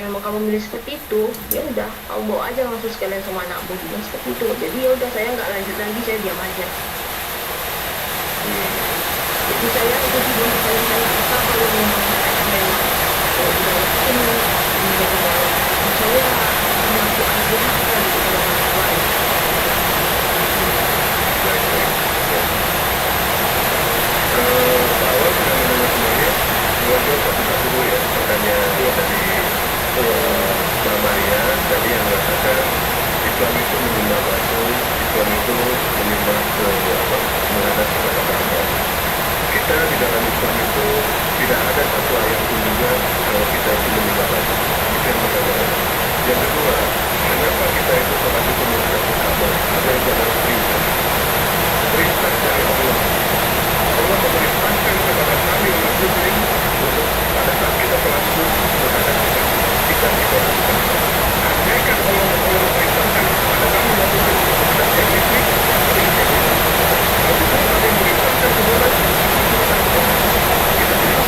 misalnya memang kamu milih seperti itu, ya udah kamu bawa aja langsung sekalian sama anakmu juga seperti itu. Jadi ya udah saya nggak lanjut lagi, saya diam aja. Jadi saya itu sih yang paling saya rasa kalau memang memang udah yakin menjadi dalam saya melakukan durhaka gitu dengan orang lain. Pak Awal sudah mendengar semuanya. Dua satu dulu ya pertanyaan dari Mbak Maria tadi yang mengatakan Islam itu menyembah batu, Islam itu menyembah ke menghadap kepada Ka'bah. Kita di dalam Islam itu tidak ada satu ayat pun juga kalau kita itu menyembah batu. Itu yang pertama. Yang kedua, kenapa kita itu sholat itu menghadap ke Ka'bah? Ada yang adalah perintah. Perintah dari Allah. Allah memerintahkan kepada kami umat muslim untuk pada saat kita sholat subuh menghadap ke Ka'bah. Kita tidak lakukan. Andaikan Allah memerintahkan kepada kami umat muslim untuk menghadap ke Ka'bah, ada yang tidak bisa. Kalau misalnya ada yang memerintahkan ke mana? Kita tidak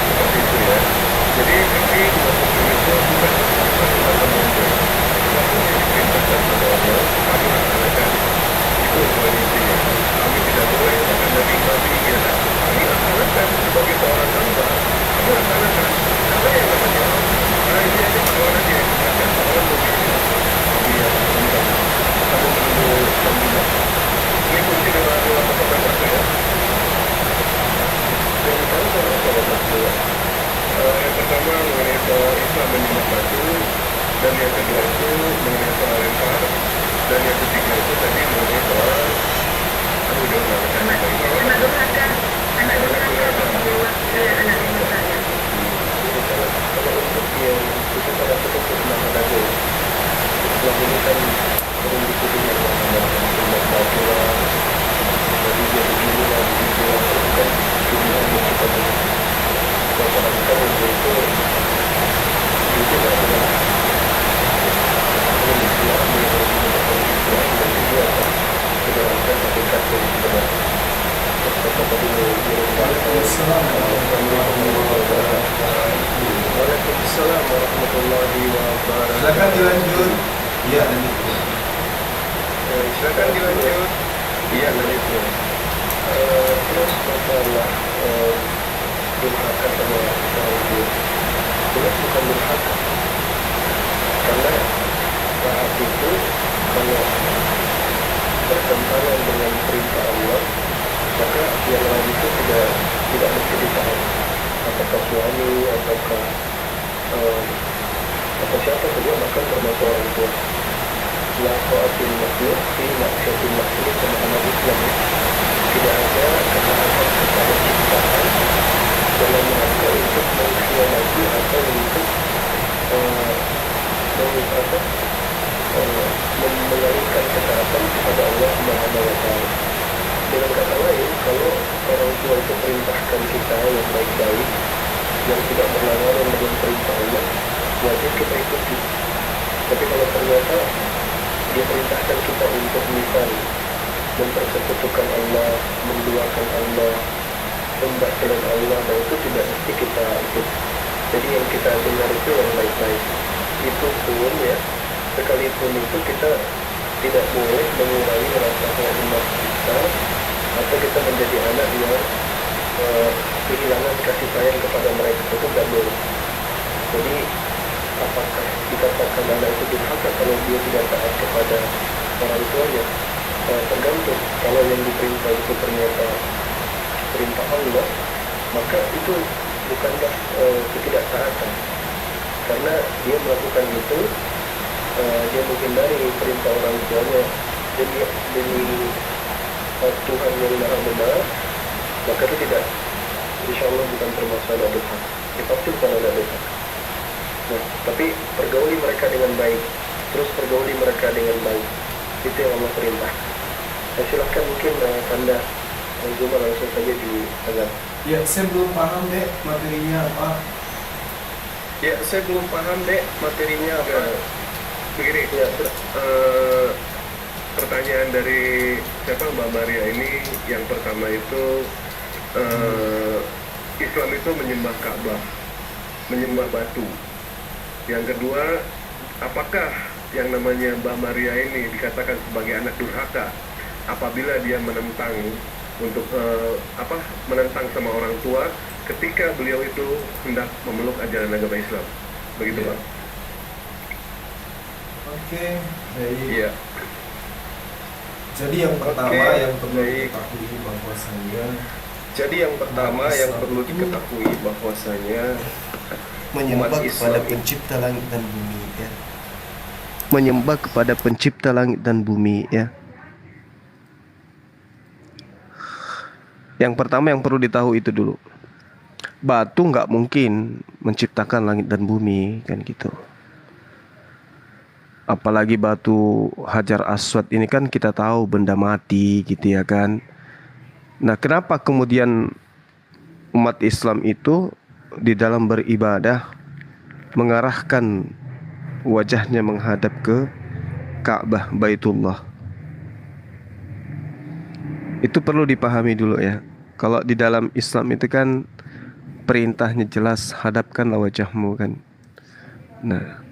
seperti itu ya. Jadi kami umat muslim itu bukan semata-mata menonton. Apapun yang diperintahkan oleh Allah, kami laksanakan. Itu poin intinya. Kami tidak boleh makan daging babi, ya. Kami laksanakan sebagai seorang hamba. Kami laksanakan. Ada yang namanya ini aja kawan aja yang akan kawan lebih yang tentang kamu menunggu sambil ini kunci dengan dua pertanyaan satu ya. Yang pertama soal batu ya. Yang pertama mengenai soal Islam menyembah batu, dan yang kedua itu mengenai soal lempar, dan yang ketiga itu tadi mengenai soal aku udah mengatakan Anak durhaka, anak durhaka membawa ke anak durhaka. kalau untuk yang kita pada seperti nama tadi Islam ini kan sering disebut dengan nama batu lah, jadi dia begini lah, begitu lah, itu kan pilihan yang kita beri. Kalau kita untuk itu tidak adalah ini Islam, ini Islam, dan dia akan menjalankan hakikat yang benar. Waalaikumsalam warahmatullahi wabarakatuh. Silakan dilanjut. Iya, lanjut. Silakan dilanjut. Iya, lanjut. Terus masalah durhaka sama orang tua. Jelas bukan durhaka. Karena saat itu kalau bertentangan dengan perintah Allah, maka yang lain itu tidak mesti ditahan. Apakah suami, ataukah atau siapa saja, maka termasuk orang tua. La ta'atil makhluk fi ma'syatil makhluk sama anak Islam ya. Tidak ada ketaatan kepada ciptaan dalam rangka untuk mengkhianati atau untuk mengalihkan ketaatan kepada Allah Subhanahu wa Ta'ala. Dengan kata lain, kalau orang tua itu perintahkan kita yang baik-baik, yang tidak berlawanan dengan perintah Allah, wajib kita ikuti. Tapi kalau ternyata dia perintahkan kita untuk misalnya mempersekutukan Allah, menduakan Allah, sembah selain Allah, dan itu tidak mesti kita ikut. Jadi yang kita dengar itu yang baik-baik. Itu pun ya, sekalipun itu kita tidak boleh mengurangi rasa hormat kita, atau kita menjadi anak yang kehilangan kasih sayang kepada mereka, itu tidak boleh. Jadi apakah dikatakan anak itu durhaka kalau dia tidak taat kepada orang tuanya? Tergantung. Kalau yang diperintah itu ternyata perintah Allah, maka itu bukanlah ketidaktaatan, karena dia melakukan itu dia menghindari perintah orang tuanya demi Tuhan yang maha benar, maka itu tidak, insya Allah bukan termasuk ada dosa. Dia pasti bukan ada dosa. Nah, tapi pergauli mereka dengan baik, terus pergauli mereka dengan baik, itu yang Allah perintah. Nah, silahkan mungkin Anda Zuma langsung saja di azan. Ya, saya belum paham deh materinya apa. Ya, saya belum paham dek materinya apa. Begini, Ya, pertanyaan dari siapa Mbak Maria ini, yang pertama itu eh, Islam itu menyembah Ka'bah, menyembah batu. Yang kedua, apakah yang namanya Mbak Maria ini dikatakan sebagai anak durhaka apabila dia menentang untuk menentang sama orang tua ketika beliau itu hendak memeluk ajaran agama Islam, begitu Iya. Pak? Oke, baik. Iya. Jadi yang pertama Oke, yang perlu baik. diketahui bahwasanya Jadi yang pertama yang perlu diketahui bahwasanya menyembah Umat kepada Islam. pencipta langit dan bumi ya. Menyembah kepada pencipta langit dan bumi ya. Yang pertama yang perlu ditahu itu dulu. Batu nggak mungkin menciptakan langit dan bumi kan gitu. Apalagi batu Hajar Aswad ini kan kita tahu benda mati gitu ya kan. Nah, kenapa kemudian umat Islam itu di dalam beribadah mengarahkan wajahnya menghadap ke Ka'bah Baitullah? Itu perlu dipahami dulu ya. Kalau di dalam Islam itu kan perintahnya jelas, hadapkanlah wajahmu kan. Nah,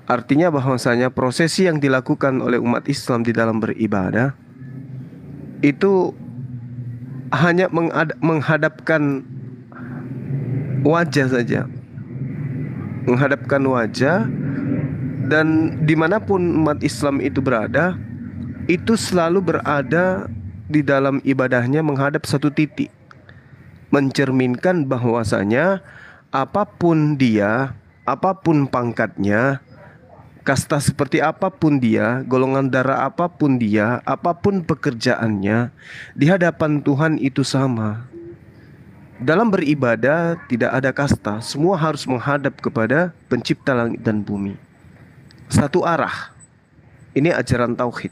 artinya bahwasanya prosesi yang dilakukan oleh umat Islam di dalam beribadah itu hanya menghadapkan wajah saja, menghadapkan wajah, dan dimanapun umat Islam itu berada, itu selalu berada di dalam ibadahnya menghadap satu titik, mencerminkan bahwasanya apapun dia, apapun pangkatnya, kasta seperti apapun dia, golongan darah apapun dia, apapun pekerjaannya, di hadapan Tuhan itu sama. Dalam beribadah tidak ada kasta, semua harus menghadap kepada pencipta langit dan bumi. Satu arah. Ini ajaran tauhid.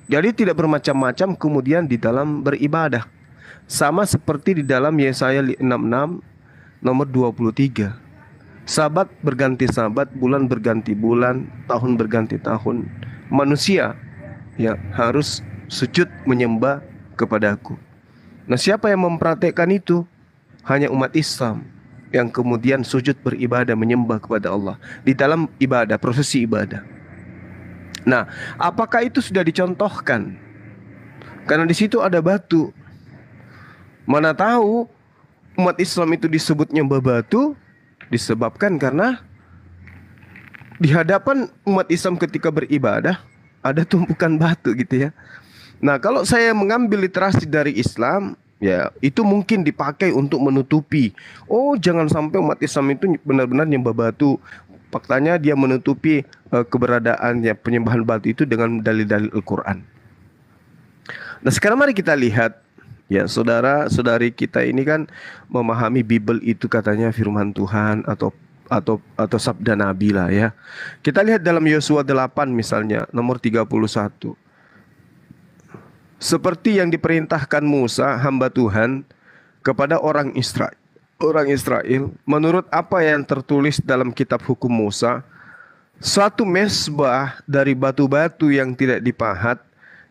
Jadi tidak bermacam-macam kemudian di dalam beribadah. Sama seperti di dalam Yesaya 66 nomor 23. Sabat berganti sabat, bulan berganti bulan, tahun berganti tahun. Manusia ya harus sujud menyembah kepadaku. Nah, siapa yang mempraktekkan itu? Hanya umat Islam yang kemudian sujud beribadah menyembah kepada Allah di dalam ibadah, prosesi ibadah. Nah, apakah itu sudah dicontohkan? Karena di situ ada batu. Mana tahu umat Islam itu disebut nyembah batu disebabkan karena di hadapan umat Islam ketika beribadah ada tumpukan batu gitu ya. Nah, kalau saya mengambil literasi dari Islam, ya itu mungkin dipakai untuk menutupi. Oh, jangan sampai umat Islam itu benar-benar nyembah batu. Faktanya dia menutupi keberadaannya penyembahan batu itu dengan dalil-dalil Al-Quran. Nah, sekarang mari kita lihat. Ya, saudara-saudari kita ini kan memahami Bible itu katanya firman Tuhan atau sabda Nabi lah ya. Kita lihat dalam Yosua 8 misalnya nomor 31. Seperti yang diperintahkan Musa hamba Tuhan kepada orang Israel, menurut apa yang tertulis dalam kitab hukum Musa, suatu mezbah dari batu-batu yang tidak dipahat,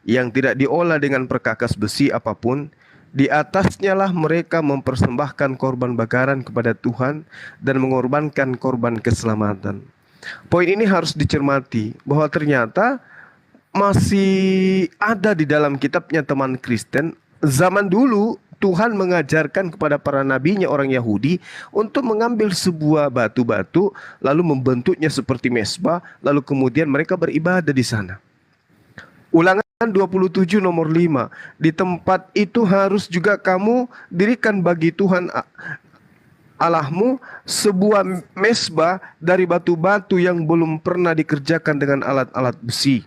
yang tidak diolah dengan perkakas besi apapun, di atasnya lah mereka mempersembahkan korban bakaran kepada Tuhan dan mengorbankan korban keselamatan. Poin ini harus dicermati bahwa ternyata masih ada di dalam kitabnya teman Kristen zaman dulu. Tuhan mengajarkan kepada para nabinya orang Yahudi untuk mengambil sebuah batu-batu lalu membentuknya seperti mezbah, lalu kemudian mereka beribadah di sana. Ulangan 27 nomor 5. Di tempat itu harus juga kamu dirikan bagi Tuhan Allahmu sebuah mezbah dari batu-batu yang belum pernah dikerjakan dengan alat-alat besi.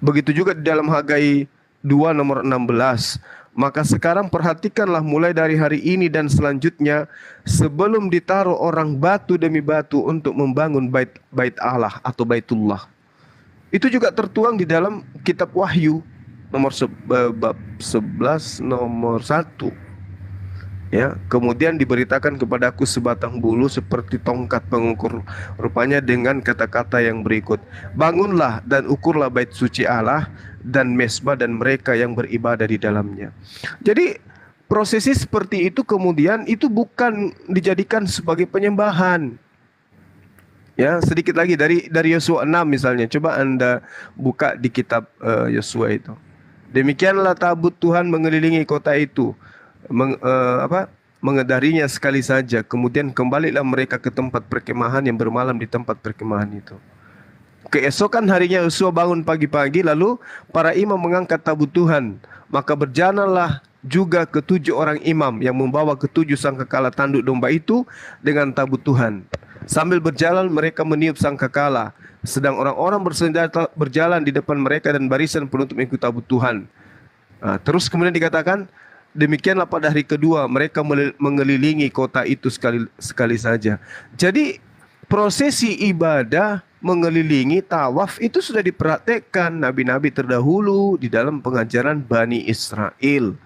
Begitu juga di dalam Hagai 2 nomor 16. Maka sekarang perhatikanlah mulai dari hari ini dan selanjutnya, sebelum ditaruh orang batu demi batu untuk membangun bait Allah atau Baitullah. Itu juga tertuang di dalam kitab Wahyu nomor bab 11 nomor 1. Ya, kemudian diberitakan kepadaku sebatang bulu seperti tongkat pengukur, rupanya dengan kata-kata yang berikut: bangunlah dan ukurlah bait suci Allah dan mesbah dan mereka yang beribadah di dalamnya. Jadi prosesi seperti itu kemudian itu bukan dijadikan sebagai penyembahan. Ya, sedikit lagi dari Yosua 6 misalnya. Coba Anda buka di kitab Yosua itu. Demikianlah tabut Tuhan mengelilingi kota itu, mengedarinya sekali saja. Kemudian kembalilah mereka ke tempat perkemahan yang bermalam di tempat perkemahan itu. Keesokan harinya Yosua bangun pagi-pagi, lalu para imam mengangkat tabut Tuhan. Maka berjalanlah juga ketujuh orang imam yang membawa ketujuh sangkakala tanduk domba itu dengan tabut Tuhan. Sambil berjalan mereka meniup sangkakala, sedang orang-orang bersenjata berjalan di depan mereka dan barisan penutup mengikuti tabut Tuhan. Terus kemudian dikatakan, demikianlah pada hari kedua mereka mengelilingi kota itu sekali saja. Jadi prosesi ibadah mengelilingi tawaf itu sudah dipraktekkan nabi-nabi terdahulu di dalam pengajaran Bani Israel.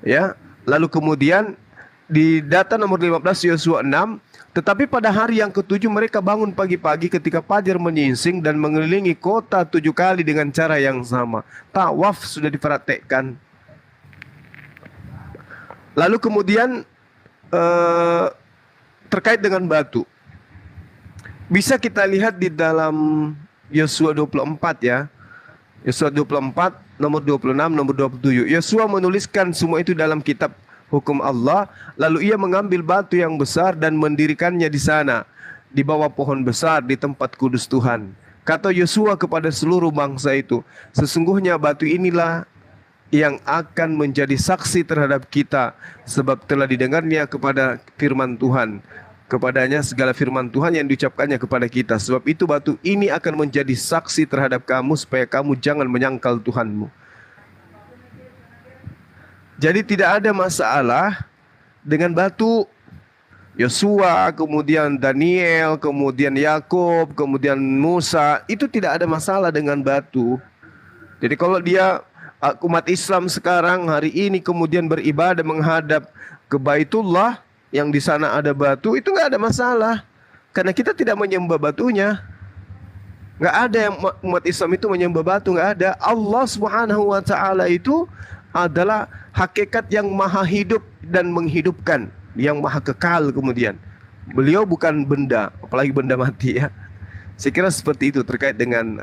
Ya, lalu kemudian di data nomor 15 Yosua 6, tetapi pada hari yang ketujuh mereka bangun pagi-pagi ketika fajar menyingsing dan mengelilingi kota 7 kali dengan cara yang sama. Tawaf sudah dipraktekkan. Lalu kemudian terkait dengan batu, bisa kita lihat di dalam Yosua 24 ya. Yosua 24 nomor 26 nomor 27. Yosua menuliskan semua itu dalam kitab hukum Allah, lalu ia mengambil batu yang besar dan mendirikannya di sana di bawah pohon besar di tempat kudus Tuhan. Kata Yosua kepada seluruh bangsa itu, sesungguhnya batu inilah yang akan menjadi saksi terhadap kita, sebab telah didengarnya kepada firman Tuhan, kepadanya segala firman Tuhan yang diucapkannya kepada kita. Sebab itu batu ini akan menjadi saksi terhadap kamu, supaya kamu jangan menyangkal Tuhanmu. Jadi tidak ada masalah dengan batu. Yosua, kemudian Daniel, kemudian Yakub, kemudian Musa, itu tidak ada masalah dengan batu. Jadi kalau dia umat Islam sekarang hari ini kemudian beribadah menghadap ke Baitullah yang di sana ada batu, itu nggak ada masalah, karena kita tidak menyembah batunya. Nggak ada yang umat Islam itu menyembah batu, nggak ada. Allah Subhanahu Wa Taala itu adalah hakikat yang maha hidup dan menghidupkan, yang maha kekal. Kemudian beliau bukan benda, apalagi benda mati ya. Saya kira seperti itu terkait dengan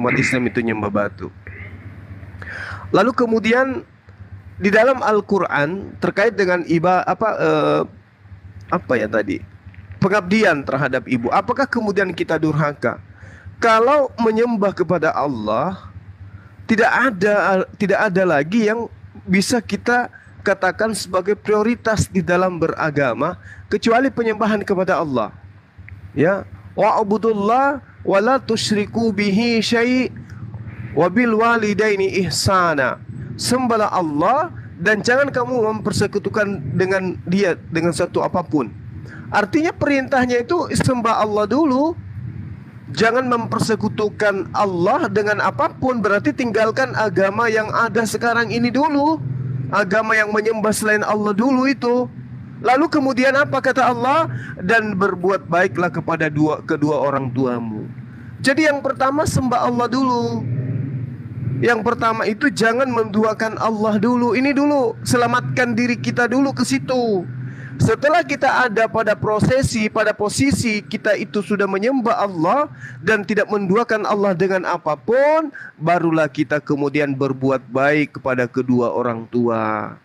umat Islam itu menyembah batu. Lalu kemudian di dalam Al-Quran terkait dengan pengabdian terhadap ibu, apakah kemudian kita durhaka? Kalau menyembah kepada Allah, tidak ada lagi yang bisa kita katakan sebagai prioritas di dalam beragama kecuali penyembahan kepada Allah. Ya, wa'budullah wa la tusyriku bihi syai' wa bil walidaini ihsana. Sembahlah Allah dan jangan kamu mempersekutukan dengan dia dengan satu apapun. Artinya perintahnya itu sembah Allah dulu. Jangan mempersekutukan Allah dengan apapun, berarti tinggalkan agama yang ada sekarang ini dulu. Agama yang menyembah selain Allah dulu itu. Lalu kemudian apa kata Allah? Dan berbuat baiklah kepada kedua orang tuamu. Jadi yang pertama sembah Allah dulu. Yang pertama itu jangan menduakan Allah dulu. Ini dulu, selamatkan diri kita dulu ke situ. Setelah kita ada pada posisi kita itu sudah menyembah Allah dan tidak menduakan Allah dengan apapun, barulah kita kemudian berbuat baik kepada kedua orang tua.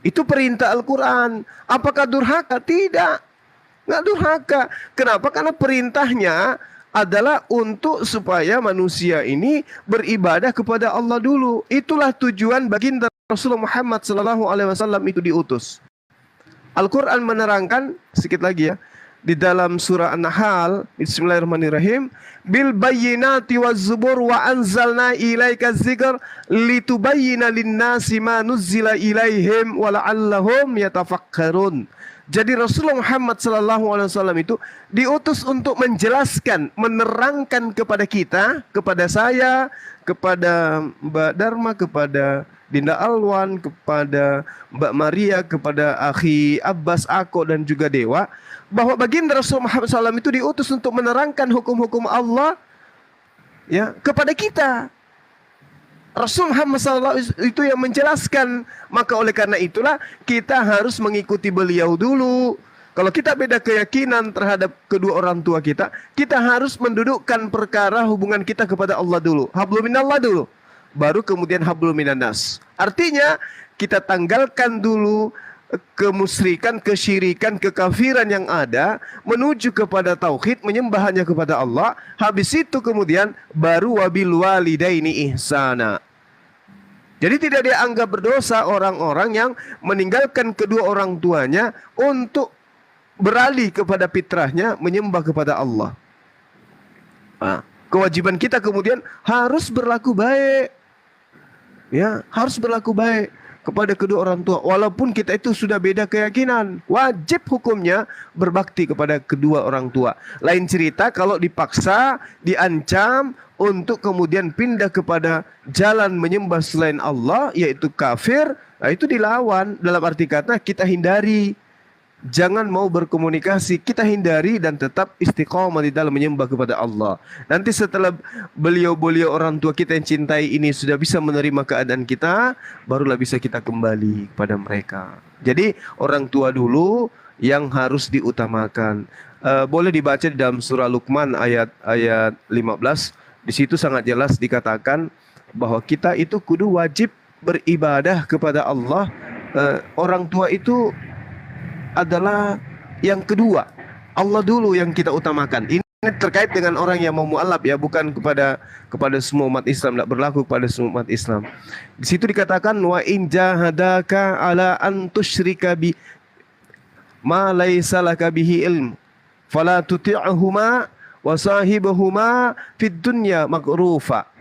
Itu perintah Al-Quran. Apakah durhaka? Tidak, nggak durhaka. Kenapa? Karena perintahnya adalah untuk supaya manusia ini beribadah kepada Allah dulu. Itulah tujuan baginda Rasulullah Muhammad SAW itu diutus. Al-Quran menerangkan sedikit lagi ya, di dalam surah An-Nahl, bismillahirrahmanirrahim, bil bayyinati waz zubur wa anzalna ilaika dzikr litubayyana lin-nasi ma nuzzila ilaihim wa la'allahum yatafakkarun. Jadi Rasulullah Muhammad SAW itu diutus untuk menjelaskan, menerangkan kepada kita, kepada saya, kepada Mbak Dharma, kepada Dinda Alwan, kepada Mbak Maria, kepada Akhi Abbas, Ako, dan juga Dewa, bahwa baginda Rasulullah Muhammad SAW itu diutus untuk menerangkan hukum-hukum Allah ya kepada kita. Rasul Muhammad SAW itu yang menjelaskan. Maka oleh karena itulah kita harus mengikuti beliau dulu. Kalau kita beda keyakinan terhadap kedua orang tua kita, kita harus mendudukkan perkara hubungan kita kepada Allah dulu. Hablum minallah dulu, baru kemudian hablum minannas. Artinya kita tanggalkan dulu kemusyrikan, kesyirikan, kekafiran yang ada, menuju kepada tauhid, menyembah hanya kepada Allah. Habis itu kemudian baru wabil walidaini ihsana. Jadi tidak dianggap berdosa orang-orang yang meninggalkan kedua orang tuanya untuk beralih kepada fitrahnya, menyembah kepada Allah. Nah, kewajiban kita kemudian harus berlaku baik. Ya, harus berlaku baik kepada kedua orang tua. Walaupun kita itu sudah beda keyakinan, wajib hukumnya berbakti kepada kedua orang tua. Lain cerita kalau dipaksa, diancam untuk kemudian pindah kepada jalan menyembah selain Allah, yaitu kafir. Nah, itu dilawan. Dalam arti kata kita hindari. Jangan mau berkomunikasi, kita hindari dan tetap istiqomah di dalam menyembah kepada Allah. Nanti setelah beliau-beliau orang tua kita yang cintai ini sudah bisa menerima keadaan kita, barulah bisa kita kembali kepada mereka. Jadi orang tua dulu yang harus diutamakan. Boleh dibaca di dalam surah Luqman ayat 15. Di situ sangat jelas dikatakan bahwa kita itu kudu wajib beribadah kepada Allah. Orang tua itu adalah yang kedua. Allah dulu yang kita utamakan. Ini terkait dengan orang yang mau mu'alaf ya, bukan kepada semua umat Islam, tidak berlaku kepada semua umat Islam. Di situ dikatakan wa in jahadaka ala an tusyrika bi ma laisa laka bihi ilm fala tuti'huma wa sahibhuma fid dunya ma'rufa.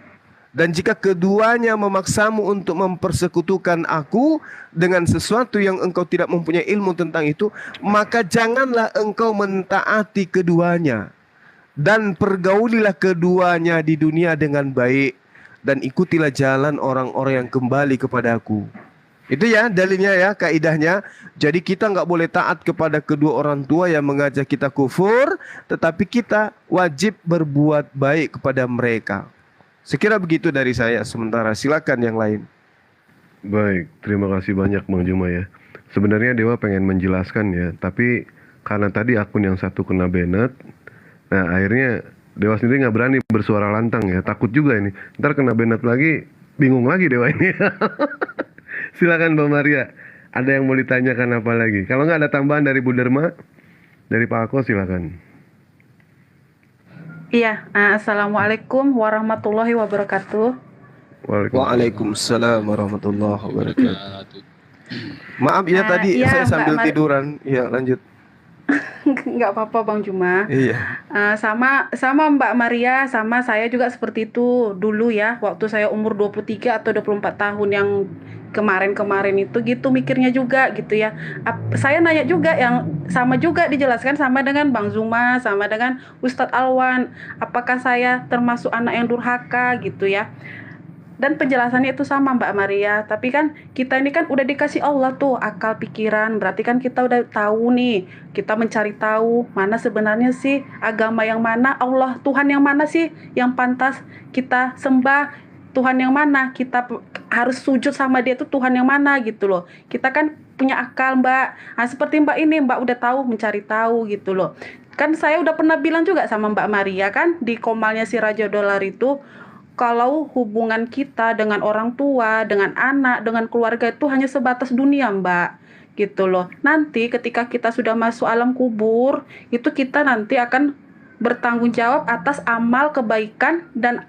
Dan jika keduanya memaksamu untuk mempersekutukan aku dengan sesuatu yang engkau tidak mempunyai ilmu tentang itu, maka janganlah engkau mentaati keduanya. Dan pergaulilah keduanya di dunia dengan baik. Dan ikutilah jalan orang-orang yang kembali kepada aku. Itu ya dalilnya ya, kaidahnya. Jadi kita nggak boleh taat kepada kedua orang tua yang mengajak kita kufur, tetapi kita wajib berbuat baik kepada mereka. Sekira begitu dari saya. Sementara silakan yang lain. Baik, terima kasih banyak Bang Juma ya. Sebenarnya Dewa pengen menjelaskan ya, tapi karena tadi akun yang satu kena banned, nah akhirnya Dewa sendiri nggak berani bersuara lantang ya, takut juga ini. Ntar kena banned lagi, bingung lagi Dewa ini. Silakan Mbak Maria, ada yang mau ditanyakan apa lagi? Kalau nggak ada tambahan dari Bu Dharma, dari Pak Ako silakan. Iya, assalamualaikum warahmatullahi wabarakatuh. Waalaikumsalam warahmatullahi wabarakatuh. Maaf ya tadi iya, saya sambil Mbak tiduran. Ya lanjut. Nggak apa-apa Bang Juma. Iya. Sama Mbak Maria, sama saya juga seperti itu dulu ya. Waktu saya umur 23 atau 24 tahun yang kemarin-kemarin itu gitu mikirnya juga gitu ya. Saya nanya juga yang sama juga dijelaskan sama dengan Bang Zuma, sama dengan Ustadz Alwan. Apakah saya termasuk anak yang durhaka gitu ya. Dan penjelasannya itu sama Mbak Maria. Tapi kan kita ini kan udah dikasih Allah tuh akal pikiran. Berarti kan kita udah tahu nih. Kita mencari tahu mana sebenarnya sih agama yang mana, Allah Tuhan yang mana sih yang pantas kita sembah, Tuhan yang mana kita harus sujud sama dia, itu Tuhan yang mana gitu loh. Kita kan punya akal Mbak. Nah seperti Mbak ini, Mbak udah tahu, mencari tahu gitu loh. Kan saya udah pernah bilang juga sama Mbak Maria kan di Komalnya si Raja Dolar itu, kalau hubungan kita dengan orang tua, dengan anak, dengan keluarga itu hanya sebatas dunia Mbak, gitu loh. Nanti ketika kita sudah masuk alam kubur, itu kita nanti akan bertanggung jawab atas amal kebaikan dan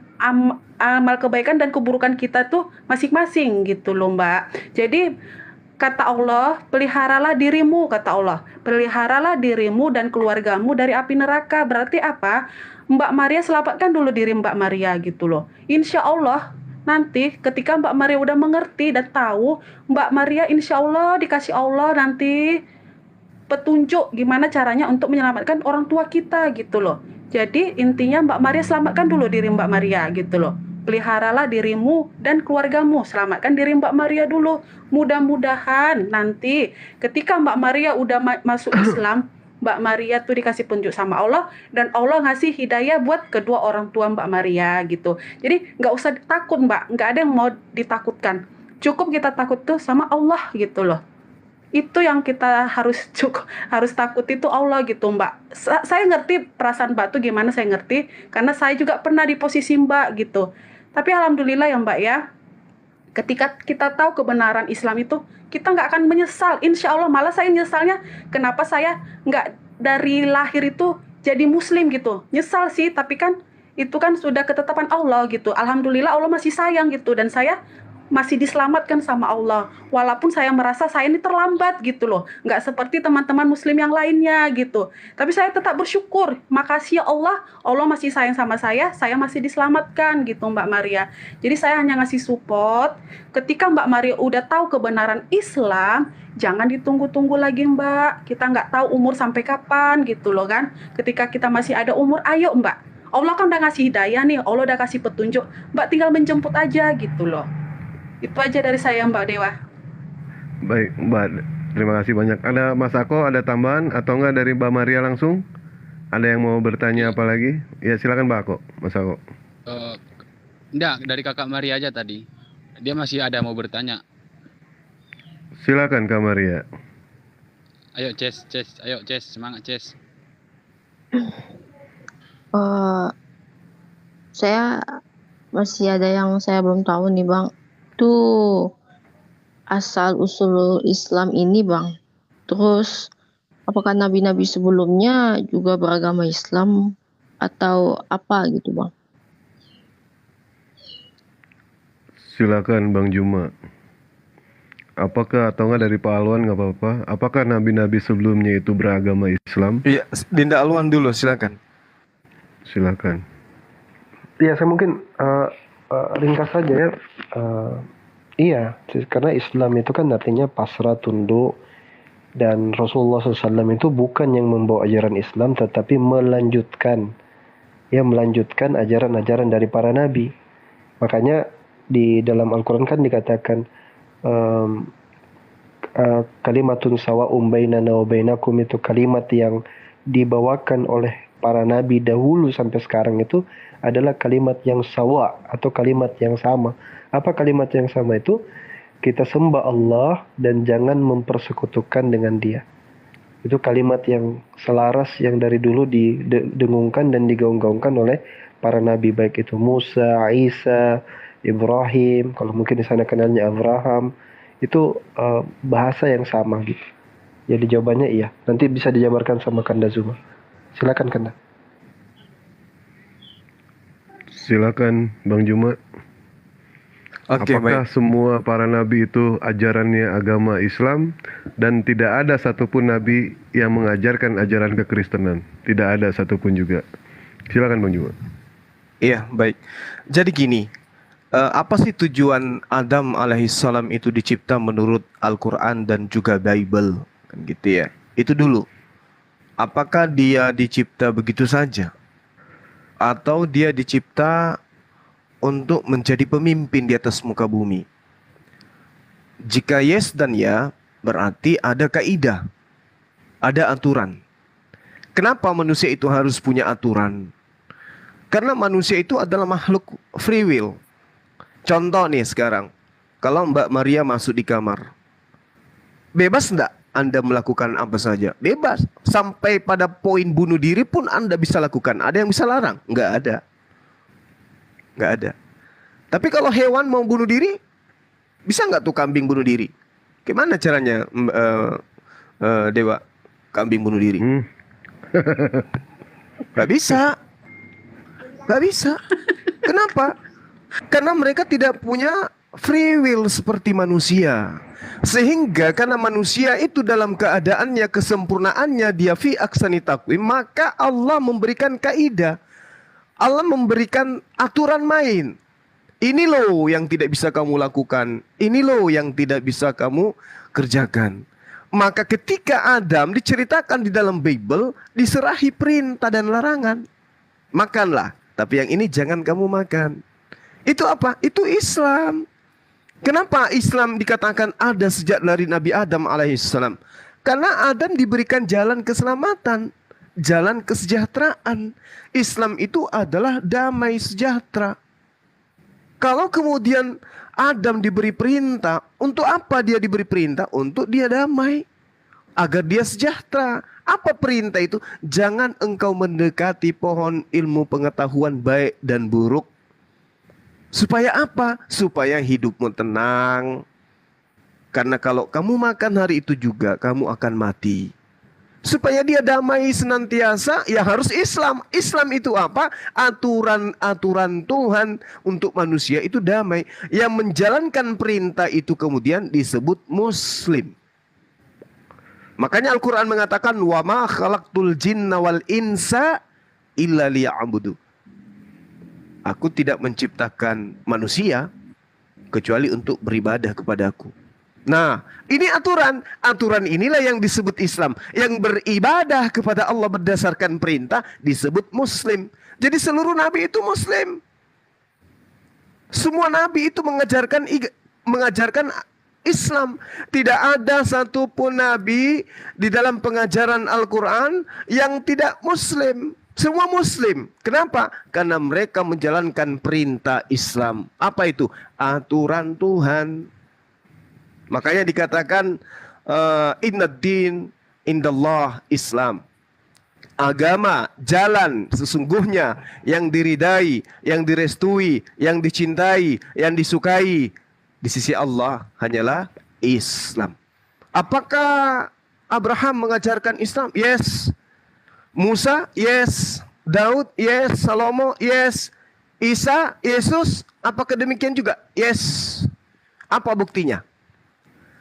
amal kebaikan dan keburukan kita tuh masing-masing gitu loh Mbak. Jadi kata Allah, peliharalah dirimu, kata Allah, peliharalah dirimu dan keluargamu dari api neraka. Berarti apa? Mbak Maria selamatkan dulu diri Mbak Maria gitu loh. Insya Allah nanti ketika Mbak Maria udah mengerti dan tahu, Mbak Maria insya Allah dikasih Allah nanti petunjuk gimana caranya untuk menyelamatkan orang tua kita gitu loh. Jadi intinya Mbak Maria selamatkan dulu diri Mbak Maria gitu loh. Peliharalah dirimu dan keluargamu, selamatkan diri Mbak Maria dulu. Mudah-mudahan nanti ketika Mbak Maria udah masuk Islam, Mbak Maria tuh dikasih petunjuk sama Allah dan Allah ngasih hidayah buat kedua orang tua Mbak Maria gitu. Jadi nggak usah takut Mbak, nggak ada yang mau ditakutkan. Cukup kita takut tuh sama Allah gitu loh. Itu yang kita harus takut itu Allah gitu Mbak. Saya ngerti perasaan Mbak tuh gimana, saya ngerti karena saya juga pernah di posisi Mbak gitu. Tapi alhamdulillah ya Mbak ya, ketika kita tahu kebenaran Islam itu, kita nggak akan menyesal. Insya Allah, malah saya nyesalnya kenapa saya nggak dari lahir itu jadi muslim gitu. Nyesal sih, tapi kan itu kan sudah ketetapan Allah gitu. Alhamdulillah Allah masih sayang gitu, dan saya masih diselamatkan sama Allah. Walaupun saya merasa saya ini terlambat gitu loh, nggak seperti teman-teman muslim yang lainnya gitu. Tapi saya tetap bersyukur, makasih ya Allah, Allah masih sayang sama saya masih diselamatkan gitu Mbak Maria. Jadi saya hanya ngasih support, ketika Mbak Maria udah tahu kebenaran Islam, jangan ditunggu-tunggu lagi Mbak. Kita nggak tahu umur sampai kapan gitu loh kan. Ketika kita masih ada umur, ayo Mbak. Allah kan udah ngasih hidayah nih, Allah udah kasih petunjuk, Mbak tinggal menjemput aja gitu loh. Itu aja dari saya Mbak Dewa. Baik Mbak, terima kasih banyak. Ada Mas Ako, ada tambahan atau enggak dari Mbak Maria langsung? Ada yang mau bertanya apa lagi? Ya silakan Mbak Ako, Mas Ako. Enggak, dari Kakak Maria aja tadi. Dia masih ada mau bertanya. Silakan Kak Maria. Ayo Ces, ayo Ces, semangat Ces. Saya masih ada yang saya belum tahu nih Bang. Tuh asal usul Islam ini Bang. Terus apakah nabi-nabi sebelumnya juga beragama Islam atau apa gitu Bang? Silakan Bang Juma. Apakah atau enggak dari Pak Alwan, nggak apa-apa. Apakah nabi-nabi sebelumnya itu beragama Islam? Iya, Dinda Alwan dulu silakan. Silakan. Ya, saya mungkin ringkas saja ya. Iya, karena Islam itu kan artinya pasrah, tunduk, dan Rasulullah SAW itu bukan yang membawa ajaran Islam, tetapi melanjutkan ajaran-ajaran dari para nabi. Makanya di dalam Al-Quran kan dikatakan kalimatun sawa'um bainana wa bainakum, itu kalimat yang dibawakan oleh para nabi dahulu sampai sekarang itu adalah kalimat yang sawa atau kalimat yang sama. Apa kalimat yang sama itu? Kita sembah Allah dan jangan mempersekutukan dengan Dia. Itu kalimat yang selaras yang dari dulu didengungkan dan digaung-gaungkan oleh para nabi, baik itu Musa, Isa, Ibrahim, kalau mungkin di sana kenalnya Abraham. Itu bahasa yang sama gitu. Jadi jawabannya iya. Nanti bisa dijabarkan sama Kanda Zuma. Silakan Kanda. Silakan Bang Juma. Oke, Apakah baik. semua para nabi itu ajarannya agama Islam dan tidak ada satupun nabi yang mengajarkan ajaran kekristenan? Tidak ada satupun juga. Silakan Bang Juma. Iya, baik. Jadi gini, apa sih tujuan Adam alaihissalam itu dicipta menurut Al-Quran dan juga Bible? Kan gitu ya. Itu dulu. Apakah dia dicipta begitu saja? Atau dia dicipta untuk menjadi pemimpin di atas muka bumi? Jika yes dan ya, berarti ada kaidah, ada aturan. Kenapa manusia itu harus punya aturan? Karena manusia itu adalah makhluk free will. Contoh nih sekarang, kalau Mbak Maria masuk di kamar, bebas enggak Anda melakukan apa saja? Bebas. Sampai pada poin bunuh diri pun Anda bisa lakukan. Ada yang bisa larang? Enggak ada. Enggak ada. Tapi kalau hewan mau bunuh diri, bisa nggak tuh kambing bunuh diri? Gimana caranya Dewa, kambing bunuh diri? Nggak bisa. Nggak bisa. Kenapa? Karena mereka tidak punya free will seperti manusia. Sehingga karena manusia itu dalam keadaannya, kesempurnaannya, dia fi aksani taqwim, maka Allah memberikan kaidah. Allah memberikan aturan main. Ini loh yang tidak bisa kamu lakukan. Ini loh yang tidak bisa kamu kerjakan. Maka ketika Adam diceritakan di dalam Bible, diserahi perintah dan larangan. Makanlah, tapi yang ini jangan kamu makan. Itu apa? Itu Islam. Kenapa Islam dikatakan ada sejak dari Nabi Adam alaihissalam? Karena Adam diberikan jalan keselamatan, jalan kesejahteraan. Islam itu adalah damai sejahtera. Kalau kemudian Adam diberi perintah, untuk apa dia diberi perintah? Untuk dia damai, agar dia sejahtera. Apa perintah itu? Jangan engkau mendekati pohon ilmu pengetahuan baik dan buruk. Supaya apa? Supaya hidupmu tenang. Karena kalau kamu makan hari itu juga, kamu akan mati. Supaya dia damai senantiasa, ya harus Islam. Islam itu apa? Aturan-aturan Tuhan untuk manusia itu damai. Yang menjalankan perintah itu kemudian disebut Muslim. Makanya Al-Quran mengatakan, wa ma khalaqtul jinna wal insa illa liya'budu. Aku tidak menciptakan manusia kecuali untuk beribadah kepadaku. Nah, ini aturan. Aturan inilah yang disebut Islam. Yang beribadah kepada Allah berdasarkan perintah disebut Muslim. Jadi seluruh Nabi itu Muslim. Semua Nabi itu mengajarkan Islam. Tidak ada satupun Nabi di dalam pengajaran Al-Quran yang tidak Muslim. Semua Muslim. Kenapa? Karena mereka menjalankan perintah Islam. Apa itu? Aturan Tuhan. Makanya dikatakan innad din indallah Islam. Agama, jalan sesungguhnya yang diridai, yang direstui, yang dicintai, yang disukai di sisi Allah hanyalah Islam. Apakah Abraham mengajarkan Islam? Yes. Musa? Yes. Daud? Yes. Salomo? Yes. Isa? Yesus? Apakah demikian juga? Yes. Apa buktinya?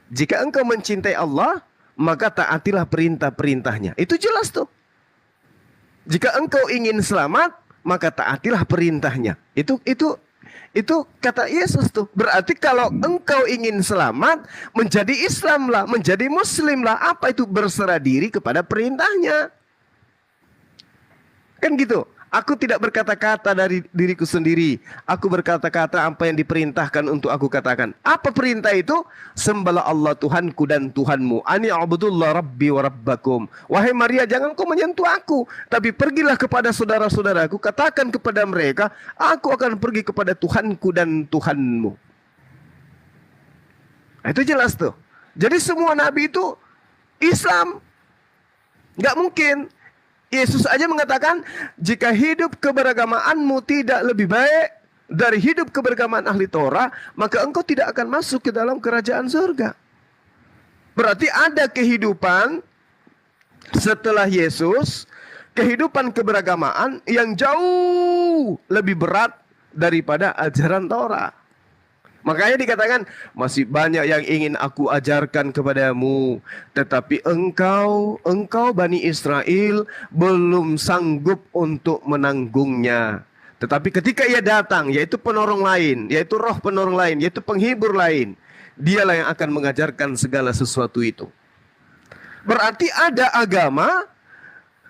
Jika engkau mencintai Allah, maka taatilah perintah-perintahnya. Itu jelas tuh. Jika engkau ingin selamat, maka taatilah perintahnya. Itu kata Yesus tuh. Berarti kalau engkau ingin selamat, menjadi Islam lah, menjadi Muslim lah. Apa itu? Berserah diri kepada perintahnya. Kan gitu. Aku tidak berkata-kata dari diriku sendiri. Aku berkata-kata apa yang diperintahkan untuk aku katakan. Apa perintah itu? Sembahlah Allah Tuhanku dan Tuhanmu. Ani a'budullah rabbi wa rabbakum. Wahai Maria, jangan kau menyentuh aku. Tapi pergilah kepada saudara-saudaraku. Katakan kepada mereka, aku akan pergi kepada Tuhanku dan Tuhanmu. Nah, itu jelas tuh. Jadi semua Nabi itu Islam. Gak mungkin. Yesus aja mengatakan, jika hidup keberagamaanmu tidak lebih baik dari hidup keberagamaan ahli Torah, maka engkau tidak akan masuk ke dalam kerajaan surga. Berarti ada kehidupan setelah Yesus, kehidupan keberagamaan yang jauh lebih berat daripada ajaran Torah. Makanya dikatakan, masih banyak yang ingin aku ajarkan kepadamu. Tetapi engkau Bani Israel, belum sanggup untuk menanggungnya. Tetapi ketika ia datang, yaitu penolong lain, yaitu roh penolong lain, yaitu penghibur lain, dialah yang akan mengajarkan segala sesuatu itu. Berarti ada agama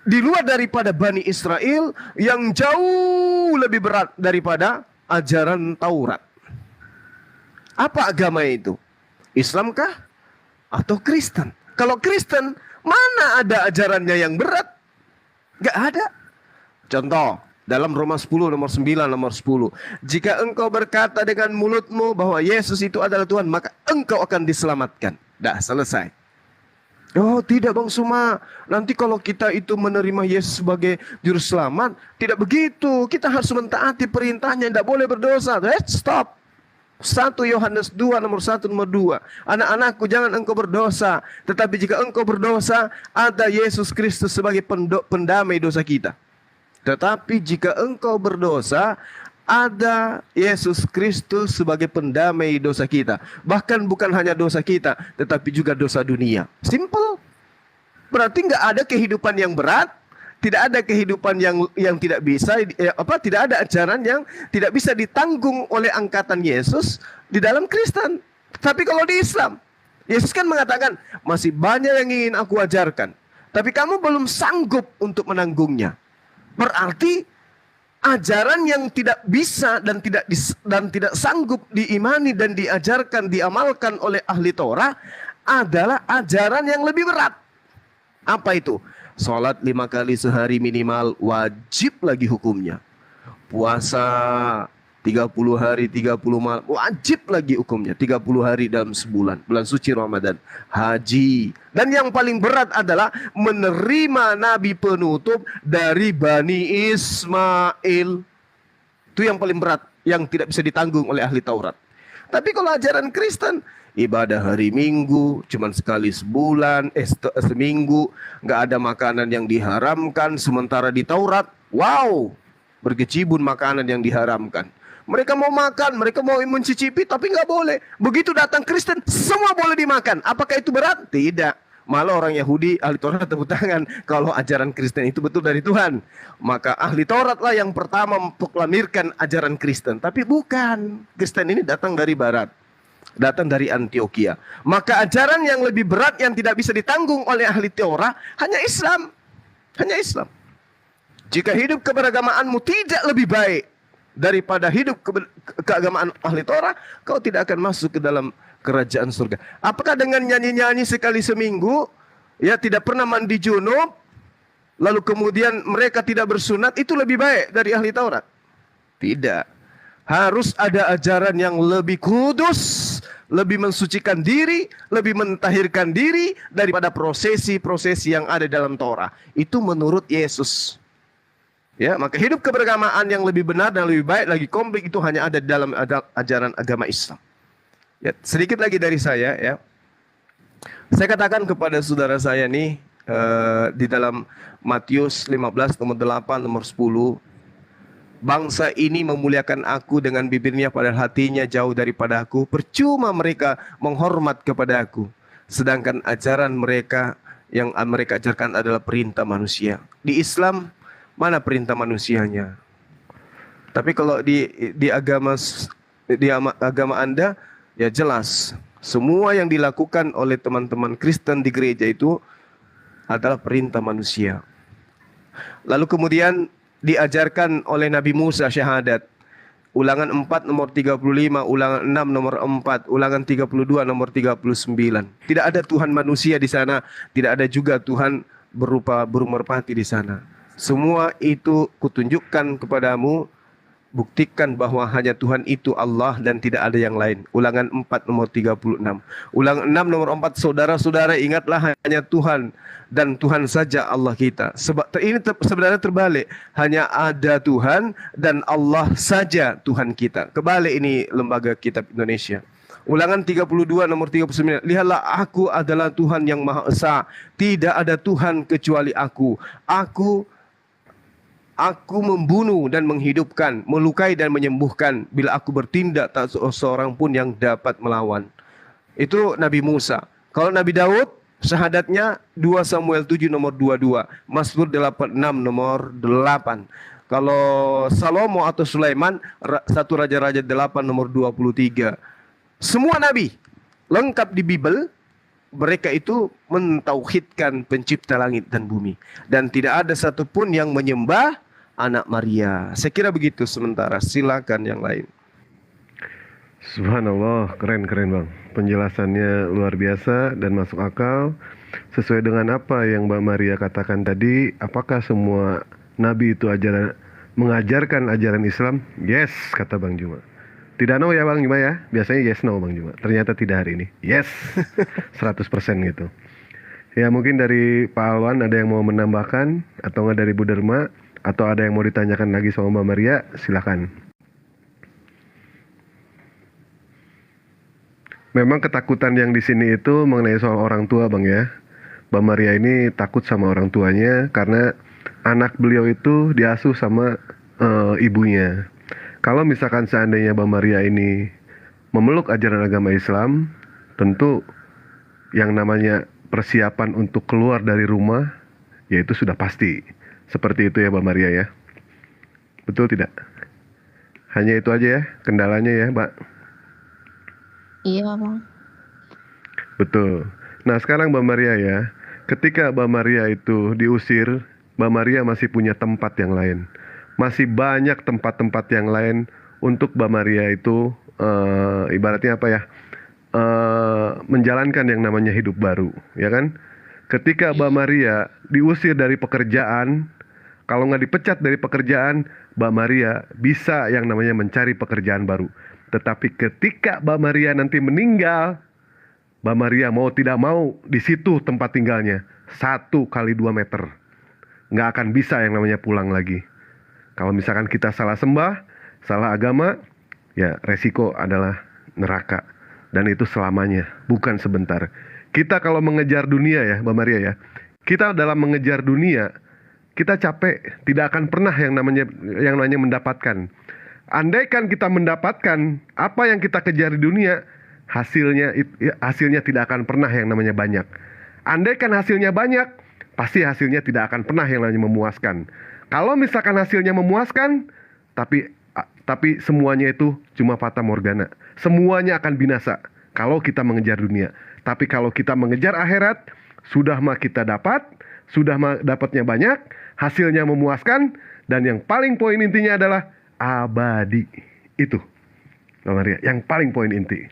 di luar daripada Bani Israel yang jauh lebih berat daripada ajaran Taurat. Apa agama itu? Islamkah? Atau Kristen? Kalau Kristen, mana ada ajarannya yang berat? Gak ada. Contoh, dalam Roma 10 nomor 9 nomor 10. Jika engkau berkata dengan mulutmu bahwa Yesus itu adalah Tuhan, maka engkau akan diselamatkan. Dah selesai. Oh tidak Bang Suma, nanti kalau kita itu menerima Yesus sebagai juru selamat, tidak begitu. Kita harus mentaati perintahnya, tidak boleh berdosa. Let's stop. 1 Yohanes 2 nomor 1 nomor 2. Anak-anakku, jangan engkau berdosa. Tetapi jika engkau berdosa, ada Yesus Kristus sebagai pendamai dosa kita. Tetapi jika engkau berdosa, ada Yesus Kristus sebagai pendamai dosa kita. Bahkan bukan hanya dosa kita, tetapi juga dosa dunia. Simple. Berarti nggak ada kehidupan yang berat. Tidak ada kehidupan yang tidak bisa, tidak ada ajaran yang tidak bisa ditanggung oleh angkatan Yesus di dalam Kristen. Tapi kalau di Islam, Yesus kan mengatakan, masih banyak yang ingin aku ajarkan, tapi kamu belum sanggup untuk menanggungnya. Berarti ajaran yang tidak bisa dan tidak sanggup diimani dan diajarkan, diamalkan oleh ahli Torah adalah ajaran yang lebih berat. Apa itu? Sholat 5 kali sehari minimal, wajib lagi hukumnya. Puasa 30 hari 30 malam, wajib lagi hukumnya. 30 hari dalam sebulan, bulan suci Ramadan. Haji. Dan yang paling berat adalah menerima nabi penutup dari Bani Ismail. Itu yang paling berat, yang tidak bisa ditanggung oleh ahli Taurat. Tapi kalau ajaran Kristen, ibadah hari Minggu cuman sekali sebulan, seminggu, nggak ada makanan yang diharamkan. Sementara di Taurat, wow, berkecibun makanan yang diharamkan. Mereka mau makan, mereka mau mencicipi, tapi nggak boleh. Begitu datang Kristen, semua boleh dimakan. Apakah itu berat? Tidak. Malah orang Yahudi, ahli Taurat tepuk tangan kalau ajaran Kristen itu betul dari Tuhan. Maka ahli Taurat lah yang pertama memproklamirkan ajaran Kristen. Tapi bukan. Kristen ini datang dari Barat. Datang dari Antioquia. Maka ajaran yang lebih berat yang tidak bisa ditanggung oleh ahli Taurat hanya Islam. Hanya Islam. Jika hidup keberagamaanmu tidak lebih baik daripada hidup keagamaan ahli Torah, kau tidak akan masuk ke dalam kerajaan surga. Apakah dengan nyanyi-nyanyi sekali seminggu, ya tidak pernah mandi junub, lalu kemudian mereka tidak bersunat, itu lebih baik dari ahli Taurat? Tidak. Harus ada ajaran yang lebih kudus, lebih mensucikan diri, lebih mentahirkan diri daripada prosesi-prosesi yang ada dalam Torah. Itu menurut Yesus. Ya, maka hidup keberagamaan yang lebih benar dan lebih baik lagi komplit itu hanya ada dalam ajaran agama Islam. Ya, sedikit lagi dari saya ya. Saya katakan kepada saudara saya nih di dalam Matius 15 nomor 8 nomor 10, bangsa ini memuliakan aku dengan bibirnya padahal hatinya jauh daripada aku. Percuma mereka menghormat kepada aku, sedangkan ajaran mereka yang mereka ajarkan adalah perintah manusia. Di Islam mana perintah manusianya? Tapi kalau di agama Anda, ya jelas semua yang dilakukan oleh teman-teman Kristen di gereja itu adalah perintah manusia. Lalu kemudian diajarkan oleh Nabi Musa syahadat. Ulangan 4 nomor 35, ulangan 6 nomor 4, ulangan 32 nomor 39. Tidak ada Tuhan manusia di sana, tidak ada juga Tuhan berupa burung merpati di sana. Semua itu kutunjukkan kepadamu, buktikan bahwa hanya Tuhan itu Allah dan tidak ada yang lain. Ulangan 4 nomor 36. Ulangan 6 nomor 4, saudara-saudara ingatlah hanya Tuhan dan Tuhan saja Allah kita. Sebab ini sebenarnya terbalik. Hanya ada Tuhan dan Allah saja Tuhan kita. Kebalik ini lembaga kitab Indonesia. Ulangan 32 nomor 39. Lihatlah, aku adalah Tuhan yang Maha Esa. Tidak ada Tuhan kecuali aku. Aku membunuh dan menghidupkan, melukai dan menyembuhkan. Bila aku bertindak, tak seorang pun yang dapat melawan. Itu Nabi Musa. Kalau Nabi Daud, syahadatnya 2 Samuel 7 nomor 22. Mazmur 86 nomor 8. Kalau Salomo atau Sulaiman, 1 Raja-Raja 8 nomor 23. Semua Nabi, lengkap di Bible. Mereka itu mentauhidkan pencipta langit dan bumi. Dan tidak ada satupun yang menyembah anak Maria. Saya kira begitu sementara. Silakan yang lain. Subhanallah, keren bang. Penjelasannya luar biasa dan masuk akal. Sesuai dengan apa yang Mbak Maria katakan tadi, apakah semua nabi itu mengajarkan ajaran Islam? Yes, kata Bang Juma. Tidak no ya Bang Juma ya. Biasanya yes no Bang Juma. Ternyata tidak hari ini. Yes. 100% gitu. Ya mungkin dari Pak Alwan ada yang mau menambahkan, atau nggak dari Bu Derma, atau ada yang mau ditanyakan lagi sama Mbak Maria, silakan. Memang ketakutan yang di sini itu mengenai soal orang tua Bang ya. Mbak Maria ini takut sama orang tuanya karena anak beliau itu diasuh sama ibunya. Kalau misalkan seandainya Mbak Maria ini memeluk ajaran agama Islam, tentu yang namanya persiapan untuk keluar dari rumah, yaitu sudah pasti. Seperti itu ya Mbak Maria ya. Betul tidak? Hanya itu aja ya kendalanya ya Mbak? Iya Bang. Betul. Nah sekarang Mbak Maria ya, ketika Mbak Maria itu diusir, Mbak Maria masih punya tempat yang lain. Masih banyak tempat-tempat yang lain untuk Mbak Maria itu ibaratnya apa ya, menjalankan yang namanya hidup baru, ya kan? Ketika Mbak Maria diusir dari pekerjaan, kalau nggak dipecat dari pekerjaan, Mbak Maria bisa yang namanya mencari pekerjaan baru. Tetapi ketika Mbak Maria nanti meninggal, Mbak Maria mau tidak mau di situ tempat tinggalnya 1 kali 2 meter, nggak akan bisa yang namanya pulang lagi. Kalau misalkan kita salah sembah, salah agama, ya resiko adalah neraka, dan itu selamanya, bukan sebentar. Kita kalau mengejar dunia ya Mbak Maria ya, kita dalam mengejar dunia kita capek, tidak akan pernah yang namanya mendapatkan. Andaikan kita mendapatkan apa yang kita kejar di dunia, hasilnya tidak akan pernah yang namanya banyak. Andaikan hasilnya banyak, pasti hasilnya tidak akan pernah yang namanya memuaskan. Kalau misalkan hasilnya memuaskan, tapi semuanya itu cuma fata morgana. Semuanya akan binasa kalau kita mengejar dunia. Tapi kalau kita mengejar akhirat, sudah mah kita dapat, sudah mah dapatnya banyak, hasilnya memuaskan, dan yang paling poin intinya adalah abadi. Itu Mbak Maria, yang paling poin inti.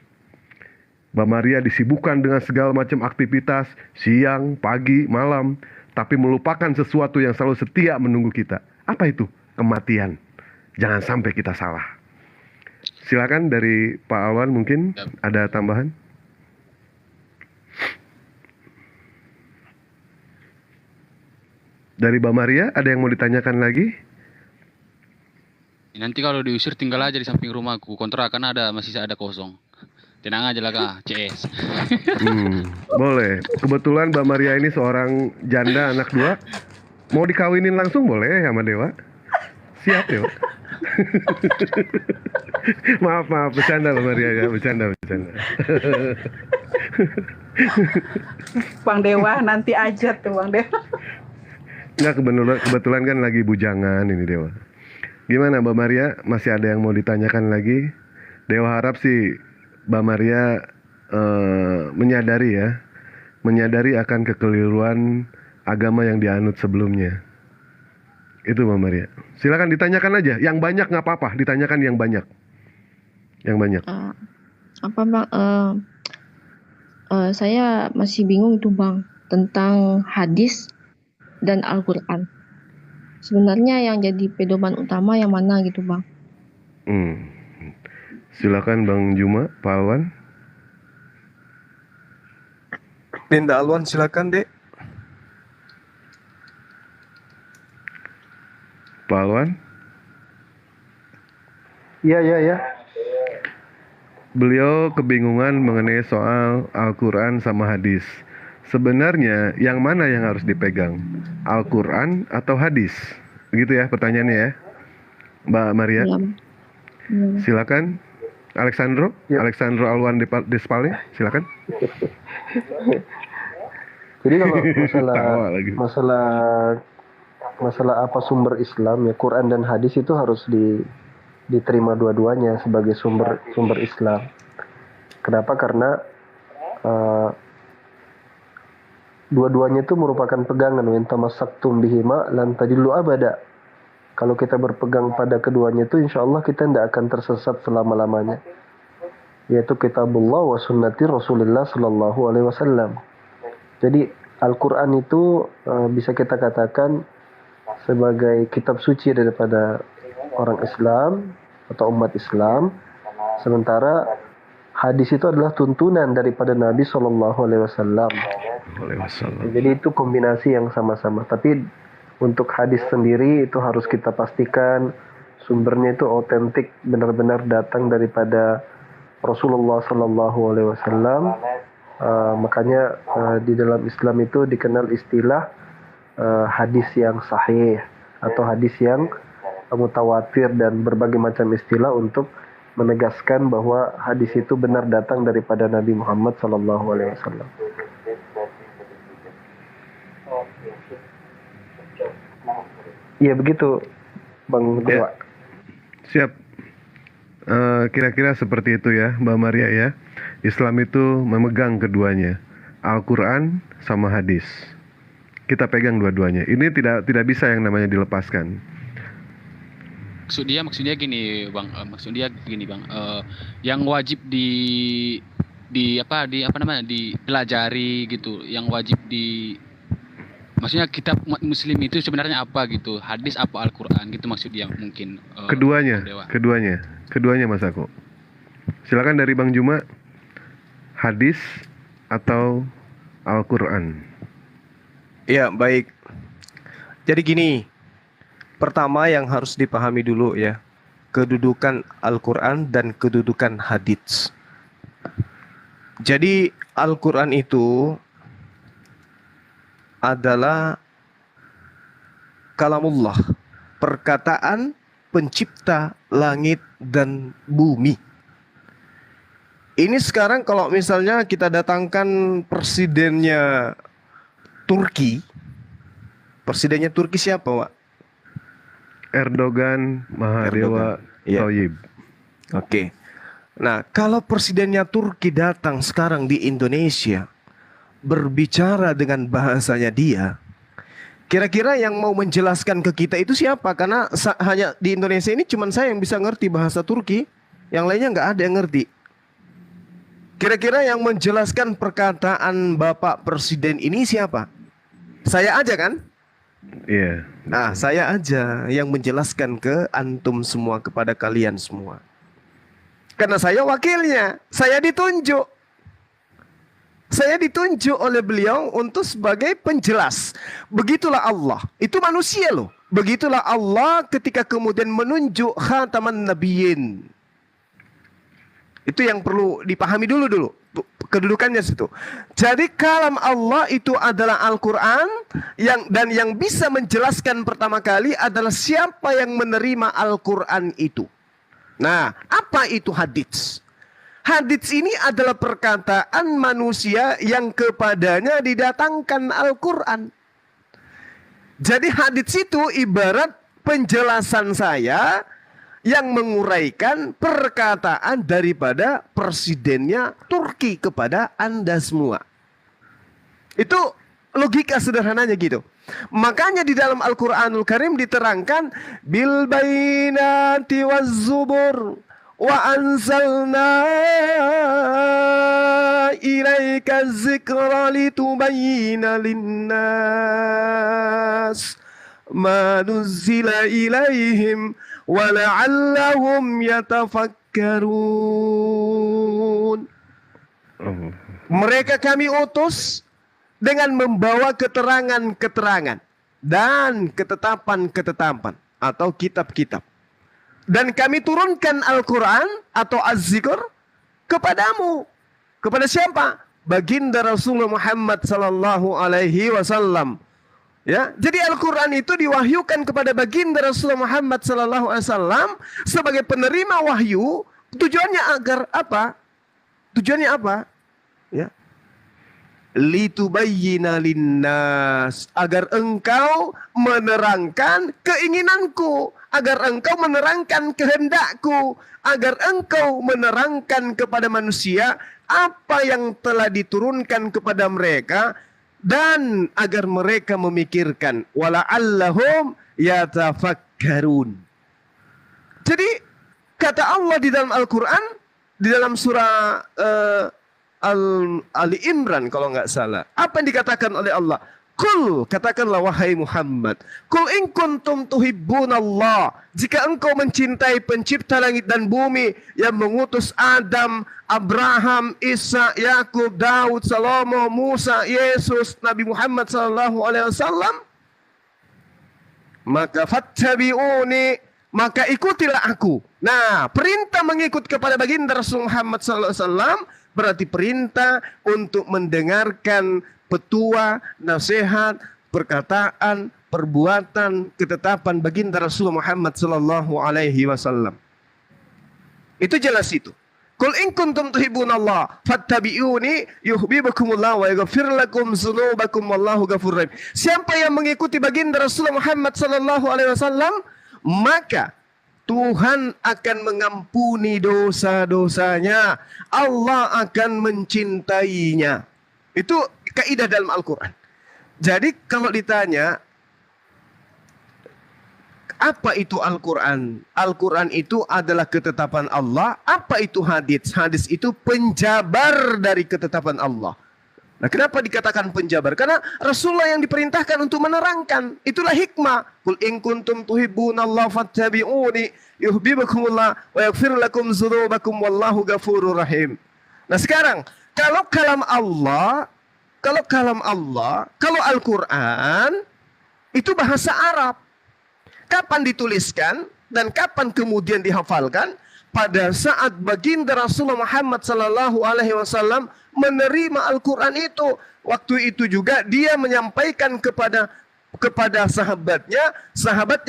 Mbak Maria disibukkan dengan segala macam aktivitas, siang, pagi, malam, tapi melupakan sesuatu yang selalu setia menunggu kita. Apa itu? Kematian. Jangan sampai kita salah. Silakan dari Pak Alwan, mungkin ada tambahan. Dari Mbak Maria, ada yang mau ditanyakan lagi? Nanti kalau diusir tinggal aja di samping rumahku. Kontrakan masih ada kosong. Tenang aja lah Kak, CS. Boleh. Kebetulan Mbak Maria ini seorang janda anak 2. Mau dikawinin langsung boleh sama Dewa? Siap Dewa. maaf, bercanda Mbak Maria ya, bercanda. Bang Dewa nanti aja tuh Bang Dewa. Nggak, kebetulan kan lagi bujangan ini Dewa. Gimana Mbak Maria? Masih ada yang mau ditanyakan lagi? Dewa harap sih Mbak Maria menyadari akan kekeliruan agama yang dianut sebelumnya. Itu Mbak Maria. Silakan ditanyakan aja. Yang banyak nggak apa-apa. Ditanyakan yang banyak. Yang banyak. Apa Bang? Saya masih bingung itu Bang tentang hadis dan Al-Quran. Sebenarnya yang jadi pedoman utama yang mana gitu Bang? Silakan Bang Juma, Pak Alwan. Dinda Alwan silakan Dek. Pak Alwan. Iya. Beliau kebingungan mengenai soal Al-Quran sama hadis. Sebenarnya yang mana yang harus dipegang? Al-Quran atau hadis? Begitu ya pertanyaannya ya, Mbak Maria. Iya. Silakan, Alexandro Alwan Despale, silakan. Jadi kalau masalah apa sumber Islam ya, Quran dan hadis itu harus diterima dua-duanya sebagai sumber Islam. Kenapa? Karena dua-duanya itu merupakan pegangan. Wa in tamassaktum bihima lan tadillu abada. Kalau kita berpegang pada keduanya itu, insya Allah kita tidak akan tersesat selama-lamanya. Yaitu kitabullah wa sunnati Rasulullah Sallallahu Alaihi Wasallam. Jadi Al-Quran itu bisa kita katakan sebagai kitab suci daripada orang Islam atau umat Islam. Sementara hadis itu adalah tuntunan daripada Nabi Sallallahu Alaihi Wasallam. Jadi itu kombinasi yang sama-sama. Tapi untuk hadis sendiri itu harus kita pastikan sumbernya itu otentik, benar-benar datang daripada Rasulullah Sallallahu Alaihi Wasallam. Makanya di dalam Islam itu dikenal istilah hadis yang sahih atau hadis yang mutawatir dan berbagai macam istilah untuk menegaskan bahwa hadis itu benar datang daripada Nabi Muhammad Sallallahu Alaihi Wasallam. Iya begitu, Bang Dewa. Siap. Kira-kira seperti itu ya, Mbak Maria ya. Islam itu memegang keduanya, Al-Quran sama hadis. Kita pegang dua-duanya. Ini tidak bisa yang namanya dilepaskan. Maksudnya gini bang, yang wajib dipelajari gitu, yang wajib maksudnya kitab umat muslim itu sebenarnya apa gitu, hadis apa Al-Quran gitu maksudnya mungkin. Keduanya Mas Ako. Silakan dari Bang Juma, hadis atau Al-Quran. Ya, baik. Jadi gini, pertama yang harus dipahami dulu ya, kedudukan Al-Quran dan kedudukan hadits. Jadi Al-Quran itu adalah kalamullah, perkataan pencipta langit dan bumi. Ini sekarang kalau misalnya kita datangkan presidennya Turki siapa, Pak? Erdogan Mahadewa Thoyyib. Oke. Nah, kalau presidennya Turki datang sekarang di Indonesia, berbicara dengan bahasanya dia, kira-kira yang mau menjelaskan ke kita itu siapa? Karena hanya di Indonesia ini cuma saya yang bisa ngerti bahasa Turki, yang lainnya nggak ada yang ngerti. Kira-kira yang menjelaskan perkataan Bapak Presiden ini siapa? Saya aja kan? Iya. Nah, saya aja yang menjelaskan ke antum semua, kepada kalian semua. Karena saya wakilnya, saya ditunjuk. Saya ditunjuk oleh beliau untuk sebagai penjelas. Begitulah Allah. Itu manusia loh. Begitulah Allah ketika kemudian menunjuk khataman nabiyyin. Itu yang perlu dipahami dulu. Kedudukannya situ. Jadi kalam Allah itu adalah Al-Quran, yang bisa menjelaskan pertama kali adalah siapa yang menerima Al-Quran itu. Nah, apa itu hadits? Hadits ini adalah perkataan manusia yang kepadanya didatangkan Al-Quran. Jadi hadits itu ibarat penjelasan saya yang menguraikan perkataan daripada presidennya Turki kepada Anda semua. Itu logika sederhananya gitu. Makanya di dalam Al-Quranul Karim diterangkan bil bayyinati waz zubur wa anzalna ilaika dzikra litubayyina linnas ma nuzila ilaihim wa la'allahum yatafakkarun. Mereka kami utus dengan membawa keterangan-keterangan dan ketetapan-ketetapan atau kitab-kitab. Dan kami turunkan Al-Quran atau Az-Zikr kepadamu. Kepada siapa? Baginda Rasulullah Muhammad sallallahu alaihi wasallam. Ya, jadi Al-Quran itu diwahyukan kepada baginda Rasulullah Muhammad sallallahu alaihi wasallam sebagai penerima wahyu. Tujuannya agar apa? Tujuannya apa? Ya. Litubayyina linnas, agar engkau menerangkan keinginanku, agar engkau menerangkan kehendakku, agar engkau menerangkan kepada manusia apa yang telah diturunkan kepada mereka, dan agar mereka memikirkan wala'allahum yatafakkarun. Jadi kata Allah di dalam Al-Quran, di dalam surah Ali Imran kalau nggak salah, apa yang dikatakan oleh Allah? Kul, katakanlah wahai Muhammad, kul in kuntum tuhibbunallah, jika engkau mencintai pencipta langit dan bumi yang mengutus Adam, Abraham, Isa, Yakub, Daud, Salomo, Musa, Yesus, Nabi Muhammad sallallahu alaihi wasallam, maka fattabi'uni, maka ikutilah aku. Nah, perintah mengikut kepada baginda Rasul Muhammad sallallahu alaihi wasallam berarti perintah untuk mendengarkan petua, nasihat, perkataan, perbuatan, ketetapan baginda Rasul Muhammad sallallahu alaihi wasallam. Itu jelas itu. Qul in kuntum tuhibbunallah fattabi'uni yuhibbukumullah wa yaghfir lakum dzunubakum wallahu ghafurur rahim. Siapa yang mengikuti baginda Rasul Muhammad sallallahu alaihi wasallam, maka Tuhan akan mengampuni dosa-dosanya. Allah akan mencintainya. Itu kaidah dalam Al-Quran. Jadi kalau ditanya, apa itu Al-Quran? Al-Quran itu adalah ketetapan Allah. Apa itu hadis? Hadis itu penjabar dari ketetapan Allah. Nah, kenapa dikatakan penjabar? Karena Rasulullah yang diperintahkan untuk menerangkan. Itulah hikmah. Qul in kuntum tuhibbunallaha fattabi'uni yuhibbukumullah wa yaghfir lakum dzunubakum wallahu ghafurur rahim. Nah, sekarang kalau kalam Allah, kalau Al-Quran itu bahasa Arab. Kapan dituliskan dan kapan kemudian dihafalkan? Pada saat baginda Rasulullah Muhammad sallallahu alaihi wasallam menerima Al-Quran itu. Waktu itu juga dia menyampaikan kepada sahabatnya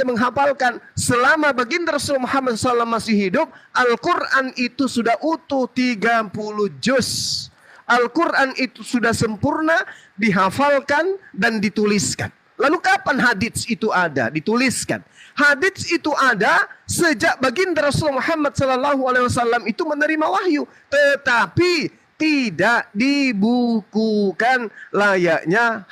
menghafalkan. Selama baginda Rasulullah Muhammad SAW masih hidup, Al-Quran itu sudah utuh 30 juz. Al-Quran itu sudah sempurna, dihafalkan dan dituliskan. Lalu kapan hadits itu ada, dituliskan? Hadits itu ada sejak baginda Rasulullah Muhammad SAW itu menerima wahyu, tetapi tidak dibukukan layaknya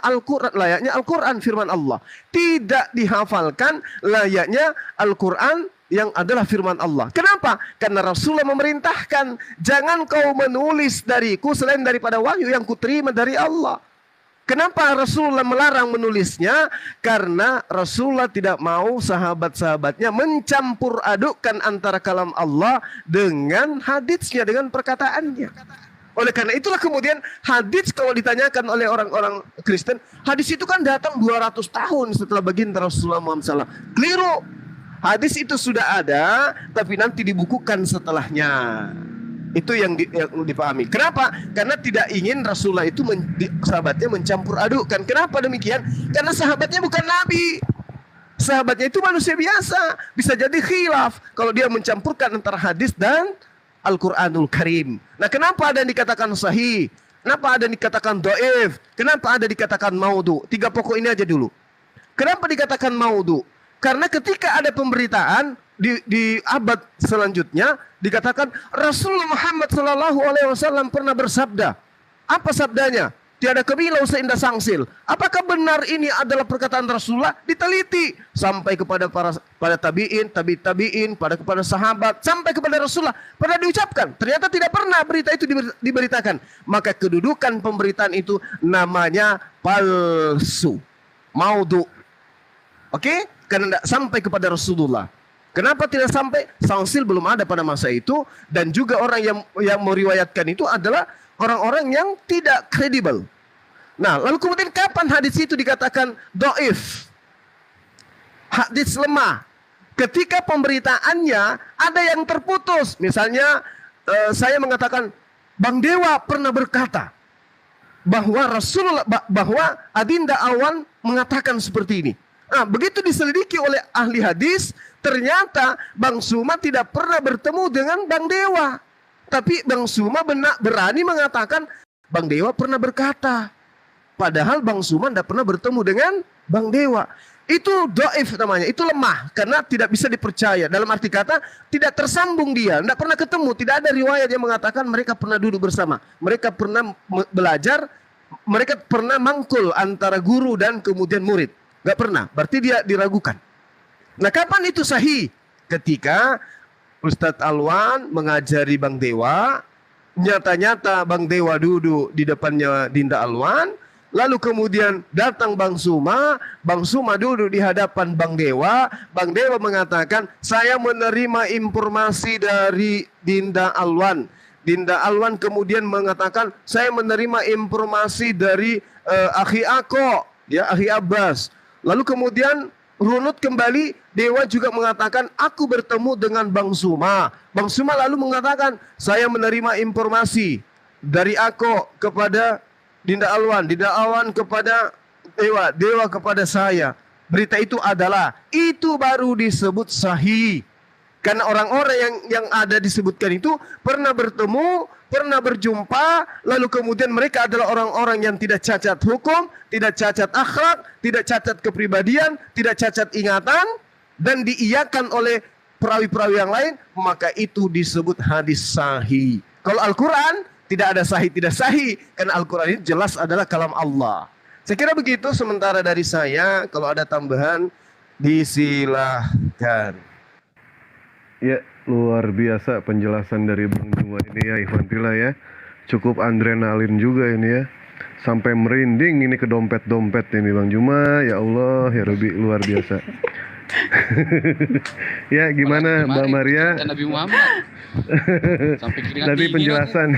Al-Quran firman Allah. Tidak dihafalkan layaknya Al-Quran yang adalah firman Allah. Kenapa? Karena Rasulullah memerintahkan, jangan kau menulis dariku selain daripada wahyu yang kuterima dari Allah. Kenapa Rasulullah melarang menulisnya? Karena Rasulullah tidak mau sahabat-sahabatnya mencampur adukkan antara kalam Allah dengan haditsnya, dengan perkataannya. Oleh karena itulah kemudian hadits kalau ditanyakan oleh orang-orang Kristen, hadis itu kan datang 200 tahun setelah baginda Rasulullah SAW. Keliru. Hadis itu sudah ada, tapi nanti dibukukan setelahnya. Itu yang dipahami. Kenapa? Karena tidak ingin Rasulullah itu sahabatnya mencampur adukkan. Kenapa demikian? Karena sahabatnya bukan Nabi. Sahabatnya itu manusia biasa. Bisa jadi khilaf kalau dia mencampurkan antara hadis dan Al-Quranul Karim. Nah, kenapa ada yang dikatakan sahih? Kenapa ada yang dikatakan dhaif? Kenapa ada dikatakan maudhu? 3 pokok ini aja dulu. Kenapa dikatakan maudhu? Karena ketika ada pemberitaan di abad selanjutnya dikatakan Rasulullah Muhammad SAW pernah bersabda. Apa sabdanya? Tiada kebilau seindah sangsil. Apakah benar ini adalah perkataan Rasulullah? Diteliti sampai kepada pada tabiin, tabiin, kepada sahabat, sampai kepada Rasulullah. Pernah diucapkan. Ternyata tidak pernah berita itu diberitakan. Maka kedudukan pemberitaan itu namanya palsu, maudhu. Oke? Karena tidak sampai kepada Rasulullah. Kenapa tidak sampai? Sangsil belum ada pada masa itu, dan juga orang yang meriwayatkan itu adalah orang-orang yang tidak kredibel. Nah, lalu kemudian kapan hadis itu dikatakan dhaif? Hadis lemah. Ketika pemberitaannya ada yang terputus. Misalnya saya mengatakan Bang Dewa pernah berkata bahwa bahwa Adinda Awan mengatakan seperti ini. Nah, begitu diselidiki oleh ahli hadis, ternyata Bang Suma tidak pernah bertemu dengan Bang Dewa. Tapi Bang Suma berani mengatakan Bang Dewa pernah berkata. Padahal Bang Suma tidak pernah bertemu dengan Bang Dewa. Itu dhaif namanya, itu lemah. Karena tidak bisa dipercaya. Dalam arti kata, tidak tersambung dia. Tidak pernah ketemu, tidak ada riwayat yang mengatakan mereka pernah duduk bersama. Mereka pernah belajar, mereka pernah mangkul antara guru dan kemudian murid. Gak pernah, berarti dia diragukan. Nah, kapan itu sahih? Ketika Ustadz Alwan mengajari Bang Dewa, nyata-nyata Bang Dewa duduk di depannya Dinda Alwan, lalu kemudian datang Bang Suma duduk di hadapan Bang Dewa mengatakan, saya menerima informasi dari Dinda Alwan. Dinda Alwan kemudian mengatakan, saya menerima informasi dari Akhi Ako, ya, Akhi Abbas. Lalu kemudian runut kembali, Dewa juga mengatakan, aku bertemu dengan Bang Suma. Bang Suma lalu mengatakan, saya menerima informasi dari Ako kepada Dinda Alwan, Dinda Alwan kepada Dewa, Dewa kepada saya. Berita itu itu baru disebut sahih. Karena orang-orang yang ada disebutkan itu pernah bertemu, pernah berjumpa, lalu kemudian mereka adalah orang-orang yang tidak cacat hukum, tidak cacat akhlak, tidak cacat kepribadian, tidak cacat ingatan, dan diiyakan oleh perawi-perawi yang lain, maka itu disebut hadis sahih. Kalau Al-Quran tidak ada sahih tidak sahih, karena Al-Quran ini jelas adalah kalam Allah. Saya kira begitu sementara dari saya. Kalau ada tambahan disilahkan. Ya, luar biasa penjelasan dari Bang Juma ini ya, Ikhwan Fillah ya. Cukup adrenalin juga ini ya. Sampai merinding ini ke dompet-dompet ini Bang Juma. Ya Allah, ya Rabbi, luar biasa. Ya, gimana Mbak Maria? Nabi Muhammad. Sampai keringat Tadi dingin penjelasan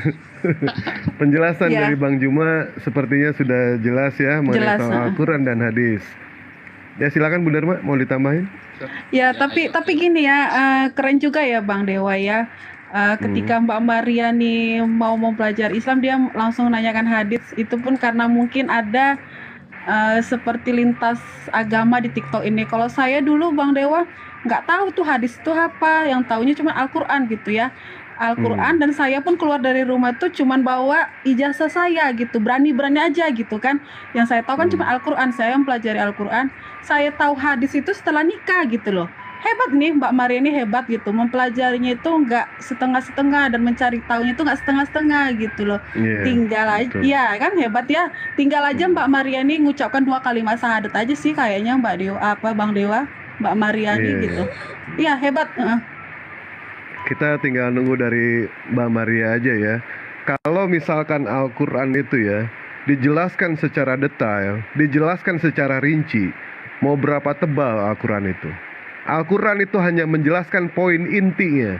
penjelasan Ya. dari Bang Juma sepertinya sudah jelas ya mengenai Jelas, soal Al-Quran dan hadis. Ya silakan Bu Dharma, mau ditambahin? Ya, Ya, tapi ayo. gini ya, keren juga ya Bang Dewa ya. Ketika Mbak Maria nih mau mempelajari Islam, dia langsung nanyakan hadis. Itu pun karena mungkin ada seperti lintas agama di TikTok ini. Kalau saya dulu Bang Dewa nggak tahu tuh hadis itu apa, yang taunya cuma Al-Quran gitu ya. Al-Quran, dan saya pun keluar dari rumah tuh cuman bawa ijazah saya gitu, berani-berani aja gitu kan. Yang saya tahu kan cuma Al-Quran, saya mempelajari Al-Quran. Saya tahu hadis itu setelah nikah gitu loh. Hebat nih Mbak Maria ini, hebat gitu, mempelajarinya itu nggak setengah-setengah dan mencari tahunya itu nggak setengah-setengah gitu loh. Iya, Tinggal aja, betul. ya kan hebat ya. Tinggal aja Mbak Maria ini ngucapkan 2 kalimat syahadat aja sih kayaknya Mbak Dewa, Bang Dewa, Mbak Maria ini Iya, gitu. Iya hebat. Kita tinggal nunggu dari Mbak Maria aja ya. Kalau misalkan Al-Quran itu ya dijelaskan secara detail, dijelaskan secara rinci, mau berapa tebal Al-Quran itu? Al-Quran itu hanya menjelaskan poin intinya.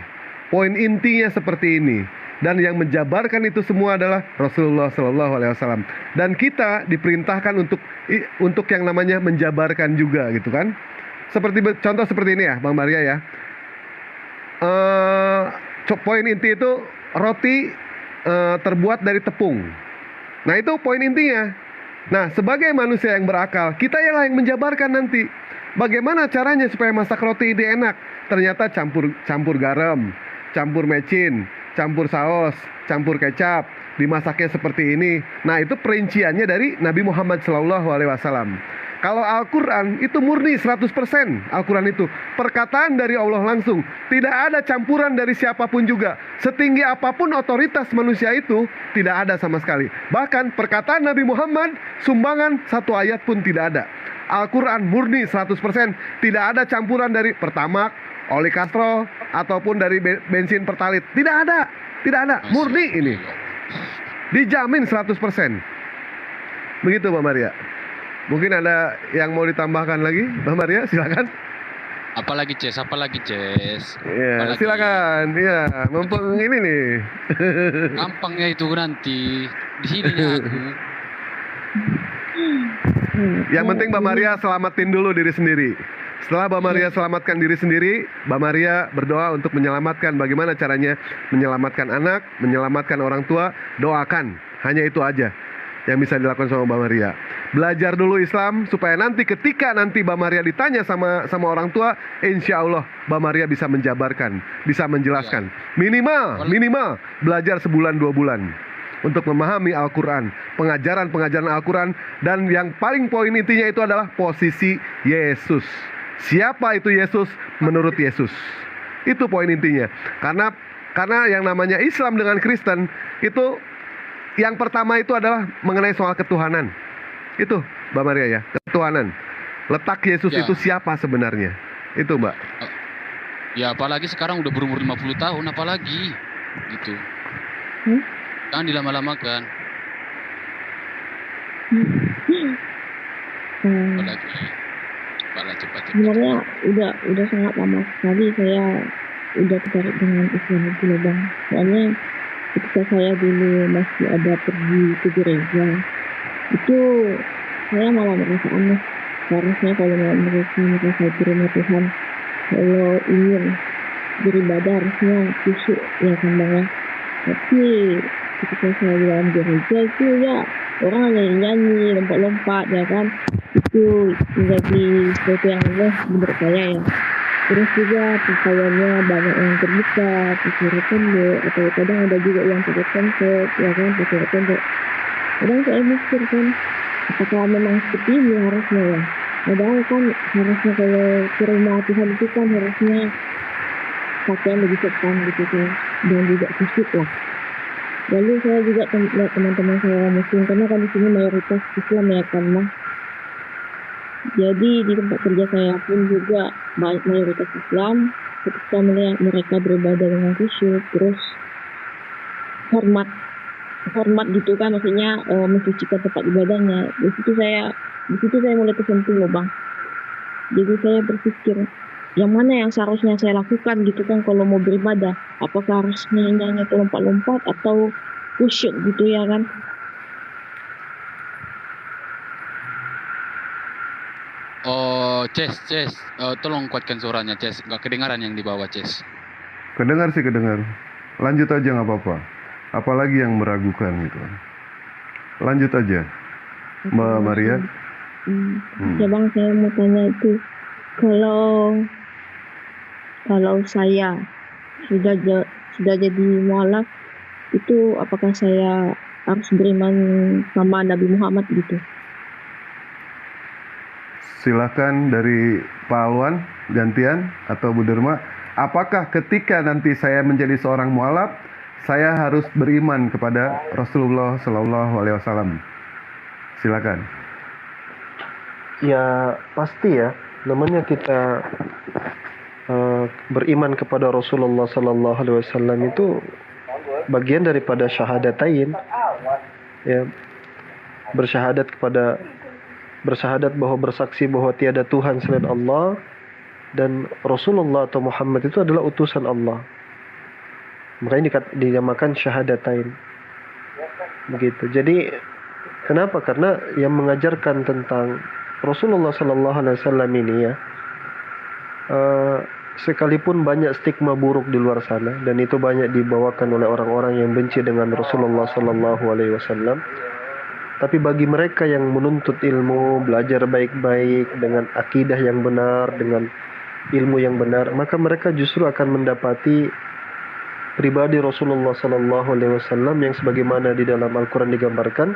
Poin intinya seperti ini. Dan yang menjabarkan itu semua adalah Rasulullah SAW. Dan kita diperintahkan untuk yang namanya menjabarkan juga gitu kan. Contoh seperti ini ya Bang Maria ya. Poin inti itu roti terbuat dari tepung. Nah itu poin intinya. Nah sebagai manusia yang berakal, kita yang menjabarkan nanti bagaimana caranya supaya masak roti ini enak. Ternyata campur garam, campur mecin, campur saus, campur kecap, dimasaknya seperti ini. Nah itu perinciannya dari Nabi Muhammad SAW. Kalau Al-Quran itu murni 100%. Al-Quran itu perkataan dari Allah langsung. Tidak ada campuran dari siapapun juga. Setinggi apapun otoritas manusia itu, tidak ada sama sekali. Bahkan perkataan Nabi Muhammad, sumbangan 1 ayat pun tidak ada. Al-Quran murni 100%. Tidak ada campuran dari Pertamax, oli kastrol, ataupun dari bensin pertalit. Tidak ada. Tidak ada. Murni ini. Dijamin 100%. Begitu Mbak Maria. Mungkin ada yang mau ditambahkan lagi, Mbak Maria, silakan. Apalagi Ces? Iya, Apalagi? silakan. Iya, mumpung ini nih. Gampangnya itu nanti di sininya aku. Yang penting Mbak Maria selamatin dulu diri sendiri. Setelah Mbak Maria selamatkan diri sendiri, Mbak Maria berdoa untuk menyelamatkan. Bagaimana caranya menyelamatkan anak, menyelamatkan orang tua, doakan. Hanya itu aja yang bisa dilakukan sama Mbak Maria. Belajar dulu Islam supaya nanti ketika Mbak Maria ditanya sama orang tua, insya Allah Mbak Maria bisa menjabarkan, bisa menjelaskan. Minimal belajar 1-2 bulan untuk memahami Al-Quran, pengajaran Al-Quran, dan yang paling poin intinya itu adalah posisi Yesus. Siapa itu Yesus menurut Yesus? Itu poin intinya. Karena yang namanya Islam dengan Kristen itu yang pertama itu adalah mengenai soal ketuhanan. Itu Mbak Maria ya, ketuhanan. Letak Yesus Ya. itu siapa sebenarnya? Itu Mbak. Ya apalagi sekarang udah berumur 50 tahun, apalagi gitu. Jangan dilama-lamakan. Apalagi cepat. Sebenarnya udah sangat lama sekali saya udah tertarik dengan Islam itu loh Bang. Soalnya ketika saya dulu masih ada pergi ke gereja, itu saya malah merasa aneh. Seharusnya kalau merasa di rumah Tuhan, kalau ingin beribadah harusnya khusyuk ya kan Bang ya. Tapi ketika saya di dalam gereja itu ya orang nyanyi, lompat-lompat ya kan, itu menjadi sesuatu yang aneh menurut saya ya. Terus juga pakaiannya banyak yang terbuka, pakai pendek, atau kadang ada juga yang pakai konsep, ya kan, pakai pendek. Kadang saya mikir kan, apakah memang seperti ini harusnya ya? Padahal kan harusnya kalau ke rumah Tuhan itu kan harusnya pakaian lebih sopan gitu kan, dan juga khusyuk lah. Lalu saya juga lihat teman-teman saya muslim, karena kan di sini mayoritas Islam ya kan mah. Jadi di tempat kerja saya pun juga mayoritas Islam. Ketika melihat mereka beribadah dengan khusyuk, terus hormat gitu kan, maksudnya mensucikan tempat ibadahnya. Di situ saya mulai tersentuh loh bang. Jadi saya berpikir, yang mana yang seharusnya saya lakukan gitu kan kalau mau beribadah? Apakah harus nyanyi atau lompat-lompat atau khusyuk gitu ya kan? Oh, Ces, tolong kuatkan suaranya, Ces. Gak kedengaran yang di bawah, Ces. Kedengar sih kedengar. Lanjut aja nggak apa-apa. Apalagi yang meragukan gitu. Lanjut aja, Mbak Maria. Ya bang, saya mau tanya itu, kalau saya sudah jadi mualaf, itu apakah saya harus beriman sama Nabi Muhammad gitu? Silakan dari Pak Alwan gantian atau Bu Derma. Apakah ketika nanti saya menjadi seorang mualaf, saya harus beriman kepada Rasulullah Shallallahu Alaihi Wasallam? Silakan. Ya pasti ya, namanya kita beriman kepada Rasulullah Sallallahu Alaihi Wasallam itu bagian daripada syahadatain, ya, bersyahadat bahwa bersaksi bahwa tiada Tuhan selain Allah dan Rasulullah atau Muhammad itu adalah utusan Allah. Makanya dinamakan syahadatain. Begitu. Jadi kenapa? Karena yang mengajarkan tentang Rasulullah Sallallahu Alaihi Wasallam ini ya, sekalipun banyak stigma buruk di luar sana dan itu banyak dibawakan oleh orang-orang yang benci dengan Rasulullah Sallallahu Alaihi Wasallam, tapi bagi mereka yang menuntut ilmu, belajar baik-baik dengan akidah yang benar, dengan ilmu yang benar, maka mereka justru akan mendapati pribadi Rasulullah Sallallahu Alaihi Wasallam yang sebagaimana di dalam Al-Quran digambarkan,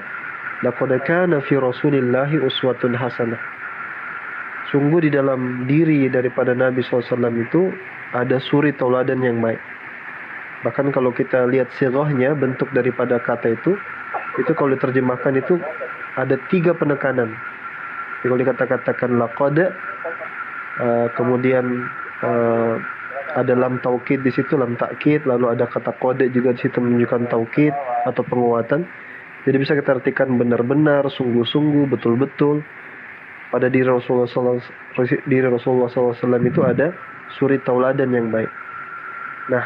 laqad kana fi Rasulillahi uswatun hasanah. Sungguh di dalam diri daripada Nabi SAW itu ada suri tauladan yang baik. Bahkan kalau kita lihat sirahnya, bentuk daripada kata itu kalau diterjemahkan itu ada 3 penekanan. Jadi kalau dikatakan laqad, kemudian ada lam taukid di situ, lam takkid, lalu ada kata qad juga di situ menunjukkan taukid atau penguatan. Jadi bisa kita artikan benar-benar, sungguh-sungguh, betul-betul. Pada diri Rasulullah SAW itu ada suri tauladan yang baik. Nah,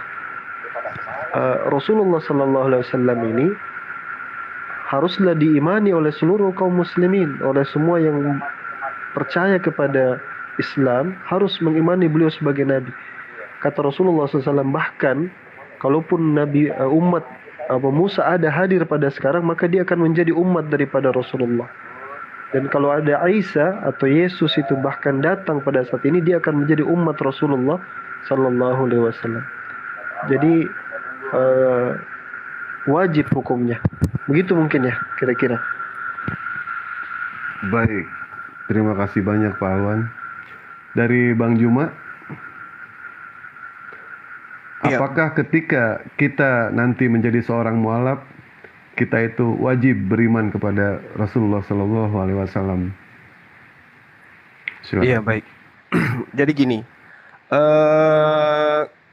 Rasulullah SAW ini haruslah diimani oleh seluruh kaum muslimin, oleh semua yang percaya kepada Islam harus mengimani beliau sebagai Nabi. Kata Rasulullah SAW, bahkan kalaupun umat Abu Musa ada hadir pada sekarang, maka dia akan menjadi umat daripada Rasulullah. Dan kalau ada Isa atau Yesus itu bahkan datang pada saat ini, dia akan menjadi umat Rasulullah Sallallahu Alaihi Wasallam. Jadi wajib hukumnya. Begitu mungkin ya kira-kira. Baik, terima kasih banyak Pak Alwan. Dari Bang Juma, apakah ketika kita nanti menjadi seorang mualaf, kita itu wajib beriman kepada Rasulullah Sallallahu Alaihi Wasallam? Iya baik. Jadi gini,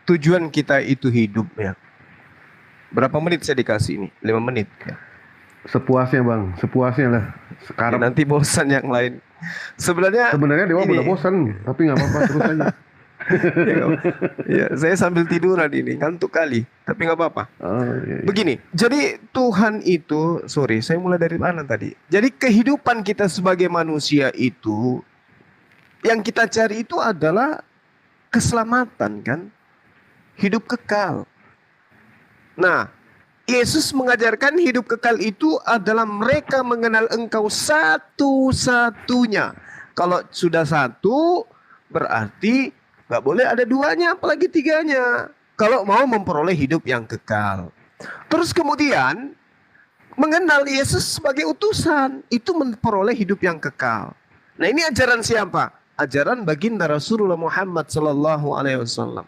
tujuan kita itu hidup ya. Berapa menit saya dikasih ini? 5 menit ya. Sepuasnya Bang, sepuasnya lah. Sekarang nanti bosan yang lain. Sebenarnya dia udah bosan, tapi nggak apa-apa, terus aja. Ya, saya sambil tiduran ini, ngantuk kali, tapi nggak apa-apa. Iya. Begini, jadi Tuhan itu, saya mulai dari mana tadi? Jadi kehidupan kita sebagai manusia itu, yang kita cari itu adalah keselamatan kan, hidup kekal. Nah, Yesus mengajarkan hidup kekal itu adalah mereka mengenal Engkau satu-satunya. Kalau sudah satu, berarti nggak boleh ada 2-nya, apalagi 3-nya. Kalau mau memperoleh hidup yang kekal. Terus kemudian mengenal Yesus sebagai utusan, itu memperoleh hidup yang kekal. Nah, ini ajaran siapa? Ajaran baginda Rasulullah Muhammad sallallahu alaihi wasallam.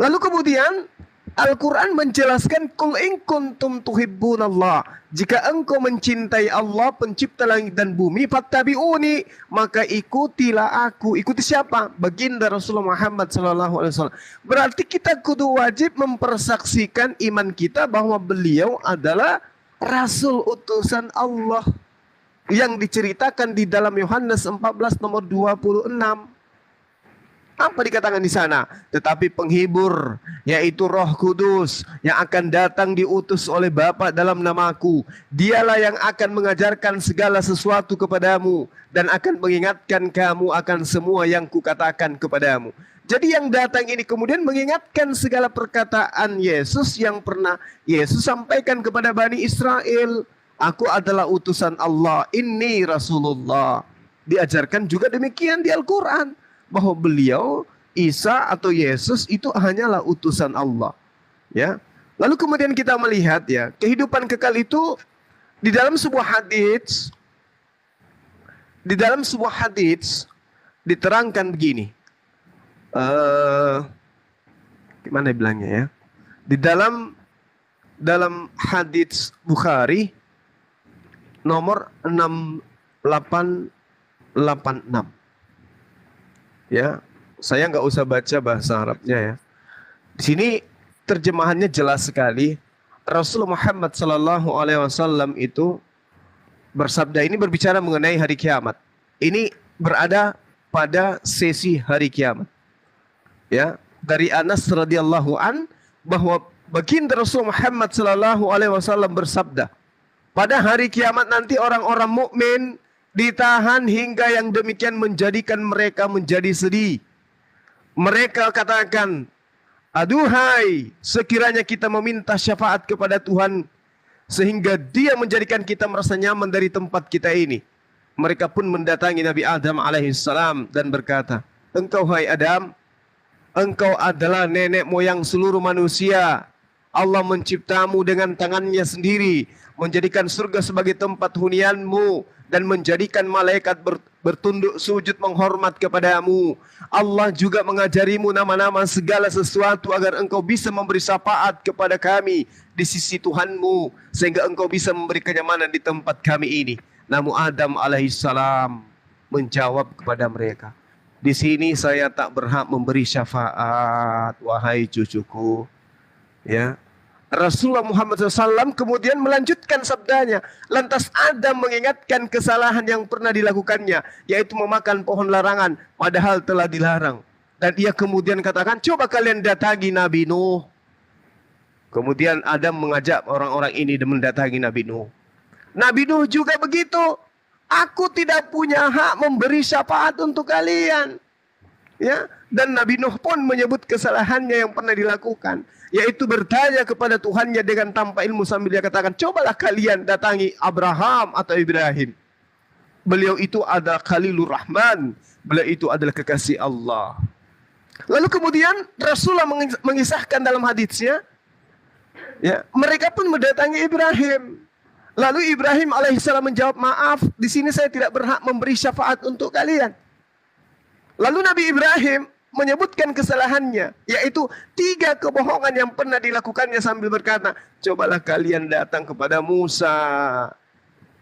Lalu kemudian Al-Quran menjelaskan Qul in kuntum tuhibbunallah. Jika engkau mencintai Allah pencipta langit dan bumi, fattabi'uni, maka ikutilah aku. Ikuti siapa? Baginda Rasulullah Muhammad sallallahu alaihi wasallam. Berarti kita kudu wajib mempersaksikan iman kita bahwa beliau adalah Rasul utusan Allah yang diceritakan di dalam Yohanes 14 nomor 26. Apa dikatakan di sana? Tetapi penghibur, yaitu Roh Kudus yang akan datang diutus oleh Bapa dalam namaku. Dialah yang akan mengajarkan segala sesuatu kepadamu dan akan mengingatkan kamu akan semua yang kukatakan kepadamu. Jadi yang datang ini kemudian mengingatkan segala perkataan Yesus yang pernah Yesus sampaikan kepada Bani Israel. Aku adalah utusan Allah, inni Rasulullah. Diajarkan juga demikian di Al-Quran, bahwa beliau Isa atau Yesus itu hanyalah utusan Allah. Ya. Lalu kemudian kita melihat ya, kehidupan kekal itu di dalam sebuah hadits, diterangkan begini. Gimana bilangnya ya? Di dalam hadits Bukhari nomor 6886. Ya, saya nggak usah baca bahasa Arabnya ya. Di sini terjemahannya jelas sekali. Rasulullah Muhammad sallallahu alaihi wasallam itu bersabda, ini berbicara mengenai hari kiamat. Ini berada pada sesi hari kiamat. Ya, dari Anas radhiyallahu an bahwa baginda Rasulullah Muhammad sallallahu alaihi wasallam bersabda, pada hari kiamat nanti orang-orang mukmin ditahan hingga yang demikian menjadikan mereka menjadi sedih. Mereka katakan, aduhai, sekiranya kita meminta syafaat kepada Tuhan sehingga Dia menjadikan kita merasa nyaman dari tempat kita ini. Mereka pun mendatangi Nabi Adam alaihissalam dan berkata, engkau hai Adam, engkau adalah nenek moyang seluruh manusia. Allah menciptamu dengan tangannya sendiri, menjadikan surga sebagai tempat hunianmu, dan menjadikan malaikat bertunduk sujud menghormat kepadamu. Allah juga mengajarimu nama-nama segala sesuatu agar engkau bisa memberi syafaat kepada kami di sisi Tuhanmu, sehingga engkau bisa memberi kenyamanan di tempat kami ini. Namun Adam alaihissalam menjawab kepada mereka, di sini saya tak berhak memberi syafaat, wahai cucuku. Ya, Rasulullah Muhammad SAW kemudian melanjutkan sabdanya. Lantas Adam mengingatkan kesalahan yang pernah dilakukannya, yaitu memakan pohon larangan, padahal telah dilarang. Dan ia kemudian katakan, coba kalian datangi Nabi Nuh. Kemudian Adam mengajak orang-orang ini mendatangi Nabi Nuh. Nabi Nuh juga begitu. Aku tidak punya hak memberi syafaat untuk kalian. Ya, dan Nabi Nuh pun menyebut kesalahannya yang pernah dilakukan, yaitu bertanya kepada Tuhannya dengan tanpa ilmu sambil dia katakan, cobalah kalian datangi Abraham atau Ibrahim. Beliau itu adalah Khalilur Rahman. Beliau itu adalah kekasih Allah. Lalu kemudian Rasulullah mengisahkan dalam hadisnya, ya, mereka pun mendatangi Ibrahim. Lalu Ibrahim alaihissalam menjawab, maaf, di sini saya tidak berhak memberi syafaat untuk kalian. Lalu Nabi Ibrahim menyebutkan kesalahannya, yaitu 3 kebohongan yang pernah dilakukannya sambil berkata, cobalah kalian datang kepada Musa,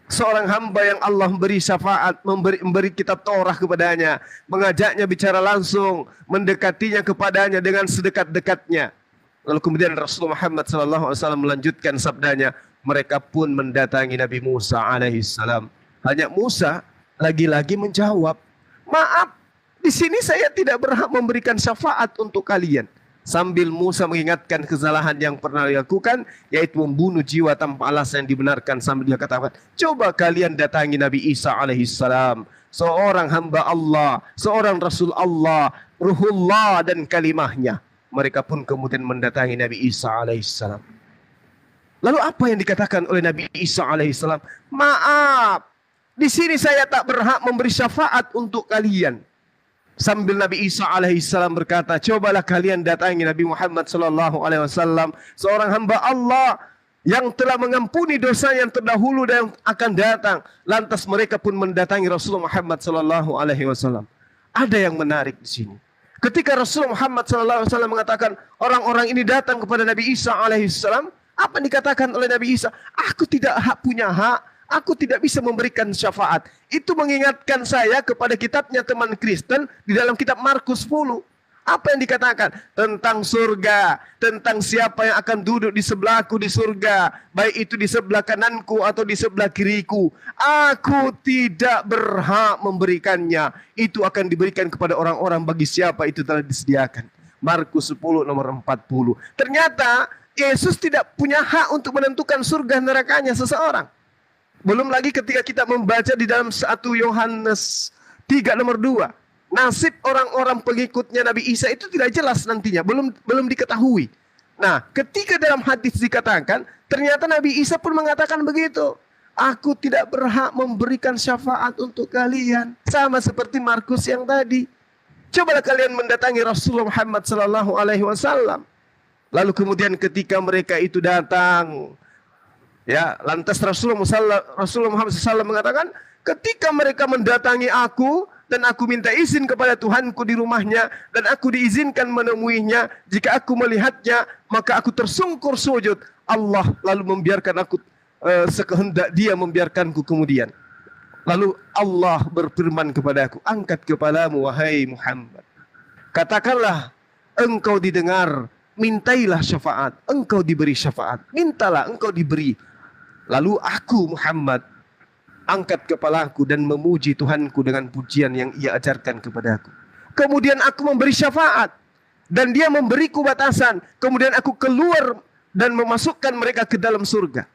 seorang hamba yang Allah beri syafaat, memberi kitab Taurat kepadanya, mengajaknya bicara langsung, mendekatinya kepadanya dengan sedekat-dekatnya. Lalu kemudian Rasulullah Muhammad SAW melanjutkan sabdanya, mereka pun mendatangi Nabi Musa alaihissalam. Hanya Musa lagi-lagi menjawab, maaf, di sini saya tidak berhak memberikan syafaat untuk kalian. Sambil Musa mengingatkan kesalahan yang pernah dilakukan, yaitu membunuh jiwa tanpa alasan yang dibenarkan, sambil dia katakan, coba kalian datangi Nabi Isa alaihissalam, seorang hamba Allah, seorang Rasul Allah, Ruhullah dan kalimahnya. Mereka pun kemudian mendatangi Nabi Isa alaihissalam. Lalu apa yang dikatakan oleh Nabi Isa alaihissalam? Maaf, di sini saya tak berhak memberi syafaat untuk kalian. Sambil Nabi Isa alaihissalam berkata, cobalah kalian datangi Nabi Muhammad sallallahu alaihi wasallam, seorang hamba Allah, yang telah mengampuni dosa yang terdahulu dan yang akan datang. Lantas mereka pun mendatangi Rasulullah Muhammad sallallahu alaihi wasallam. Ada yang menarik di sini. Ketika Rasulullah Muhammad sallallahu alaihi wasallam mengatakan orang-orang ini datang kepada Nabi Isa alaihi salam, apa yang dikatakan oleh Nabi Isa? Aku tidak punya hak, aku tidak bisa memberikan syafaat. Itu mengingatkan saya kepada kitabnya teman Kristen di dalam kitab Markus 10. Apa yang dikatakan? Tentang surga, tentang siapa yang akan duduk di sebelahku di surga, baik itu di sebelah kananku atau di sebelah kiriku. Aku tidak berhak memberikannya. Itu akan diberikan kepada orang-orang bagi siapa itu telah disediakan. Markus 10 nomor 40. Ternyata Yesus tidak punya hak untuk menentukan surga nerakanya seseorang. Belum lagi ketika kita membaca di dalam 1 Yohanes 3 nomor 2. Nasib orang-orang pengikutnya Nabi Isa itu tidak jelas nantinya, belum diketahui. Nah, ketika dalam hadis dikatakan, ternyata Nabi Isa pun mengatakan begitu. Aku tidak berhak memberikan syafaat untuk kalian, sama seperti Markus yang tadi. Cobalah kalian mendatangi Rasulullah Muhammad sallallahu alaihi wasallam. Lalu kemudian ketika mereka itu datang, ya, lantas Rasulullah Muhammad SAW mengatakan, ketika mereka mendatangi aku dan aku minta izin kepada Tuhanku di rumahnya dan aku diizinkan menemuinya, jika aku melihatnya maka aku tersungkur sujud. Allah lalu membiarkan aku sekehendak Dia membiarkanku kemudian. Lalu Allah berfirman kepada aku, angkat kepalamu wahai Muhammad. Katakanlah engkau didengar, mintailah syafaat, engkau diberi syafaat. Mintalah, engkau diberi. Lalu aku Muhammad angkat kepalaku dan memuji Tuhanku dengan pujian yang Ia ajarkan kepadaku. Kemudian aku memberi syafaat dan Dia memberiku batasan. Kemudian aku keluar dan memasukkan mereka ke dalam surga.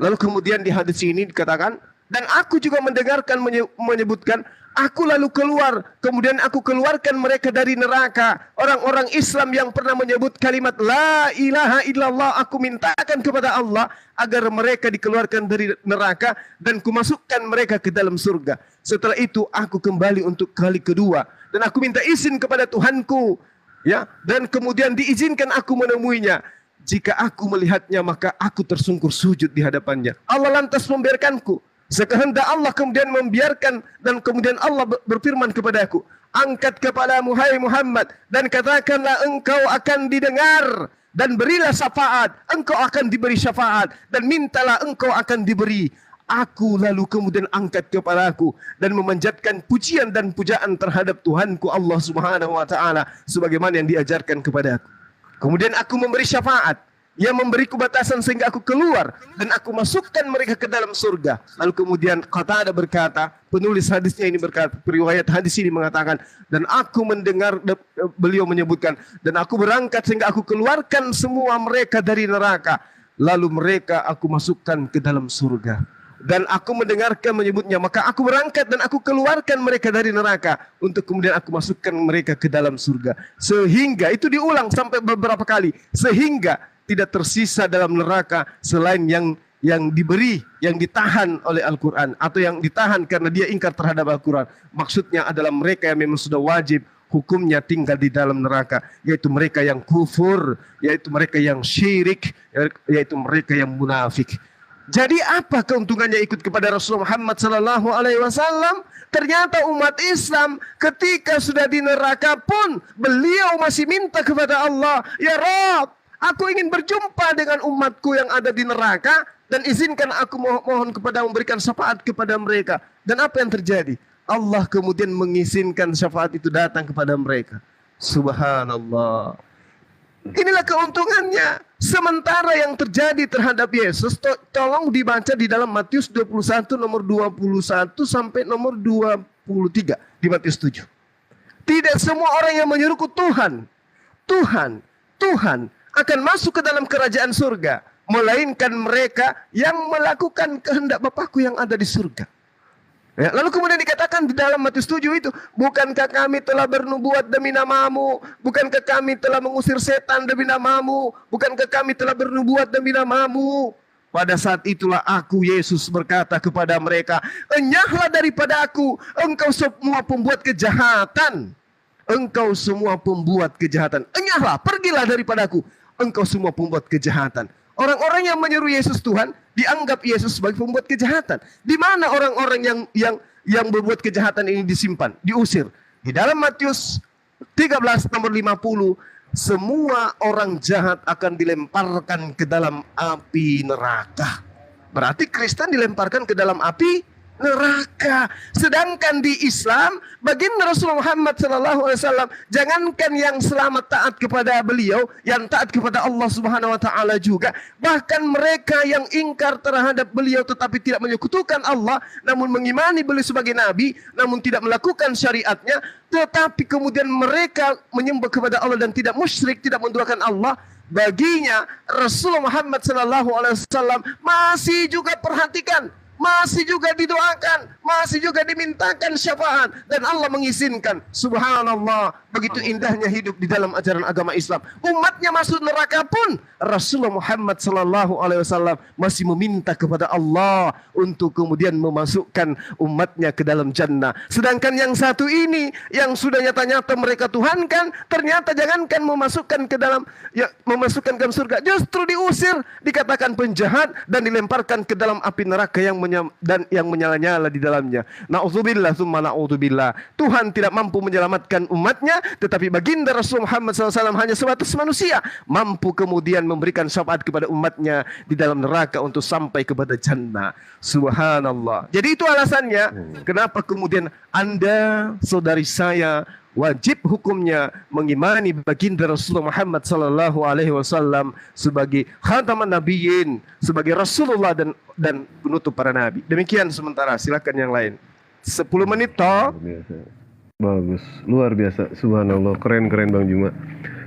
Lalu kemudian di hadis ini dikatakan, dan aku juga mendengarkan menyebutkan, aku lalu keluar, kemudian aku keluarkan mereka dari neraka. Orang-orang Islam yang pernah menyebut kalimat La ilaha illallah, aku mintakan kepada Allah agar mereka dikeluarkan dari neraka dan kumasukkan mereka ke dalam surga. Setelah itu aku kembali untuk kali kedua dan aku minta izin kepada Tuhanku, ya, dan kemudian diizinkan aku menemuinya. Jika aku melihatnya maka aku tersungkur sujud di hadapannya. Allah lantas membiarkanku. Sekehendak Allah kemudian membiarkan dan kemudian Allah berfirman kepadaku, angkat kepalamu hai Muhammad dan katakanlah engkau akan didengar dan berilah syafaat, engkau akan diberi syafaat dan mintalah engkau akan diberi. Aku lalu kemudian angkat kepalaku dan memanjatkan pujian dan pujaan terhadap Tuhanku Allah Subhanahu wa taala sebagaimana yang diajarkan kepadaku. Kemudian aku memberi syafaat. Ia memberiku batasan sehingga aku keluar dan aku masukkan mereka ke dalam surga. Lalu kemudian Qatadah berkata, penulis hadisnya ini berkata, periwayat hadis ini mengatakan, dan aku mendengar beliau menyebutkan, dan aku berangkat sehingga aku keluarkan semua mereka dari neraka. Lalu mereka aku masukkan ke dalam surga. Dan aku mendengarkan menyebutnya, maka aku berangkat dan aku keluarkan mereka dari neraka untuk kemudian aku masukkan mereka ke dalam surga. Sehingga itu diulang sampai beberapa kali, sehingga tidak tersisa dalam neraka selain yang diberi, yang ditahan oleh Al-Quran atau yang ditahan karena dia ingkar terhadap Al-Quran. Maksudnya adalah mereka yang memang sudah wajib hukumnya tinggal di dalam neraka, yaitu mereka yang kufur, yaitu mereka yang syirik, yaitu mereka yang munafik. Jadi apa keuntungannya ikut kepada Rasulullah Muhammad sallallahu alaihi wasallam? Ternyata umat Islam ketika sudah di neraka pun beliau masih minta kepada Allah, ya Rabb, aku ingin berjumpa dengan umatku yang ada di neraka dan izinkan aku mohon kepada memberikan syafaat kepada mereka. Dan apa yang terjadi? Allah kemudian mengizinkan syafaat itu datang kepada mereka. Subhanallah. Inilah keuntungannya. Sementara yang terjadi terhadap Yesus, tolong dibaca di dalam Matius 21 nomor 21 sampai nomor 23 di Matius 7. Tidak semua orang yang menyeruku Tuhan, Tuhan, Tuhan akan masuk ke dalam kerajaan surga, melainkan mereka yang melakukan kehendak Bapakku yang ada di surga. Ya, lalu kemudian dikatakan di dalam Matius 7 itu, bukankah kami telah bernubuat demi namamu? Bukankah kami telah mengusir setan demi namamu? Bukankah kami telah bernubuat demi namamu? Pada saat itulah aku, Yesus, berkata kepada mereka, enyahlah daripada aku, engkau semua pembuat kejahatan. Engkau semua pembuat kejahatan. Enyahlah, pergilah daripada aku, engkau semua pembuat kejahatan. Orang-orang yang menyeru Yesus Tuhan dianggap Yesus sebagai pembuat kejahatan. Di mana orang-orang yang berbuat kejahatan ini disimpan, diusir? Di dalam Matius 13 nomor 50, semua orang jahat akan dilemparkan ke dalam api neraka. Berarti Kristen dilemparkan ke dalam api neraka. Sedangkan di Islam, baginda Rasulullah Muhammad SAW, jangankan yang selamat taat kepada beliau, yang taat kepada Allah Subhanahu Wa Taala juga, bahkan mereka yang ingkar terhadap beliau tetapi tidak menyekutukan Allah, namun mengimani beliau sebagai nabi, namun tidak melakukan syariatnya, tetapi kemudian mereka menyembah kepada Allah dan tidak musyrik, tidak menduakan Allah, baginya Rasulullah Muhammad SAW masih juga perhatikan, masih juga didoakan, masih juga dimintakan syafaat, dan Allah mengizinkan. Subhanallah, begitu indahnya hidup di dalam ajaran agama Islam. Umatnya masuk neraka pun Rasulullah Muhammad SAW masih meminta kepada Allah untuk kemudian memasukkan umatnya ke dalam jannah. Sedangkan yang satu ini, yang sudah nyata-nyata mereka tuhankan, ternyata jangankan memasukkan ke dalam, ya, memasukkan ke surga, justru diusir, dikatakan penjahat, dan dilemparkan ke dalam api neraka yang menyala-nyala di dalamnya. Na'udzubillah tsumma na'udzubillah. Tuhan tidak mampu menyelamatkan umatnya, tetapi baginda Rasul Muhammad SAW hanya sebatas manusia, mampu kemudian memberikan syafaat kepada umatnya di dalam neraka untuk sampai kepada jannah. Subhanallah. Jadi itu alasannya kenapa kemudian Anda, saudari saya, wajib hukumnya mengimani baginda Rasulullah Muhammad SAW sebagai khataman nabiyyin, sebagai Rasulullah dan penutup para nabi. Demikian sementara, silakan yang lain. 10 menit toh. Bagus, luar biasa, subhanallah, keren Bang Juma.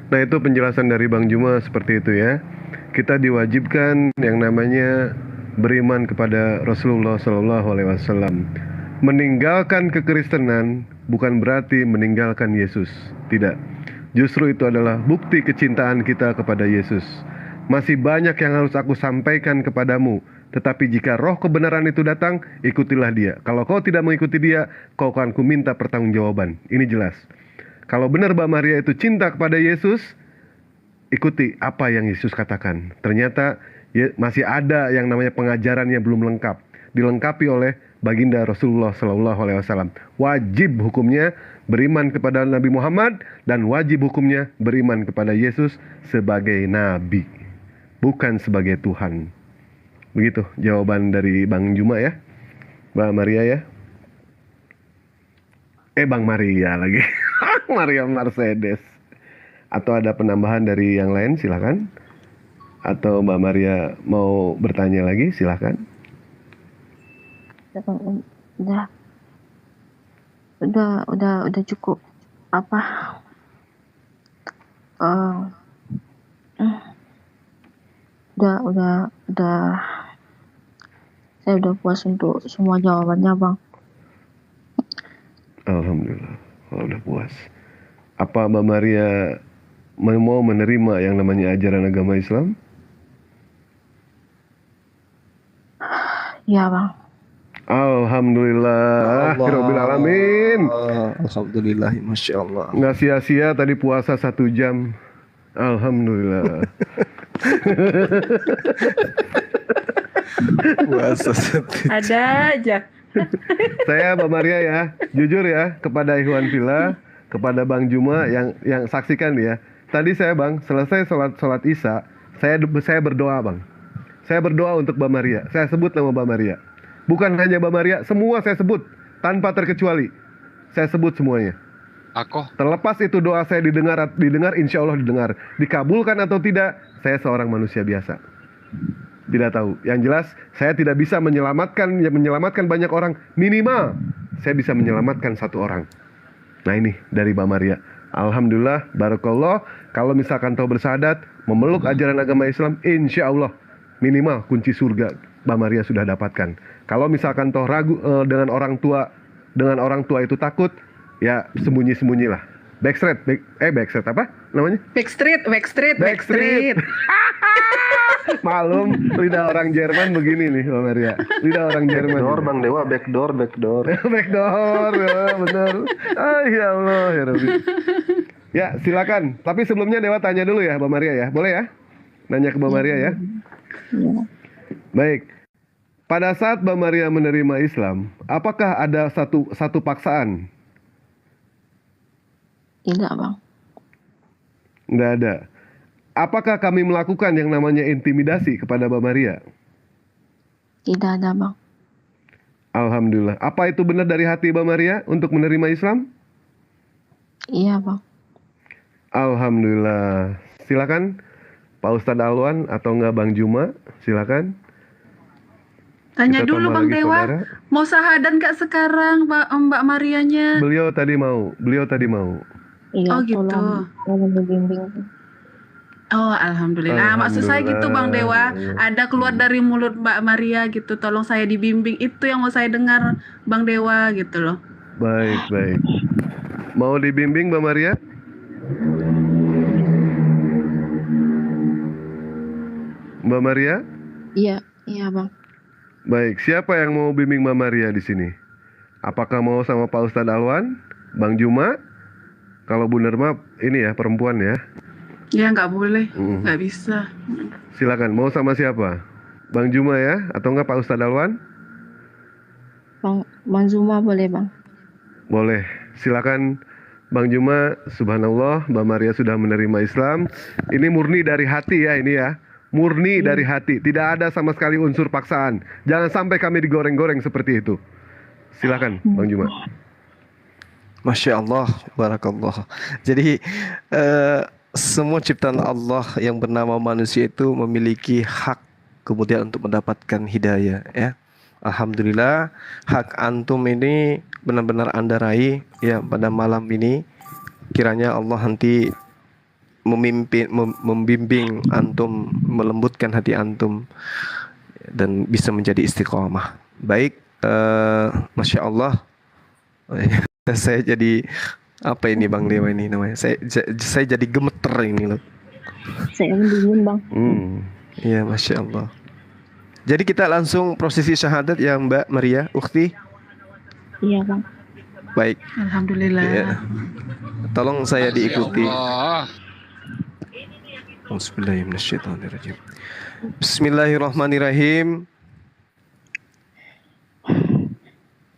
Nah, itu penjelasan dari Bang Juma seperti itu ya. Kita diwajibkan yang namanya beriman kepada Rasulullah SAW. Meninggalkan kekristenan bukan berarti meninggalkan Yesus, tidak. Justru itu adalah bukti kecintaan kita kepada Yesus. Masih banyak yang harus aku sampaikan kepadamu, tetapi jika roh kebenaran itu datang, ikutilah dia. Kalau kau tidak mengikuti dia, kau akan kuminta pertanggungjawaban. Ini jelas. Kalau benar Mbak Maria itu cinta kepada Yesus, ikuti apa yang Yesus katakan. Ternyata masih ada yang namanya pengajarannya belum lengkap. Dilengkapi oleh baginda Rasulullah SAW. Wajib hukumnya beriman kepada Nabi Muhammad, dan wajib hukumnya beriman kepada Yesus sebagai Nabi, bukan sebagai Tuhan. Begitu jawaban dari Bang Juma ya, Mbak Maria ya. Bang Maria lagi. Maria Mercedes. Atau ada penambahan dari yang lain, silakan. Atau Mbak Maria mau bertanya lagi, silakan. Udah cukup. Apa? Udah. Saya udah puas untuk semua jawabannya, Bang. Alhamdulillah, kalau udah puas. Apa Mbak Maria mau menerima yang namanya ajaran agama Islam? Iya, Bang. Alhamdulillah, Rabbil Alamin. Alhamdulillah, Masya Allah. Nggak sia-sia tadi puasa 1 jam. Alhamdulillah. Puasa Ada aja. Saya Mbak Maria ya, jujur ya, kepada Ikhwan Fillah, kepada Bang Juma yang saksikan ya. Tadi saya Bang, selesai sholat Isya, saya berdoa Bang. Saya berdoa untuk Mbak Maria. Saya sebut nama Mbak Maria. Bukan hanya Mbak Maria, semua saya sebut tanpa terkecuali. Saya sebut semuanya. Terlepas itu doa saya didengar, insya Allah didengar. Dikabulkan atau tidak, saya seorang manusia biasa. Tidak tahu. Yang jelas, saya tidak bisa menyelamatkan banyak orang. Minimal, saya bisa menyelamatkan 1 orang. Nah ini dari Mbak Maria. Alhamdulillah, barakallah. Kalau misalkan tahu bersahadat, memeluk ajaran agama Islam, insya Allah minimal kunci surga Mbak Maria sudah dapatkan. Kalau misalkan toh ragu dengan orang tua itu takut, ya sembunyi-sembunyilah. Backstreet apa namanya? Backstreet. Malum, lidah orang Jerman begini nih Mbak Maria. Lidah orang Jerman. Backdoor Bang Dewa, backdoor. Backdoor, ya, benar. Ya Allah, ya Rabbi. Ya, silakan. Tapi sebelumnya Dewa tanya dulu ya Mbak Maria ya. Boleh ya? Nanya ke Mbak Maria ya. Iya. Baik. Pada saat Mbak Maria menerima Islam, apakah ada satu paksaan? Tidak, Bang. Nggak ada. Apakah kami melakukan yang namanya intimidasi kepada Mbak Maria? Tidak ada, Bang. Alhamdulillah. Apa itu benar dari hati Mbak Maria untuk menerima Islam? Iya, Bang. Alhamdulillah. Silakan Pak Ustadz Alwan atau enggak Bang Juma, silakan. Tanya Kita dulu tambah Bang lagi Dewa, saudara. mau syahadat nggak sekarang Mbak Marianya? Beliau tadi mau. Iya, Oh gitu. tolong dibimbing. Oh alhamdulillah. Maksud saya gitu Bang Dewa, Alhamdulillah. ada keluar dari mulut Mbak Maria gitu. Tolong saya dibimbing. Itu yang mau saya dengar Bang Dewa gitu loh. Baik, baik. Mau dibimbing Mbak Maria? Mbak Maria? Iya, iya, Bang. Baik, siapa yang mau bimbing Mbak Maria di sini? Apakah mau sama Pak Ustadz Alwan, Bang Juma? Kalau Bu Nurma ini ya perempuan ya. Ya nggak boleh, nggak bisa. Silakan. Mau sama siapa? Bang Juma ya, atau enggak Pak Ustadz Alwan? Bang Zuma boleh, Bang. Boleh. Silakan Bang Juma. Subhanallah, Mbak Maria sudah menerima Islam. Ini murni dari hati ya ini ya. Murni dari hati. Tidak ada sama sekali unsur paksaan. Jangan sampai kami digoreng-goreng seperti itu. Silakan Bang Juma. Masya Allah, barakallah. Jadi semua ciptaan Allah yang bernama manusia itu memiliki hak kemudian untuk mendapatkan hidayah ya. Alhamdulillah hak antum ini benar-benar Anda raih ya pada malam ini. Kiranya Allah nanti membimbing antum, melembutkan hati antum dan bisa menjadi istiqomah. Baik, Masya Allah. Saya jadi apa ini Bang Dewa ini namanya? Saya jadi gemeter ini loh. Saya dingin, Bang. Iya, Masya Allah. Jadi kita langsung prosesi syahadat ya Mbak Maria, Ukhti. Iya, Bang. Baik. Alhamdulillah. Ya. Tolong saya diikuti. Allah. Bismillahirrahmanirrahim. Bismillahirrahmanirrahim.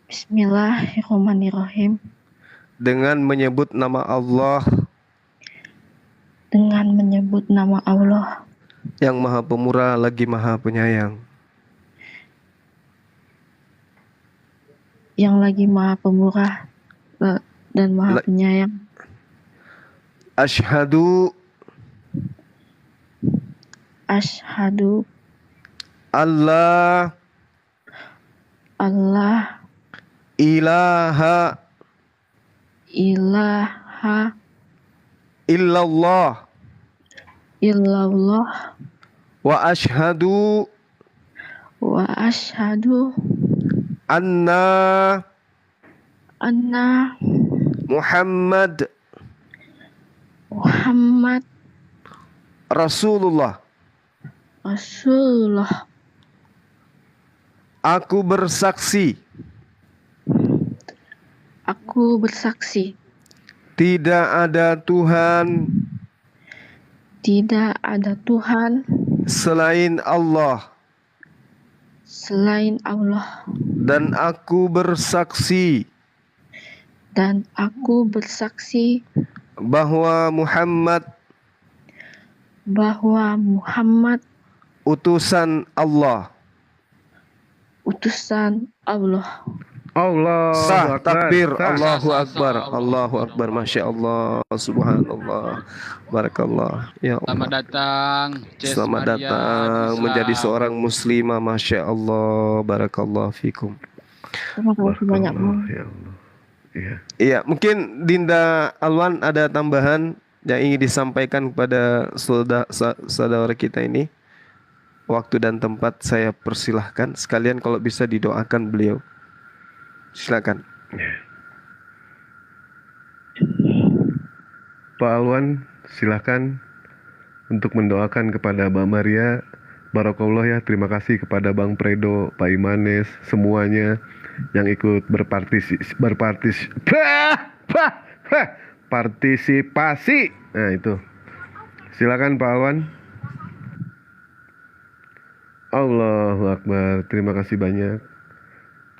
Bismillahirrahmanirrahim. Dengan menyebut nama Allah Dengan menyebut nama Allah yang Maha Pemurah lagi Maha Penyayang. yang lagi Maha Pemurah dan Maha Penyayang. Asyhadu Allah ilaha illallah wa asyhadu anna Muhammad Rasulullah. Aku bersaksi tidak ada Tuhan selain Allah, dan aku bersaksi bahwa Muhammad utusan Allah. Sah, takbir, Allahu Akbar, Masya Allah, Subhanallah, Barakallah. Ya Allah. Selamat datang, Selamat Maria, datang Islam. menjadi seorang muslimah, Masya Allah, Barakallah fikum. Terima kasih banyak, Bang. Ya Allah. Iya. Iya, mungkin Dinda Alwan ada tambahan yang ingin disampaikan kepada saudara kita ini. Waktu dan tempat saya persilahkan. Sekalian kalau bisa didoakan beliau. Silakan. Pak Alwan, silakan untuk mendoakan kepada Mbak Maria. Barakallah ya, terima kasih kepada Bang Predo, Pak Imanes, semuanya yang ikut partisipasi. Nah itu, silakan Pak Alwan. Allahu Akbar. Terima kasih banyak.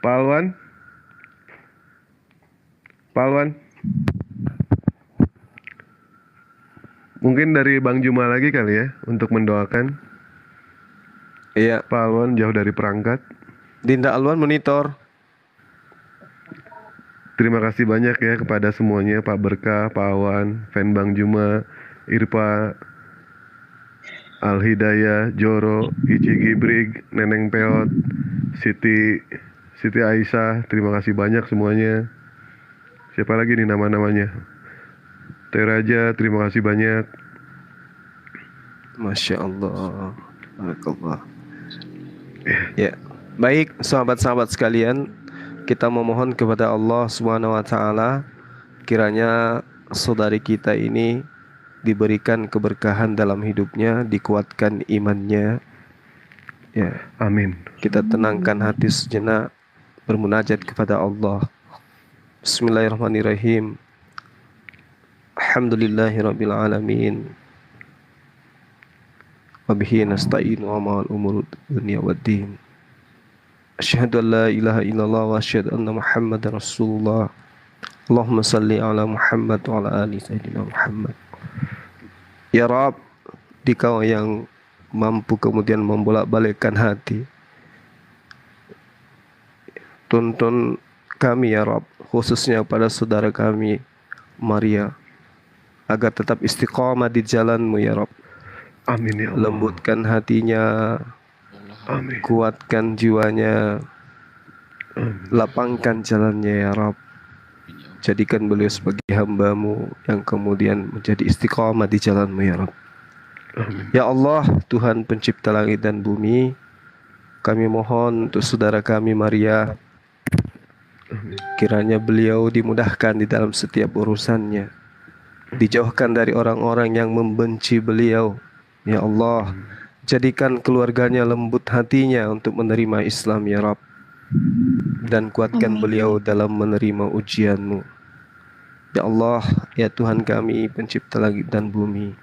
Pak Alwan? Pak Alwan? Mungkin dari Bang Juma lagi kali ya untuk mendoakan. Iya, Pak Alwan jauh dari perangkat. Dinda Alwan monitor. Terima kasih banyak ya kepada semuanya, Pak Berkah, Pak Awan, Fan Bang Juma, Irpa, Al Hidayah, Joro, Ici Gibrig, Neneng Peot, Siti Aisyah. Terima kasih banyak semuanya. Siapa lagi nih nama-namanya? Teraja, terima kasih banyak. Masya Allah. Barakallah. Ya, baik sahabat-sahabat sekalian, kita memohon kepada Allah Subhanahu wa taala kiranya saudari kita ini diberikan keberkahan dalam hidupnya, dikuatkan imannya. Ya, Amin. kita tenangkan hati sejenak, bermunajat kepada Allah. Bismillahirrahmanirrahim. Alhamdulillahirabbil alamin. Wa bihi nasta'in wa ma'al umuri dunya waddin. Asyhadu an la ilaha illallah wa asyhadu anna Muhammadar Rasulullah. Allahumma salli ala Muhammad wa ala ali sayyidina Muhammad. Ya Rabb, Dikau yang mampu kemudian membolak-balikkan hati, tuntun kami ya Rabb, khususnya pada saudara kami Maria, agar tetap istiqamah di jalan-Mu ya Rabb. Amin ya Allah. Lembutkan hatinya, Amin. kuatkan jiwanya, lapangkan jalannya ya Rabb. Jadikan beliau sebagai hamba-Mu yang kemudian menjadi istiqamah di jalan-Mu ya Rabb. Amin. Ya Allah, Tuhan pencipta langit dan bumi, kami mohon untuk saudara kami Maria, kiranya beliau dimudahkan di dalam setiap urusannya, dijauhkan dari orang-orang yang membenci beliau. Ya Allah, jadikan keluarganya lembut hatinya untuk menerima Islam ya Rabb, dan kuatkan beliau dalam menerima ujian-Mu. Ya Allah, ya Tuhan kami pencipta langit dan bumi,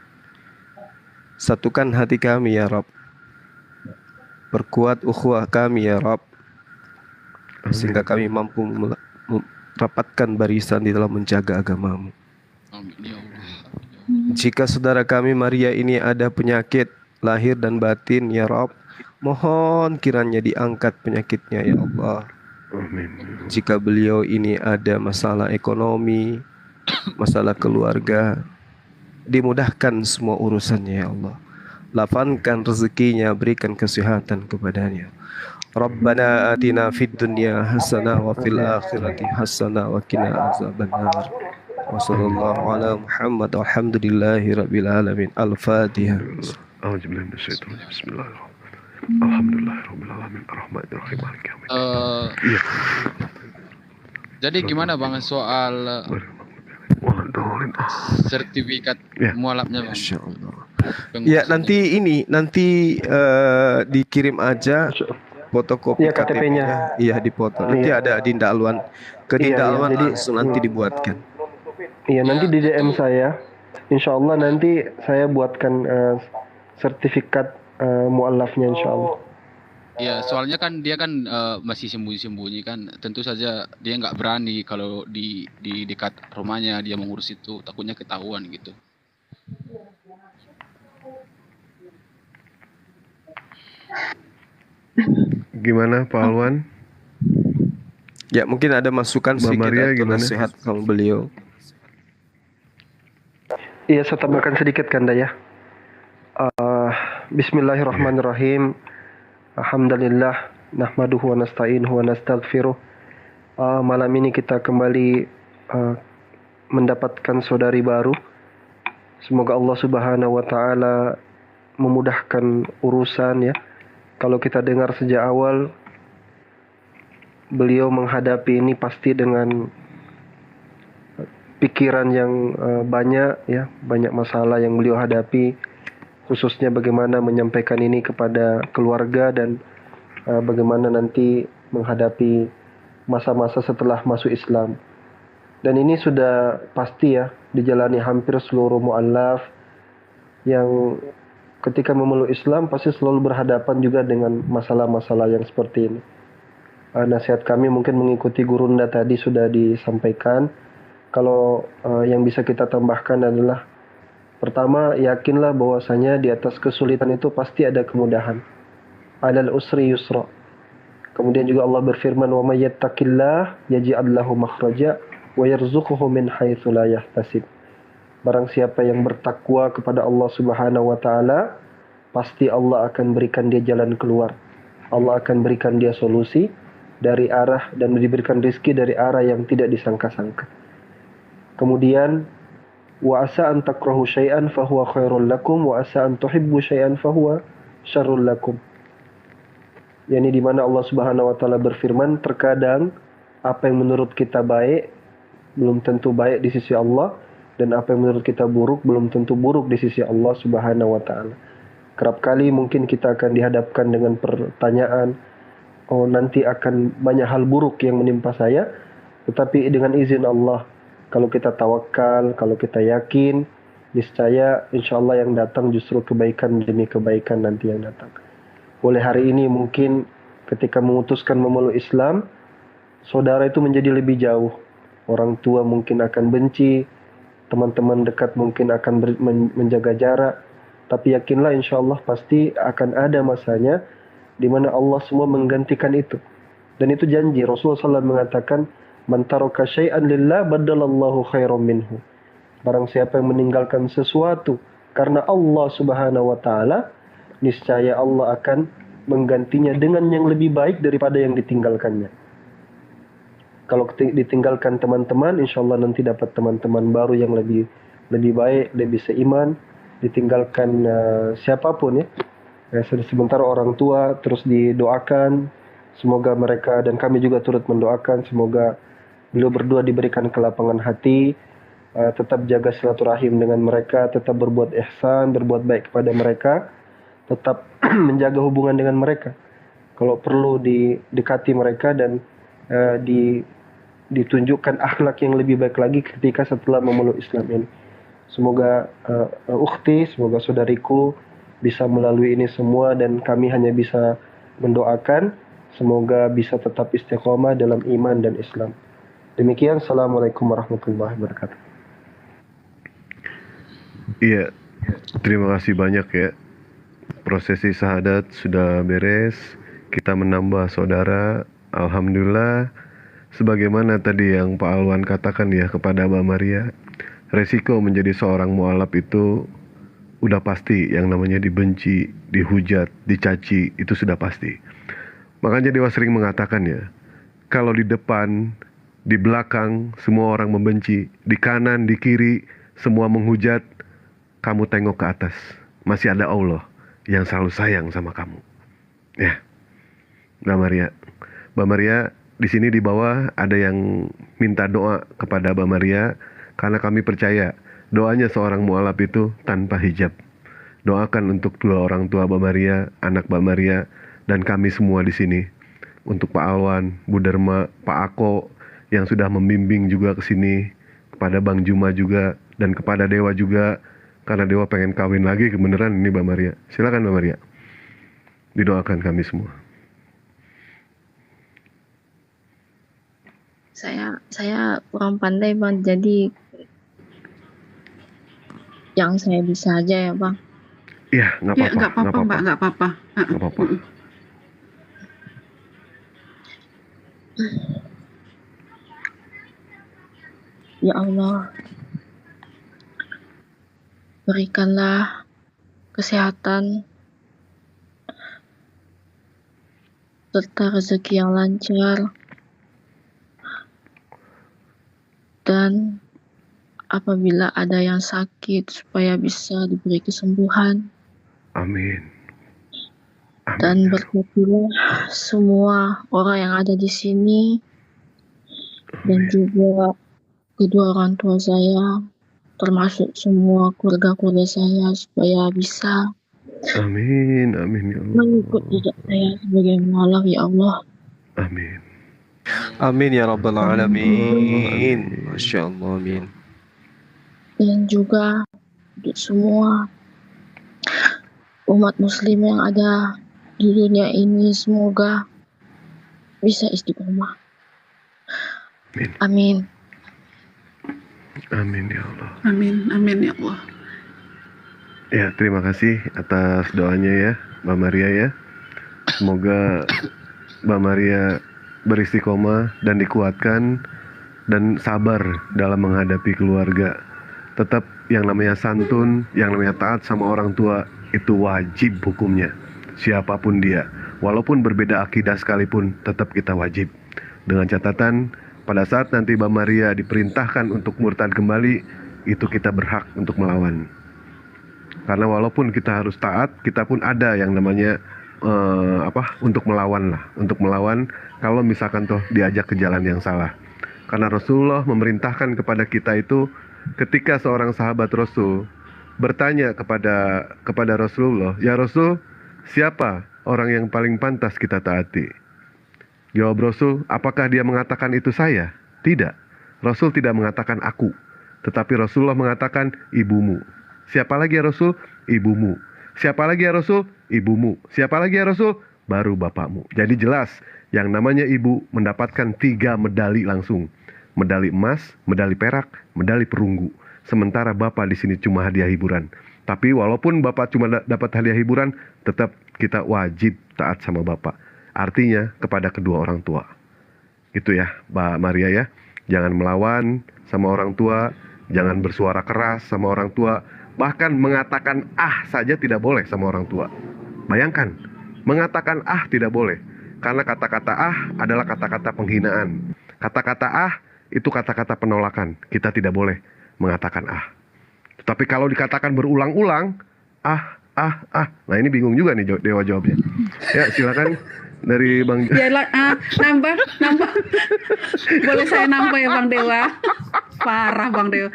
satukan hati kami ya Rabb, perkuat ukhuwah kami ya Rabb, sehingga kami mampu merapatkan barisan di dalam menjaga agama-Mu. Amin ya Allah. Jika saudara kami Maria ini ada penyakit lahir dan batin ya Rabb, mohon kiranya diangkat penyakitnya ya Allah. Amin. Jika beliau ini ada masalah ekonomi, masalah keluarga, dimudahkan semua urusannya ya Allah. Lapangkan rezekinya, berikan kesehatan kepadanya. Rabbana atina fid dunya hasanah wa fil akhirati hasanah wa qina azabannar. Wa sallallahu ala Muhammad walhamdulillahi rabbil alamin. Al-Fatihah. A'udzubillahi minasyaitonir rajim. Bismillahirrahmanirrahim. Alhamdulillahirabbil alamin arrahmanirrahim maliki yaumiddin. Iya. Jadi gimana Bang soal sertifikat mualafnya Bang? Masya Allah. Ya nanti dikirim aja fotokopi Iya, KTP-nya. Iya dipoto. Nanti ada Dinda Alwan. Ke Dinda Alwan langsung nanti dibuatkan. Iya, nanti di DM saya. Insya Allah nanti saya buatkan sertifikat mualafnya insya Allah. Ya, soalnya kan dia kan masih sembunyi-sembunyi kan. Tentu saja dia nggak berani kalau di dekat rumahnya dia mengurus itu, takutnya ketahuan gitu. Gimana Pak Alwan? Ya mungkin ada masukan sedikit Maria, atau gimana? nasihat sama beliau. Iya, saya tambahkan sedikit Kanda ya. Bismillahirrahmanirrahim. Alhamdulillah nahmaduhu wa nasta'inuhu wa nastaghfiruh. Malam ini kita kembali mendapatkan saudari baru. Semoga Allah Subhanahu wa taala memudahkan urusan ya. Kalau kita dengar sejak awal beliau menghadapi ini pasti dengan pikiran yang banyak ya, banyak masalah yang beliau hadapi, khususnya bagaimana menyampaikan ini kepada keluarga dan bagaimana nanti menghadapi masa-masa setelah masuk Islam. Dan ini sudah pasti ya dijalani hampir seluruh mu'allaf yang ketika memeluk Islam pasti selalu berhadapan juga dengan masalah-masalah yang seperti ini. Nasihat kami mungkin mengikuti Gurunda tadi sudah disampaikan. Kalau yang bisa kita tambahkan adalah pertama, yakinlah bahwasanya di atas kesulitan itu pasti ada kemudahan. Alal usri yusra. Kemudian juga Allah berfirman, "Wa may yattaqillah yaj'al lahu makhraja wa yarzuquhu min haitsu la yahtasib." Barang siapa yang bertakwa kepada Allah Subhanahu wa taala, pasti Allah akan berikan dia jalan keluar. Allah akan berikan dia solusi dari arah dan diberikan rezeki dari arah yang tidak disangka-sangka. Kemudian wa asa an takrahu syai'an fahuwa khairul lakum wa asa an tuhibbu syai'an fahuwa syarrul lakum. Yani di mana Allah Subhanahu wa taala berfirman, terkadang apa yang menurut kita baik belum tentu baik di sisi Allah, dan apa yang menurut kita buruk belum tentu buruk di sisi Allah Subhanahu wa taala. Kerap kali mungkin kita akan dihadapkan dengan pertanyaan, oh nanti akan banyak hal buruk yang menimpa saya, tetapi dengan izin Allah, kalau kita tawakal, kalau kita yakin, niscaya insya Allah yang datang justru kebaikan demi kebaikan nanti yang datang. Oleh hari ini mungkin ketika memutuskan memeluk Islam, saudara itu menjadi lebih jauh. Orang tua mungkin akan benci, teman-teman dekat mungkin akan menjaga jarak, tapi yakinlah insya Allah pasti akan ada masanya di mana Allah semua menggantikan itu. Dan itu janji. Rasulullah SAW mengatakan, "Man taraka syai'an lillah badalallahu khairan minhu." Barang siapa yang meninggalkan sesuatu karena Allah Subhanahu wa taala, niscaya Allah akan menggantinya dengan yang lebih baik daripada yang ditinggalkannya. Kalau ditinggalkan teman-teman, insya Allah nanti dapat teman-teman baru yang lebih baik, lebih seiman. Ditinggalkan siapapun ya. Sementara orang tua terus didoakan, semoga mereka dan kami juga turut mendoakan, semoga beliau berdua diberikan kelapangan hati, tetap jaga silaturahim dengan mereka, tetap berbuat ihsan, berbuat baik kepada mereka, tetap menjaga hubungan dengan mereka. Kalau perlu didekati mereka dan ditunjukkan akhlak yang lebih baik lagi ketika setelah memeluk Islam ini. Semoga ukhti, semoga saudariku bisa melalui ini semua, dan kami hanya bisa mendoakan semoga bisa tetap istiqomah dalam iman dan Islam. Demikian, Assalamualaikum warahmatullahi wabarakatuh. Iya, terima kasih banyak ya. Prosesi syahadat sudah beres, kita menambah saudara. Alhamdulillah, sebagaimana tadi yang Pak Alwan katakan ya kepada Mbak Maria, resiko menjadi seorang mualaf itu udah pasti, yang namanya dibenci, dihujat, dicaci, itu sudah pasti. Makanya Dewa sering mengatakan ya, kalau di depan, di belakang, semua orang membenci, di kanan, di kiri, semua menghujat, kamu tengok ke atas, masih ada Allah yang selalu sayang sama kamu. Ya, Mbak Maria, di sini di bawah ada yang minta doa kepada Mbak Maria, karena kami percaya doanya seorang mualaf itu tanpa hijab. Doakan untuk dua orang tua Mbak Maria, anak Mbak Maria, dan kami semua di sini. Untuk Pak Alwan, Bu Derma, Pak Ako yang sudah membimbing juga ke sini, kepada Bang Juma juga, dan kepada Dewa juga, karena Dewa pengen kawin lagi kebenaran ini Mbak Maria. Silakan Mbak Maria, didoakan kami semua. Saya kurang pandai Bang, jadi yang saya bisa aja ya Bang. Iya, nggak apa-apa. Nggak apa-apa Mbak, nggak apa-apa. Nggak apa-apa. Ya Allah, berikanlah kesehatan serta rezeki yang lancar, dan apabila ada yang sakit supaya bisa diberi kesembuhan. Amin. Amin. Dan berkatilah semua orang yang ada di sini. Amin. Dan juga kedua orang tua saya, termasuk semua keluarga-keluarga saya, supaya bisa Amin. Amin ya Allah. mengikut jejak saya sebagai mualaf ya Allah. Amin. Amin ya rabbal alamin. Masya Allah, amin. Dan juga untuk semua umat muslim yang ada di dunia ini semoga bisa istiqomah. Amin. Amin ya Allah. Amin, amin ya Allah. Ya, terima kasih atas doanya ya, Mbak Maria ya. Semoga Mbak Maria beristiqomah dan dikuatkan dan sabar dalam menghadapi keluarga. Tetap yang namanya santun, yang namanya taat sama orang tua itu wajib hukumnya. Siapapun dia, walaupun berbeda akidah sekalipun, tetap kita wajib. Dengan catatan, pada saat nanti Mbak Maria diperintahkan untuk murtad kembali, itu kita berhak untuk melawan. Karena walaupun kita harus taat, kita pun ada yang namanya untuk melawan lah, untuk melawan kalau misalkan toh diajak ke jalan yang salah. Karena Rasulullah memerintahkan kepada kita itu, ketika seorang sahabat Rasul bertanya kepada Rasulullah, "Ya Rasul, siapa orang yang paling pantas kita taati?" Jawab Rasul, "Apakah dia mengatakan itu saya?" Tidak. Rasul tidak mengatakan aku, tetapi Rasulullah mengatakan ibumu. Siapa lagi ya Rasul? Ibumu. Siapa lagi ya Rasul? Ibumu. Siapa lagi ya Rasul? Baru bapakmu. Jadi jelas, yang namanya ibu mendapatkan 3 medali langsung. Medali emas, medali perak, medali perunggu. Sementara bapak di sini cuma hadiah hiburan. Tapi walaupun bapak cuma dapat hadiah hiburan, tetap kita wajib taat sama bapak. Artinya kepada kedua orang tua. Gitu ya, Mbak Maria ya. Jangan melawan sama orang tua, jangan bersuara keras sama orang tua. Bahkan mengatakan saja tidak boleh sama orang tua. Bayangkan, mengatakan tidak boleh. Karena kata-kata adalah kata-kata penghinaan. Kata-kata itu kata-kata penolakan. Kita tidak boleh mengatakan Tetapi kalau dikatakan berulang-ulang, nah ini bingung juga nih Dewa jawabnya. Ya, silakan dari Bang. Ya nambah. Boleh saya nambah ya Bang Dewa? Parah Bang Dewa.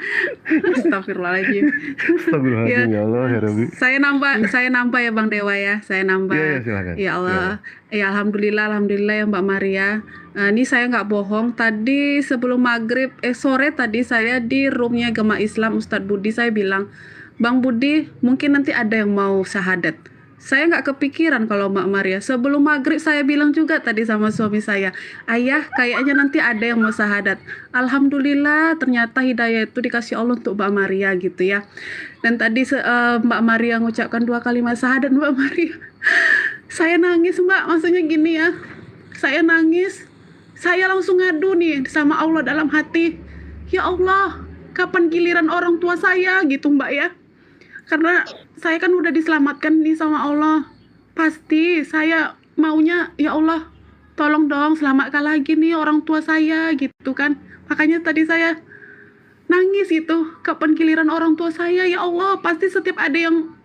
Astagfirullahaladzim. Astagfirullahaladzim ya Allah ya Rabbi. Saya nambah ya Bang Dewa ya. Saya nambah. Ya, silakan. Ya Allah. Silakan. Ya alhamdulillah ya Mbak Maria. Ini saya nggak bohong. Tadi sebelum maghrib, sore tadi saya di roomnya Gema Islam Ustadz Budi, saya bilang, "Bang Budi, mungkin nanti ada yang mau syahadat." Saya nggak kepikiran kalau Mbak Maria. Sebelum maghrib saya bilang juga tadi sama suami saya, "Ayah, kayaknya nanti ada yang mau syahadat." Alhamdulillah, ternyata hidayah itu dikasih Allah untuk Mbak Maria gitu ya. Dan tadi Mbak Maria mengucapkan 2 kalimat syahadat, Mbak Maria. Saya nangis Mbak, maksudnya gini ya. Saya nangis. Saya langsung ngadu nih sama Allah dalam hati. Ya Allah, kapan giliran orang tua saya gitu Mbak ya. Karena saya kan udah diselamatkan nih sama Allah. Pasti saya maunya, ya Allah, tolong dong selamatkan lagi nih orang tua saya gitu kan. Makanya tadi saya nangis gitu. Kapan giliran orang tua saya, ya Allah. Pasti setiap ada yang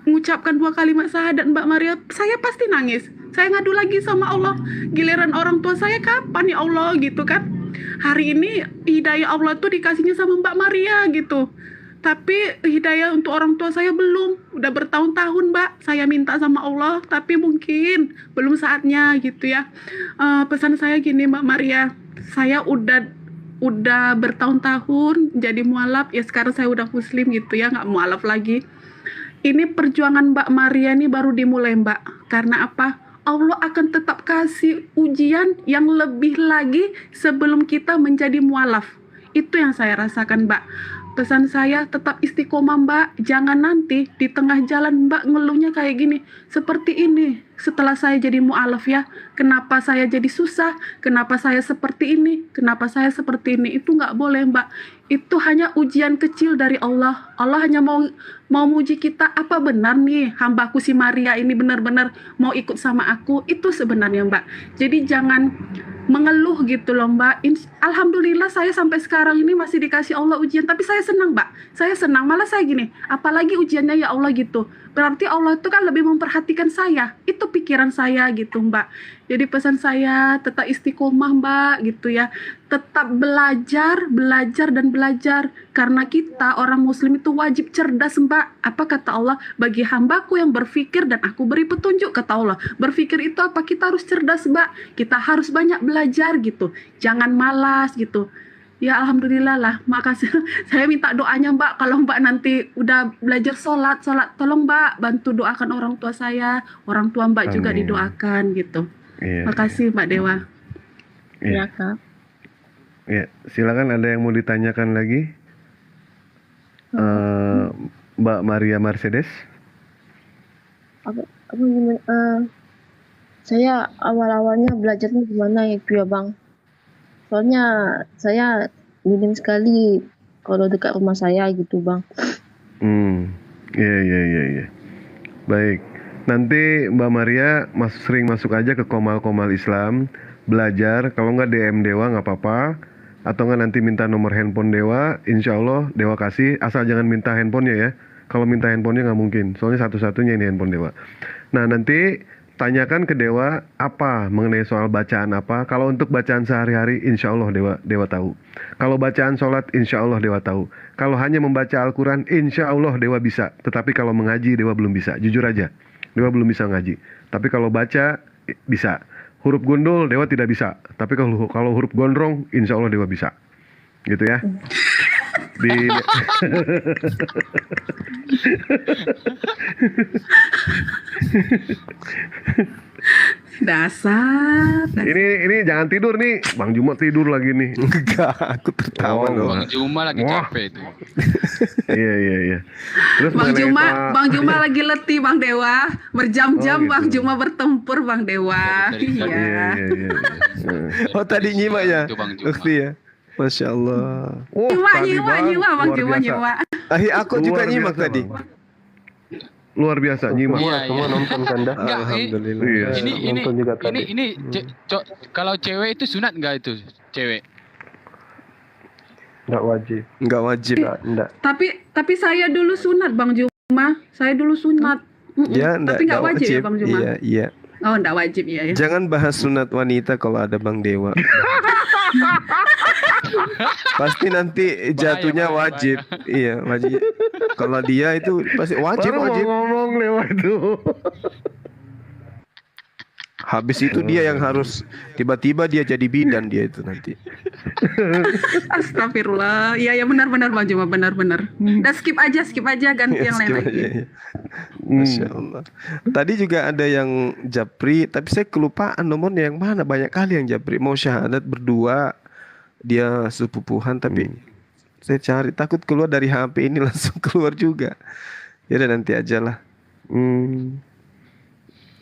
mengucapkan 2 kalimat syahadat Mbak Maria, saya pasti nangis. Saya ngadu lagi sama Allah. Giliran orang tua saya kapan ya Allah gitu kan. Hari ini hidayah Allah tuh dikasihnya sama Mbak Maria gitu. Tapi hidayah untuk orang tua saya belum. Udah bertahun-tahun Mbak saya minta sama Allah, tapi mungkin belum saatnya gitu ya. Pesan saya gini Mbak Maria, saya udah bertahun-tahun jadi mualaf ya, sekarang saya udah muslim gitu ya, nggak mualaf lagi. Ini perjuangan Mbak Maria ini baru dimulai Mbak. Karena apa? Allah akan tetap kasih ujian yang lebih lagi sebelum kita menjadi mualaf. Itu yang saya rasakan Mbak. Pesan saya tetap istiqomah Mbak. Jangan nanti di tengah jalan Mbak ngeluhnya kayak gini. Seperti ini. Setelah saya jadi mu'alaf ya. Kenapa saya jadi susah? Kenapa saya seperti ini? Kenapa saya seperti ini? Itu nggak boleh Mbak. Itu hanya ujian kecil dari Allah. Allah hanya mau menguji kita. Apa benar nih hambaku si Maria ini benar-benar mau ikut sama aku? Itu sebenarnya Mbak. Jadi jangan mengeluh gitu loh Mbak. Alhamdulillah saya sampai sekarang ini masih dikasih Allah ujian, tapi saya senang Mbak. Saya senang, malah saya gini, apalagi ujiannya ya Allah gitu. Berarti Allah itu kan lebih memperhatikan saya. Itu pikiran saya gitu Mbak. Jadi pesan saya tetap istiqomah Mbak gitu ya. Tetap belajar dan belajar. Karena kita orang muslim itu wajib cerdas Mbak. Apa kata Allah? Bagi hambaku yang berpikir dan aku beri petunjuk, kata Allah. Berpikir itu apa? Kita harus cerdas Mbak. Kita harus banyak belajar gitu. Jangan malas gitu. Ya alhamdulillah lah, makasih. Saya minta doanya Mbak, kalau Mbak nanti udah belajar sholat, tolong Mbak bantu doakan orang tua Mbak juga Amin. didoakan gitu. Iya, Makasih Mbak Dewa. iya, Ya Kak. iya. Silakan, ada yang mau ditanyakan lagi? Eh, Mbak Maria Mercedes? Apa gimana? Saya awalnya belajarnya gimana itu ya Bang? Soalnya saya minim sekali kalau dekat rumah saya gitu Bang. Iya. Baik. Nanti Mbak Maria sering masuk aja ke komal-komal Islam, belajar. Kalau nggak DM Dewa nggak apa-apa. Atau nggak nanti minta nomor handphone Dewa, insya Allah Dewa kasih. Asal jangan minta handphonenya ya. Kalau minta handphonenya nggak mungkin. Soalnya satu-satunya ini handphone Dewa. Nah nanti tanyakan ke Dewa apa mengenai soal bacaan apa. Kalau untuk bacaan sehari-hari, insya Allah Dewa tahu. Kalau bacaan sholat, insya Allah Dewa tahu. Kalau hanya membaca Al-Quran, insya Allah Dewa bisa. Tetapi kalau mengaji, Dewa belum bisa. Jujur aja, Dewa belum bisa ngaji. Tapi kalau baca, bisa. Huruf gundul, Dewa tidak bisa. Tapi kalau huruf gondrong, insya Allah Dewa bisa. Gitu ya. Di Dasar. ini jangan tidur nih, Bang Juma tidur lagi nih. Enggak, aku tertawa loh. Bang Juma lagi Wah. capek itu. Iya. Terus Bang mengenai Juma, soal- Bang Juma lagi letih Bang Dewa. Berjam-jam Oh, gitu. Bang Juma bertempur Bang Dewa. Dari tadi. Iya. Iya. Oh tadi nyimak ya? Itu Bang Juma. Ukti ya? Masya Allah. Oh, tadi, Bang, Bang luar Juma, biasa. Juma. Aku juga Luar nyimak biasa, tadi. Bang. Luar biasa nyimak. Iya, Semua iya. nonton kan dah. Enggak, Alhamdulillah. Iya. ini Nonton juga tadi. kalau cewek itu sunat nggak itu cewek? Nggak wajib. Enggak wajib. Nggak. Tapi saya dulu sunat Bang Juma. Saya dulu sunat. Ya, Tapi nggak wajib ya Bang Juma. Iya. Oh, nggak wajib ya. Jangan bahas sunat wanita kalau ada Bang Dewa. Pasti nanti jatuhnya bahaya. wajib. Iya, wajib. Kalau dia itu pasti wajib. Baru mau ngomong lewat itu. Habis itu dia yang harus tiba-tiba dia jadi bidan dia itu nanti. Astagfirullah. Iya benar Bang Juma, benar. Udah skip aja ganti yang lain Skip lagi. aja, ya. Masya Allah. Tadi juga ada yang japri, tapi saya kelupaan nomornya yang mana. Banyak kali yang japri. Mau syahadat berdua, dia sepupuhan, tapi saya cari takut keluar dari HP ini langsung keluar juga. Ya udah nanti aja lah.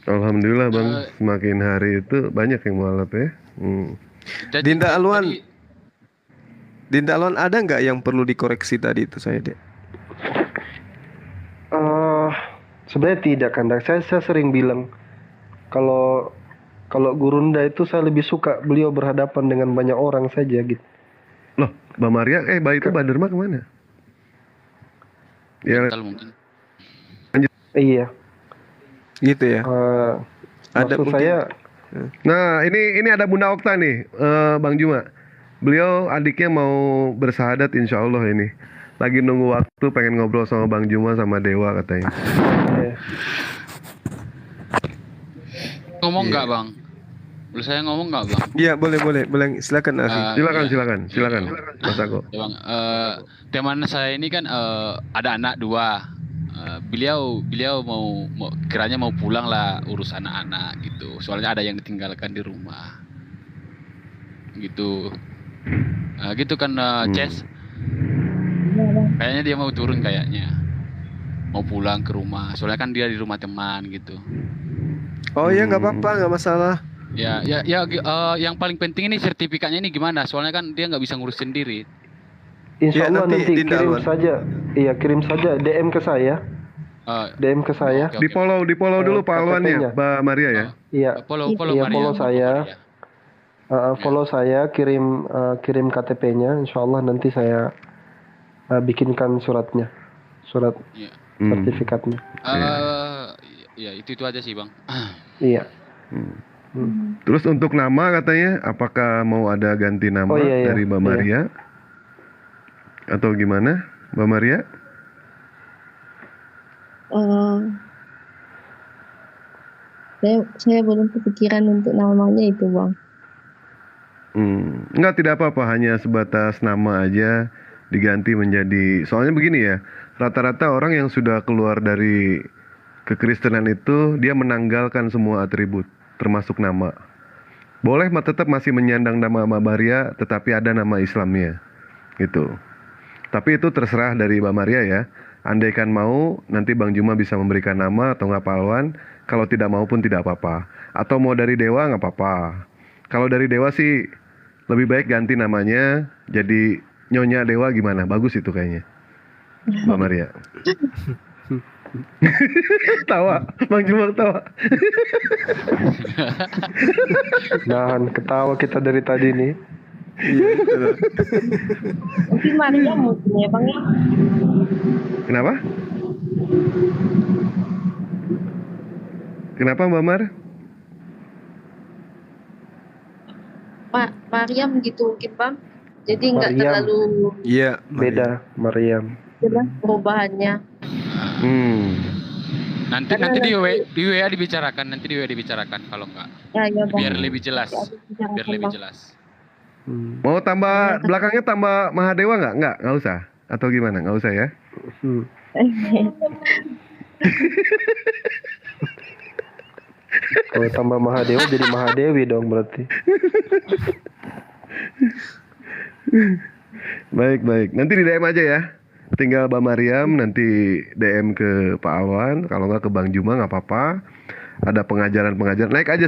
Alhamdulillah Bang, semakin hari itu banyak yang mualaf ya. Jadi- Dinda Alwan, jadi- Dinda Alwan ada nggak yang perlu dikoreksi tadi itu saya dek? Sebenarnya tidak kan, Dak. Saya sering bilang kalau Gurunda itu saya lebih suka beliau berhadapan dengan banyak orang saja gitu. Loh, Mbak Maria, Mbak itu Mbak Derma kemana? Ya, mental mungkin. Iya. Gitu ya. Ada Maksud mungkin. saya nah ini ada Bunda Okta nih, Bang Juma. Beliau adiknya mau bersahadat insya Allah ini. Lagi nunggu waktu pengen ngobrol sama Bang Juma sama Dewa katanya. Ngomong nggak Bang? Boleh saya ngomong nggak Bang? Iya boleh. Silakan Afi. Silakan. Mas Ako. Ya Bang, teman saya ini kan ada anak 2. Beliau mau kiranya mau pulang lah urus anak-anak gitu. Soalnya ada yang ditinggalkan di rumah. Gitu. Gitu kan Ces. Kayaknya dia mau turun kayaknya. Mau pulang ke rumah. Soalnya kan dia di rumah teman gitu. Oh ya nggak apa-apa, nggak masalah. Ya, yang paling penting ini sertifikatnya ini gimana? Soalnya kan dia nggak bisa ngurus sendiri. insya Ya, Allah nanti nanti Dinda kirim Alwan. saja. Iya, kirim saja DM ke saya. DM ke saya. Oke, Di follow dulu Pak Alwan KTP-nya. ya, Mbak Maria ya. Iya. Follow Iya, Maria. follow saya. Maria. Follow saya, kirim KTP-nya. Insya Allah nanti saya bikinkan suratnya, surat Iya. sertifikatnya. Ya itu aja sih Bang. Iya. Terus untuk nama katanya, apakah mau ada ganti nama Oh, iya. dari Mbak Maria? Atau gimana, Mbak Maria? Saya belum kepikiran untuk namanya itu Bang. Enggak, tidak apa-apa, hanya sebatas nama aja diganti menjadi, soalnya begini ya, rata-rata orang yang sudah keluar dari kekristenan itu dia menanggalkan semua atribut termasuk nama. Boleh tetap masih menyandang nama Mbak Maria, tetapi ada nama Islamnya gitu. Tapi itu terserah dari Mbak Maria ya. Andaikan mau, nanti Bang Juma bisa memberikan nama atau nggak Palwan. Kalau tidak mau pun tidak apa-apa. Atau mau dari Dewa nggak apa-apa. Kalau dari Dewa sih lebih baik ganti namanya jadi Nyonya Dewa, gimana? Bagus itu kayaknya, Mbak Maria. Tawa, Bang Juma tawa. Nahan ketawa kita dari tadi nih. Nanti Maria mungkin ya Bang ya. Kenapa? Kenapa Mbak Mar? Mariam gitu mungkin Bang. Jadi nggak Mariam. terlalu Iya, Beda Mariam. jelas perubahannya. Nanti di WA dibicarakan, nanti di WA dibicarakan kalau enggak. Ya Bang. Biar lebih jelas. Bicarakan, Biar lebih Bang. jelas. Mau tambah belakangnya tambah Mahadewa nggak? Nggak usah. Atau gimana? Nggak usah ya? Kalau tambah Mahadewa jadi Mahadewi dong berarti. Baik. Nanti di DM aja ya. Tinggal Mbak Mariam nanti DM ke Pak Alwan. Kalau nggak ke Bang Juma nggak apa-apa. Ada pengajaran.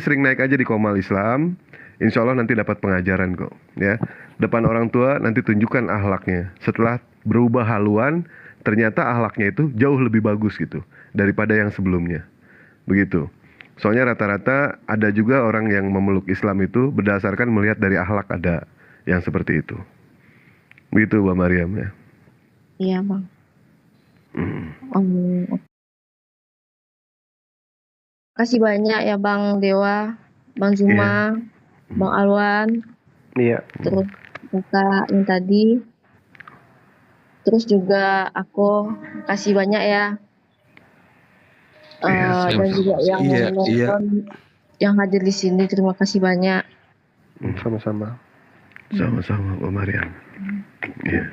Sering naik aja di Komal Islam. Insya Allah nanti dapat pengajaran kok. Ya. Depan orang tua nanti tunjukkan akhlaknya. Setelah berubah haluan, ternyata akhlaknya itu jauh lebih bagus gitu daripada yang sebelumnya. Begitu. Soalnya rata-rata ada juga orang yang memeluk Islam itu berdasarkan melihat dari akhlak ada yang seperti itu. Begitu Mbak Mariam ya. Iya Bang. Kasih banyak ya Bang Dewa, Bang Juma, Bang Alwan, Iya. terus kakak yang tadi, terus juga aku kasih banyak ya. Dan juga yang nonton, yang hadir di sini, terima kasih banyak. Sama-sama. Sama-sama Mbak Mariam. Iya.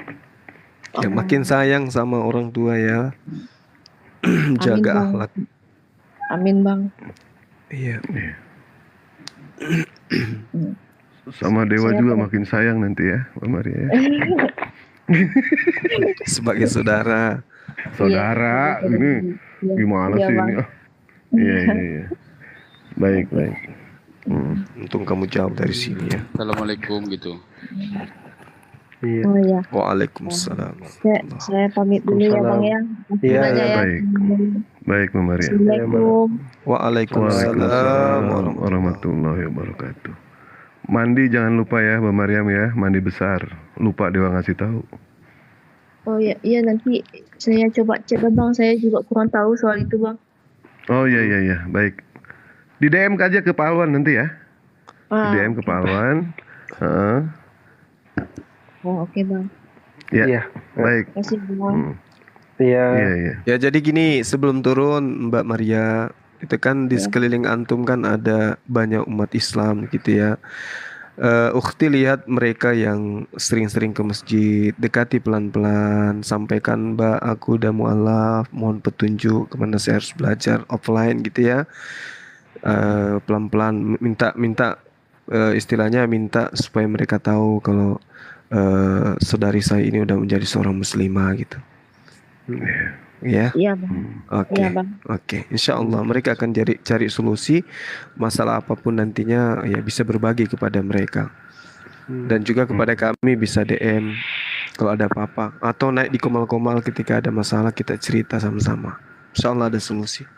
Ya, makin sayang sama orang tua ya. Jaga Bang. akhlak. Amin Bang. Iya. Sama Dewa Saya juga Bang. makin sayang nanti ya Mbak Maria ya. Sebagai saudara. Saudara Iya. ini gimana Iya, sih Bang. ini? Iya. Baik. Untung kamu jawab dari sini ya. Assalamualaikum gitu. Iya. Oh ya, Waalaikumsalam. saya pamit dulu ya Bang ya. Makasih Iya, banyak ya. Baik Mbak Maria. Assalamualaikum. Waalaikumsalam. Warahmatullahi wabarakatuh. Mandi jangan lupa ya Mbak Mariam ya, mandi besar. Lupa Dewa ngasih tahu. Oh ya, iya nanti saya coba cek Bang. Saya juga kurang tahu soal itu Bang. Oh iya, baik. Di DM aja ke Pak Alwan nanti ya. Di DM ke Pak Alwan. Heeh. Oh oke Bang. Ya. Iya. Baik. Terima kasih Bang. Iya. Iya. Ya jadi gini, sebelum turun Mbak Maria, itu kan di sekeliling antum kan ada banyak umat Islam gitu ya. Ukhti lihat mereka yang sering-sering ke masjid, dekati pelan-pelan, sampaikan Mbak aku udah mualaf, mohon petunjuk kemana saya harus belajar offline gitu ya. Pelan-pelan minta istilahnya minta supaya mereka tahu kalau saudari saya ini udah menjadi seorang muslimah gitu. Ya. Iya Bang. Oke. Iya Bang. Oke, insya Allah mereka akan cari solusi masalah apapun nantinya ya bisa berbagi kepada mereka dan juga kepada kami bisa DM kalau ada apa-apa atau naik di komal-komal ketika ada masalah kita cerita sama-sama. Insya Allah ada solusi.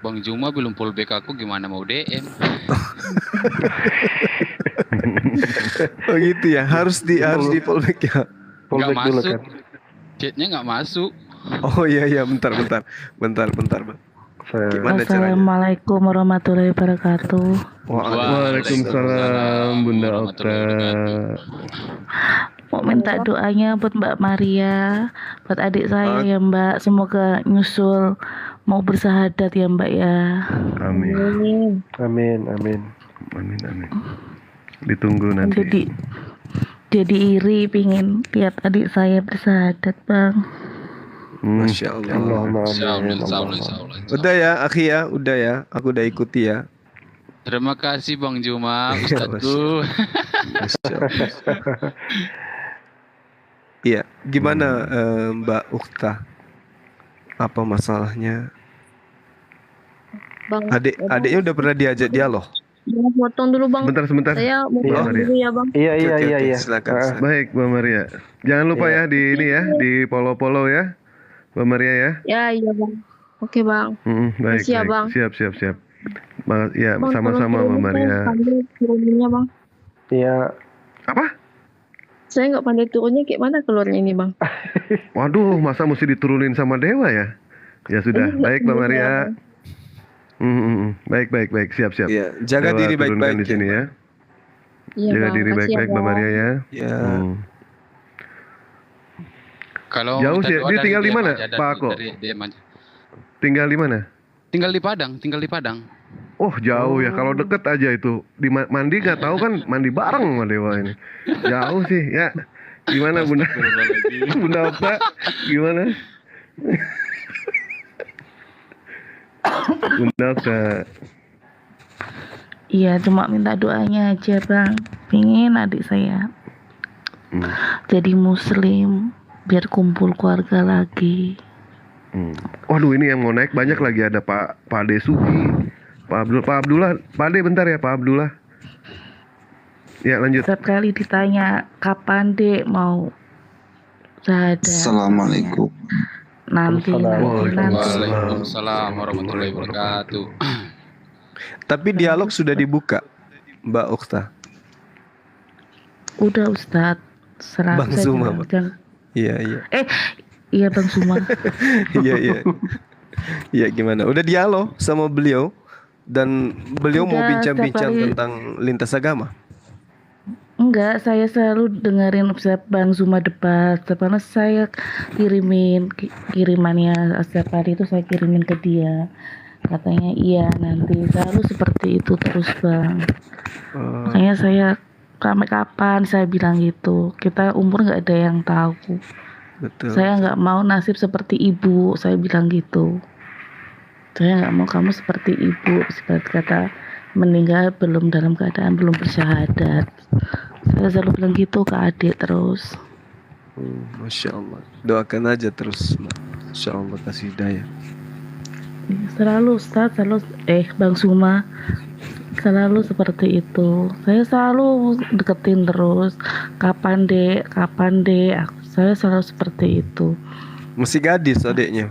Bang Juma belum fallback aku, gimana mau DM? Oh gitu ya, harus di fallback ya. Nggak Fallback dulu masuk. kan. Chatnya nggak masuk. Oh iya bentar Bang. Gimana caranya? Assalamualaikum warahmatullahi wabarakatuh. Waalaikumsalam Bunda Okta. Mau minta doanya buat Mbak Maria, buat adik saya ya Mbak. Semoga nyusul mau bersahadat ya Mbak ya. Amin. Amin. Amin. Amin. Ditunggu nanti. Jadi iri pingin lihat adik saya bersahadat, Bang. Masya Allah. Insya Allah. Udah ya, Akhi ya, udah ya. Aku udah ikuti ya. Terima kasih Bang Juma, Masya Ustadku. Allah. Iya, gimana Mbak Ukhta? Apa masalahnya? Bang, Adiknya udah pernah diajak dialog? Bang, potong dulu Bang. Sebentar. Saya mau Mbak potong Maria. dulu ya Bang. Oke, silakan. Baik, Mbak Maria. Jangan lupa ya di ini ya, di follow ya, Mbak Maria ya. Ya, iya Bang. Oke Bang. Baik, Makasih ya, baik. Bang. Siap. Ya, Bang, sama-sama tolong Mbak Maria. pandai turunnya Bang. Iya. Apa? Saya nggak pandai turunnya, kayak mana keluarnya ini Bang? Waduh, masa mesti diturunin sama dewa ya? Ya sudah, baik Mbak Maria. Baik. Siap. Iya, jaga Dewa diri turunkan baik-baik di sini ya. Iya Jaga Bang. diri Makasih ya, baik-baik Mbak Bang. Maria ya. Ya. Kalau Jauh Ustadz sih. doa Dia dari tinggal di DM mana, aja, Pak Ako? dari DM aja. Tinggal di mana? Tinggal di Padang. Oh jauh ya, kalau deket aja itu di mandi nggak tahu kan mandi bareng sama dewa ini. Jauh sih ya. Gimana Bunda? Bunda Okta, gimana? Bunda Okta. Iya, cuma minta doanya aja, Bang. Pengen adik saya jadi muslim biar kumpul keluarga lagi. Waduh, ini yang mau naik banyak lagi, ada Pak Ade Sugi, Pak Abdullah, Pak Ade bentar ya, Pak Abdullah. Ya lanjut. Setiap kali ditanya kapan Dek mau syahadat. Assalamualaikum. Nanti. Waalaikumsalam warahmatullahi wabarakatuh. Tapi dialog sudah dibuka, Mbak Ukhta. Udah Ustadz. Bang Zuma. Iya. Iya Bang Zuma. Iya. Iya gimana? Udah dialog sama beliau dan beliau mau bincang-bincang tentang lintas agama. Enggak, saya selalu dengerin Bang Zuma debat. Karena saya kirimannya setiap hari itu saya kirimin ke dia. Katanya iya nanti selalu seperti itu terus Bang. Makanya saya sampai kapan saya bilang gitu. Kita umur nggak ada yang tahu. Betul. Saya nggak mau nasib seperti ibu. Saya bilang gitu. Saya nggak mau kamu seperti ibu. Seperti kata meninggal dalam keadaan belum bersyahadat. Saya selalu bilang gitu ke adik terus. Masya Allah. Doakan aja terus, Masya Allah kasih hidayah. Selalu Ustaz, Bang Zuma selalu seperti itu. Saya selalu deketin terus. Kapan dek? Saya selalu seperti itu. Masih gadis adiknya?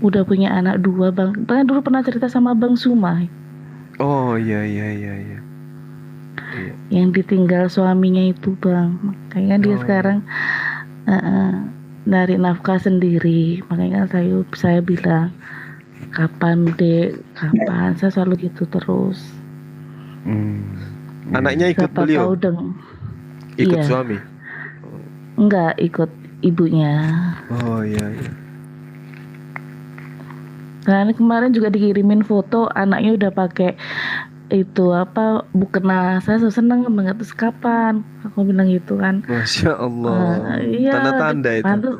Udah punya anak 2 Bang. Bang dulu pernah cerita sama Bang Zuma. Oh iya. Yang ditinggal suaminya itu Bang. Makanya dia sekarang dari nafkah sendiri. Makanya saya bilang kapan dek, kapan. Saya selalu gitu terus. Anaknya ikut Siapa beliau? Ikut iya. suami? Enggak, ikut ibunya. Oh iya. Nah kemarin juga dikirimin foto anaknya udah pakai itu bukena. Saya seneng banget. Terus kapan? Aku bilang gitu kan. Masya Allah. Iya, Tanda-tanda itu.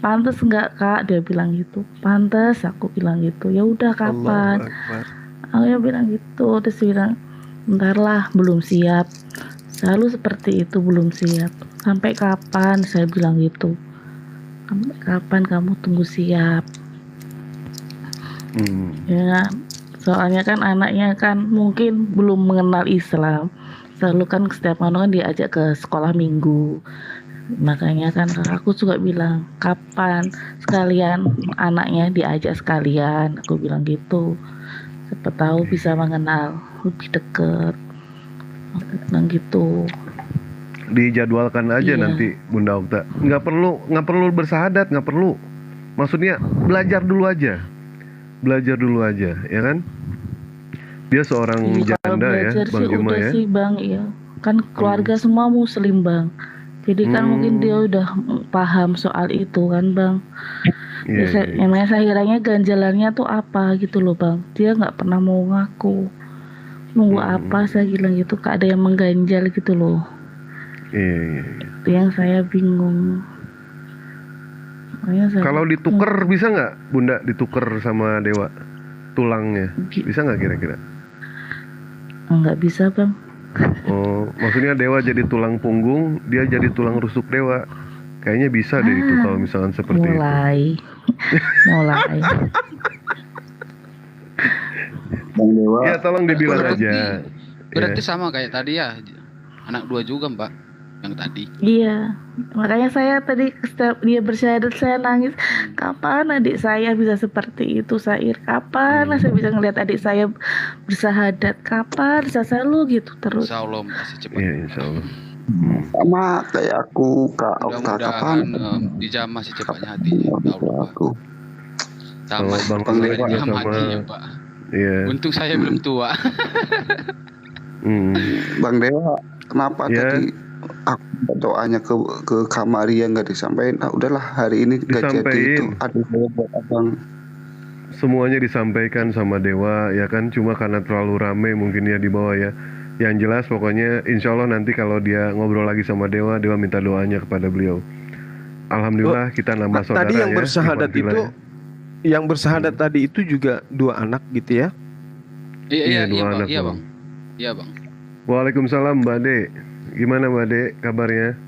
Pantes enggak Kak? Dia bilang gitu. Pantes, aku bilang gitu. Ya udah kapan? Aku bilang gitu. Terus dia bilang, bentar lah, belum siap. Selalu seperti itu, belum siap. Sampai kapan? Saya bilang gitu. Sampai kapan kamu tunggu siap? Ya, soalnya kan anaknya kan mungkin belum mengenal Islam. Selalu kan setiap malam kan diajak ke sekolah minggu. Makanya kan aku juga bilang kapan sekalian anaknya diajak sekalian. Aku bilang gitu. Siapa tahu bisa mengenal lebih dekat. Aku bilang gitu. Dijadwalkan aja nanti Bunda Okta. Nggak perlu bersahadat, nggak perlu. Maksudnya belajar dulu aja, ya kan? Dia seorang janda ya, Bang Juma ya. Sih Bang, iya. Kan keluarga semua Muslim Bang. Jadi kan mungkin dia udah paham soal itu kan Bang. Emangnya saya kiranya ganjalannya tuh apa gitu loh Bang. Dia nggak pernah mau ngaku. nunggu apa, saya bilang gitu, Kak, ada yang mengganjal gitu loh. Iya. Itu yang saya bingung. Makanya saya Kalau dituker bisa nggak, Bunda, dituker sama dewa tulangnya? Bisa nggak kira-kira? nggak bisa, Bang. Oh, maksudnya dewa jadi tulang punggung, dia jadi tulang rusuk dewa. Kayaknya bisa deh itu kalau misalkan seperti itu. Mulai. Bang Dewa. Ya tolong dibilang aja. Berarti sama kayak tadi ya, anak 2 juga Mbak, yang tadi. Iya, makanya saya tadi setiap dia bersyahadat saya nangis. Kapan adik saya bisa seperti itu, Sair? Kapan saya bisa ngelihat adik saya bersyahadat? Kapan? Saya selalu gitu terus. Insya Allah masih cepat. Iya, insya Allah. Sama kayak aku, Kak. Mudah-mudahan dijamah secepatnya hatinya. Aku. Sama Bang Dewa dijamah sama hatinya Pak. Iya. Untung saya belum tua. Bang Dewa, kenapa tadi aku doanya ke Kamaria nggak disampaikan? Nah, udahlah hari ini nggak jadi itu. Aduh, buat abang. Semuanya disampaikan sama dewa ya kan, cuma karena terlalu rame mungkin ya di bawah ya. Yang jelas pokoknya insya Allah nanti kalau dia ngobrol lagi sama dewa minta doanya kepada beliau. Alhamdulillah kita nambah saudara. Tadi yang ya, bersyahadat itu yang bersyahadat tadi itu juga 2 anak gitu ya? Iya, dua anak, Iya, Bang. Bang. Iya, Bang. Waalaikumsalam Mbak De. Gimana Mbak De kabarnya?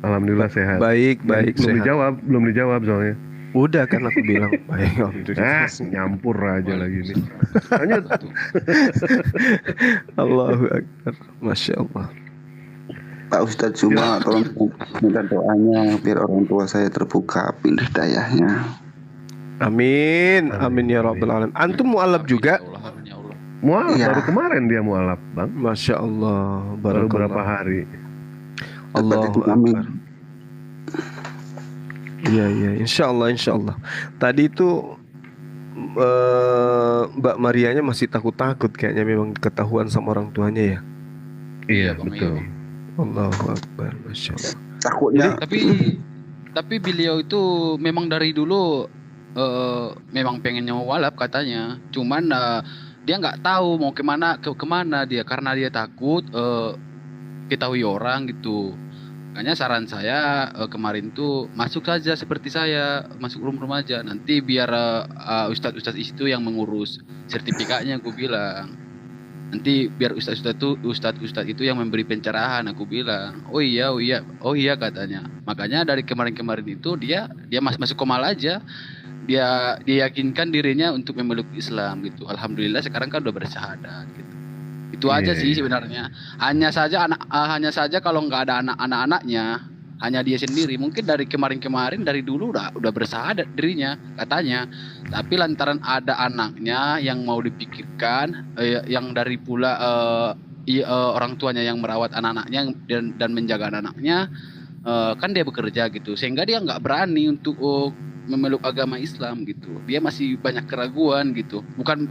Alhamdulillah sehat. Baik, Belum sehat. dijawab soalnya. Udah kan aku bilang baik, alhamdulillah. Nyampur aja lagi nih. Lanjut. Allahu Akbar, Masya Allah. Pak Ustadz cuma tolong minta doanya biar orang tua saya terbuka pindah dayahnya. Amin, amin ya Rabbal Alamin. Antum mualaf juga? Mualaf Iya. baru kemarin dia mualaf, Bang. Masya Allah, Baru berapa hari. Allahu Akbar. Iya, insya Allah. Tadi itu Mbak Marianya masih takut-takut kayaknya, memang ketahuan sama orang tuanya ya. Iya, betul. Allahu Akbar, Masya Allah. Takutnya. Tapi beliau itu memang dari dulu memang pengennya mualaf katanya. Cuman dia nggak tahu mau kemana dia, karena dia takut ketahui orang gitu. Makanya saran saya kemarin tuh masuk saja seperti saya, masuk room aja. Nanti biar ustadz itu yang mengurus sertifikatnya, aku bilang. Nanti biar ustadz itu yang memberi pencerahan, aku bilang. Oh iya katanya. Makanya dari kemarin itu dia masuk Komal aja. Dia yakinkan dirinya untuk memeluk Islam gitu. Alhamdulillah sekarang kan udah bersyahadat gitu. Itu aja sih sebenarnya. Hanya saja kalau nggak ada anak-anaknya, hanya dia sendiri. Mungkin dari kemarin dari dulu udah bersyahadat dirinya katanya. Tapi lantaran ada anaknya yang mau dipikirkan, yang dari pula orang tuanya yang merawat anak-anaknya dan menjaga anak-anaknya, kan dia bekerja gitu. Sehingga dia nggak berani untuk memeluk agama Islam gitu. Dia masih banyak keraguan gitu. Bukan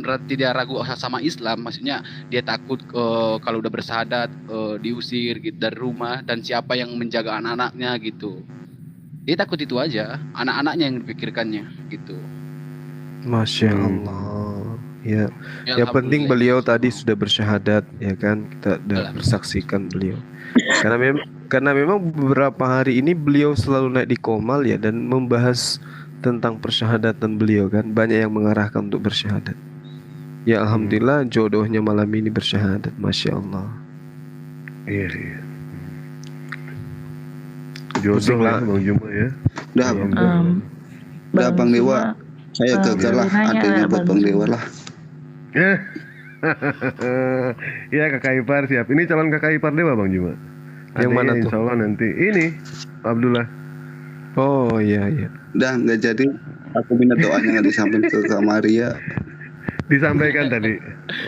berarti dia ragu sama Islam, maksudnya dia takut kalau udah bersyahadat diusir gitu dari rumah, dan siapa yang menjaga anak-anaknya gitu. Dia takut itu aja, anak-anaknya yang dipikirkannya gitu. Masya Allah. Ya, yang penting beliau tadi sudah bersyahadat ya kan, kita sudah bersaksikan beliau. Karena memang beberapa hari ini beliau selalu naik di Komal ya, dan membahas tentang persyahadatan beliau kan, banyak yang mengarahkan untuk bersyahadat. Ya alhamdulillah jodohnya malam ini bersyahadat, Masya Allah. Iya. Jodoh lah Bang Juma ya. Udah Bang Dewa, saya gagal lah adanya buat Bang Dewa lah. Ya kakak ipar siap. Ini calon kakak ipar Dewa Bang Juma. Yang mana tuh? Insya Allah nanti ini Abdullah. Oh iya. Udah nggak jadi. Aku minta doanya nggak disampaikan ke Kak Maria. Disampaikan tadi,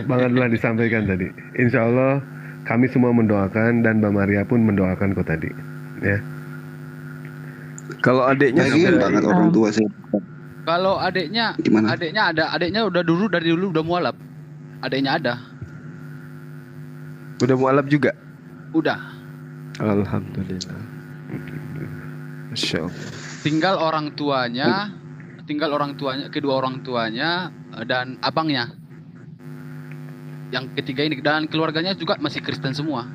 Bang Abdullah disampaikan tadi. Insya Allah kami semua mendoakan dan Mbak Maria pun mendoakan kok tadi. Ya. Kalau adiknya banget orang tua saya. Kalau adiknya, gimana? Adiknya dari dulu udah mualaf. Adiknya ada. Udah mualaf juga? Udah. Alhamdulillah. Masya Allah. Tinggal kedua orang tuanya dan abangnya. yang ketiga ini, dan keluarganya juga masih Kristen semua.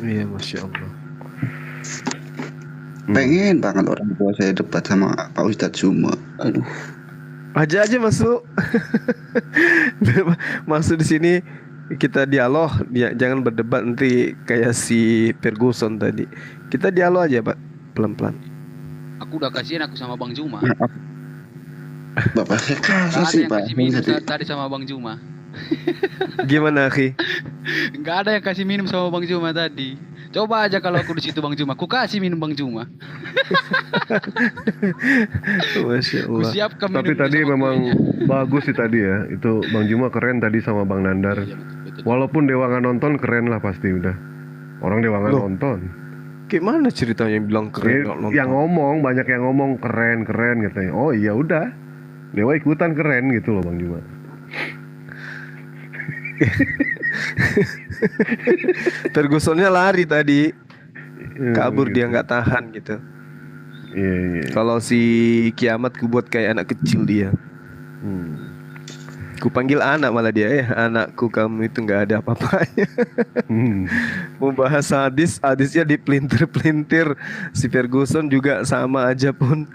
Iya, Masya Allah. Pengen banget orang tua saya debat sama Pak Ustadz Zuma. Aduh. Aja masuk. Masuk di sini kita dialog, jangan berdebat nanti kayak si Ferguson tadi. Kita dialog aja, Pak, pelan-pelan. Aku udah kasihin aku sama Bang Juma. Bapak saya Gak kasih ada sih yang Pak. kasih minum tadi sama Bang Juma. Gimana, Akhi? Gak ada yang kasih minum sama Bang Juma tadi. Coba aja kalau aku di situ Bang Juma, aku kasih minum Bang Juma. Masya Aku Allah. siapkan Tapi minum tadi sama memang kuenya. bagus sih tadi ya. Itu Bang Juma keren tadi sama Bang Nandar. Iya, betul. Walaupun Dewa nggak nonton, keren lah pasti udah. Orang Dewa nggak Loh, nonton. gimana ceritanya bilang keren nggak nonton? Yang ngomong banyak yang ngomong keren katanya. Oh iya udah. Dewa ikutan keren gitu loh Bang Juma. Fergusonnya lari tadi, kabur Gitu. dia nggak tahan gitu. Iya. Kalau si Kiamat ku buat kayak anak kecil dia. Ku panggil anak malah dia, anakku kamu itu nggak ada apa-apanya. Mau bahas hadisnya dipelintir-pelintir. Si Ferguson juga sama aja pun.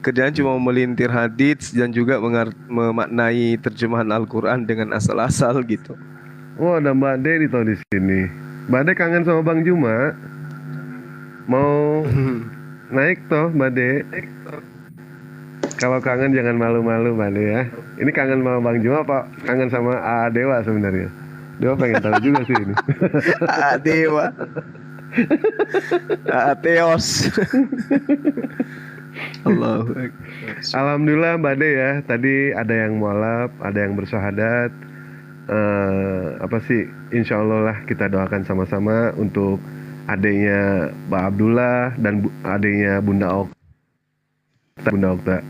Kerjaan cuma melintir hadis dan juga memaknai terjemahan Al-Quran dengan asal-asal gitu. Oh ada Mbak De di sini. Mbak De kangen sama Bang Juma. Mau naik toh Mbak De. Kalau kangen jangan malu-malu Mbak De ya. Ini kangen sama Bang Juma apa kangen sama A Dewa sebenarnya? Dewa pengen tahu juga sih ini. A Dewa. A Teos. Allahu Akbar. Alhamdulillah Mbak De ya. Tadi ada yang mualaf, ada yang bersyahadat. Insya Allah lah kita doakan sama-sama untuk adiknya Mbak Abdullah dan adiknya Bunda Okta.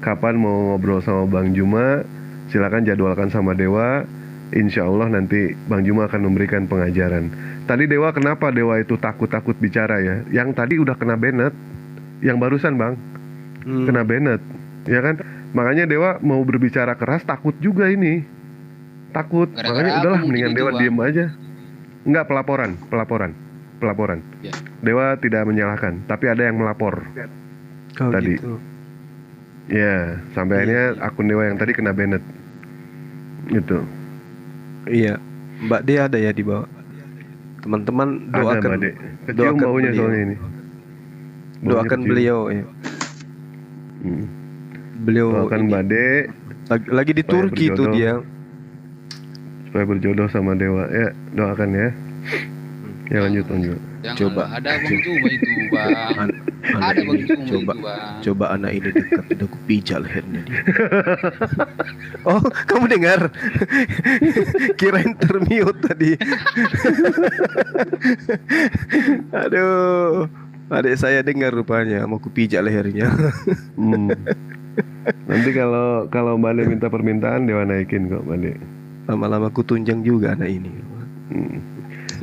Kapan mau ngobrol sama Bang Juma, silakan jadwalkan sama Dewa. Insya Allah nanti Bang Juma akan memberikan pengajaran. Tadi Dewa kenapa Dewa itu takut bicara ya? Yang tadi udah kena Bennett, yang barusan Bang kena Bennett, ya kan? Makanya Dewa mau berbicara keras takut juga ini, takut. Makanya udahlah mendingan Dewa diem aja. Enggak, pelaporan. Ya. Dewa tidak menyalahkan, tapi ada yang melapor tadi. Gitu. Ya, sampai akhirnya akun Dewa yang tadi kena Bennett. Gitu. Iya, Mbak De ada ya di bawah. Teman-teman doakan. Ada Mbak De. Kecium baunya beliau. soalnya ini. Doakan beliau ya. Beliau doakan Mbak De. Lagi di Turki tuh dia. Supaya berjodoh sama Dewa. Ya, doakan ya. Ya lanjut. Jangan Coba. lah, ada Bang Juma itu Bang. Ada Bang Juma itu Bang. Coba anak ini dekat, udah aku pijak lehernya dia. Oh, kamu dengar? Kirain termute tadi. Aduh, adik saya dengar rupanya, mau ku pijak lehernya. Nanti kalau Mbak De minta permintaan, Dewa naikin kok Mbak De. Lama-lama ku tunjang juga anak ini.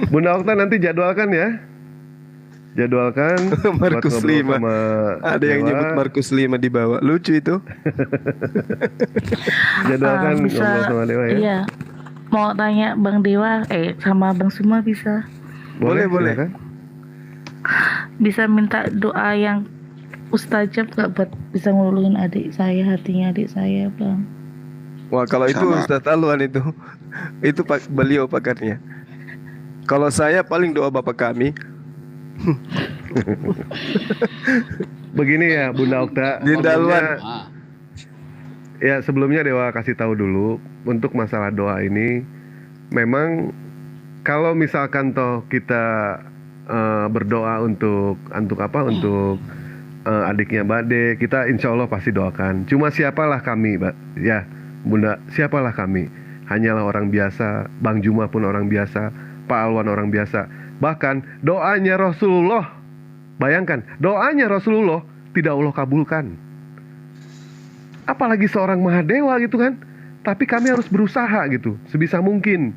Bunda Okta nanti jadwalkan ya. Markus 5. Ada yang Dewa. nyebut Markus 5 di bawah. Lucu itu. Jadwalkan ngobrol sama Dewa ya. Iya. Mau tanya Bang Dewa, sama Bang Suma bisa. Boleh. Silakan. Bisa minta doa yang mustajab gak buat bisa ngeluluhin hatinya adik saya Bang. Wah, kalau itu Ustaz Alwan itu beliau pakarnya. Kalau saya paling doa Bapak kami. Begini ya Bunda Okta. Dinda Alwan. Ya sebelumnya Dewa kasih tahu dulu untuk masalah doa ini. Memang kalau misalkan toh kita berdoa untuk adiknya Mbak De, kita insya Allah pasti doakan. Cuma siapalah kami, Mbak? Ya Bunda, siapalah kami? Hanyalah orang biasa. Bang Juma pun orang biasa. Pak Alwan orang biasa. Bahkan doanya Rasulullah, bayangkan, doanya Rasulullah tidak Allah kabulkan. Apalagi seorang Mahadewa gitu kan. Tapi kami harus berusaha gitu, sebisa mungkin.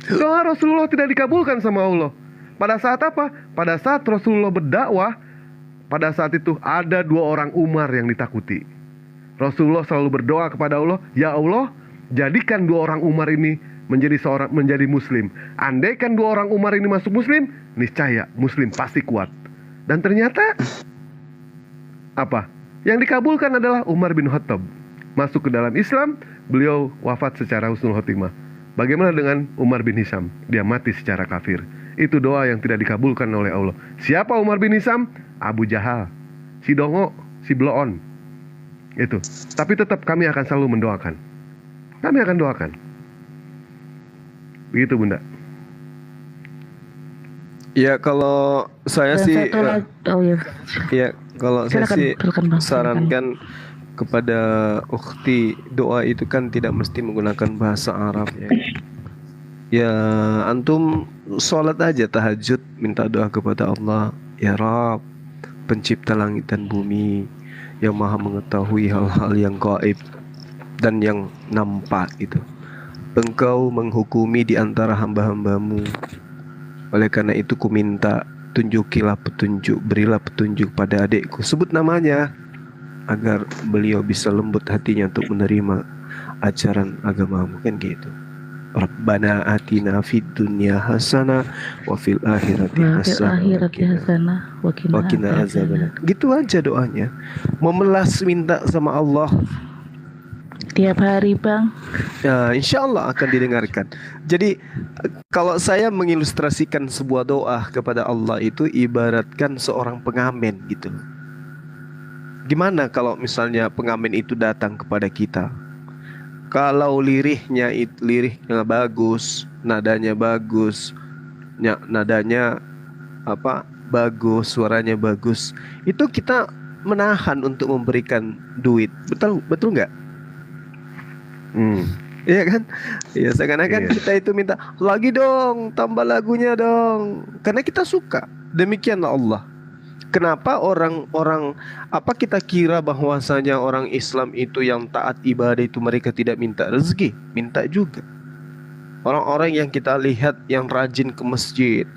Doa Rasulullah tidak dikabulkan sama Allah. Pada saat apa? Pada saat Rasulullah berdakwah, pada saat itu ada 2 orang Umar yang ditakuti. Rasulullah selalu berdoa kepada Allah, ya Allah, jadikan 2 orang Umar ini menjadi muslim. Andaikan 2 orang Umar ini masuk muslim, niscaya muslim pasti kuat. Dan ternyata apa? Yang dikabulkan adalah Umar bin Khattab masuk ke dalam Islam, beliau wafat secara husnul khotimah. Bagaimana dengan Umar bin Hisham? Dia mati secara kafir. Itu doa yang tidak dikabulkan oleh Allah. Siapa Umar bin Hisham? Abu Jahal, si dongo, si bloon. Itu. Tapi tetap kami akan selalu mendoakan. Kami akan doakan. Begitu Bunda. Ya kalau saya Dan sih satu lagi, oh ya, ya kalau saya silakan, sih silakan Bang. sarankan kepada ukhti, doa itu kan tidak mesti menggunakan bahasa Arab ya. Ya antum sholat aja tahajud, minta doa kepada Allah, ya Rabb, pencipta langit dan bumi, yang maha mengetahui hal-hal yang gaib dan yang nampak itu. Engkau menghukumi di antara hamba-hambamu. Oleh karena itu ku minta, tunjukilah petunjuk, berilah petunjuk pada adikku, sebut namanya, agar beliau bisa lembut hatinya untuk menerima ajaran agamamu, kan gitu. Rabbana atina fid dunya hasanah wa fil akhirati hasanah wa qina azabannar. Gitu aja doanya. Memelas minta sama Allah Tiap hari Bang. ya, insya Allah akan didengarkan. Jadi kalau saya mengilustrasikan sebuah doa kepada Allah itu ibaratkan seorang pengamen gitu. Gimana kalau misalnya pengamen itu datang kepada kita? Kalau lirihnya bagus, nadanya bagus, nadanya bagus, suaranya bagus, itu kita menahan untuk memberikan duit. Betul nggak? Iya kan? Ya seakan-akan kita itu minta lagi dong, tambah lagunya dong, karena kita suka. Demikianlah Allah. Kenapa orang-orang kita kira bahwasanya orang Islam itu yang taat ibadah itu mereka tidak minta rezeki? Minta juga. Orang-orang yang kita lihat yang rajin ke masjid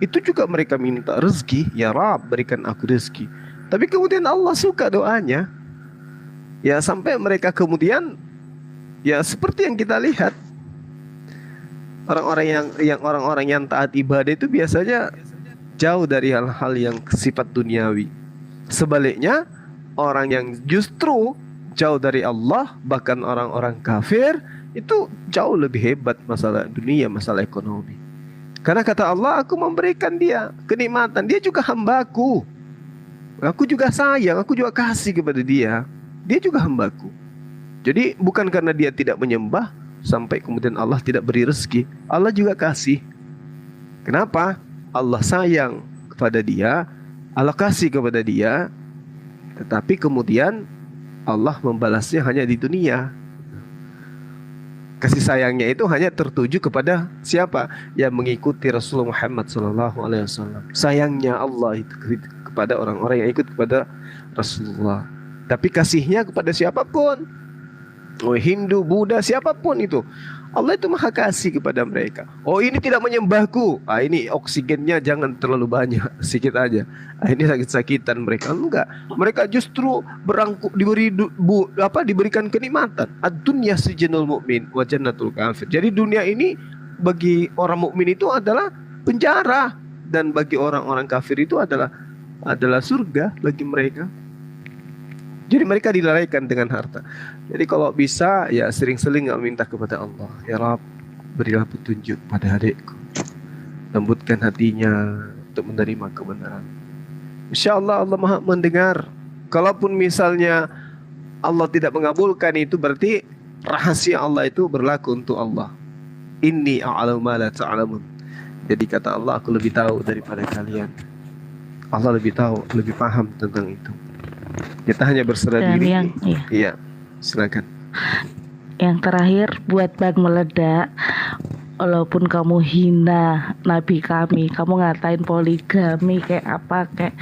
itu juga mereka minta rezeki, ya Rabb berikan aku rezeki. Tapi kemudian Allah suka doanya. Ya sampai mereka kemudian ya seperti yang kita lihat, orang-orang yang taat ibadah itu biasanya jauh dari hal-hal yang sifat duniawi. Sebaliknya, orang yang justru jauh dari Allah, bahkan orang-orang kafir, itu jauh lebih hebat masalah dunia, masalah ekonomi. Karena kata Allah, aku memberikan dia kenikmatan. Dia juga hambaku. Aku juga sayang, aku juga kasih kepada dia. Dia juga hambaku. Jadi bukan karena dia tidak menyembah sampai kemudian Allah tidak beri rezeki. Allah juga kasih. Kenapa? Allah sayang kepada dia, Allah kasih kepada dia, tetapi kemudian Allah membalasnya hanya di dunia. Kasih sayangnya itu hanya tertuju kepada siapa? Yang mengikuti Rasulullah Muhammad SAW. Sayangnya Allah itu kepada orang-orang yang ikut kepada Rasulullah. Tapi kasihnya kepada siapapun, Hindu, Buddha, siapapun itu, Allah itu maha kasih kepada mereka. Oh ini tidak menyembahku, ini oksigennya jangan terlalu banyak, sedikit aja. Ini sakit-sakitan mereka. Enggak, mereka justru diberikan kenikmatan. Ad-dunya sijnul mu'min wa jannatul kafir. Jadi dunia ini bagi orang mukmin itu adalah penjara, dan bagi orang-orang kafir itu adalah surga bagi mereka. Jadi mereka dilalaikan dengan harta. Jadi kalau bisa ya sering-sering minta kepada Allah, ya Rabb berilah petunjuk pada adikku, lembutkan hatinya untuk menerima kebenaran. Insya Allah Allah maha mendengar. Kalaupun misalnya Allah tidak mengabulkan, itu berarti rahasia Allah itu berlaku untuk Allah. Inni a'lamu ma la ta'lamun. Jadi kata Allah, aku lebih tahu daripada kalian. Allah lebih tahu, lebih paham tentang itu. Kita hanya berserah diri. Iya, silakan. Yang terakhir buat Bang Meledak, walaupun kamu hina Nabi kami, kamu ngatain poligami kayak apa, kayak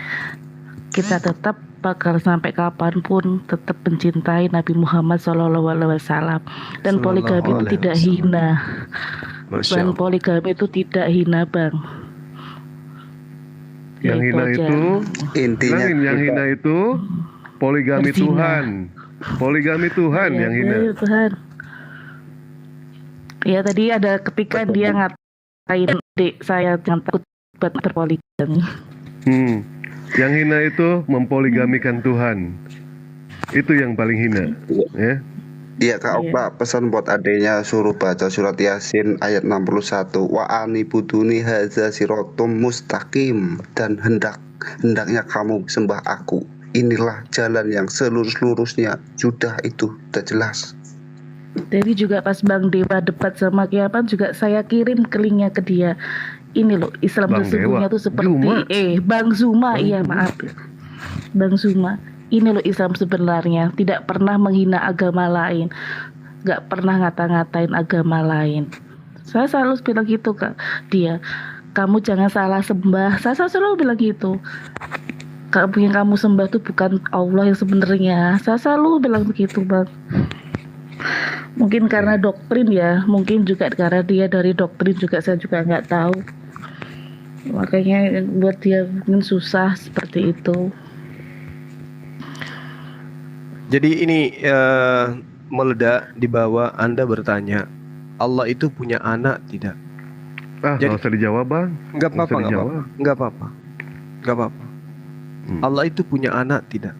kita tetap bakal sampai kapanpun tetap mencintai Nabi Muhammad SAW. Dan poligami itu tidak hina. Bang, poligami itu tidak hina Bang. Yang hina itu intinya yang hina itu poligami Tuhan. Poligami Tuhan yang hina. Tuhan. Ya tadi ada ketika dia ngatain adik saya yang takut buat berpoligami. Yang hina itu mempoligamikan Tuhan. Itu yang paling hina, ya. Iya Kak Okta, pesan buat adenya suruh baca surat Yasin ayat 61. Wa ani buduni hadza siratum mustaqim, dan hendaknya kamu sembah aku. Inilah jalan yang selurus-lurusnya. Sudah, itu udah jelas. Jadi juga pas Bang Dewa debat sama Kiapan juga saya kirim ke linknya ke dia. Ini loh Islam Bang sesungguhnya Dewa. tuh seperti Zuma. Bang Zuma, iya maaf. Bang Zuma. Ini loh Islam sebenarnya, tidak pernah menghina agama lain, nggak pernah ngata-ngatain agama lain. Saya selalu bilang gitu Kak dia, kamu jangan salah sembah. Saya selalu bilang gitu. Yang kamu sembah tuh bukan Allah yang sebenarnya. Saya selalu bilang begitu Bang. Mungkin karena doktrin ya, mungkin juga karena dia dari doktrin juga, saya juga nggak tahu. Makanya buat dia mungkin susah seperti itu. Jadi ini meledak di bawah Anda bertanya, Allah itu punya anak tidak? Nggak usah dijawab Bang. Nggak apa-apa. Allah itu punya anak tidak?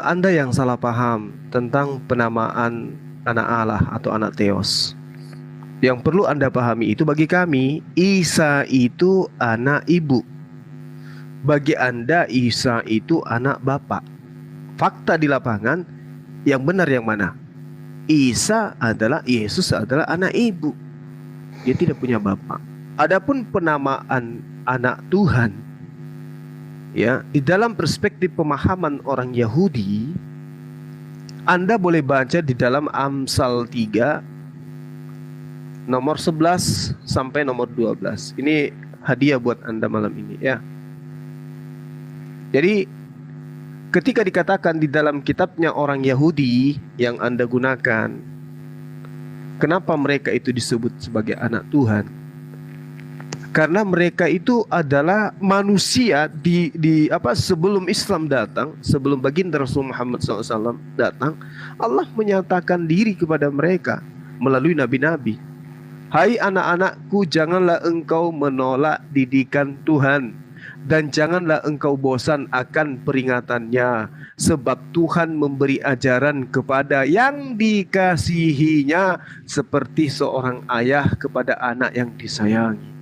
Anda yang salah paham tentang penamaan anak Allah atau anak Theos. Yang perlu Anda pahami itu, bagi kami Isa itu anak ibu. Bagi Anda Isa itu anak bapak. Fakta di lapangan yang benar yang mana? Yesus adalah anak ibu. Dia tidak punya bapak. Adapun penamaan anak Tuhan, ya, di dalam perspektif pemahaman orang Yahudi, Anda boleh baca di dalam Amsal 3 nomor 11 sampai nomor 12. Ini hadiah buat Anda malam ini ya. Jadi ketika dikatakan di dalam kitabnya orang Yahudi yang Anda gunakan, kenapa mereka itu disebut sebagai anak Tuhan? Karena mereka itu adalah manusia sebelum Islam datang, sebelum baginda Rasul Muhammad SAW datang, Allah menyatakan diri kepada mereka melalui nabi-nabi. Hai anak-anakku, janganlah engkau menolak didikan Tuhan, dan janganlah engkau bosan akan peringatannya, sebab Tuhan memberi ajaran kepada yang dikasihinya seperti seorang ayah kepada anak yang disayangi.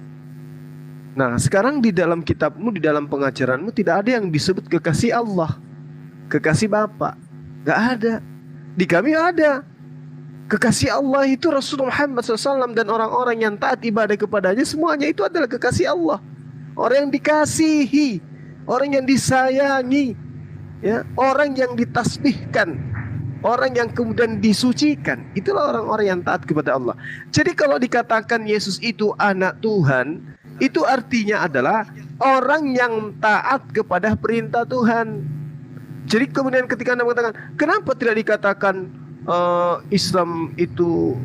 Nah, sekarang di dalam kitabmu, di dalam pengajaranmu tidak ada yang disebut kekasih Allah, kekasih Bapa. Gak ada. Di kami ada. Kekasih Allah itu Rasulullah Muhammad SAW dan orang-orang yang taat ibadah kepadanya, semuanya itu adalah kekasih Allah. Orang yang dikasihi, orang yang disayangi, ya, orang yang ditasbihkan, orang yang kemudian disucikan. Itulah orang-orang yang taat kepada Allah. Jadi kalau dikatakan Yesus itu anak Tuhan, itu artinya adalah orang yang taat kepada perintah Tuhan. Jadi kemudian ketika Anda mengatakan, kenapa tidak dikatakan Islam itu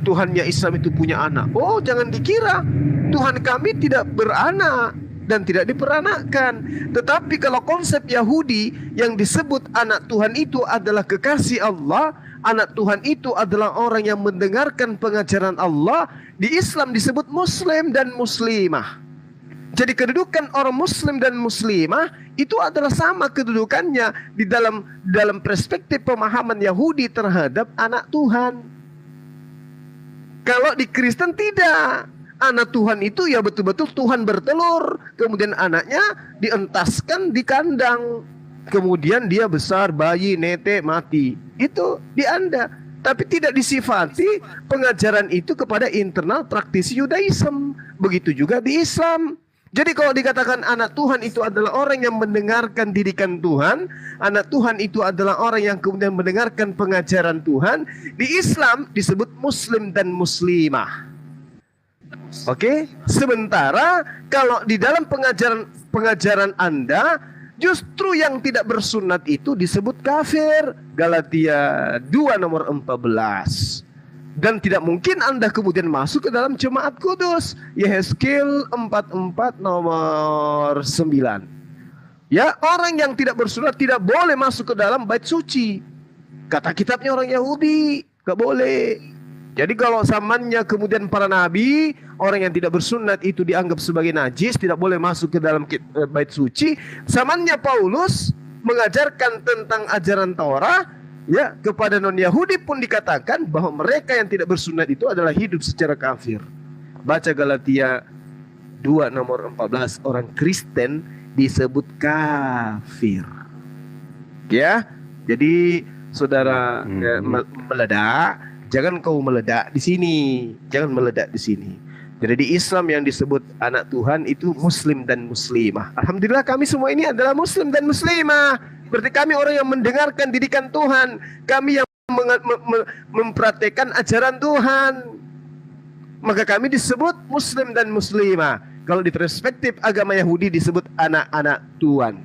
Tuhannya Islam itu punya anak? Oh, jangan dikira Tuhan kami tidak beranak dan tidak diperanakkan. Tetapi kalau konsep Yahudi yang disebut anak Tuhan itu adalah kekasih Allah, anak Tuhan itu adalah orang yang mendengarkan pengajaran Allah, di Islam disebut Muslim dan Muslimah. Jadi kedudukan orang Muslim dan Muslimah itu adalah sama kedudukannya di dalam perspektif pemahaman Yahudi terhadap anak Tuhan. Kalau di Kristen tidak. Anak Tuhan itu ya betul-betul Tuhan bertelur, kemudian anaknya dientaskan di kandang, kemudian dia besar, bayi, netek, mati. Itu di Anda. Tapi tidak disifati pengajaran itu kepada internal praktisi Yudaism. Begitu juga di Islam. Jadi kalau dikatakan anak Tuhan itu adalah orang yang mendengarkan didikan Tuhan, anak Tuhan itu adalah orang yang kemudian mendengarkan pengajaran Tuhan, di Islam disebut Muslim dan Muslimah. Oke, sementara kalau di dalam pengajaran Anda, justru yang tidak bersunat itu disebut kafir. Galatia 2 nomor 14. Dan tidak mungkin Anda kemudian masuk ke dalam jemaat kudus. Yehezkiel 44 nomor 9. Ya, orang yang tidak bersunat tidak boleh masuk ke dalam bait suci. Kata kitabnya orang Yahudi, gak boleh. Jadi kalau zamannya kemudian para nabi, orang yang tidak bersunat itu dianggap sebagai najis, tidak boleh masuk ke dalam bait suci. Zamannya Paulus mengajarkan tentang ajaran Taurat, ya, kepada non-Yahudi pun dikatakan bahwa mereka yang tidak bersunat itu adalah hidup secara kafir. Baca Galatia 2 nomor 14, orang Kristen disebut kafir. Ya, jadi saudara meledak, jangan kau meledak di sini, jangan meledak di sini. Jadi di Islam yang disebut anak Tuhan itu muslim dan muslimah. Alhamdulillah kami semua ini adalah muslim dan muslimah. Berarti kami orang yang mendengarkan didikan Tuhan, kami yang mempraktekkan ajaran Tuhan. Maka kami disebut muslim dan muslimah. Kalau di perspektif agama Yahudi disebut anak-anak Tuhan.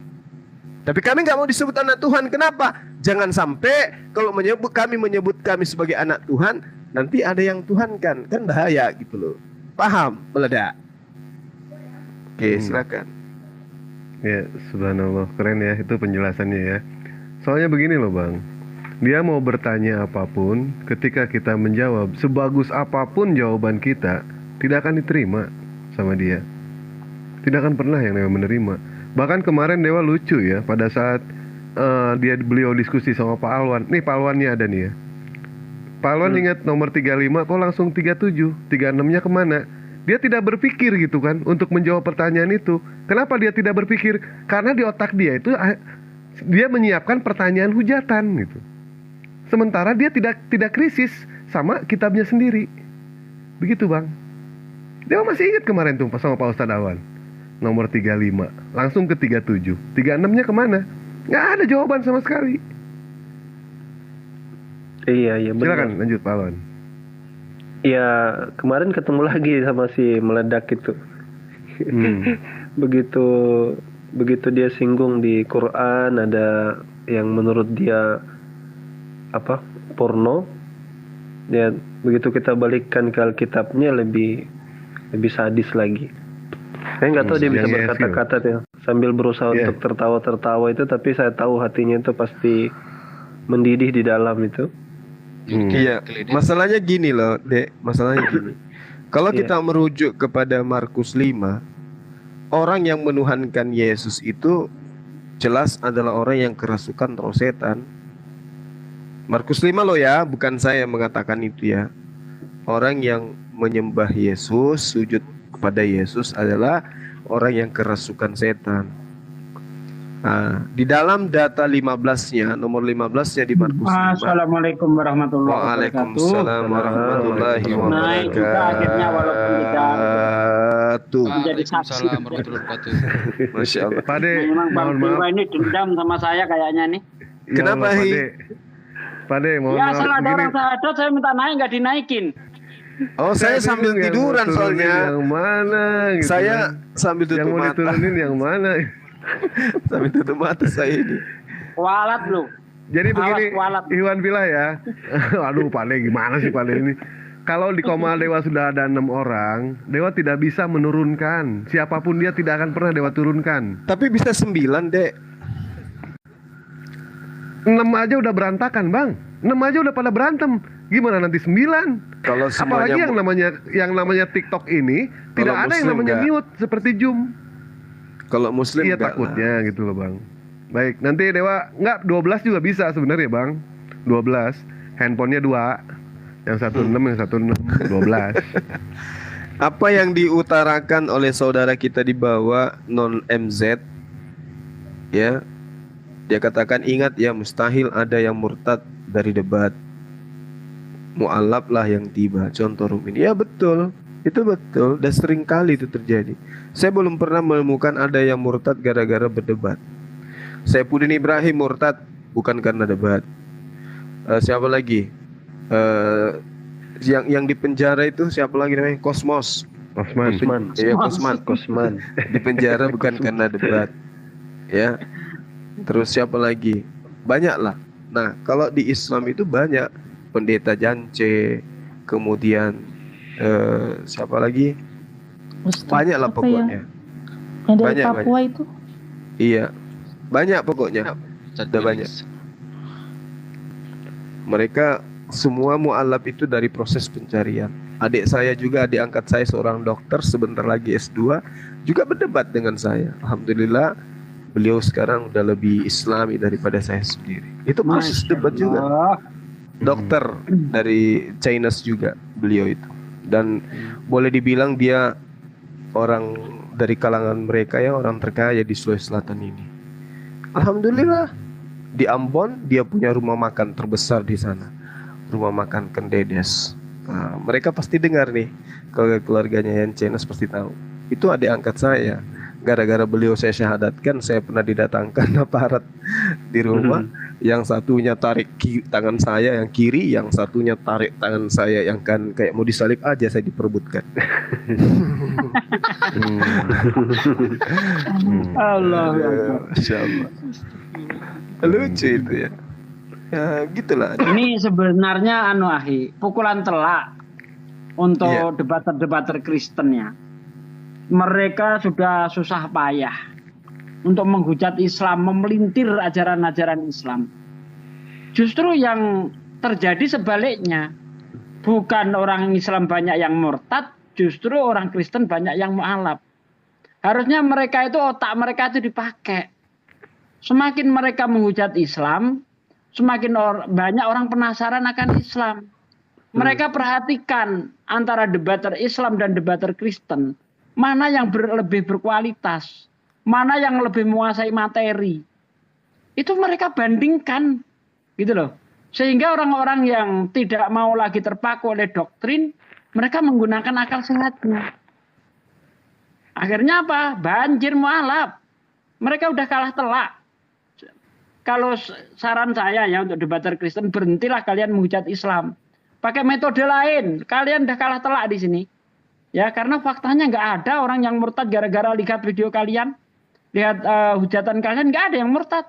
Tapi kami nggak mau disebut anak Tuhan. Kenapa? Jangan sampai kalau kami menyebut kami sebagai anak Tuhan, nanti ada yang Tuhan kan bahaya gitu loh. Paham? Meledak. Oke, silakan. Ya, subhanallah, keren ya itu penjelasannya ya. Soalnya begini loh Bang, dia mau bertanya apapun, ketika kita menjawab sebagus apapun jawaban kita, tidak akan diterima sama dia. Tidak akan pernah yang namanya menerima. Bahkan kemarin Dewa lucu ya, pada saat beliau diskusi sama Pak Alwan. Nih Pak Alwannya ada nih ya. Pak Alwan ingat nomor 35 kok langsung 37, 36-nya kemana? Dia tidak berpikir gitu kan untuk menjawab pertanyaan itu. Kenapa dia tidak berpikir? Karena di otak dia itu dia menyiapkan pertanyaan hujatan gitu. Sementara dia tidak krisis sama kitabnya sendiri. Begitu Bang. Dewa masih ingat kemarin tuh sama Pak Ustadz Alwan. Nomor 35 langsung ke 37, 36-nya kemana? Nggak ada jawaban sama sekali. Iya benar. Silakan lanjut Pak Alwan. Ya kemarin ketemu lagi sama si meledak itu. begitu dia singgung di Quran ada yang menurut dia porno. Ya begitu kita balikkan ke Alkitabnya lebih sadis lagi. Saya nggak tahu dia bisa berkata-kata ya, sambil berusaha untuk tertawa-tertawa itu, tapi saya tahu hatinya itu pasti mendidih di dalam itu. Iya, masalahnya gini loh, Dek. Masalahnya gini. Kalau kita merujuk kepada Markus 5, orang yang menuhankan Yesus itu jelas adalah orang yang kerasukan roh setan. Markus 5 loh ya, bukan saya yang mengatakan itu ya. Orang yang menyembah Yesus, sujud kepada Yesus adalah orang yang kerasukan setan. Nah, di dalam data 15-nya, nomor 15-nya di Markus 5. Assalamualaikum warahmatullahi wabarakatuh. Waalaikumsalam warahmatullahi wabarakatuh. Naik juga akhirnya walaupun tidak menjadi saksi. Masya Allah. Pak De, memang Bang mohon maaf. Dewa ini dendam sama saya kayaknya nih. Kenapa Pak De, mohon ya maaf. asal ada orang sadar saya minta naik nggak dinaikin. Oh, saya sambil tiduran soalnya. Yang mana? Gitu saya kan? sambil tutup yang mau mata. diturunin yang mana? Sambil tutup mata saya ini. Kualat lu. Jadi begini, kualat. Iwan bilang ya. Aduh, Pak De, gimana sih Pak De ini? Kalau di koma Dewa sudah ada 6 orang, Dewa tidak bisa menurunkan. Siapapun dia tidak akan pernah Dewa turunkan. Tapi bisa 9, Dek. 6 aja udah berantakan, Bang. 6 aja udah pada berantem. Gimana nanti 9? Kalau apalagi yang namanya TikTok ini tidak ada yang namanya mute seperti Zoom. Kalau Muslim iya takutnya lah. Gitu loh Bang. Baik, nanti Dewa 12 juga bisa sebenarnya Bang. 12. Handphonenya 2. Yang 16, yang 16, 12. Apa yang diutarakan oleh saudara kita di bawah non MZ, ya, dia katakan ingat ya, mustahil ada yang murtad dari debat. Mu'alaf lah yang tiba. Contoh Rumin. Ya betul, itu betul. Dan sering kali itu terjadi. Saya belum pernah menemukan ada yang murtad gara-gara berdebat. Saifuddin Ibrahim murtad bukan karena debat. Siapa lagi? Yang di penjara itu siapa lagi namanya? Kosman. Iya, Kosman. Di penjara bukan karena debat. Ya. Terus siapa lagi? Banyak lah. Nah, kalau di Islam itu banyak. Pendeta Jance, kemudian siapa lagi? Banyak lah pokoknya. Yang dari Papua itu? Iya, banyak pokoknya. Sudah banyak. Mereka semua mualaf itu dari proses pencarian. Adik saya juga, adik angkat saya seorang dokter, sebentar lagi S2, juga berdebat dengan saya. Alhamdulillah beliau sekarang udah lebih Islami daripada saya sendiri. Itu proses debat juga. Dokter dari Chinese juga beliau itu. Dan boleh dibilang dia orang dari kalangan mereka ya, orang terkaya di Sulawesi Selatan ini. Alhamdulillah di Ambon dia punya rumah makan terbesar di sana, rumah makan Kendedes. Nah, mereka pasti dengar nih, keluarganya yang Chinese pasti tahu. Itu adik angkat saya. Gara-gara beliau saya syahadatkan, saya pernah didatangkan aparat di rumah. Yang satunya tarik tangan saya yang kiri, yang satunya tarik tangan saya yang kan, kayak mau disalib aja saya diperebutkan. Allah. Masya Allah. Lucu itu ya. Ya gitulah. Ini sebenarnya pukulan telak untuk debater-debater Kristen ya. Mereka sudah susah payah untuk menghujat Islam, memelintir ajaran-ajaran Islam. Justru yang terjadi sebaliknya. Bukan orang Islam banyak yang murtad, justru orang Kristen banyak yang mu'alaf. Harusnya mereka itu, otak mereka itu dipakai. Semakin mereka menghujat Islam, semakin banyak orang penasaran akan Islam. Mereka perhatikan antara debater Islam dan debater Kristen. Mana yang lebih berkualitas. Mana yang lebih menguasai materi. Itu mereka bandingkan. Gitu loh. Sehingga orang-orang yang tidak mau lagi terpaku oleh doktrin, mereka menggunakan akal sehatnya. Akhirnya apa? Banjir mualaf. Mereka udah kalah telak. Kalau saran saya ya untuk debater Kristen, berhentilah kalian menghujat Islam. Pakai metode lain. Kalian udah kalah telak di sini. Ya, karena faktanya nggak ada orang yang murtad gara-gara lihat video kalian. Lihat hujatan kalian, nggak ada yang murtad.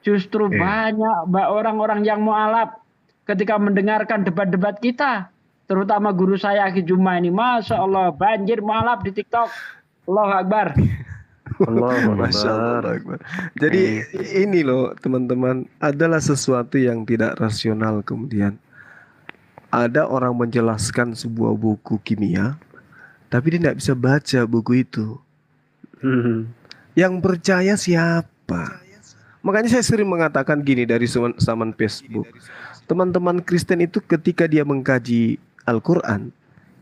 Justru banyak orang-orang yang mu'alaf ketika mendengarkan debat-debat kita. Terutama guru saya Akhi Juma ini. Masya Allah, banjir mu'alaf di TikTok. Allahu Akbar. Masya Allah Akbar. Jadi ini loh teman-teman, adalah sesuatu yang tidak rasional kemudian. Ada orang menjelaskan sebuah buku kimia, tapi dia tidak bisa baca buku itu. Yang percaya siapa? Makanya saya sering mengatakan gini dari zaman Facebook. Teman-teman Kristen itu ketika dia mengkaji Al-Quran,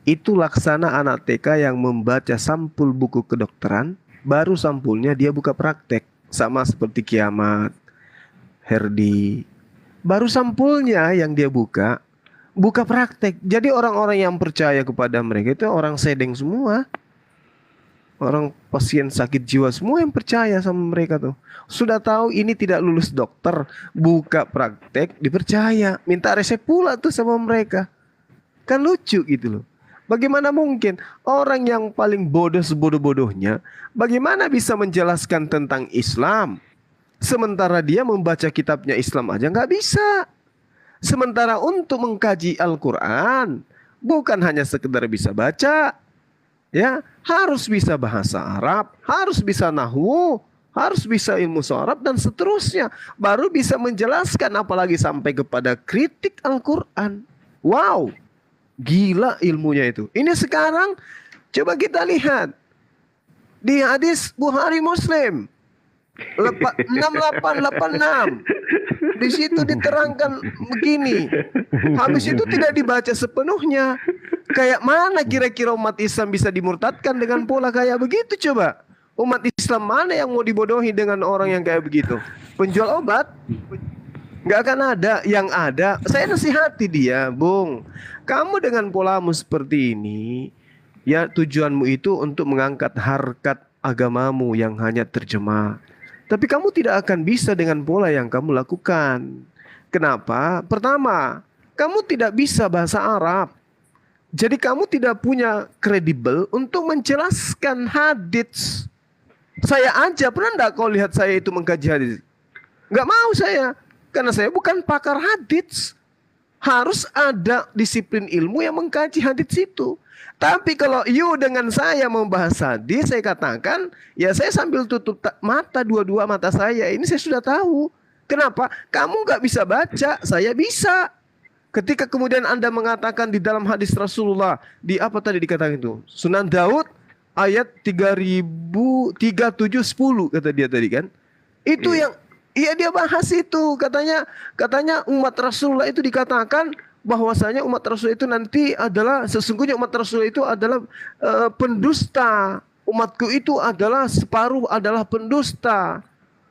itu laksana anak TK yang membaca sampul buku kedokteran, baru sampulnya dia buka praktek. Sama seperti Kiamat, Herdi. Baru sampulnya yang dia buka praktek. Jadi orang-orang yang percaya kepada mereka itu orang sedeng semua. Orang pasien sakit jiwa semua yang percaya sama mereka tuh. Sudah tahu ini tidak lulus dokter, buka praktek, dipercaya. Minta resep pula tuh sama mereka. Kan lucu gitu loh. Bagaimana mungkin orang yang paling bodoh sebodoh-bodohnya, bagaimana bisa menjelaskan tentang Islam? Sementara dia membaca kitabnya Islam aja nggak bisa. Sementara untuk mengkaji Al-Quran, bukan hanya sekedar bisa baca, ya, harus bisa bahasa Arab, harus bisa nahwu, harus bisa ilmu syorab dan seterusnya, baru bisa menjelaskan, apalagi sampai kepada kritik Al-Quran. Wow, gila ilmunya itu. Ini sekarang coba kita lihat di hadis Bukhari Muslim 6886. Di situ diterangkan begini. Habis itu tidak dibaca sepenuhnya. Kayak mana kira-kira umat Islam bisa dimurtadkan dengan pola kayak begitu coba? Umat Islam mana yang mau dibodohi dengan orang yang kayak begitu? Penjual obat? Nggak akan ada. Yang ada, saya nasihati dia, Bung, kamu dengan polamu seperti ini, ya tujuanmu itu untuk mengangkat harkat agamamu yang hanya terjemah. Tapi kamu tidak akan bisa dengan pola yang kamu lakukan. Kenapa? Pertama, kamu tidak bisa bahasa Arab. Jadi kamu tidak punya kredibel untuk menjelaskan hadits. Saya aja, pernah enggak kau lihat saya itu mengkaji hadits? Enggak mau saya. Karena saya bukan pakar hadits. Harus ada disiplin ilmu yang mengkaji hadits itu. Tapi kalau you dengan saya membahas hadis, saya katakan, ya saya sambil tutup mata, dua-dua mata saya. Ini saya sudah tahu. Kenapa? Kamu nggak bisa baca, saya bisa. Ketika kemudian Anda mengatakan di dalam hadis Rasulullah, di apa tadi dikatakan itu? Sunan Daud ayat 3710 kata dia tadi kan. Itu yang dia bahas itu, katanya umat Rasulullah itu dikatakan bahwasanya umat Rasul itu nanti adalah sesungguhnya umat Rasul itu adalah pendusta. Umatku itu adalah separuh adalah pendusta.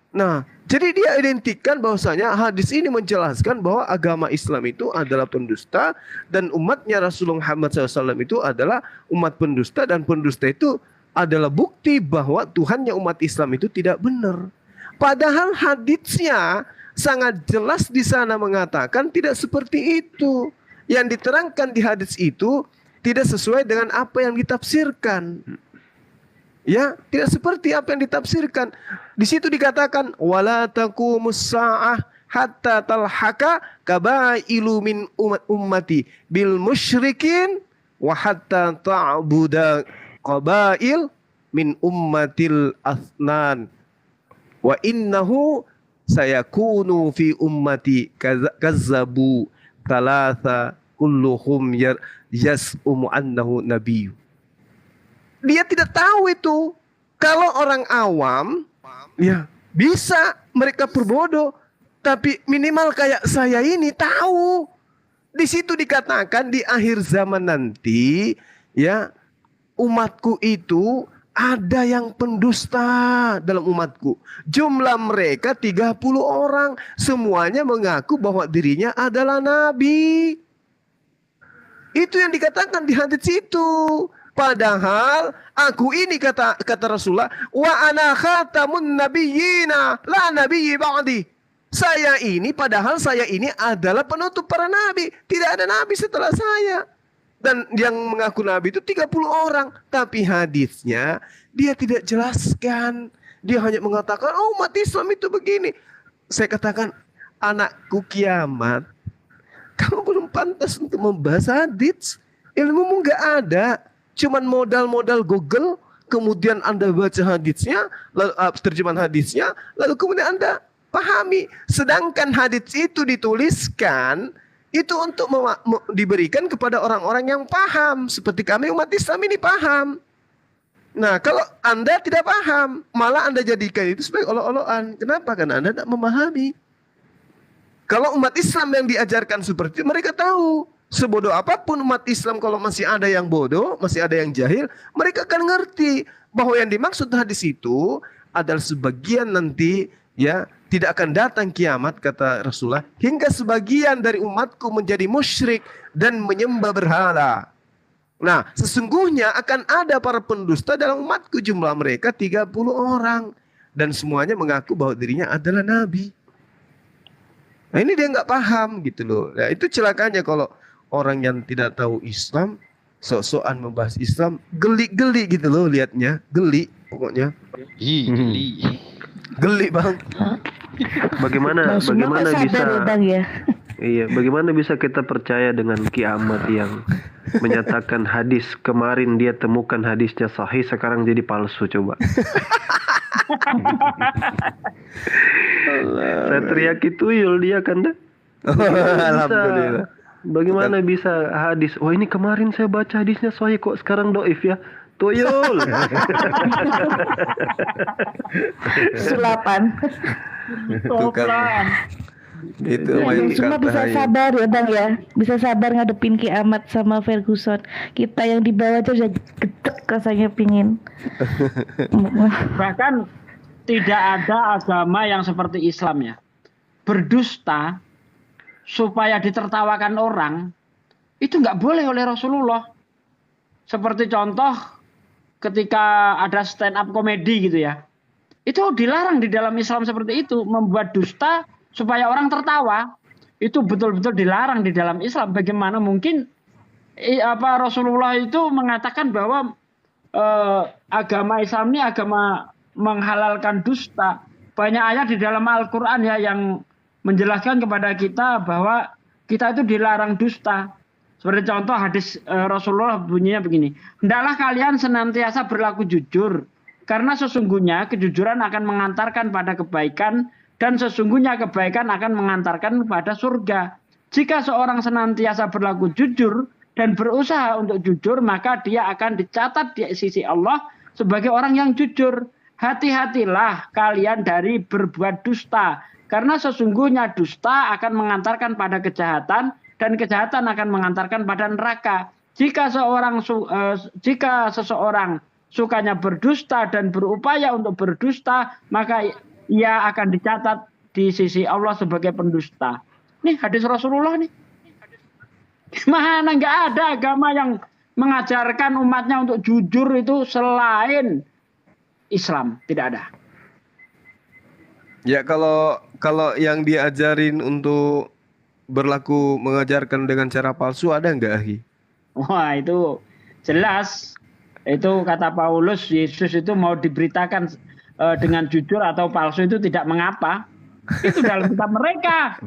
Nah, jadi dia identikkan bahwasanya hadis ini menjelaskan bahwa agama Islam itu adalah pendusta dan umatnya Rasulullah Muhammad SAW itu adalah umat pendusta, dan pendusta itu adalah bukti bahwa Tuhannya umat Islam itu tidak benar. Padahal hadisnya sangat jelas di sana mengatakan tidak seperti itu. Yang diterangkan di hadis itu tidak sesuai dengan apa yang ditafsirkan. Ya, tidak seperti apa yang ditafsirkan. Di situ dikatakan wala taqumus saah hatta talhaka kabailu min ummati bil musyrikin wa hatta ta'buda qabail min ummatil asnan wa innahu sayakunu fi ummati kazzabu thalatha kulluhum yas'umu annahu nabiyyu. Dia tidak tahu itu. Kalau orang awam, ya bisa mereka berbodoh, tapi minimal kayak saya ini tahu. Di situ dikatakan di akhir zaman nanti, ya umatku itu ada yang pendusta dalam umatku. Jumlah mereka 30 orang, semuanya mengaku bahwa dirinya adalah nabi. Itu yang dikatakan di hadis itu. Padahal aku ini kata Rasulullah, wa ana khatamun nabiyyina la nabiyyi ba'di. Padahal saya ini adalah penutup para nabi. Tidak ada nabi setelah saya. Dan yang mengaku nabi itu 30 orang. Tapi hadisnya dia tidak jelaskan. Dia hanya mengatakan, oh umat Islam itu begini. Saya katakan, anakku kiamat, kamu belum pantas untuk membahas hadis. Ilmumu nggak ada. Cuman modal Google, kemudian Anda baca hadisnya, lalu terjemahan hadisnya, lalu kemudian Anda pahami. Sedangkan hadis itu dituliskan itu untuk diberikan kepada orang-orang yang paham, seperti kami umat Islam ini paham. Nah, kalau Anda tidak paham, malah Anda jadikan itu sebagai olok-olokan. Kenapa? Karena Anda tidak memahami. Kalau umat Islam yang diajarkan seperti itu, mereka tahu. Sebodoh apapun umat Islam, kalau masih ada yang bodoh, masih ada yang jahil, mereka akan ngerti bahwa yang dimaksud hadis itu adalah sebagian nanti ya tidak akan datang kiamat, kata Rasulullah, hingga sebagian dari umatku menjadi musyrik dan menyembah berhala. Nah, sesungguhnya akan ada para pendusta dalam umatku, jumlah mereka 30 orang dan semuanya mengaku bahwa dirinya adalah nabi. Nah, ini dia nggak paham gitu loh. Nah, itu celakanya kalau orang yang tidak tahu Islam, sok-sokan membahas Islam, geli-geli gitu loh liatnya, geli pokoknya. Geli. Geli bang. Bagaimana bisa? Bang, ya? Iya, bagaimana bisa kita percaya dengan kiamat yang menyatakan hadis kemarin dia temukan hadisnya sahih, sekarang jadi palsu, coba. Saya teriaki tuyul dia kan dah. Alhamdulillah. Bagaimana bisa hadis? Wah, ini kemarin saya baca hadisnya sahih kok sekarang doif ya. Tuyul. Sulapan. Itu cuma bisa sabar ya bang ya, bisa sabar ngadepin kiamat sama Ferguson. Kita yang di bawah aja udah gedek rasanya pingin. Bahkan tidak ada agama yang seperti Islam ya. Berdusta supaya ditertawakan orang itu nggak boleh oleh Rasulullah. Seperti contoh ketika ada stand up komedi gitu ya, itu dilarang di dalam Islam seperti itu. Membuat dusta supaya orang tertawa itu betul-betul dilarang di dalam Islam. Bagaimana mungkin Rasulullah itu mengatakan bahwa agama Islam ini agama menghalalkan dusta. Banyak ayat di dalam Al-Quran ya yang menjelaskan kepada kita bahwa kita itu dilarang dusta. Seperti contoh hadis Rasulullah bunyinya begini, hendaklah kalian senantiasa berlaku jujur, karena sesungguhnya kejujuran akan mengantarkan pada kebaikan, dan sesungguhnya kebaikan akan mengantarkan kepada surga. Jika seorang senantiasa berlaku jujur dan berusaha untuk jujur, maka dia akan dicatat di sisi Allah sebagai orang yang jujur. Hati-hatilah kalian dari berbuat dusta, karena sesungguhnya dusta akan mengantarkan pada kejahatan, dan kejahatan akan mengantarkan pada neraka. Jika seseorang sukanya berdusta dan berupaya untuk berdusta, maka ia akan dicatat di sisi Allah sebagai pendusta. Nih hadis Rasulullah nih. Mana nggak ada agama yang mengajarkan umatnya untuk jujur itu selain Islam, tidak ada. Ya kalau yang diajarin untuk berlaku mengajarkan dengan cara palsu ada nggak, Ahi? Wah, itu jelas. Itu kata Paulus, Yesus itu mau diberitakan dengan jujur atau palsu itu tidak mengapa. Itu dalam kitab mereka,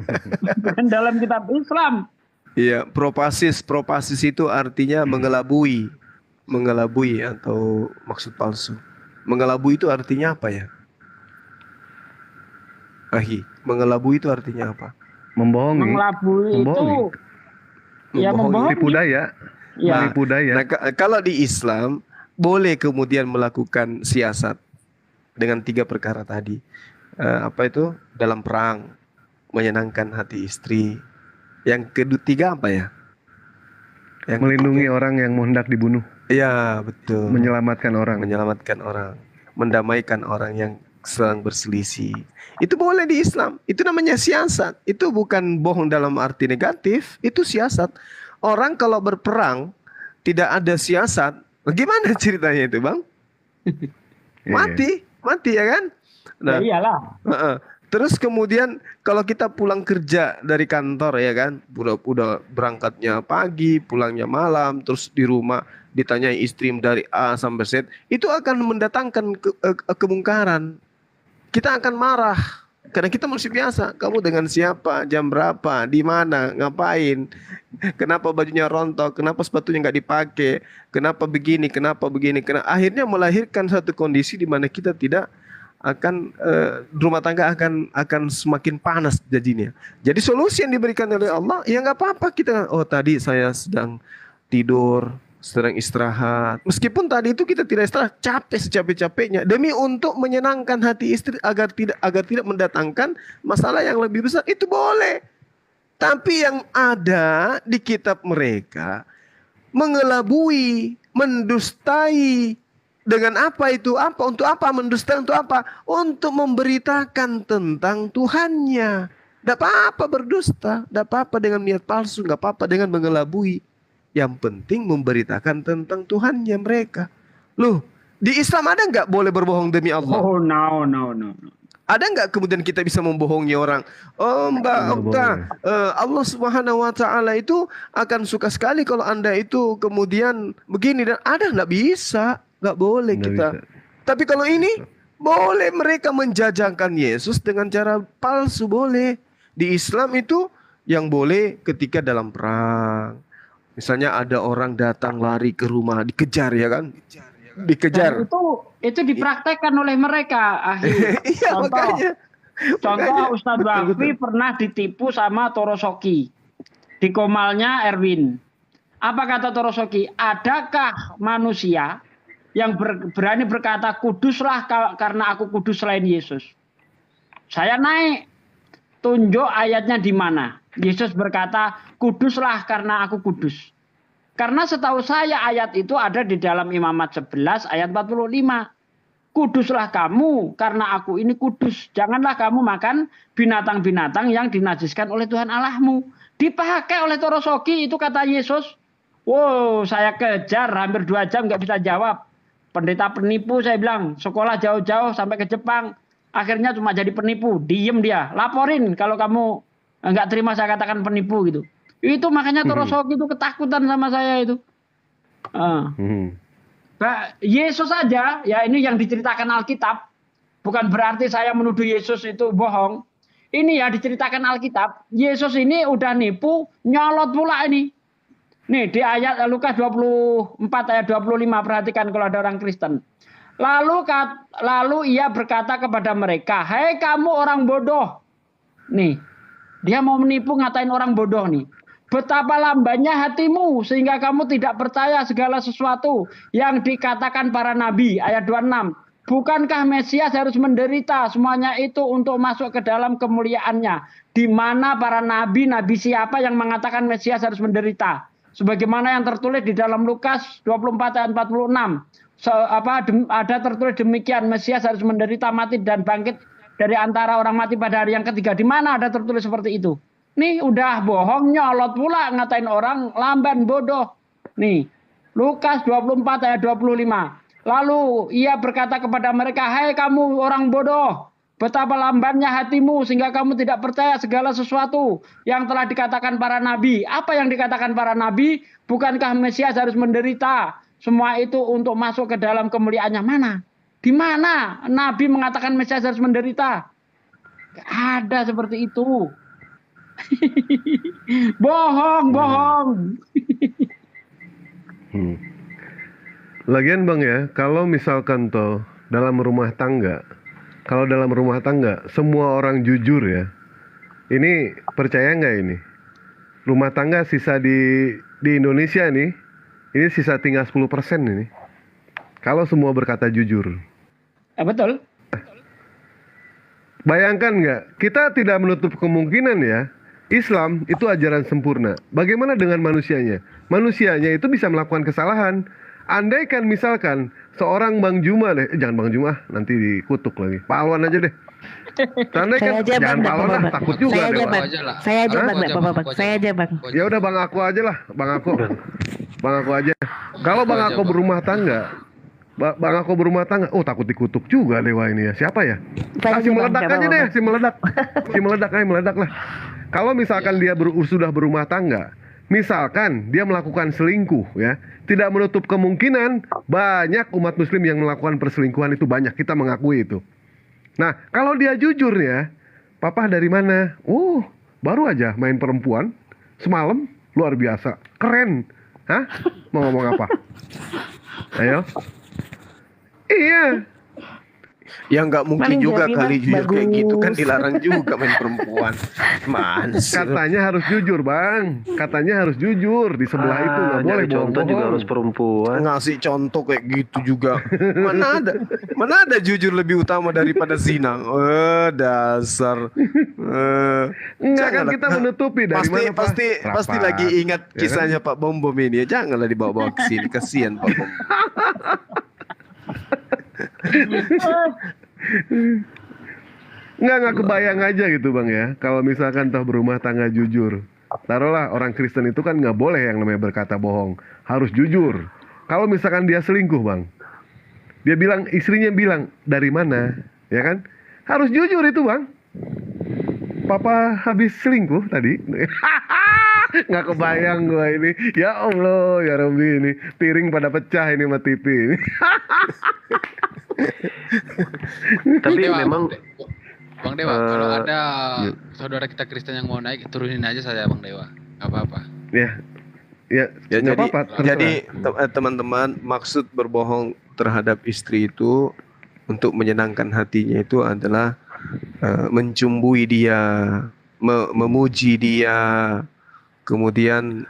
bukan dalam kitab Islam. Iya, propasis itu artinya mengelabui atau maksud palsu. Mengelabui itu artinya apa ya? Ahi, mengelabui itu artinya apa? Membohongi. Mengelabui itu ya membohongi. Tipu daya. Ya. Tipu daya. Nah, kalau di Islam boleh kemudian melakukan siasat dengan 3 perkara tadi. Apa itu? Dalam perang, menyenangkan hati istri. Yang ketiga apa ya? Yang melindungi orang yang hendak dibunuh. Iya, betul. Menyelamatkan orang. Mendamaikan orang yang sedang berselisih. Itu boleh di Islam. Itu namanya siasat. Itu bukan bohong dalam arti negatif, itu siasat. Orang kalau berperang tidak ada siasat, gimana ceritanya itu, Bang? Mati ya kan? Nah, ya iyalah. Terus kemudian kalau kita pulang kerja dari kantor ya kan, udah berangkatnya pagi, pulangnya malam, terus di rumah ditanyai istri dari A sampai Z, itu akan mendatangkan kemungkaran. Kita akan marah karena kita masih biasa. Kamu dengan siapa, jam berapa, di mana, ngapain, kenapa bajunya rontok, kenapa sepatunya nggak dipakai, kenapa begini. Akhirnya melahirkan satu kondisi di mana kita tidak akan rumah tangga akan semakin panas jadinya. Jadi solusi yang diberikan oleh Allah, ya nggak apa-apa kita. Oh tadi saya sedang tidur, sedang istirahat. Meskipun tadi itu kita tidak istirahat, capek secapek-capeknya demi untuk menyenangkan hati istri agar tidak mendatangkan masalah yang lebih besar, itu boleh. Tapi yang ada di kitab mereka mengelabui, mendustai. Dengan apa itu? Apa? Untuk apa? Mendusta untuk apa? Untuk memberitakan tentang Tuhannya. Tidak apa-apa berdusta, tidak apa-apa dengan niat palsu, nggak apa-apa dengan mengelabui. Yang penting memberitakan tentang Tuhannya mereka. Loh, di Islam ada nggak boleh berbohong demi Allah? Oh no. Ada nggak kemudian kita bisa membohongi orang? Oh Mbak Okta, Allah Subhanahu Wa Taala itu akan suka sekali kalau Anda itu kemudian begini dan ada, nggak bisa. Nggak boleh kita. Tapi kalau ini boleh mereka menjajangkan Yesus dengan cara palsu, boleh. Di Islam itu yang boleh ketika dalam perang. Misalnya ada orang datang lari ke rumah, dikejar ya kan? Dikejar. Dan itu dipraktekkan oleh mereka. Iya, Contoh Ustadz Wafi pernah ditipu sama Torosoki di Komalnya Erwin. Apa kata Torosoki? Adakah manusia yang berani berkata kuduslah karena aku kudus selain Yesus? Saya naik, tunjuk ayatnya di mana. Yesus berkata kuduslah karena aku kudus. Karena setahu saya ayat itu ada di dalam Imamat 11 ayat 45. Kuduslah kamu karena aku ini kudus. Janganlah kamu makan binatang-binatang yang dinajiskan oleh Tuhan Allahmu. Dipakai oleh Torosoki itu kata Yesus. Wow, saya kejar hampir 2 jam nggak bisa jawab. Pendeta penipu, saya bilang, sekolah jauh-jauh sampai ke Jepang. Akhirnya cuma jadi penipu, diem dia. Laporin kalau kamu nggak terima saya katakan penipu gitu. Itu makanya Torosoki itu ketakutan sama saya itu. Yesus saja, ya ini yang diceritakan Alkitab. Bukan berarti saya menuduh Yesus itu bohong. Ini ya diceritakan Alkitab. Yesus ini udah nipu, nyolot pula ini. Nih di ayat Lukas 24 ayat 25, perhatikan kalau ada orang Kristen. Lalu ia berkata kepada mereka, "Hei kamu orang bodoh." Nih, Dia mau menipu, ngatain orang bodoh nih. Betapa lambannya hatimu sehingga kamu tidak percaya segala sesuatu yang dikatakan para nabi. Ayat 26. Bukankah Mesias harus menderita semuanya itu untuk masuk ke dalam kemuliaannya? Di mana para nabi siapa yang mengatakan Mesias harus menderita? Sebagaimana yang tertulis di dalam Lukas 24 ayat 46. Ada tertulis demikian, Mesias harus menderita, mati dan bangkit dari antara orang mati pada hari yang ketiga. Di mana ada tertulis seperti itu? Nih udah bohong, nyolot pula ngatain orang lamban bodoh. Nih Lukas 24 ayat 25. Lalu ia berkata kepada mereka, hai kamu orang bodoh, betapa lambannya hatimu sehingga kamu tidak percaya segala sesuatu yang telah dikatakan para nabi. Apa yang dikatakan para nabi? Bukankah Mesias harus menderita? Semua itu untuk masuk ke dalam kemuliaannya. Mana? Di mana nabi mengatakan Mesias harus menderita? Gak ada seperti itu. Bohong. Lagian Bang ya, kalau misalkan toh dalam rumah tangga, kalau dalam rumah tangga semua orang jujur ya, ini percaya nggak ini? Rumah tangga sisa di Indonesia nih, ini sisa tinggal 10% ini. Kalau semua berkata jujur. Betul. Bayangkan nggak, kita tidak menutup kemungkinan ya, Islam itu ajaran sempurna. Bagaimana dengan manusianya? Manusianya itu bisa melakukan kesalahan. Andaikan misalkan seorang Bang Juma deh, jangan Bang Juma, nanti dikutuk lagi. Palwan aja deh. Andaikan jangan Palwan lah, takut juga deh. Saya aja Bang. Ya udah Bang Aku aja lah, Bang Aku aja. Kalau Bang Aku berumah tangga, oh takut dikutuk juga Dewa ini ya. Siapa ya? Si meledak aja deh, si meledak lah. Kalau misalkan dia sudah berumah tangga, misalkan dia melakukan selingkuh ya, tidak menutup kemungkinan banyak umat muslim yang melakukan perselingkuhan, itu banyak, kita mengakui itu. Nah, kalau dia jujur ya, papa dari mana? Oh, baru aja main perempuan semalam, luar biasa, keren. Hah? Mau ngomong apa? Ayo. Iya. Ya nggak mungkin juga kali jujur kayak gitu kan, dilarang juga main perempuan. Mana sih? Katanya harus jujur Bang, katanya harus jujur, di sebelah itu nggak boleh contoh juga harus perempuan. Ngasih contoh kayak gitu juga. Mana ada jujur lebih utama daripada zina? Dasar. Enggak kan kita menutupi dari mana pasti lagi ingat kisahnya Pak Bom ini ya. Janganlah dibawa-bawa ke sini, kasihan Pak Bom. Nggak kebayang aja gitu Bang ya, kalau misalkan toh berumah tangga jujur. Taruhlah orang Kristen itu kan nggak boleh yang namanya berkata bohong, harus jujur. Kalau misalkan dia selingkuh Bang, dia bilang, istrinya bilang dari mana, ya kan? Harus jujur itu Bang. Papa habis selingkuh tadi. Nggak kebayang gua ini. Ya Allah, ya Rabbi, ini piring pada pecah ini sama TV ini. Tapi Dewa, memang Bang Dewa, kalau ada saudara kita Kristen yang mau naik, turunin aja saya Bang Dewa. Nggak apa-apa. Ya jadi apa-apa, jadi teman-teman, maksud berbohong terhadap istri itu untuk menyenangkan hatinya itu adalah mencumbui dia, memuji dia, kemudian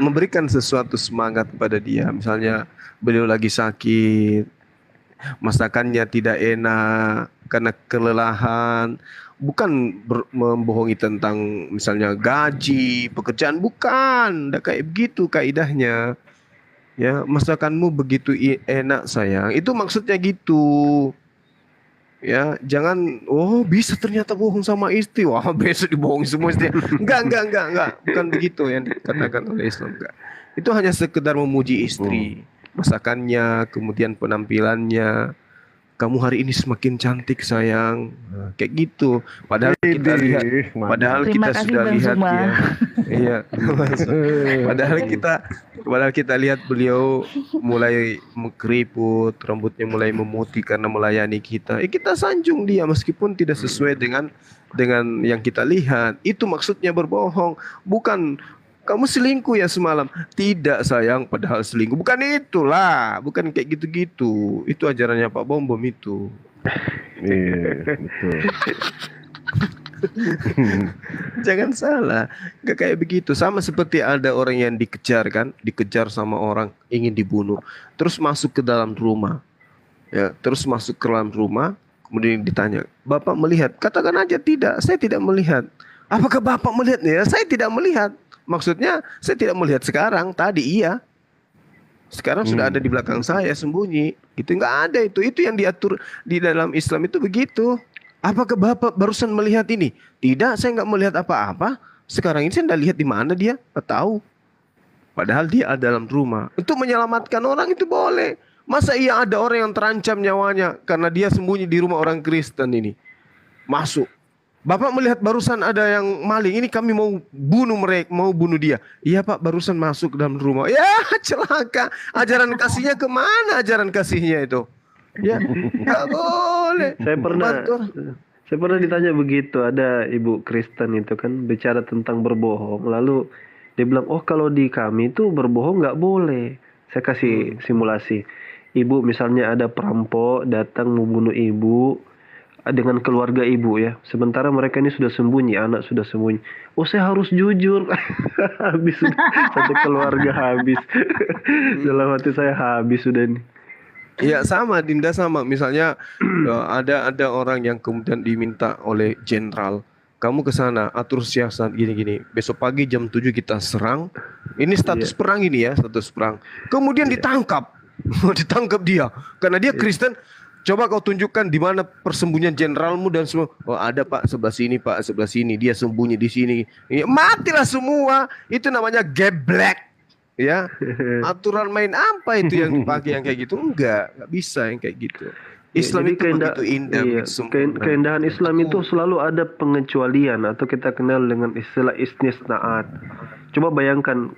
memberikan sesuatu semangat kepada dia. Misalnya beliau lagi sakit, masakannya tidak enak karena kelelahan, bukan membohongi tentang misalnya gaji, pekerjaan, bukan, tidak kayak begitu kaidahnya. Ya, masakanmu begitu enak sayang, itu maksudnya gitu. Ya, jangan bisa ternyata bohong sama istri, wah besok dibohongi semua istri. Enggak, bukan begitu yang dikatakan oleh Islam, enggak. Itu hanya sekedar memuji istri, masakannya, kemudian penampilannya. Kamu hari ini semakin cantik sayang, kayak gitu. Padahal kita lihat, kita sudah lihat ya. Iya. Padahal kita lihat beliau mulai keriput, rambutnya mulai memutih karena melayani kita. Kita sanjung dia meskipun tidak sesuai dengan yang kita lihat. Itu maksudnya berbohong, bukan kamu selingkuh ya semalam. Tidak sayang, padahal selingkuh. Bukan itulah, bukan kayak gitu-gitu. Itu ajarannya Pak Bom itu. Iya, betul. Jangan salah, nggak kayak begitu. Sama seperti ada orang yang dikejar kan, dikejar sama orang ingin dibunuh, terus masuk ke dalam rumah, ya, terus masuk ke dalam rumah, kemudian ditanya, Bapak melihat? Katakan aja tidak, saya tidak melihat. Apakah Bapak melihat? Ya, saya tidak melihat. Maksudnya saya tidak melihat sekarang, tadi iya. Sekarang sudah ada di belakang saya sembunyi. Itu nggak ada itu. Itu yang diatur di dalam Islam itu begitu. Apakah Bapak barusan melihat ini? Tidak, saya nggak melihat apa-apa. Sekarang ini saya nggak lihat di mana dia. Nggak tahu. Padahal dia ada dalam rumah. Untuk menyelamatkan orang itu boleh. Masa iya ada orang yang terancam nyawanya karena dia sembunyi di rumah orang Kristen ini. Masuk. Bapak melihat barusan ada yang maling. Ini kami mau bunuh mereka, mau bunuh dia. Iya Pak, barusan masuk dalam rumah. Ya celaka. Ajaran kasihnya kemana ajaran kasihnya itu? Ya nggak boleh. Saya pernah ditanya begitu. Ada ibu Kristen itu kan bicara tentang berbohong. Lalu dia bilang, oh kalau di kami itu berbohong nggak boleh. Saya kasih simulasi. Ibu misalnya ada perampok datang membunuh ibu dengan keluarga ibu ya. Sementara mereka ini sudah sembunyi, anak sudah sembunyi. Oh saya harus jujur. Habis satu keluarga habis. Dalam hati saya habis sudah ini. Iya sama, Dinda sama. Misalnya ada orang yang kemudian diminta oleh jenderal, kamu ke sana atur siasat gini-gini. Besok pagi jam 7 kita serang. Ini status perang ini ya, status perang. Kemudian ditangkap. Ditangkap dia karena dia Kristen. Coba kau tunjukkan di mana persembunyian jenderalmu dan semua. Oh ada Pak, sebelah sini Pak, sebelah sini. Dia sembunyi di sini. Ya, matilah semua. Itu namanya geblek. Ya, aturan main apa itu yang dipakai yang kayak gitu? Enggak bisa yang kayak gitu. Islam Jadi itu begitu indah. Keindahan Islam itu selalu ada pengecualian atau kita kenal dengan istilah istisnaat. Coba bayangkan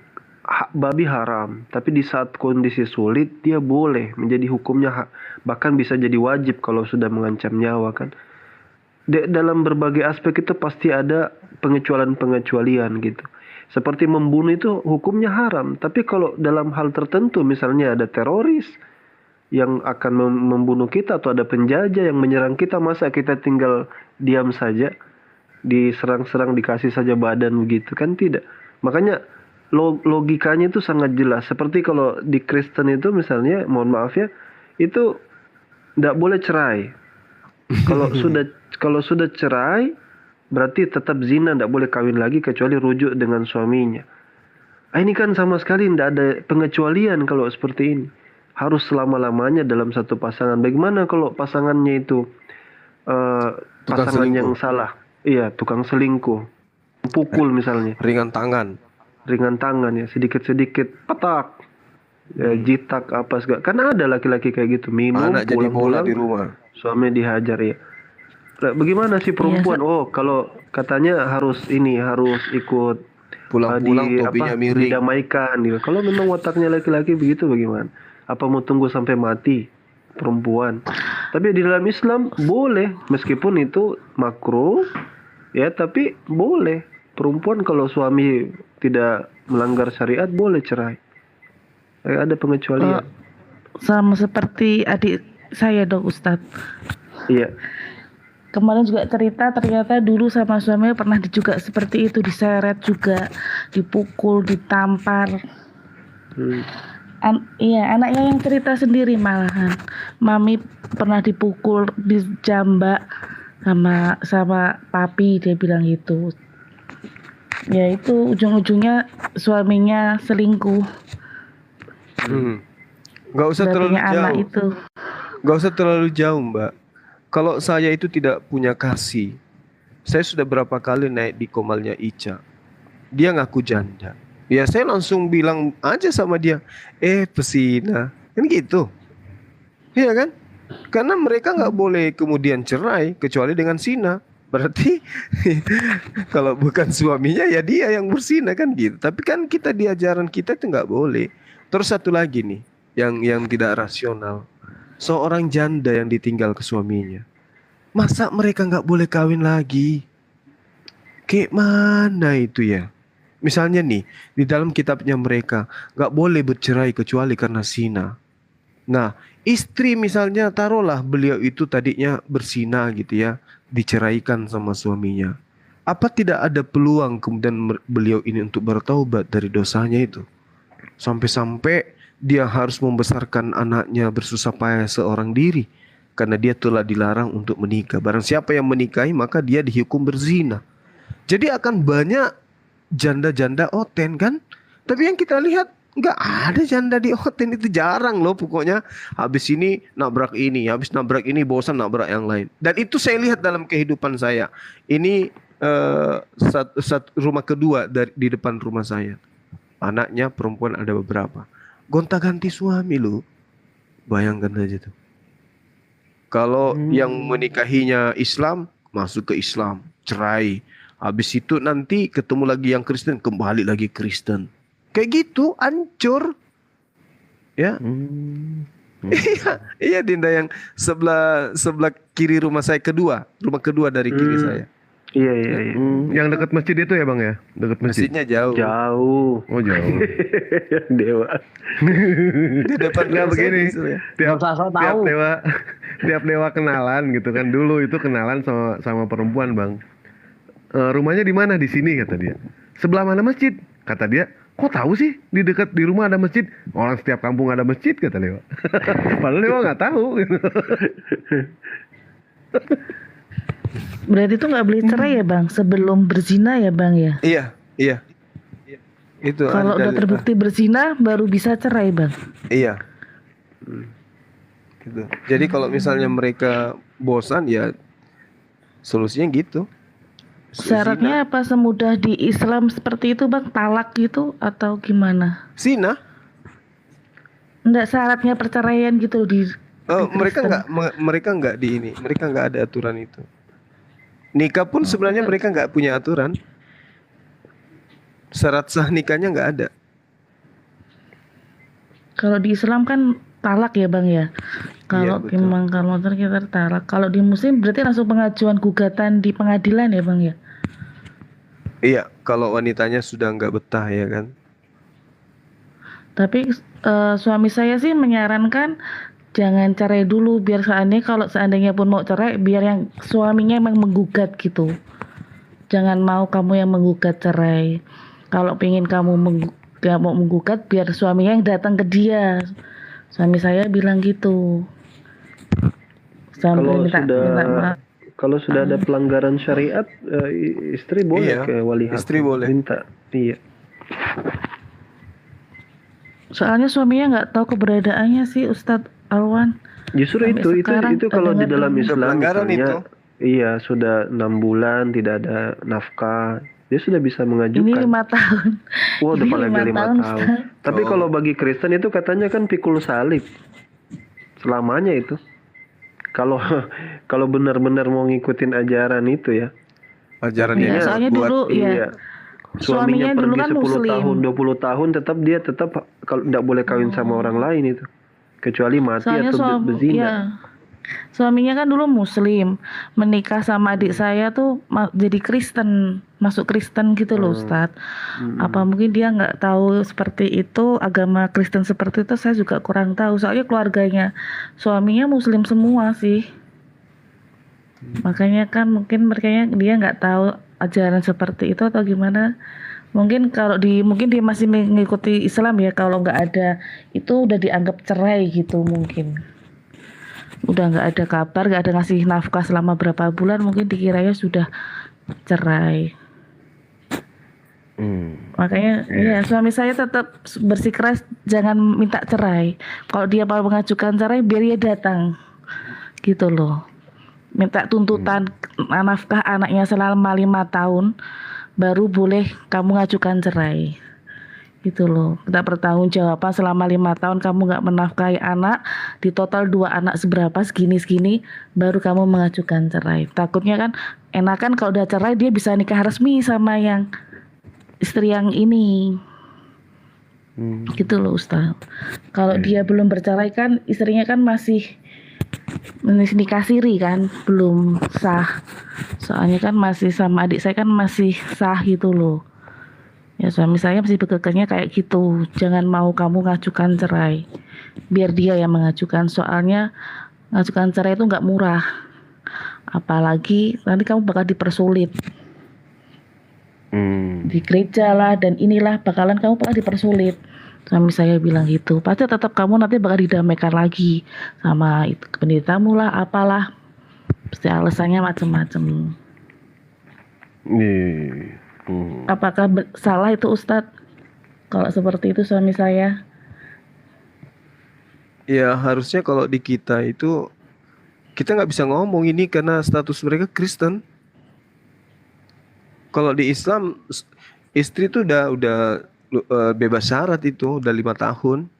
babi haram, tapi di saat kondisi sulit dia boleh menjadi hukumnya bahkan bisa jadi wajib kalau sudah mengancam nyawa kan. Dalam berbagai aspek itu pasti ada pengecualian-pengecualian gitu. Seperti membunuh itu hukumnya haram, tapi kalau dalam hal tertentu misalnya ada teroris yang akan membunuh kita atau ada penjajah yang menyerang kita, masa kita tinggal diam saja, diserang-serang dikasih saja badan begitu kan? Tidak. Makanya logikanya itu sangat jelas. Seperti kalau di Kristen itu misalnya, mohon maaf ya, itu tidak boleh cerai. Kalau sudah cerai berarti tetap zina, tidak boleh kawin lagi kecuali rujuk dengan suaminya. Ini kan sama sekali tidak ada pengecualian kalau seperti ini. Harus selama-lamanya dalam satu pasangan. Bagaimana kalau pasangannya itu pasangan yang salah? Iya, tukang selingkuh. Pukul misalnya. Ringan tangan ya, sedikit-sedikit petak. Ya, jitak apa segala. Karena ada laki-laki kayak gitu, minum anak jadi bola di rumah. Suami dihajar ya. Bagaimana sih perempuan? Oh, kalau katanya harus ikut pulang-pulang topinya miring. Didamaikan gitu. Kalau memang wataknya laki-laki begitu bagaimana? Apa mau tunggu sampai mati perempuan? Tapi di dalam Islam boleh, meskipun itu makruh ya, tapi boleh. Perempuan kalau suami tidak melanggar syariat boleh cerai. Ada pengecualian. Sama seperti adik saya dong Ustadz. Iya. Kemarin juga cerita ternyata dulu sama suaminya pernah juga seperti itu, diseret juga, dipukul, ditampar. Iya, anaknya yang cerita sendiri malahan. Mami pernah dipukul, dijambak sama papi, dia bilang gitu. Ya itu ujung-ujungnya suaminya selingkuh. Gak usah terlalu jauh. Gak usah terlalu jauh Mbak. Kalau saya itu tidak punya kasih, saya sudah berapa kali naik di komalnya Ica. Dia ngaku janda. Ya saya langsung bilang aja sama dia, pesina. Kan gitu. Iya kan? Karena mereka nggak boleh kemudian cerai kecuali dengan zina. Berarti kalau bukan suaminya ya dia yang berzina kan gitu. Tapi kan kita di ajaran kita itu nggak boleh. Terus satu lagi nih yang tidak rasional. Seorang janda yang ditinggal ke suaminya, masa mereka nggak boleh kawin lagi? Kayak mana itu ya? Misalnya nih di dalam kitabnya mereka nggak boleh bercerai kecuali karena zina. Nah istri misalnya taruhlah beliau itu tadinya berzina gitu ya, diceraikan sama suaminya. Apa tidak ada peluang kemudian beliau ini untuk bertaubat dari dosanya itu? Sampai-sampai dia harus membesarkan anaknya bersusah payah seorang diri karena dia telah dilarang untuk menikah. Barang siapa yang menikahi maka dia dihukum berzina. Jadi akan banyak janda-janda oten kan? Tapi yang kita lihat nggak ada janda di oten, itu jarang loh pokoknya. Habis ini nabrak ini, habis nabrak ini bosan nabrak yang lain. Dan itu saya lihat dalam kehidupan saya. Ini rumah kedua di depan rumah saya. Anaknya perempuan ada beberapa. Gonta-ganti suami loh. Bayangkan aja tuh. Kalau yang menikahinya Islam, masuk ke Islam, cerai. Habis itu nanti ketemu lagi yang Kristen, kembali lagi Kristen. Kayak gitu, hancur. Ya. Iya Dinda, yang sebelah kiri rumah saya kedua, rumah kedua dari kiri saya. Iya. Yang dekat masjid itu ya bang ya? Dekat masjid. Masjidnya jauh. Jauh. Oh jauh. Dewa. Di depan nggak begini. Tiap dewa kenalan gitu kan. Dulu itu kenalan sama perempuan bang. Rumahnya di mana? Di sini kata dia. Sebelah mana masjid? Kata dia. Kok tahu sih di rumah ada masjid? Orang setiap kampung ada masjid kata Dewa. Padahal Dewa nggak tahu. Gitu. Berarti itu nggak boleh cerai ya bang, sebelum berzina ya bang ya? Iya. Itu kalau udah terbukti berzina baru bisa cerai bang? Iya. Gitu. Jadi kalau misalnya mereka bosan ya solusinya gitu. Syaratnya apa semudah di Islam seperti itu bang? Talak gitu atau gimana? Zina? Enggak, syaratnya perceraian gitu di mereka nggak di ini, mereka nggak ada aturan itu. Nikah pun sebenarnya mereka nggak punya aturan. Syarat sah nikahnya nggak ada. Kalau di Islam kan talak ya bang ya. Kalau memang kalau kita talak. Kalau di Muslim berarti langsung pengajuan gugatan di pengadilan ya bang ya. Iya, kalau wanitanya sudah nggak betah ya kan. Tapi suami saya sih menyarankan jangan cerai dulu, biar seandainya pun mau cerai, biar yang suaminya emang menggugat gitu. Jangan mau kamu yang menggugat cerai. Kalau pengen kamu mau menggugat, biar suaminya yang datang ke dia. Suami saya bilang gitu. Kalau sudah ada pelanggaran syariat, istri boleh ke wali hakim. Istri boleh minta. Iya. Soalnya suaminya nggak tahu keberadaannya sih Ustadz Alwan. Justru itu kalau di dalam Islam misalnya, iya sudah 6 bulan tidak ada nafkah, dia sudah bisa mengajukan. Ini 5 tahun. Wah, udah paling 5 tahun. Tapi kalau bagi Kristen itu katanya kan pikul salib selamanya itu. Kalau benar-benar mau ngikutin ajaran itu ya. Ajarannya soalnya dulu ya. Suaminya dulu pergi kan 10 Muslim. tahun, 20 tahun tetap kalau tidak boleh kawin sama orang lain itu. Kecuali mati soalnya atau berzina. Ya, suaminya kan dulu Muslim, menikah sama adik saya tuh jadi Kristen, masuk Kristen gitu loh Ustadz. Apa mungkin dia nggak tahu seperti itu, agama Kristen seperti itu, saya juga kurang tahu. Soalnya keluarganya suaminya Muslim semua sih. Makanya kan mungkin dia nggak tahu ajaran seperti itu atau gimana. Mungkin mungkin dia masih mengikuti Islam ya, kalau nggak ada itu udah dianggap cerai gitu mungkin. Udah nggak ada kabar, nggak ada ngasih nafkah selama berapa bulan, mungkin dikiranya sudah cerai. Makanya ya suami saya tetap bersikeras jangan minta cerai. Kalau dia mau mengajukan cerai biar dia datang gitu loh. Minta tuntutan nafkah anaknya selama 5 tahun. Baru boleh kamu ngajukan cerai gitu loh. Kita bertanggung-jawaban selama 5 tahun kamu nggak menafkahi anak, di total 2 anak seberapa segini baru kamu mengajukan cerai. Takutnya kan enakan kalau udah cerai dia bisa nikah resmi sama yang istri yang ini gitu loh Ustaz. Kalau dia belum bercerai kan istrinya kan masih nikah siri kan, belum sah. Soalnya kan masih sama adik saya kan masih sah gitu loh. Ya suami saya masih berkekernya kayak gitu. Jangan mau kamu ngajukan cerai, biar dia yang mengajukan. Soalnya ngajukan cerai itu nggak murah. Apalagi nanti kamu bakal dipersulit. di gereja lah, dan inilah bakalan kamu bakal dipersulit. Suami saya bilang gitu, pasti tetap kamu nanti bakal didamaikan lagi sama itu pendetamu lah, apalah, pasti alasannya macam-macam. Apakah salah itu Ustadz kalau seperti itu suami saya? Ya harusnya kalau di kita itu kita nggak bisa ngomong ini karena status mereka Kristen. Kalau di Islam istri itu udah bebas syarat, itu udah 5 tahun.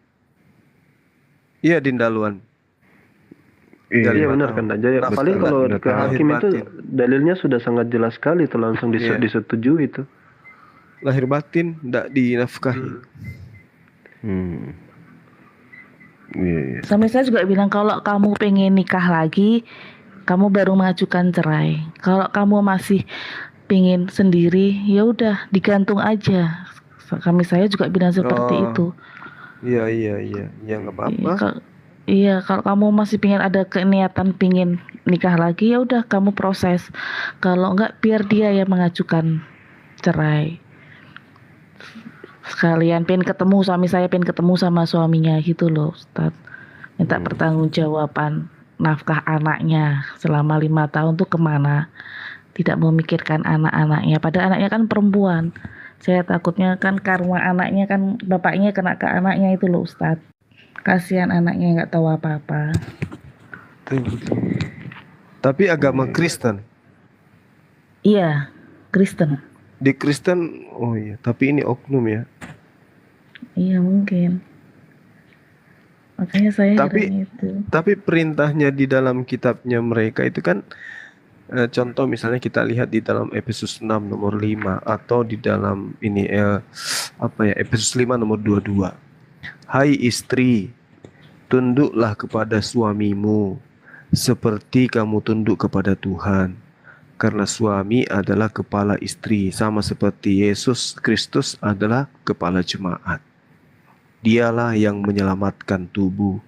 Iya Dindaluan. Iya benar kan, jadi paling kalau ke hakim itu batin. dalilnya sudah sangat jelas sekali itu langsung Iya. disetujui itu. Lahir batin tidak dinafkahi. Suami saya juga bilang kalau kamu pengen nikah lagi, kamu baru mengajukan cerai. Kalau kamu masih pengen sendiri, ya udah digantung aja. Kami saya juga bilang seperti itu. Iya, ya nggak apa-apa. Iya, kalau kamu masih pengen ada keniatan pengen nikah lagi, ya udah kamu proses. Kalau enggak, biar dia yang mengajukan cerai. Sekalian pengen ketemu, suami saya pengen ketemu sama suaminya gitu loh, Ustadz. Minta pertanggungjawaban nafkah anaknya selama 5 tahun tuh kemana? Tidak memikirkan anak-anaknya. Padahal anaknya kan perempuan. Saya takutnya kan karma anaknya kan bapaknya kena ke anaknya itu loh, Ustadz. Kasihan anaknya nggak tahu apa-apa. Tapi agama Kristen. Iya, Kristen. Di Kristen, oh iya. Tapi ini oknum ya. Iya mungkin. Makanya saya Tapi perintahnya di dalam kitabnya mereka itu kan, contoh misalnya kita lihat di dalam Efesus 6 nomor 5 atau di dalam ini Efesus 5 nomor 22. Hai istri, tunduklah kepada suamimu seperti kamu tunduk kepada Tuhan. Karena suami adalah kepala istri, sama seperti Yesus Kristus adalah kepala jemaat. Dialah yang menyelamatkan tubuh.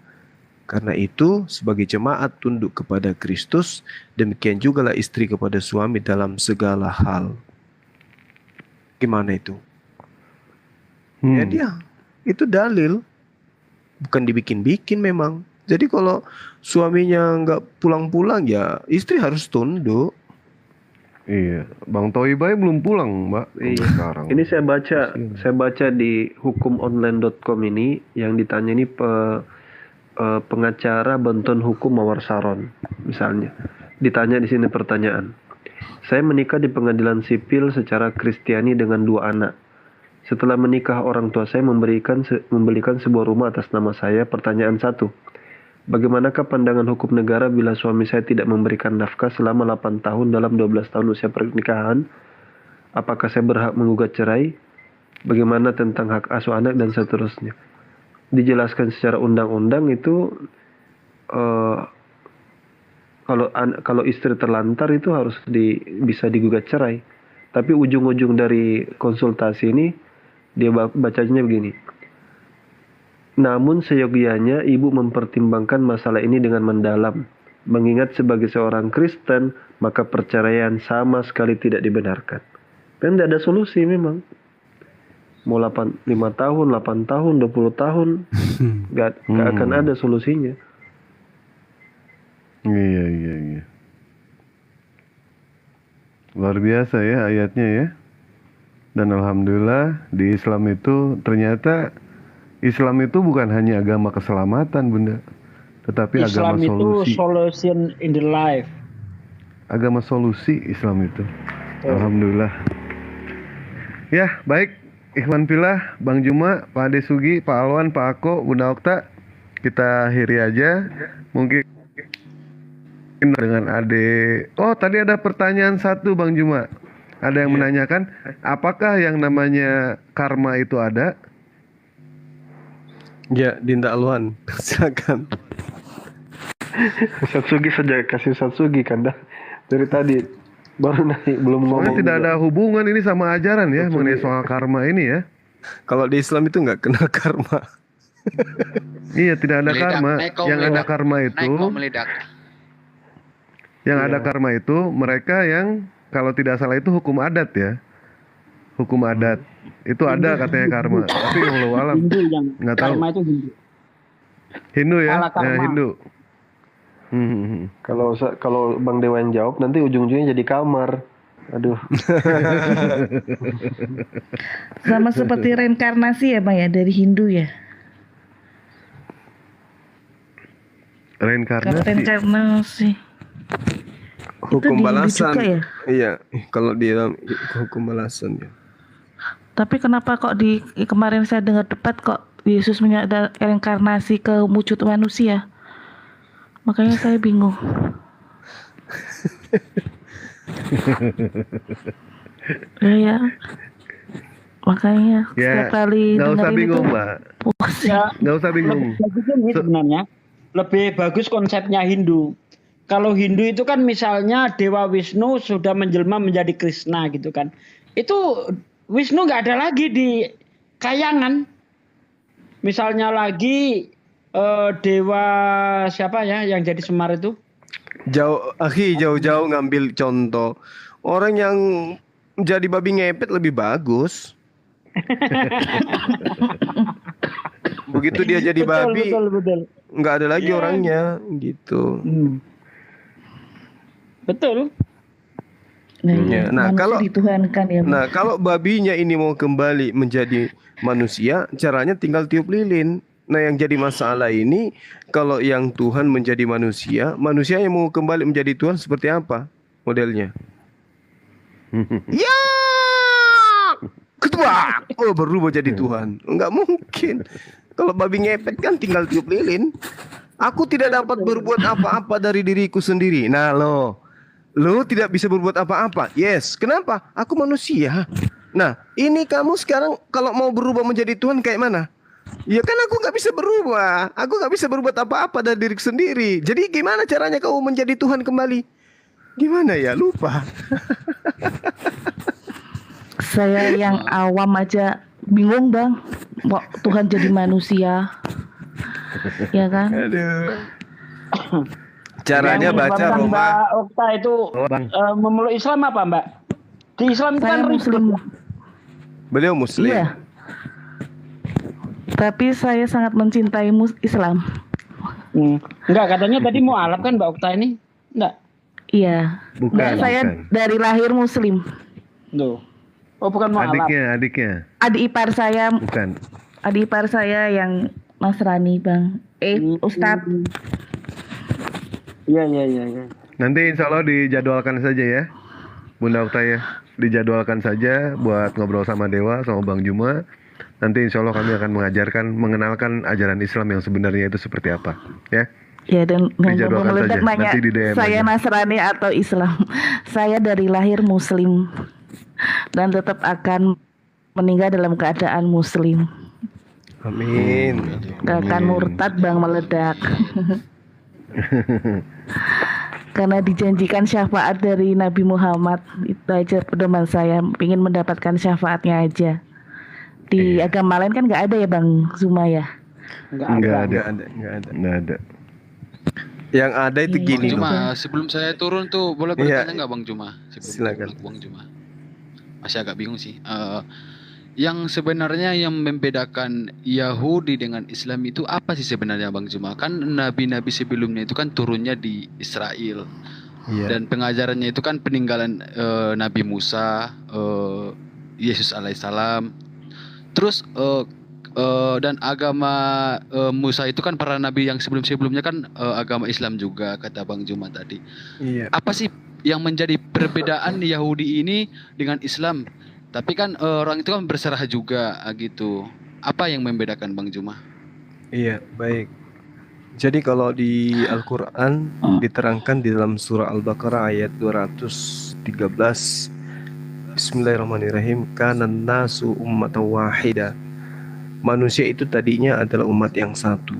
Karena itu, sebagai jemaat tunduk kepada Kristus, demikian juga lah istri kepada suami dalam segala hal. Gimana itu? Ya dia, itu dalil. Bukan dibikin-bikin memang. Jadi kalau suaminya nggak pulang-pulang, ya istri harus tunduk. Iya, Bang Toibay belum pulang, Mbak. Iya. Sekarang. Ini saya baca di hukumonline.com ini yang ditanya ini pengacara bantuan hukum Mawar Saron misalnya. Ditanya di sini pertanyaan. Saya menikah di pengadilan sipil secara Kristiani dengan 2 anak. Setelah menikah orang tua saya membelikan sebuah rumah atas nama saya. Pertanyaan 1. Bagaimanakah pandangan hukum negara bila suami saya tidak memberikan nafkah selama 8 tahun dalam 12 tahun usia pernikahan? Apakah saya berhak menggugat cerai? Bagaimana tentang hak asuh anak dan seterusnya? Dijelaskan secara undang-undang itu kalau istri terlantar itu harus bisa digugat cerai. Tapi ujung-ujung dari konsultasi ini dia bacanya begini. Namun seyogianya ibu mempertimbangkan masalah ini dengan mendalam. Mengingat sebagai seorang Kristen, maka perceraian sama sekali tidak dibenarkan. Kan tidak ada solusi memang. Mau 5 tahun, 8 tahun, 20 tahun, gak akan ada solusinya. Iya. Luar biasa ya ayatnya ya. Dan alhamdulillah di Islam itu ternyata Islam itu bukan hanya agama keselamatan, Bunda, tetapi Islam agama itu solusi. solution in the life. Agama solusi Islam itu. Alhamdulillah. Ya, baik. Ikhwan Fillah, Bang Juma, Pak Ade Sugi, Pak Alwan, Pak Ako, Bunda Okta, kita akhiri aja. Mungkin dengan Ade. Oh, tadi ada pertanyaan satu, Bang Juma. Ada yang menanyakan, apakah yang namanya karma itu ada? Ya, Dinda Alwan, silakan. Satsugi saja kasih Satsugi kan dah. Dari tadi baru naik belum ngomong. Soalnya tidak ada hubungan ini sama ajaran ya mengenai soal karma ini ya. Kalau di Islam itu nggak kena karma. Iya, tidak ada Meledak, karma. naik kau Yang ada meledak. karma Naik itu, mau meledak. yang ada karma itu mereka yang kalau tidak salah itu hukum adat ya. hukum adat. Itu ada katanya karma. Tapi wallahu alam. Hindu yang Nggak tahu. karma itu Hindu. Hindu ya? Ala Ya, karma. Hindu. Kalau Bang Dewa yang jawab nanti ujung-ujungnya jadi kamar. Aduh. Sama seperti reinkarnasi ya Bang ya, dari Hindu ya. Reinkarnasi. Reinkarnasi. Hukum di Hindu balasan. juga ya? Iya, kalau di dalam hukum balasan ya. Tapi kenapa kok di kemarin saya dengar debat kok Yesus ada reinkarnasi ke wujud manusia? Makanya saya bingung. Ya, makanya setiap kali nggak usah dengerin bingung, itu Mbak. pusing. Ya, Nggak usah bingung. lebih bagus ini sebenarnya. Lebih bagus konsepnya Hindu. Kalau Hindu itu kan misalnya Dewa Wisnu sudah menjelma menjadi Krishna gitu kan. Itu Wisnu nggak ada lagi di kayangan. Misalnya lagi Dewa siapa ya yang jadi Semar itu? Jauh-jauh ngambil contoh orang yang jadi babi ngepet lebih bagus. Begitu dia jadi babi, betul. nggak ada lagi Iya. orangnya gitu. Betul. Ya, nah, kalau dituhankan ya. Nah, kalau babinya ini mau kembali menjadi manusia, caranya tinggal tiup lilin. Nah, yang jadi masalah ini kalau yang Tuhan menjadi manusia, manusia yang mau kembali menjadi Tuhan seperti apa modelnya? Ya, ketua, berubah jadi Tuhan. Enggak mungkin. Kalau babi ngepet kan tinggal tiup lilin. Aku tidak dapat berbuat apa-apa dari diriku sendiri. Nah, lo tidak bisa berbuat apa-apa. Yes, kenapa? Aku manusia. Nah, ini kamu sekarang kalau mau berubah menjadi Tuhan kayak mana? Ya kan aku nggak bisa berubah. Aku nggak bisa berbuat apa-apa dari diri sendiri. Jadi gimana caranya kau menjadi Tuhan kembali? Gimana ya? Lupa. Saya yang awam aja bingung Bang. Tuhan jadi manusia. Ya kan? Aduh. Caranya Yang baca menyebabkan Roma. Mbak Okta itu memeluk Islam apa Mbak? Di Islam itu Saya kan Muslim. Beliau Muslim. Iya. Tapi saya sangat mencintai Islam. Enggak, katanya tadi mau alap kan Mbak Okta ini? Enggak. Iya. Bukan, Nah, saya bukan. dari lahir Muslim. Tuh. Oh, bukan mau alap. Adiknya. Adik ipar saya. Bukan. Adik ipar saya yang Nasrani Bang. Ustadz. Iya. Nanti insya Allah dijadwalkan saja ya, Bunda Okta ya. Dijadwalkan saja buat ngobrol sama Dewa, sama Bang Juma. Nanti insya Allah kami akan mengenalkan ajaran Islam yang sebenarnya itu seperti apa, ya. Ya, dan Dijadwalkan meledak saja. nanya Nanti di DM saya aja. Nasrani atau Islam. Saya dari lahir Muslim dan tetap akan meninggal dalam keadaan Muslim. Amin. Gak akan murtad Bang meledak. Karena dijanjikan syafaat dari Nabi Muhammad. Itu aja pedoman saya, ingin mendapatkan syafaatnya aja. Di agama lain kan nggak ada ya Bang Zuma ya? Nggak ada. Yang ada itu Bang gini Juma, loh. sebelum saya turun tuh boleh Iya. bertanya nggak Bang Juma? Silakan. Bang Juma. Masih agak bingung sih. Yang sebenarnya yang membedakan Yahudi dengan Islam itu apa sih sebenarnya Bang Juma? Kan nabi-nabi sebelumnya itu kan turunnya di Israel. Iya. Dan pengajarannya itu kan peninggalan Nabi Musa, Yesus alaihissalam. Terus dan agama Musa itu kan para nabi yang sebelum-sebelumnya kan agama Islam juga kata Bang Juma tadi. Iya. Apa sih yang menjadi perbedaan Yahudi ini dengan Islam? Tapi kan orang itu kan berserah juga gitu. Apa yang membedakan Bang Juma? Iya, baik. Jadi kalau di Al-Quran diterangkan di dalam surah Al-Baqarah ayat 213, Bismillahirrahmanirrahim, kanan nasu ummatan wahida. Manusia itu tadinya adalah umat yang satu.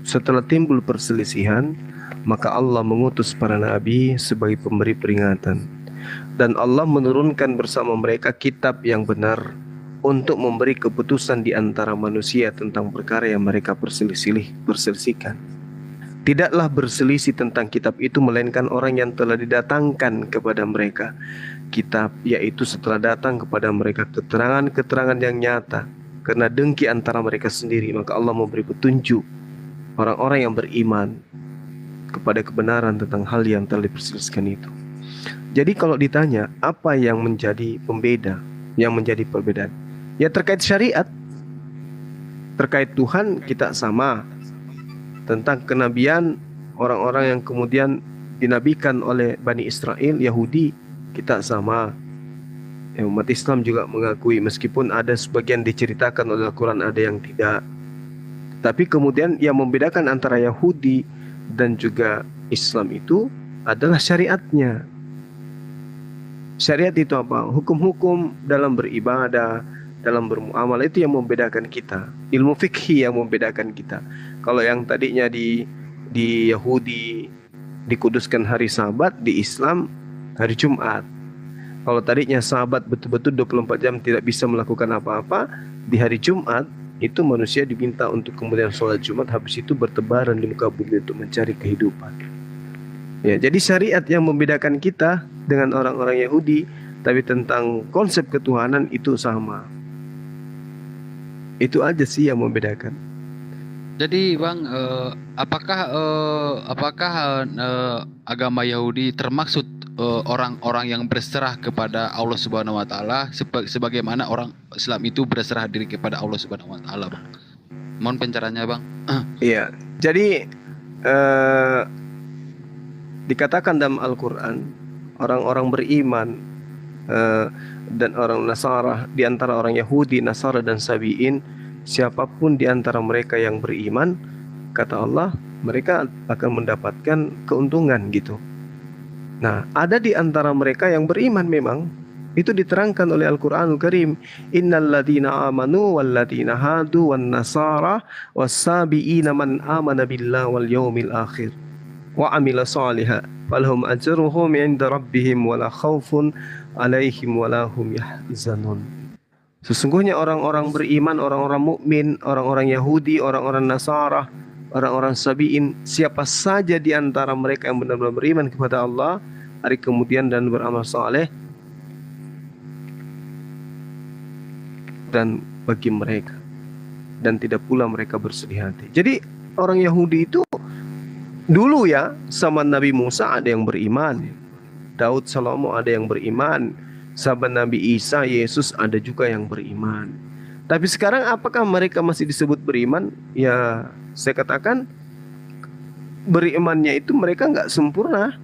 Setelah timbul perselisihan, maka Allah mengutus para nabi sebagai pemberi peringatan. Dan Allah menurunkan bersama mereka kitab yang benar untuk memberi keputusan di antara manusia tentang perkara yang mereka perselisihkan. Tidaklah berselisih tentang kitab itu melainkan orang yang telah didatangkan kepada mereka. kitab, yaitu setelah datang kepada mereka keterangan-keterangan yang nyata karena dengki antara mereka sendiri, maka Allah memberi petunjuk orang-orang yang beriman kepada kebenaran tentang hal yang telah diperselisihkan itu. Jadi kalau ditanya apa yang menjadi pembeda, yang menjadi perbedaan, ya terkait syariat, terkait Tuhan kita sama, tentang kenabian orang-orang yang kemudian dinabikan oleh Bani Israel, Yahudi, kita sama. Umat Islam juga mengakui, meskipun ada sebagian diceritakan oleh Al-Quran, ada yang tidak. Tapi kemudian yang membedakan antara Yahudi dan juga Islam itu adalah syariatnya. Syariat itu apa? Hukum-hukum dalam beribadah, dalam bermuamalah, itu yang membedakan kita. Ilmu fikih yang membedakan kita. Kalau yang tadinya di Yahudi dikuduskan hari Sabat, di Islam hari Jumat. Kalau tadinya sahabat betul-betul 24 jam tidak bisa melakukan apa-apa, di hari Jumat itu manusia diminta untuk kemudian sholat Jumat, habis itu bertebaran di muka bumi untuk mencari kehidupan. Ya, jadi syariat yang membedakan kita dengan orang-orang Yahudi, tapi tentang konsep ketuhanan itu sama. Itu aja sih yang membedakan. Jadi Bang, apakah agama Yahudi termaksud orang-orang yang berserah kepada Allah Subhanahu wa taala sebagaimana orang Islam itu berserah diri kepada Allah Subhanahu wa taala, Bang? Mohon pencerahannya, Bang. Iya. Jadi dikatakan dalam Al-Qur'an, orang-orang beriman dan orang Nasara, di antara orang Yahudi, Nasara dan Sabi'in, siapapun di antara mereka yang beriman, kata Allah, mereka akan mendapatkan keuntungan gitu. Nah, ada di antara mereka yang beriman memang, itu diterangkan oleh Al-Qur'anul Karim, innal ladzina amanu wal ladzina hadu wan nasara was-sabiina man amana billahi wal yaumil akhir wa amila shalihan falhum ajruhum 'inda rabbihim wala khaufun 'alaihim wala hum yahzanun. Sesungguhnya orang-orang beriman, orang-orang mukmin, orang-orang Yahudi, orang-orang Nasara, orang-orang Sabi'in, siapa saja di antara mereka yang benar-benar beriman kepada Allah hari kemudian dan beramal saleh, dan bagi mereka, dan tidak pula mereka bersedih hati. Jadi orang Yahudi itu dulu ya, sama Nabi Musa ada yang beriman, Daud, Salomo ada yang beriman, sahabat Nabi Isa, Yesus ada juga yang beriman. Tapi sekarang apakah mereka masih disebut beriman? Ya, saya katakan berimannya itu mereka nggak sempurna,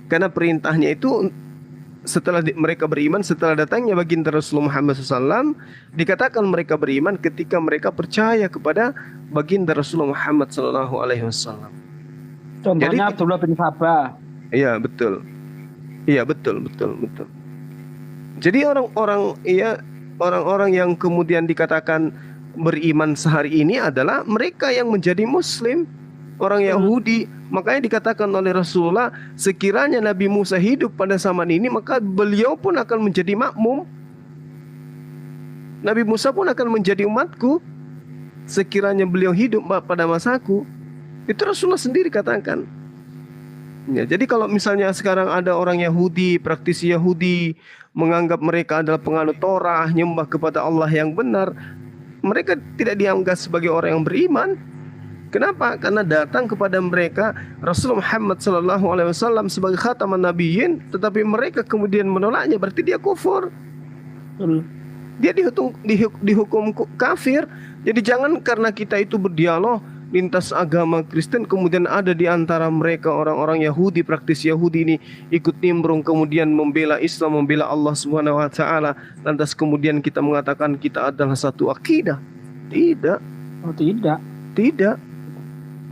karena perintahnya itu setelah mereka beriman, setelah datangnya baginda Rasulullah Muhammad SAW, dikatakan mereka beriman ketika mereka percaya kepada baginda Rasulullah Muhammad SAW. Contohnya Abdullah bin Sabah. Iya betul. Iya betul. Jadi orang-orang yang kemudian dikatakan beriman sehari ini adalah mereka yang menjadi Muslim, orang Yahudi. Makanya dikatakan oleh Rasulullah, sekiranya Nabi Musa hidup pada zaman ini, maka beliau pun akan menjadi makmum. Nabi Musa pun akan menjadi umatku sekiranya beliau hidup pada masaku. Itu Rasulullah sendiri katakan. Ya, jadi kalau misalnya sekarang ada orang Yahudi, praktisi Yahudi, menganggap mereka adalah penganut Torah, nyembah kepada Allah yang benar, mereka tidak dianggap sebagai orang yang beriman. Kenapa? Karena datang kepada mereka Rasulullah Muhammad SAW sebagai khataman nabiyyin, tetapi mereka kemudian menolaknya, berarti dia kufur. Dia dihukum kafir. Jadi jangan karena kita itu berdialog lintas agama Kristen, kemudian ada di antara mereka orang-orang Yahudi, praktis Yahudi ini ikut nimbrung, kemudian membela Islam, membela Allah Subhanahu wa taala, lantas kemudian kita mengatakan kita adalah satu akidah. Tidak. Oh, tidak.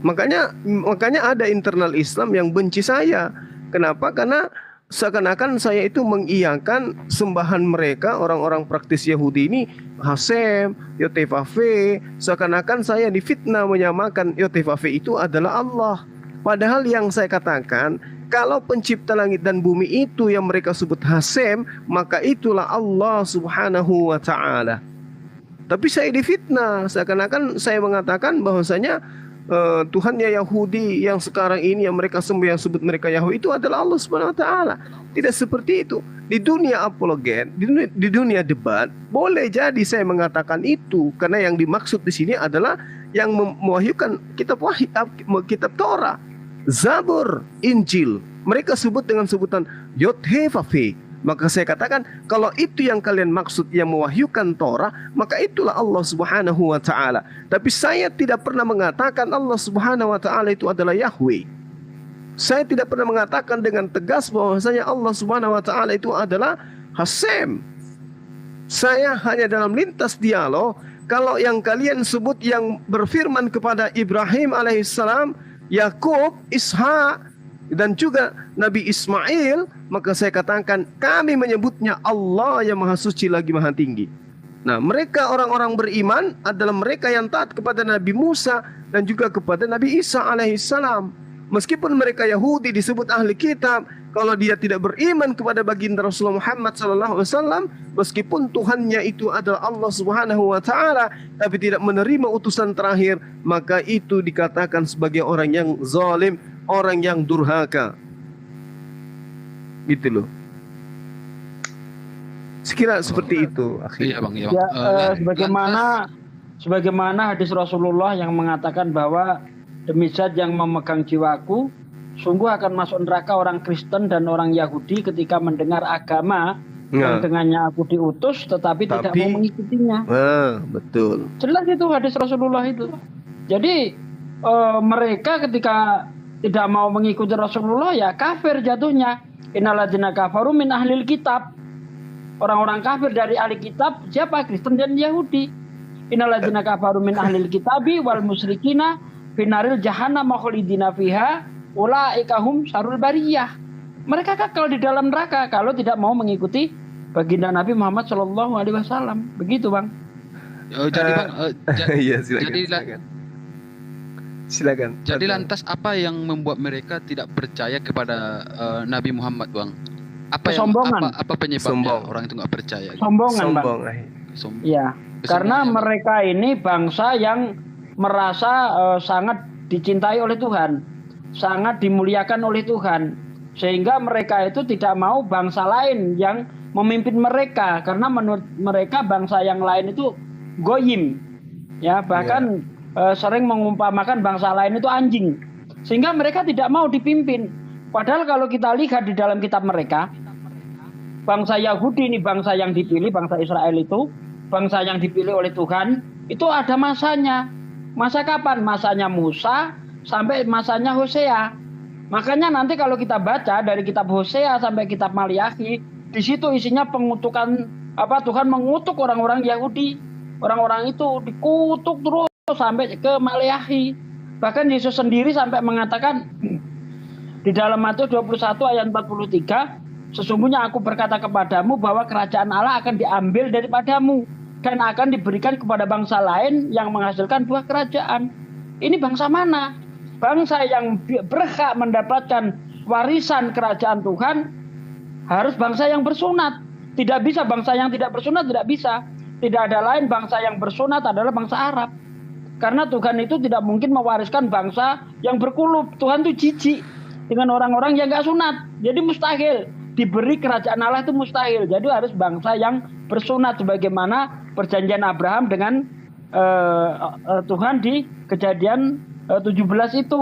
Makanya ada internal Islam yang benci saya. Kenapa? Karena seakan-akan saya itu mengiyakan sembahan mereka, orang-orang praktis Yahudi ini, Hasem, Yotefafe. Seakan-akan saya difitnah menyamakan Yotefafe itu adalah Allah. Padahal yang saya katakan, kalau pencipta langit dan bumi itu yang mereka sebut Hasem, maka itulah Allah Subhanahu wa ta'ala. Tapi saya difitnah, seakan-akan saya mengatakan bahwasanya Tuhannya Yahudi yang sekarang ini yang mereka sembah, yang sebut mereka Yahweh, itu adalah Allah Subhanahu wa taala. Tidak seperti itu. Di dunia apologet, di dunia debat, boleh jadi saya mengatakan itu karena yang dimaksud di sini adalah yang mewahyukan kitab kitab Torah, Zabur, Injil. Mereka sebut dengan sebutan Yod-He-Vav-He. Maka saya katakan, kalau itu yang kalian maksud yang mewahyukan Torah, maka itulah Allah Subhanahu wa taala. Tapi saya tidak pernah mengatakan Allah Subhanahu wa taala itu adalah Yahweh. Saya tidak pernah mengatakan dengan tegas bahwasanya Allah Subhanahu wa taala itu adalah Hasem. Saya hanya dalam lintas dialog, kalau yang kalian sebut yang berfirman kepada Ibrahim alaihissalam, Yakub, Ishak, dan juga Nabi Ismail, maka saya katakan kami menyebutnya Allah yang maha suci lagi maha tinggi. Nah, mereka orang-orang beriman adalah mereka yang taat kepada Nabi Musa dan juga kepada Nabi Isa alaihissalam. Meskipun mereka Yahudi disebut ahli kitab, kalau dia tidak beriman kepada baginda Rasulullah Muhammad SAW, meskipun Tuhannya itu adalah Allah Subhanahu wa taala, tapi tidak menerima utusan terakhir, maka itu dikatakan sebagai orang yang zalim, orang yang durhaka. Gitu loh. Sekira seperti itu, Iya bang, iya bang. Ya, sebagaimana hadis Rasulullah yang mengatakan bahwa demi zat yang memegang jiwaku, sungguh akan masuk neraka orang Kristen dan orang Yahudi ketika mendengar agama yang dengannya aku diutus, tetapi tidak mau mengikutinya. Betul. Jelas itu hadis Rasulullah itu. Jadi mereka ketika tidak mau mengikuti Rasulullah ya kafir jatuhnya. Innalladzina kafaru min ahlil kitab. Orang-orang kafir dari ahli kitab siapa? Kristen dan Yahudi. Innalladzina kafaru min ahlil kitabi wal musyrikina finaril jahannam khalidina fiha ulaika hum syarrul bariyah. Mereka kekal di dalam neraka kalau tidak mau mengikuti baginda Nabi Muhammad SAW. Begitu bang. Jadi bang, iya, silakan. Jadi lantas apa yang membuat mereka tidak percaya kepada Nabi Muhammad bang? Kesombongan. Apa penyebabnya orang itu nggak percaya? Sombongan bang. Iya. Karena mereka ini bangsa yang merasa sangat dicintai oleh Tuhan, sangat dimuliakan oleh Tuhan, sehingga mereka itu tidak mau bangsa lain yang memimpin mereka, karena menurut mereka bangsa yang lain itu goyim, ya bahkan sering mengumpamakan bangsa lain itu anjing, sehingga mereka tidak mau dipimpin. Padahal kalau kita lihat di dalam kitab mereka, bangsa Yahudi ini bangsa yang dipilih, bangsa Israel itu bangsa yang dipilih oleh Tuhan, itu ada masanya. Masa kapan? Masanya Musa sampai masanya Hosea. Makanya nanti kalau kita baca dari kitab Hosea sampai kitab Maliaki, di situ isinya pengutukan Tuhan mengutuk orang-orang Yahudi. Orang-orang itu dikutuk terus sampai ke Maliaki. Bahkan Yesus sendiri sampai mengatakan di dalam Matius 21 ayat 43, sesungguhnya aku berkata kepadamu bahwa kerajaan Allah akan diambil daripadamu dan akan diberikan kepada bangsa lain yang menghasilkan buah kerajaan. Ini bangsa mana? Bangsa yang berhak mendapatkan warisan kerajaan Tuhan harus bangsa yang bersunat. Tidak bisa bangsa yang tidak bersunat, tidak bisa. Tidak ada lain bangsa yang bersunat adalah bangsa Arab. Karena Tuhan itu tidak mungkin mewariskan bangsa yang berkulub. Tuhan itu jijik dengan orang-orang yang gak sunat. Jadi mustahil. Diberi kerajaan Allah itu mustahil. Jadi harus bangsa yang bersunat sebagaimana perjanjian Abraham dengan Tuhan di Kejadian 17 itu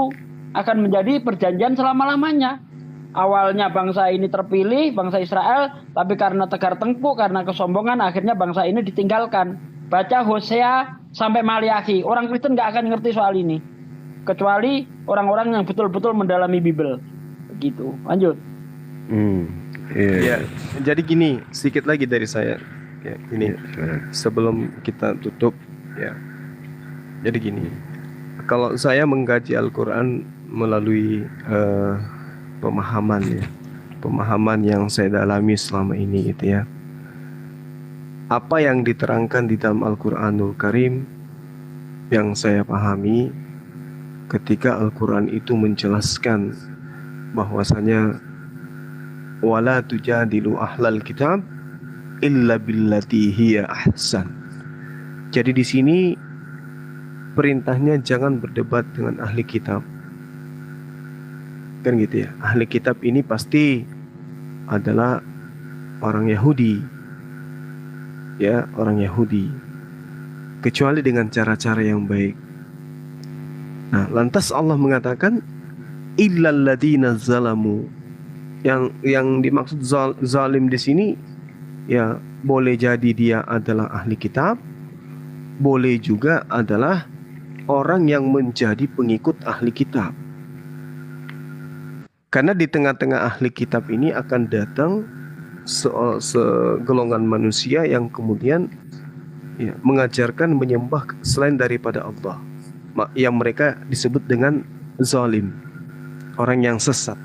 akan menjadi perjanjian selama-lamanya. Awalnya bangsa ini terpilih, bangsa Israel, tapi karena tegar tengkuk, karena kesombongan, akhirnya bangsa ini ditinggalkan. Baca Hosea sampai Maliaki, orang Kristen nggak akan ngerti soal ini, kecuali orang-orang yang betul-betul mendalami Bible. Begitu. Lanjut. Ya, jadi gini, sedikit lagi dari saya. Ya, ini sebelum kita tutup, ya. Jadi gini, kalau saya mengkaji Al-Quran melalui pemahaman yang saya dalami selama ini, gitu ya. Apa yang diterangkan di dalam Al-Quranul Karim yang saya pahami ketika Al-Quran itu menjelaskan bahwasanya wala tujadilu ahlal kitab illa billati hiya ahsan. Jadi di sini perintahnya jangan berdebat dengan ahli kitab. Kan gitu ya. Ahli kitab ini pasti adalah orang Yahudi. Ya, orang Yahudi. Kecuali dengan cara-cara yang baik. Nah, lantas Allah mengatakan illal ladzina zalamu. Yang dimaksud zalim di sini ya boleh jadi dia adalah ahli kitab, boleh juga adalah orang yang menjadi pengikut ahli kitab. Karena di tengah-tengah ahli kitab ini akan datang segolongan manusia yang kemudian ya, mengajarkan menyembah selain daripada Allah, yang mereka disebut dengan zalim, orang yang sesat.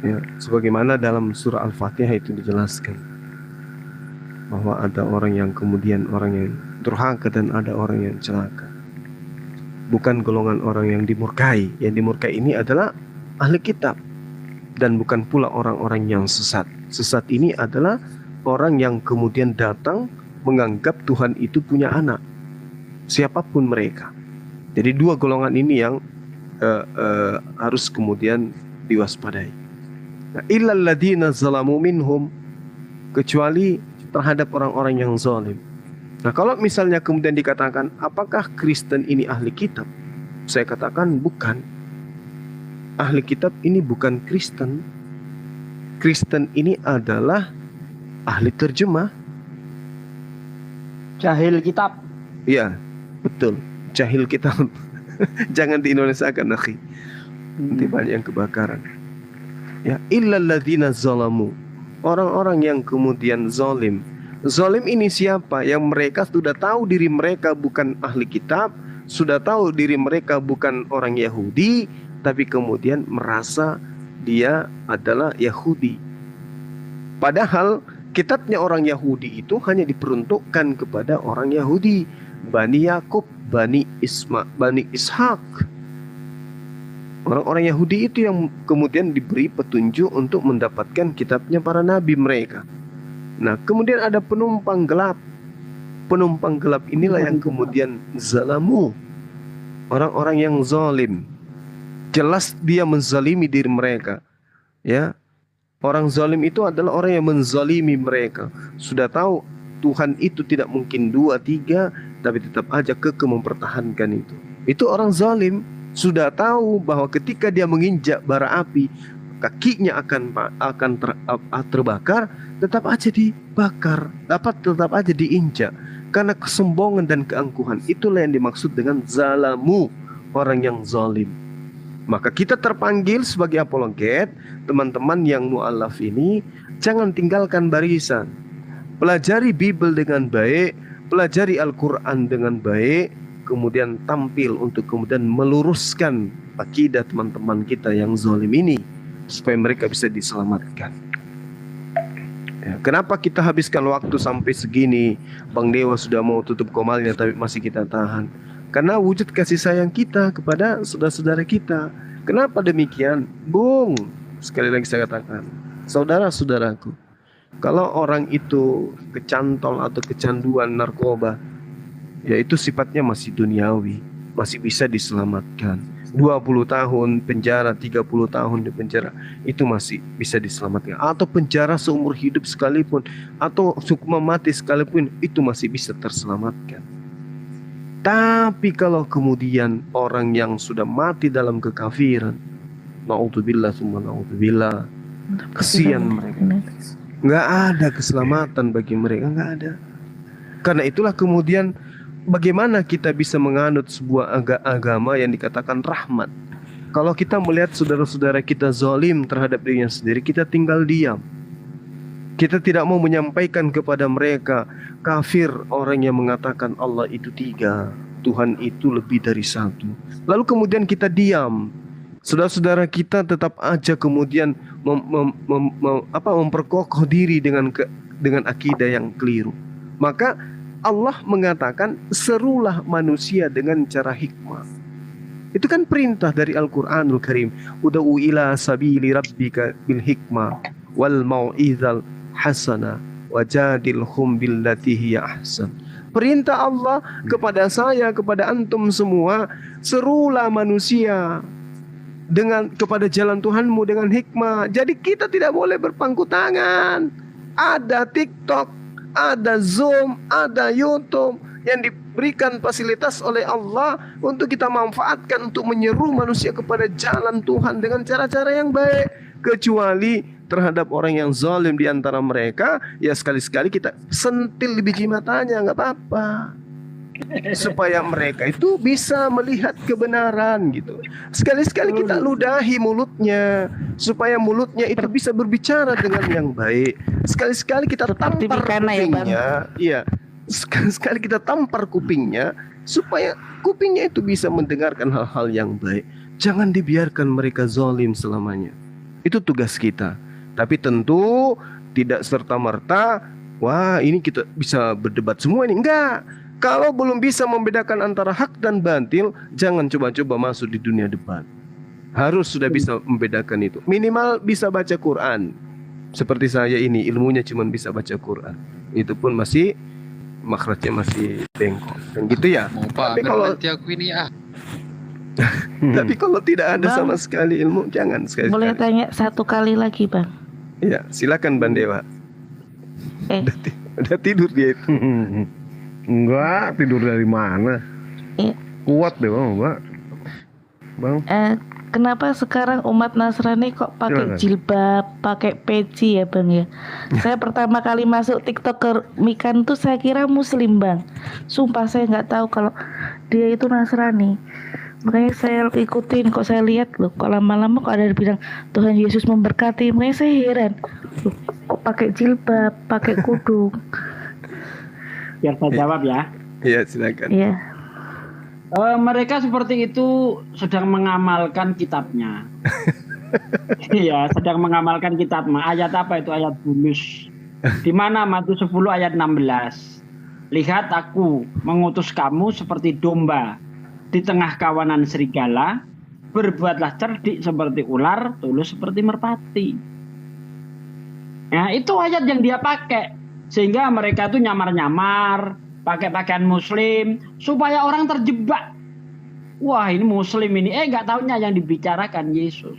Ya, sebagaimana dalam surah Al-Fatihah itu dijelaskan bahwa ada orang yang kemudian orang yang durhaka dan ada orang yang celaka. Bukan golongan orang yang dimurkai. Yang dimurkai ini adalah ahli kitab, dan bukan pula orang-orang yang sesat. Sesat ini adalah orang yang kemudian datang menganggap Tuhan itu punya anak, siapapun mereka. Jadi dua golongan ini yang harus kemudian diwaspadai. Nah, illal ladzina zalamu minhum, kecuali terhadap orang-orang yang zalim. Nah, kalau misalnya kemudian dikatakan apakah Kristen ini ahli kitab? Saya katakan bukan. Ahli kitab ini bukan Kristen. Kristen ini adalah ahli terjemah. Jahil kitab. Iya, betul. Jahil kitab. Jangan di Indonesia kan, akhi. Nanti banyak yang kebakaran. Ya, illal ladzina zalamu. Orang-orang yang kemudian zalim. Zalim ini siapa? Yang mereka sudah tahu diri mereka bukan ahli kitab, sudah tahu diri mereka bukan orang Yahudi, tapi kemudian merasa dia adalah Yahudi. Padahal kitabnya orang Yahudi itu hanya diperuntukkan kepada orang Yahudi, Bani Yakub, Bani Ishak. Orang-orang Yahudi itu yang kemudian diberi petunjuk untuk mendapatkan kitabnya para nabi mereka. Nah, kemudian ada penumpang gelap. Penumpang gelap inilah yang kemudian zalamu. Orang-orang yang zalim. Jelas dia menzalimi diri mereka. Ya. Orang zalim itu adalah orang yang menzalimi mereka. Sudah tahu Tuhan itu tidak mungkin 2, 3, tapi tetap aja kekeh mempertahankan itu. Itu orang zalim. Sudah tahu bahwa ketika dia menginjak bara api, kakinya akan terbakar, tetap aja dibakar, tetap aja diinjak. Karena kesombongan dan keangkuhan, itulah yang dimaksud dengan zalamu, orang yang zalim. Maka kita terpanggil sebagai apologet, teman-teman yang mu'alaf ini, jangan tinggalkan barisan. Pelajari Bible dengan baik, pelajari Al-Quran dengan baik, kemudian tampil untuk kemudian meluruskan akidah teman-teman kita yang zalim ini, supaya mereka bisa diselamatkan. Ya, kenapa kita habiskan waktu sampai segini? Bang Dewa sudah mau tutup komalnya tapi masih kita tahan. Karena wujud kasih sayang kita kepada saudara-saudara kita. Kenapa demikian? Bung, sekali lagi saya katakan, saudara-saudaraku, kalau orang itu kecantol atau kecanduan narkoba, ya itu sifatnya masih duniawi, masih bisa diselamatkan. 20 tahun penjara, 30 tahun di penjara, itu masih bisa diselamatkan. Atau penjara seumur hidup sekalipun, atau hukuman mati sekalipun, itu masih bisa terselamatkan. Tapi kalau kemudian orang yang sudah mati dalam kekafiran, na'udzubillah summa na'udzubillah, kesian mereka. Nggak ada keselamatan bagi mereka, nggak ada. Karena itulah kemudian bagaimana kita bisa menganut sebuah agama yang dikatakan rahmat? Kalau kita melihat saudara-saudara kita zalim terhadap dirinya sendiri, kita tinggal diam. Kita tidak mau menyampaikan kepada mereka kafir orang yang mengatakan Allah itu 3, Tuhan itu lebih dari 1. Lalu kemudian kita diam. Saudara-saudara kita tetap aja kemudian memperkokoh diri dengan akidah yang keliru. Maka Allah mengatakan serulah manusia dengan cara hikmah. Itu kan perintah dari Al-Quranul Karim. Ud'u ila sabili rabbika bil hikmah wal mau'izal hasana wajadilhum billati hiya ahsan. Perintah Allah kepada saya, kepada antum semua, serulah manusia kepada jalan Tuhanmu dengan hikmah. Jadi kita tidak boleh berpangku tangan. Ada TikTok, ada Zoom, ada YouTube yang diberikan fasilitas oleh Allah untuk kita manfaatkan untuk menyeru manusia kepada jalan Tuhan dengan cara-cara yang baik. Kecuali terhadap orang yang zalim di antara mereka, ya sekali-sekali kita sentil biji matanya, nggak apa-apa, supaya mereka itu bisa melihat kebenaran gitu. Sekali-sekali kita ludahi mulutnya, supaya mulutnya itu bisa berbicara dengan yang baik. Sekali-sekali kita tampar kupingnya, iya. Sekali-sekali kita tampar kupingnya, supaya kupingnya itu bisa mendengarkan hal-hal yang baik. Jangan dibiarkan mereka zalim selamanya. Itu tugas kita. Tapi tentu tidak serta-merta, wah ini kita bisa berdebat semua ini. Enggak. Kalau belum bisa membedakan antara hak dan batil, jangan coba-coba masuk di dunia debat. Harus sudah bisa membedakan itu. Minimal bisa baca Quran. Seperti saya ini, ilmunya cuma bisa baca Quran. Itu pun masih makhrajnya masih bengkok. Dan gitu ya. Tapi kalau nanti aku ini tapi kalau tidak ada Bang, sama sekali ilmu, jangan sekali-sekali. boleh tanya satu kali lagi, Bang? Iya, silakan Bang Dewa. Udah tidur dia itu. Enggak, tidur dari mana? Kuat deh Bang. Kenapa sekarang umat Nasrani kok pakai jilbab, pakai peci ya Bang ya? Saya pertama kali masuk TikTok ke Mikan tuh saya kira Muslim Bang. Sumpah saya nggak tahu kalau dia itu Nasrani. Makanya saya ikutin, kok saya lihat loh, kok lama-lama kok ada yang bilang Tuhan Yesus memberkati. Makanya saya heran, loh, kok pakai jilbab, pakai kudung. Biar saya jawab ya. Iya, silakan. Iya. Mereka seperti itu sedang mengamalkan kitabnya. Iya, sedang mengamalkan kitabnya. Ayat apa itu? Ayat Bulus. Di mana Matius 10 ayat 16. Lihat aku mengutus kamu seperti domba di tengah kawanan serigala, berbuatlah cerdik seperti ular, tulus seperti merpati. Nah, itu ayat yang dia pakai. Sehingga mereka tuh nyamar-nyamar, pakai pakaian muslim, supaya orang terjebak. Wah, ini muslim ini. Nggak taunya yang dibicarakan Yesus.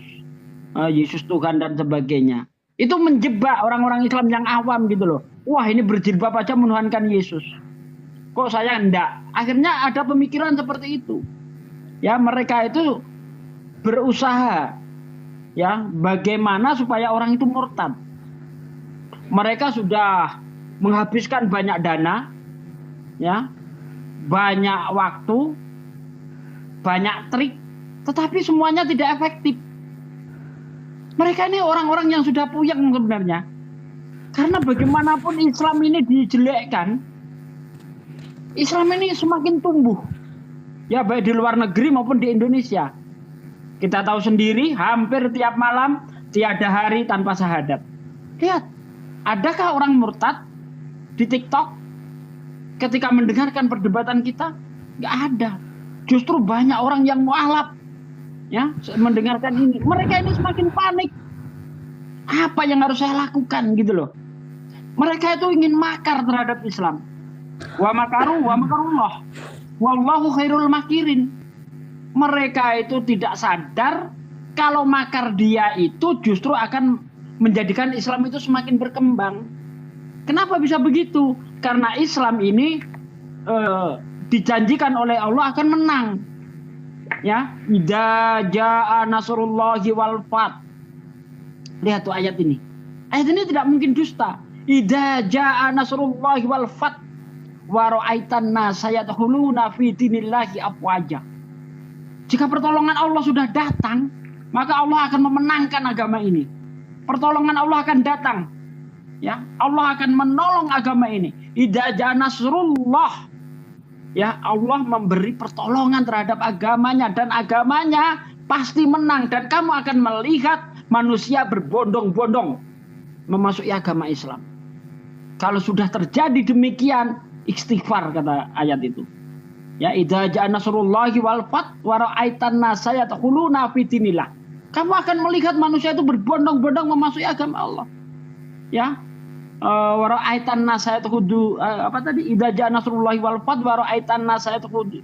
Yesus Tuhan dan sebagainya. Itu menjebak orang-orang Islam yang awam gitu loh. Wah, ini berjilbab aja menuhankan Yesus. Kok saya enggak? Akhirnya ada pemikiran seperti itu. Ya, mereka itu berusaha ya bagaimana supaya orang itu murtad. Mereka sudah menghabiskan banyak dana, ya, banyak waktu, banyak trik, tetapi semuanya tidak efektif. Mereka ini orang-orang yang sudah puyeng sebenarnya. Karena bagaimanapun Islam ini dijelekkan, Islam ini semakin tumbuh. Ya, baik di luar negeri maupun di Indonesia. Kita tahu sendiri, hampir tiap malam tiada hari tanpa syahadat. Lihat, adakah orang murtad di TikTok ketika mendengarkan perdebatan kita? Nggak ada. Justru banyak orang yang mualaf ya mendengarkan ini. Mereka ini semakin panik. Apa yang harus saya lakukan gitu loh. Mereka itu ingin makar terhadap Islam. Wa makaru wa makarullah. Wallahu khairul makirin. Mereka itu tidak sadar kalau makar dia itu justru akan menjadikan Islam itu semakin berkembang. Kenapa bisa begitu? Karena Islam ini dijanjikan oleh Allah akan menang. Ya, idza jaa nasrullahi wal fath. Lihat tuh ayat ini. Ayat ini tidak mungkin dusta. Idza jaa nasrullahi wal fath wa ra'aitan nasa yadkhuluna fi dinillahi afwaja. Jika pertolongan Allah sudah datang, maka Allah akan memenangkan agama ini. Pertolongan Allah akan datang. Ya, Allah akan menolong agama ini. Idza jaa nasrullah. Ya, Allah memberi pertolongan terhadap agamanya dan agamanya pasti menang dan kamu akan melihat manusia berbondong-bondong memasuki agama Islam. Kalau sudah terjadi demikian, istighfar kata ayat itu. Ya, idza jaa nasrullahi wal fath wa ra'aitan nasa yadkhuluna fi dinillah. Kamu akan melihat manusia itu berbondong-bondong memasuki agama Allah. Ya. Wara'aitan nas yadkhulu apa tadi? Idza ja'a nasrullahi wal fath wara'aitan nas yadkhulu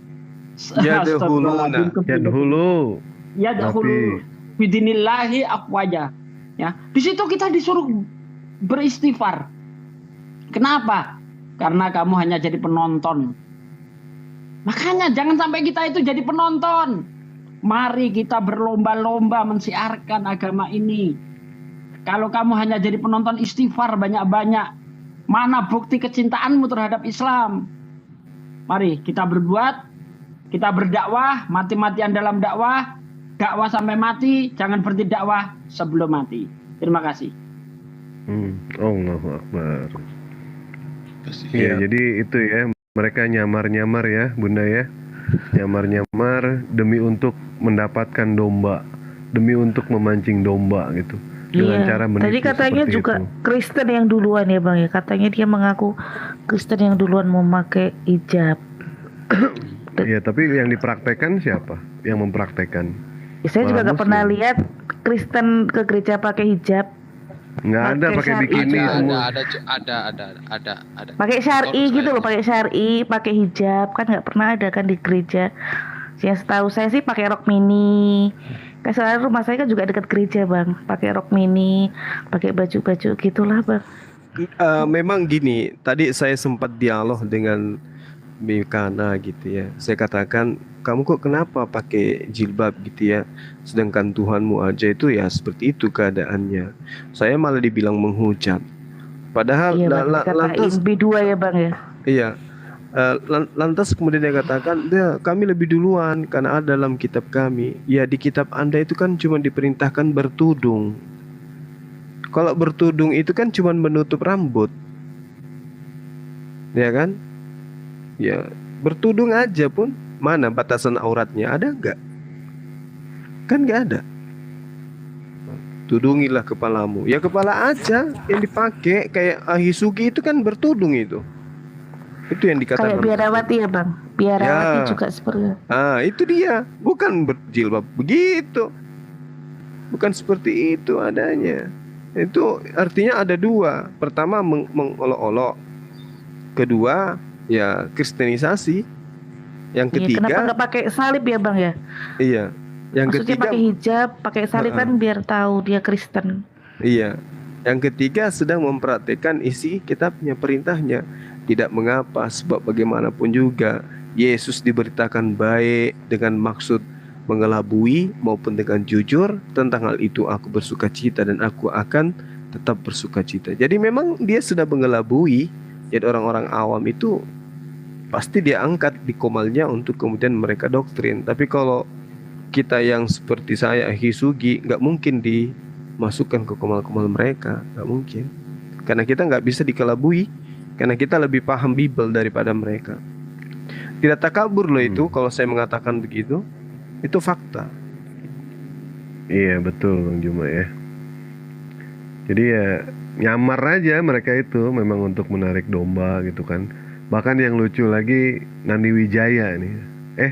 yadkhulu bidinillahi afwaja. Ya, di situ kita disuruh beristighfar. Kenapa? Karena kamu hanya jadi penonton. Makanya jangan sampai kita itu jadi penonton. Mari kita berlomba-lomba mensiarkan agama ini. Kalau kamu hanya jadi penonton, istighfar banyak-banyak. Mana bukti kecintaanmu terhadap Islam? Mari kita berbuat, kita berdakwah, mati-matian dalam dakwah, dakwah sampai mati, jangan berhenti dakwah sebelum mati. Terima kasih. Allahu Akbar. Ya, jadi itu ya, mereka nyamar-nyamar ya, Bunda ya. Nyamar-nyamar demi untuk mendapatkan domba, demi untuk memancing domba gitu. Dengan cara menipu. Tadi katanya juga itu. Kristen yang duluan ya Bang ya. Katanya dia mengaku Kristen yang duluan memakai hijab. Iya, tapi yang dipraktekkan siapa? Yang mempraktekkan? Saya juga nggak pernah lihat Kristen ke gereja pakai hijab. Nggak ada pakai bikini semua. Ada. Pakai syar'i gitu loh, pakai syar'i, pakai hijab, kan nggak pernah ada kan di gereja. Yang setahu saya sih pakai rok mini. Kayak soalnya rumah saya kan juga dekat gereja Bang, pakai rok mini, pakai baju-baju gitulah Bang. Memang gini, tadi saya sempat dialog dengan Mikana gitu ya. Saya katakan, kamu kok kenapa pakai jilbab gitu ya, sedangkan Tuhanmu aja itu ya seperti itu keadaannya. Saya malah dibilang menghujat. Padahal lantas B2 ya Bang ya. Iya. Lantas kemudian dia katakan, kami lebih duluan karena ada dalam kitab kami. Ya, di kitab Anda itu kan cuma diperintahkan bertudung. Kalau bertudung itu kan cuma menutup rambut, ya kan? Ya, bertudung aja pun mana batasan auratnya, ada nggak? Kan nggak ada. Tudungilah kepalamu. Ya kepala aja yang dipakai, kayak Ahisugi itu kan bertudung itu. Itu yang dikatakan. Kayak biarawati ya Bang. Biarawati juga seperti. Itu dia, bukan berjilbab begitu. Bukan seperti itu adanya. Itu artinya ada dua. Pertama mengolok-olok. Kedua ya kristenisasi. Yang ketiga. Kenapa nggak pakai salib ya Bang ya? Iya. Yang Maksudnya ketiga pakai hijab, pakai salib kan biar tahu dia Kristen. Iya. Yang ketiga sedang mempraktikkan isi kitabnya, perintahnya. Tidak mengapa, sebab bagaimanapun juga Yesus diberitakan baik dengan maksud mengelabui maupun dengan jujur. Tentang hal itu aku bersuka cita dan aku akan tetap bersuka cita. Jadi memang dia sudah mengelabui. Jadi orang-orang awam itu pasti dia angkat di komalnya untuk kemudian mereka doktrin. Tapi kalau kita yang seperti saya, Hisugi, nggak mungkin dimasukkan ke komal-komal mereka, nggak mungkin. Karena kita nggak bisa dikelabui. Karena kita lebih paham Bible daripada mereka. Tidak takabur loh itu kalau saya mengatakan begitu. Itu fakta. Iya betul Bang Juma ya. Jadi ya nyamar aja mereka itu memang untuk menarik domba gitu kan. Bahkan yang lucu lagi Nani Wijaya nih.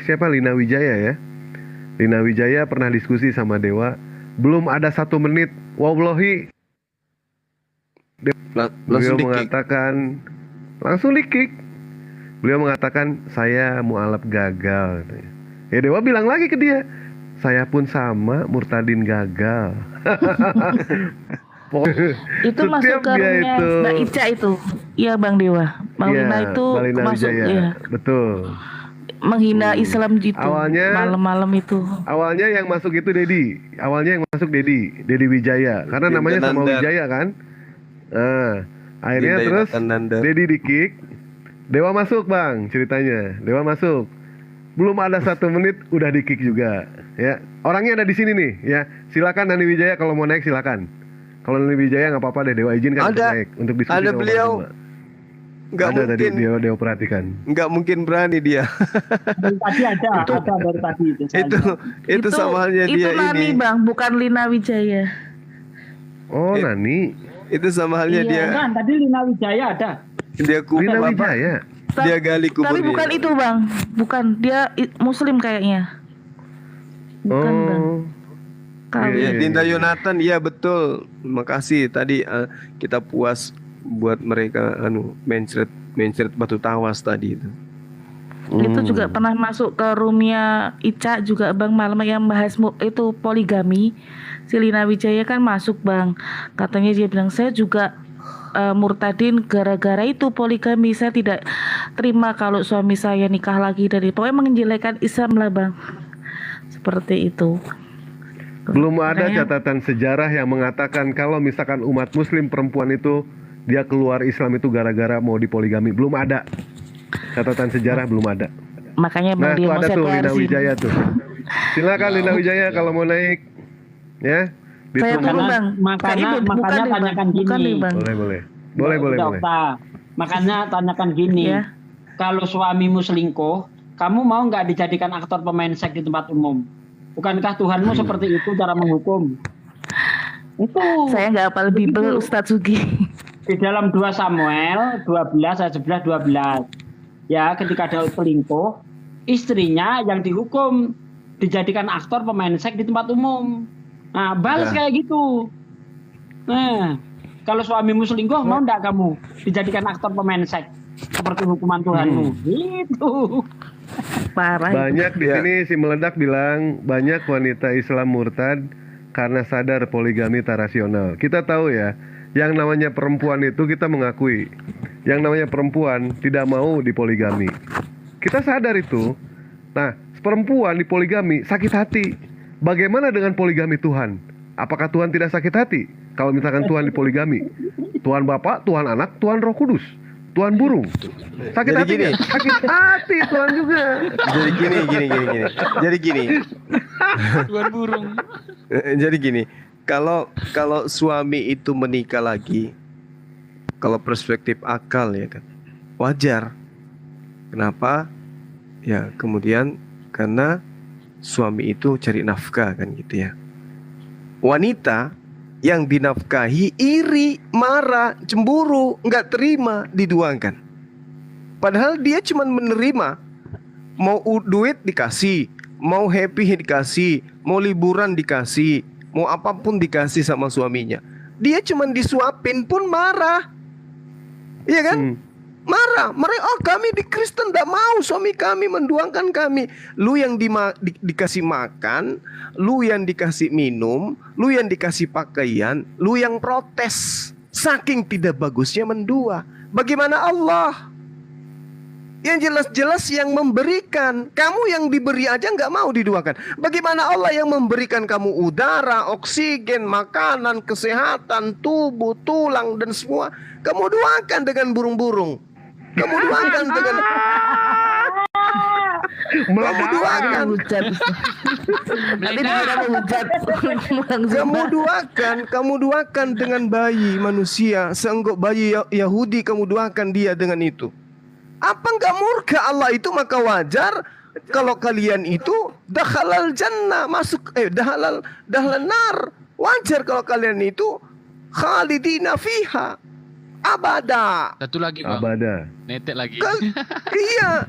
Siapa? Lina Wijaya ya. Lina Wijaya pernah diskusi sama Dewa. Belum ada 1 menit. Wallahi. Beliau mengatakan langsung di-kick. Beliau mengatakan saya mualaf gagal. Ya Dewa bilang lagi ke dia, saya pun sama murtadin gagal. Itu masuk ke rumahnya Mbak Ica itu. Iya Bang Dewa. Bang Lina itu masuk ya. Betul. Menghina Islam gitu. Awalnya malam-malam itu. Awalnya yang masuk itu Dedi. Awalnya yang masuk Dedi Wijaya. Karena namanya sama Wijaya kan. Akhirnya terus Dedi di-kick. Dewa masuk Bang ceritanya. Dewa masuk. Belum ada 1 menit udah di-kick juga. Ya, orangnya ada di sini nih. Ya, silakan Nani Wijaya kalau mau naik silakan. Kalau Nani Wijaya nggak apa-apa deh, Dewa izinkan untuk naik untuk diskusi. Ada beliau. Nggak ada mungkin, tadi Dewa perhatikan. Nggak mungkin berani dia. Dari tadi ada dari tadi itu sama halnya dia itu Nani, ini. Bang, bukan Lina Wijaya. Oh Nani. Itu sama halnya dia. Kan tadi Lina Wijaya ada. Dia kubur Lina Wijaya. Dia gali kubur. Tapi bukan itu Bang, bukan, dia Muslim kayaknya. Bukan Bang. Dinda Yonatan, iya betul. Makasih tadi kita puas buat mereka mencret batu tawas tadi itu. Itu juga pernah masuk ke roomnya Ica juga Bang, malam yang bahas itu poligami. Si Lina Wijaya kan masuk Bang, katanya dia bilang saya juga murtadin gara-gara itu poligami, saya tidak terima kalau suami saya nikah lagi dari, pokoknya menjelekkan Islam lah Bang, seperti itu. Belum ada catatan sejarah yang mengatakan kalau misalkan umat muslim perempuan itu dia keluar Islam itu gara-gara mau dipoligami. Belum ada. Catatan sejarah belum ada. Makanya Bang, dia tuh mau ada tuh Lina separasi. Wijaya tuh. Silakan Lina Wijaya kalau mau naik. Ya. Saya turun Bang. Makanya tanyakan gini. Boleh. Makanya tanyakan gini. Kalau suamimu selingkuh, kamu mau nggak dijadikan aktor pemain seks di tempat umum? Bukankah Tuhanmu seperti itu cara menghukum? Itu. Saya nggak hafal Bible Ustadz Sugi. Di dalam 2 Samuel 12 ayat 11 12. Ya, ketika Daud selingkuh, istrinya yang dihukum dijadikan aktor pemain seks di tempat umum. Nah, balas kayak gitu. Nah, kalau suamimu selingkuh, mau enggak kamu dijadikan aktor pemain seks seperti hukuman Tuhanmu? Gitu. Parah. Banyak di sini si Meledak bilang banyak wanita Islam murtad karena sadar poligami tak rasional. Kita tahu ya, yang namanya perempuan itu kita mengakui. Yang namanya perempuan tidak mau dipoligami. Kita sadar itu. Nah, perempuan dipoligami sakit hati. Bagaimana dengan poligami Tuhan? Apakah Tuhan tidak sakit hati kalau misalkan Tuhan dipoligami? Tuhan Bapa, Tuhan Anak, Tuhan Roh Kudus, Tuhan burung. Sakit hati gini. Sakit hati Tuhan juga. Jadi gini. Tuhan burung. Jadi gini, kalau suami itu menikah lagi, kalau perspektif akal ya kan, wajar. Kenapa? Ya kemudian karena suami itu cari nafkah kan gitu ya. Wanita yang dinafkahi iri, marah, cemburu, nggak terima diduakan. Padahal dia cuma menerima, mau duit dikasih, mau happy dikasih, mau liburan dikasih, mau apapun dikasih sama suaminya. Dia cuma disuapin pun marah. Iya kan? Marah. Mereka, kami di Kristen tidak mau suami kami menduangkan kami. Lu yang dikasih makan, lu yang dikasih minum, lu yang dikasih pakaian, lu yang protes. Saking tidak bagusnya mendua. Bagaimana Allah? Yang jelas-jelas yang memberikan. Kamu yang diberi aja nggak mau diduakan. Bagaimana Allah yang memberikan kamu udara, oksigen, makanan, kesehatan, tubuh, tulang dan semua. Kamu duakan dengan burung-burung. Kamu duakan dengan kamu duakan dengan bayi manusia. Seenggak bayi Yahudi kamu duakan dia dengan itu. Apa enggak murka Allah itu? Maka wajar kalau kalian itu dakhalal jannah, masuk dakhalal nar. Wajar kalau kalian itu khalidina fiha abada. Satu lagi Bang. Abada. Netek lagi. Iya.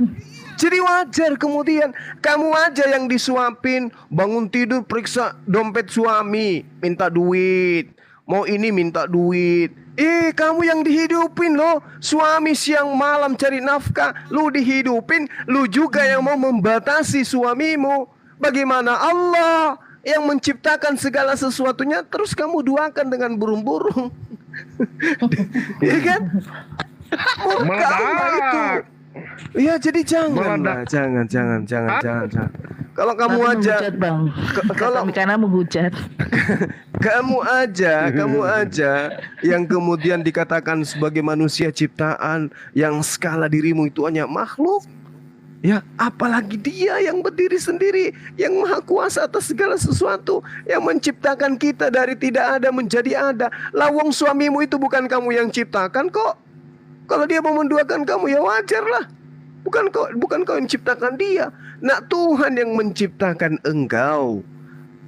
Jadi wajar kemudian kamu aja yang disuapin, bangun tidur periksa dompet suami, minta duit. Mau ini minta duit. Kamu yang dihidupin loh. Suami siang malam cari nafkah, lu dihidupin, lu juga yang mau membatasi suamimu. Bagaimana Allah yang menciptakan segala sesuatunya terus kamu duakan dengan burung-burung? Iya kan? Murka Allah itu. Iya, jadi jangan. Kalau kamu aja menghujat, Bang. Kalau karena menghujat. kamu aja yang kemudian dikatakan sebagai manusia ciptaan yang skala dirimu itu hanya makhluk. Ya, apalagi dia yang berdiri sendiri, yang maha kuasa atas segala sesuatu, yang menciptakan kita dari tidak ada menjadi ada. Lawang suamimu itu bukan kamu yang ciptakan kok. Kalau dia mau menduakan kamu ya wajar lah. Bukan kau yang ciptakan dia. Nah, Tuhan yang menciptakan engkau.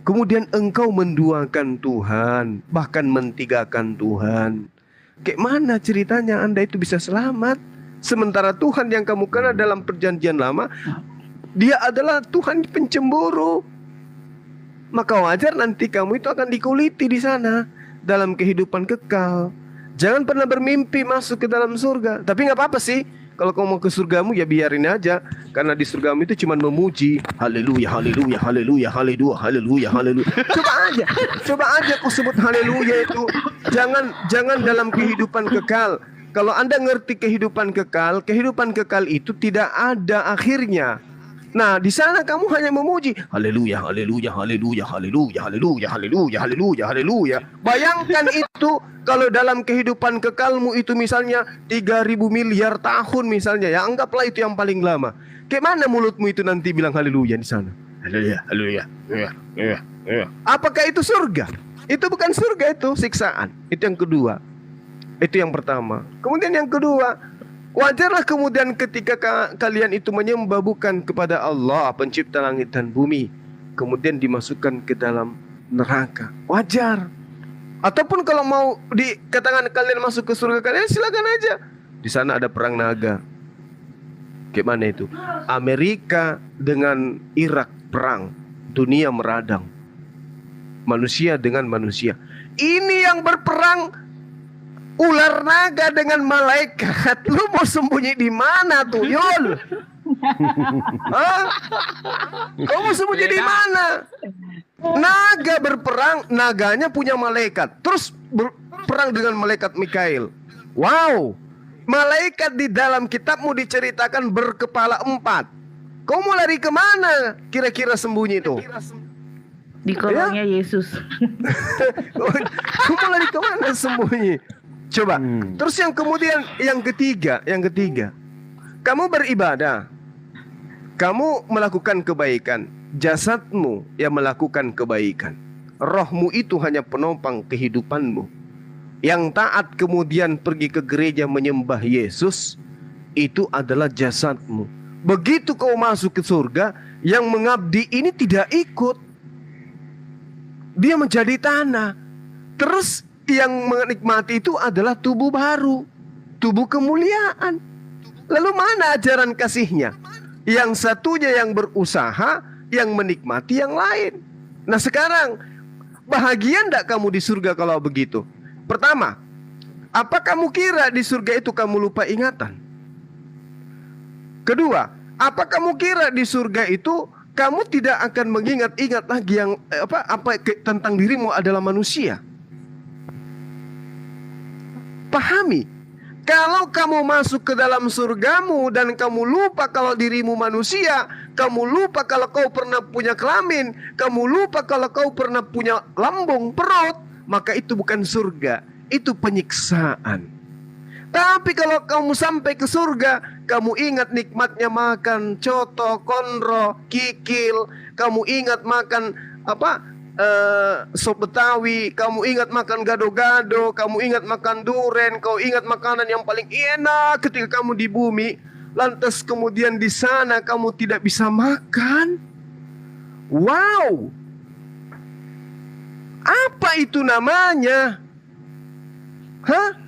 Kemudian engkau menduakan Tuhan, bahkan mentigakan Tuhan. Kayak mana ceritanya Anda itu bisa selamat? Sementara Tuhan yang kamu kenal dalam perjanjian lama, dia adalah Tuhan pencemburu. Maka wajar nanti kamu itu akan dikuliti di sana dalam kehidupan kekal. Jangan pernah bermimpi masuk ke dalam surga. Tapi nggak apa-apa sih. Kalau kamu mau ke surgamu ya biarin aja. Karena di surgamu itu cuma memuji. Haleluya, haleluya, haleluya, haleluya, haleluya, haleluya. Coba aja kau sebut haleluya itu. Jangan dalam kehidupan kekal. Kalau Anda ngerti kehidupan kekal itu tidak ada akhirnya. Nah, di sana kamu hanya memuji haleluya, haleluya, haleluya, haleluya, haleluya, haleluya, haleluya, haleluya. Bayangkan itu kalau dalam kehidupan kekalmu itu misalnya 3.000 miliar tahun misalnya, ya anggaplah itu yang paling lama. Kayak mana mulutmu itu nanti bilang haleluya di sana? Haleluya, haleluya, haleluya. Apakah itu surga? Itu bukan surga, itu siksaan. Itu yang kedua. Itu yang pertama. Kemudian yang kedua, wajarlah kemudian ketika kalian itu menyembah bukan kepada Allah pencipta langit dan bumi, kemudian dimasukkan ke dalam neraka. Wajar. Ataupun kalau mau dikatakan kalian masuk ke surga kalian, silakan aja. Di sana ada perang naga. Gimana itu? Amerika dengan Irak perang, dunia meradang. Manusia dengan manusia. Ini yang berperang ular naga dengan malaikat. Lu mau sembunyi di mana tuh, Yul? Hah? Kau mau sembunyi di mana? Naga berperang, naganya punya malaikat. Terus berperang dengan malaikat Mikail. Wow. Malaikat di dalam kitabmu diceritakan berkepala 4. Kau mau lari kemana kira-kira sembunyi itu? Di kolongnya Yesus. Kau mau lari kemana sembunyi? Coba. Terus yang kemudian yang ketiga, kamu beribadah, kamu melakukan kebaikan, jasadmu yang melakukan kebaikan, rohmu itu hanya penopang kehidupanmu. Yang taat kemudian pergi ke gereja menyembah Yesus, itu adalah jasadmu. Begitu kau masuk ke surga, yang mengabdi ini tidak ikut, dia menjadi tanah. Terus yang menikmati itu adalah tubuh baru, tubuh kemuliaan. Lalu mana ajaran kasihnya? Yang satunya yang berusaha, yang menikmati yang lain. Nah sekarang, bahagia enggak kamu di surga kalau begitu? Pertama, apa kamu kira di surga itu kamu lupa ingatan? Kedua, apa kamu kira di surga itu kamu tidak akan mengingat-ingat lagi yang tentang dirimu adalah manusia? Pahami, kalau kamu masuk ke dalam surgamu dan kamu lupa kalau dirimu manusia, kamu lupa kalau kau pernah punya kelamin, kamu lupa kalau kau pernah punya lambung, perut, maka itu bukan surga, itu penyiksaan. Tapi kalau kamu sampai ke surga, kamu ingat nikmatnya makan coto, konro, kikil, kamu ingat makan sop Betawi, kamu ingat makan gado-gado, kamu ingat makan duren, kau ingat makanan yang paling enak ketika kamu di bumi. Lantas kemudian di sana kamu tidak bisa makan. Wow, apa itu namanya? Hah?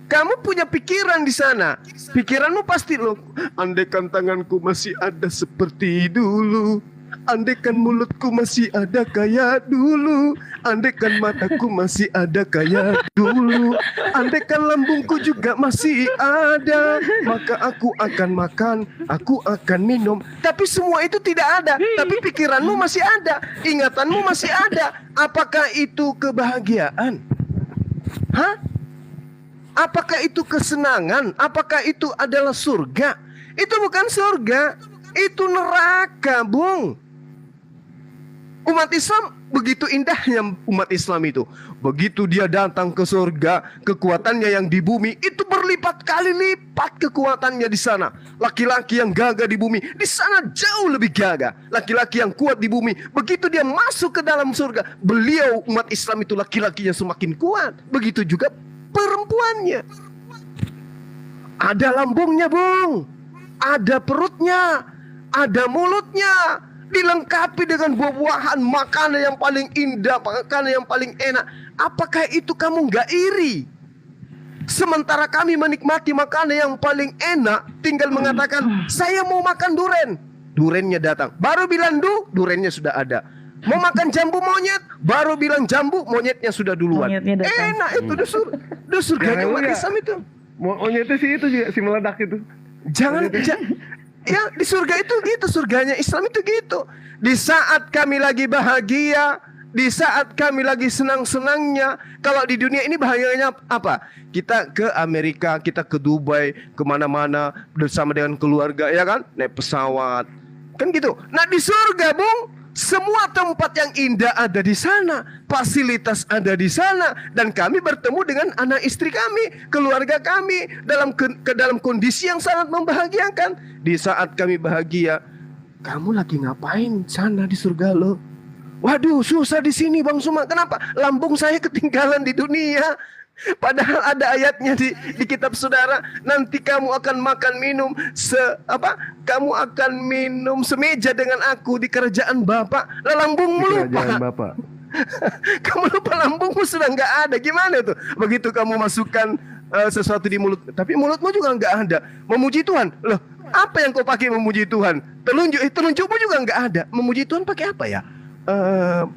Kamu punya pikiran di sana. Pikiranmu pasti loh, andaikan tanganku masih ada seperti dulu, andaikan mulutku masih ada kayak dulu, andaikan mataku masih ada kayak dulu, andaikan lambungku juga masih ada, maka aku akan makan, aku akan minum. Tapi semua itu tidak ada. Tapi pikiranmu masih ada, ingatanmu masih ada. Apakah itu kebahagiaan? Hah? Apakah itu kesenangan? Apakah itu adalah surga? Itu bukan surga, itu neraka, Bung. Umat Islam begitu indahnya, umat Islam itu. Begitu dia datang ke surga, kekuatannya yang di bumi itu berlipat kali lipat kekuatannya di sana. Laki-laki yang gagah di bumi, di sana jauh lebih gagah. Laki-laki yang kuat di bumi, begitu dia masuk ke dalam surga, beliau umat Islam itu laki-lakinya semakin kuat. Begitu juga perempuannya. Ada lambungnya, Bung. Ada perutnya, ada mulutnya, dilengkapi dengan buah-buahan, makanan yang paling indah, makanan yang paling enak. Apakah itu kamu nggak iri? Sementara kami menikmati makanan yang paling enak, tinggal mengatakan saya mau makan duren, durennya datang. Baru bilang durennya sudah ada. Mau makan jambu monyet, baru bilang jambu, monyetnya sudah duluan. Monyetnya datang. Enak itu surganya umat Islam itu. Monyetnya sih itu juga, si meledak itu. Ya di surga itu gitu, surganya Islam itu gitu. Di saat kami lagi bahagia, di saat kami lagi senang-senangnya. Kalau di dunia ini bahagianya apa? Kita ke Amerika, kita ke Dubai, kemana-mana bersama dengan keluarga, ya kan? Naik pesawat, kan gitu. Nah di surga, Bung, semua tempat yang indah ada di sana, fasilitas ada di sana, dan kami bertemu dengan anak istri kami, keluarga kami dalam kondisi yang sangat membahagiakan. Di saat kami bahagia, kamu lagi ngapain sana di surga lo? Waduh, susah di sini Bang Suma. Kenapa? Lambung saya ketinggalan di dunia. Padahal ada ayatnya di kitab saudara, nanti kamu akan makan minum kamu akan minum semeja dengan aku di kerajaan Bapak. Lah lambungmu lupa. Bapak. Kamu lupa lambungmu sudah nggak ada. Gimana tuh? Begitu kamu masukkan sesuatu di mulut, tapi mulutmu juga nggak ada. Memuji Tuhan. Loh, apa yang kau pakai memuji Tuhan? Telunjukmu juga nggak ada. Memuji Tuhan pakai apa ya?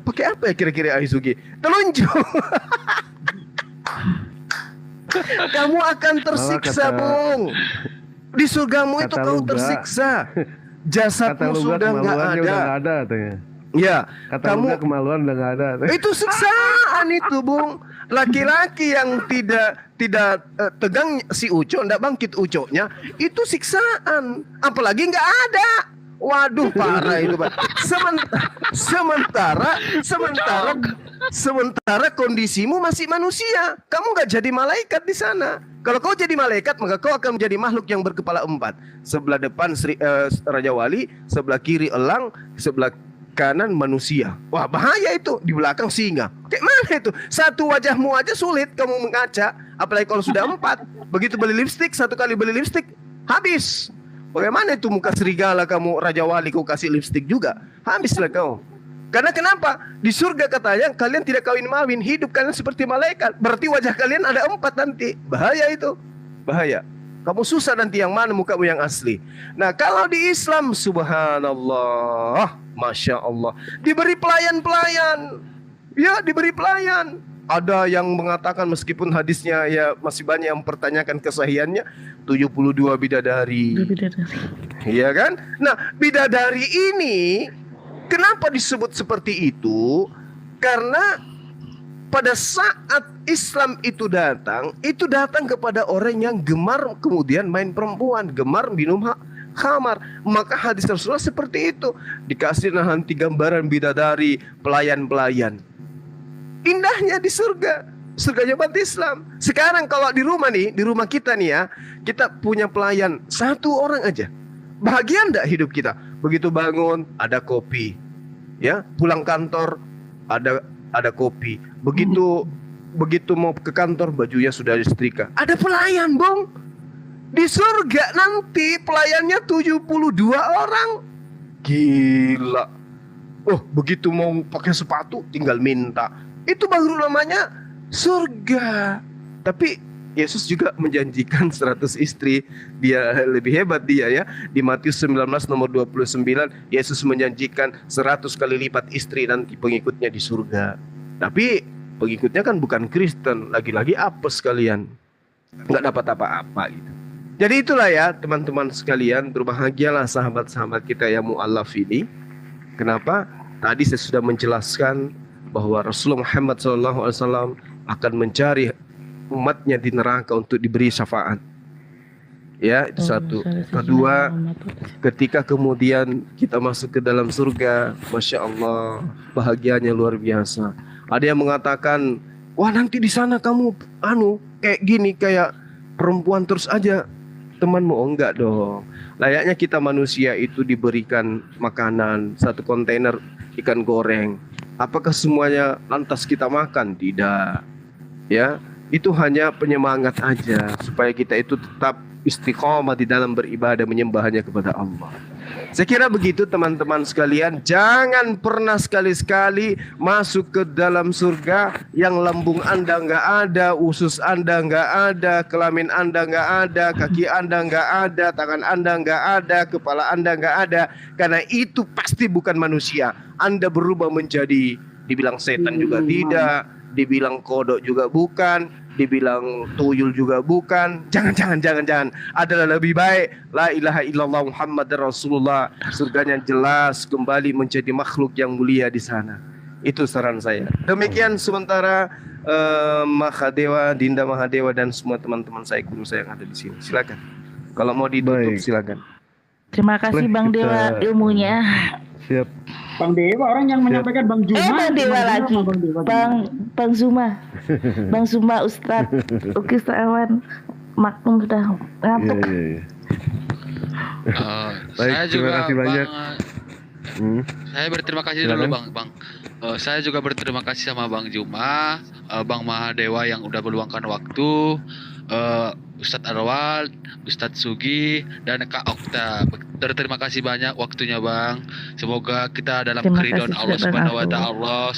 Pakai apa ya kira-kira Aizuki? Telunjuk. Kamu akan tersiksa, Bung. Di surgamu itu kau tersiksa. Jasadmu sudah nggak ada. Ya, kamu kemaluan udah nggak ada. Itu siksaan itu, Bung. Laki-laki yang tidak tegang si uco, ndak bangkit ucoknya, itu siksaan. Apalagi nggak ada. Waduh, parah itu, Pak. Sementara kondisimu masih manusia. Kamu nggak jadi malaikat di sana. Kalau kau jadi malaikat, maka kau akan menjadi makhluk yang berkepala 4. Sebelah depan Raja Wali, sebelah kiri elang, sebelah kanan manusia. Wah, bahaya itu. Di belakang singa. Kayak mana itu? Satu wajahmu aja sulit kamu mengaca, apalagi kalau sudah 4. Begitu beli lipstik, satu kali beli lipstik habis. Bagaimana itu muka serigala kamu Raja Wali kau kasih lipstik juga? Habislah kau. Karena kenapa? Di surga katanya kalian tidak kawin-mawin, hidup kalian seperti malaikat. Berarti wajah kalian ada 4 nanti. Bahaya itu. Bahaya. Kamu susah nanti yang mana mukamu yang asli. Nah kalau di Islam, subhanallah, Masya Allah, diberi pelayan-pelayan. Ya, diberi pelayan. Ada yang mengatakan meskipun hadisnya ya masih banyak yang mempertanyakan kesahihannya, 72 bidadari. Iya kan? Nah, bidadari ini kenapa disebut seperti itu? Karena pada saat Islam itu datang kepada orang yang gemar kemudian main perempuan, gemar minum khamar. Maka hadis Rasulullah seperti itu. Dikasih nanti gambaran bidadari, pelayan-pelayan. Indahnya di surga, surganya umat Islam. Sekarang kalau di rumah nih, di rumah kita nih ya, kita punya pelayan 1 orang aja. Bahagia enggak hidup kita? Begitu bangun ada kopi, ya, pulang kantor ada kopi. Begitu mau ke kantor bajunya sudah disetrika. Ada pelayan, Bung. Di surga nanti pelayannya 72 orang. Gila. Oh, begitu mau pakai sepatu tinggal minta. Itu baru namanya surga. Tapi Yesus juga menjanjikan 100 istri. Dia lebih hebat dia ya. Di Matius 19 nomor 29, Yesus menjanjikan 100 kali lipat istri nanti pengikutnya di surga. Tapi pengikutnya kan bukan Kristen. Lagi-lagi apes kalian, nggak dapat apa-apa gitu. Jadi itulah ya teman-teman sekalian, berbahagialah sahabat-sahabat kita yang mu'alaf ini. Kenapa? Tadi saya sudah menjelaskan bahwa Rasulullah Muhammad SAW akan mencari umatnya di neraka untuk diberi syafaat. Ya, itu satu. Kedua, ketika kemudian kita masuk ke dalam surga, Masya Allah, bahagianya luar biasa. Ada yang mengatakan, wah nanti di sana kamu kayak gini, kayak perempuan terus aja. Temanmu, oh enggak dong. Layaknya kita manusia itu diberikan makanan 1 kontainer ikan goreng. Apakah semuanya lantas kita makan? Tidak. Ya, itu hanya penyemangat aja supaya kita itu tetap istiqomah di dalam beribadah menyembah hanya kepada Allah. Saya kira begitu teman-teman sekalian. Jangan pernah sekali-sekali masuk ke dalam surga yang lambung Anda nggak ada, usus Anda nggak ada, kelamin Anda nggak ada, kaki Anda nggak ada, tangan Anda nggak ada, kepala Anda nggak ada. Karena itu pasti bukan manusia. Anda berubah menjadi, dibilang setan juga tidak, dibilang kodok juga bukan, dibilang tuyul juga bukan. Jangan. Adalah lebih baik la ilaha illallah Muhammad Rasulullah. Surganya jelas, kembali menjadi makhluk yang mulia di sana. Itu saran saya. Demikian sementara Mahadewa, Dinda Mahadewa dan semua teman-teman saya, guru saya yang ada di sini. Silakan. Kalau mau ditutup silakan. Terima kasih Bang Dewa ilmunya. Siap. Bang Dewa orang yang menyampaikan Bang Juma. Bang Dewa lagi. Bang Zuma. Bang Zuma Ustadz Ukis Awan maklum sudah ngantuk. Baik, Saya terima juga kasih banyak. Saya berterima kasih dulu Bang. Saya juga berterima kasih sama Bang Juma, Bang Mahadewa yang udah meluangkan waktu, Ustadz Arwal, Ustadz Sugi, dan Kak Okta. Terima kasih banyak waktunya Bang. Semoga kita dalam keridhaan Allah Subhanahu wa taala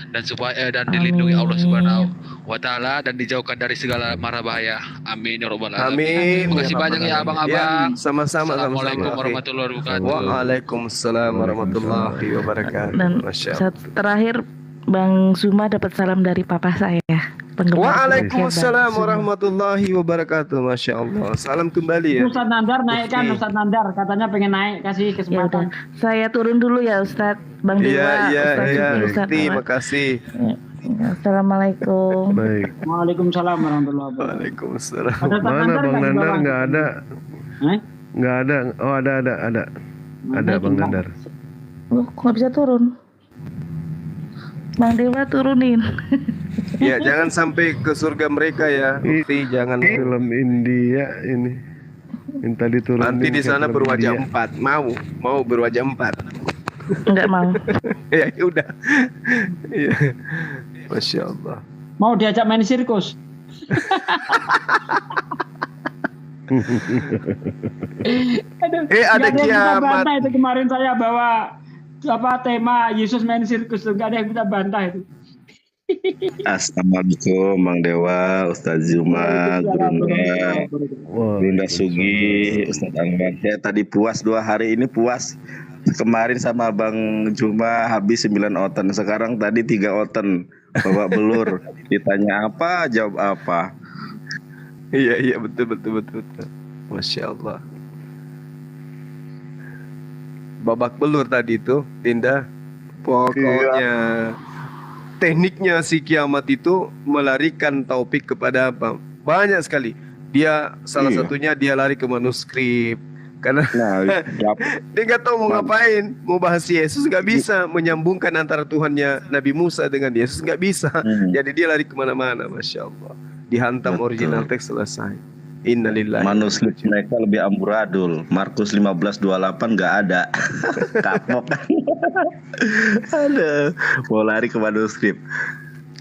dan supaya dan dilindungi Allah Subhanahu wa taala dan dijauhkan dari segala mara bahaya. Amin ya rabbal alamin. Terima kasih banyak ya abang-abang. Sama-sama. Assalamualaikum warahmatullahi wabarakatuh. Waalaikumsalam warahmatullahi wabarakatuh. Dan terakhir Bang Zuma dapat salam dari papa saya. Waalaikumsalam warahmatullahi wabarakatuh. Masya Allah. Salam kembali ya. Ustadz Nandar naikkan, Ustadz Nandar katanya pengen naik, kasih kesempatan. Saya turun dulu ya Ustadz. Bang Dewa, Ustadz terima kasih. Assalamualaikum. Baik. Waalaikumsalam warahmatullahi wabarakatuh. Waalaikumsalam. Mana Bang Nandar? Nggak ada. Nggak ada. Oh ada. Ada Bang Nandar. Loh, kok nggak bisa turun? Bang Dewa turunin. Ya jangan sampai ke surga mereka ya. Jangan. Film India ini minta diturunin. Nanti di sana berwajah 4. Mau berwajah 4. Enggak mau. Ya udah. Ya. Masya Allah. Mau diajak main sirkus. Ada kiamat. Itu kemarin saya bawa tema Yesus main sirkus tuh, gak ada yang bisa bantah itu. Assalamualaikum Bang Dewa, Ustadz Zuma, Gurunda, Gurunda Sugi, Ustadz Anwar. Saya tadi puas 2 hari ini puas. Kemarin sama Bang Juma habis 9 oten, sekarang tadi 3 oten. Bawa belur, ditanya apa, jawab apa. Iya betul. Masya Allah. Babak belur tadi itu, Dinda. Pokoknya tekniknya si kiamat itu melarikan taufik kepada apa? Banyak sekali. Dia salah satunya dia lari ke manuskrip. Karena dia nggak tahu mau ngapain, mau bahas Yesus nggak bisa, menyambungkan antara Tuhannya Nabi Musa dengan Yesus nggak bisa. Jadi dia lari kemana-mana, Masya Allah. Dihantam original teks selesai. Innalillahi. Manuskrip mereka lebih amburadul. Markus 15:28 nggak ada. Kapok. Aduh, mau lari ke manuskrip.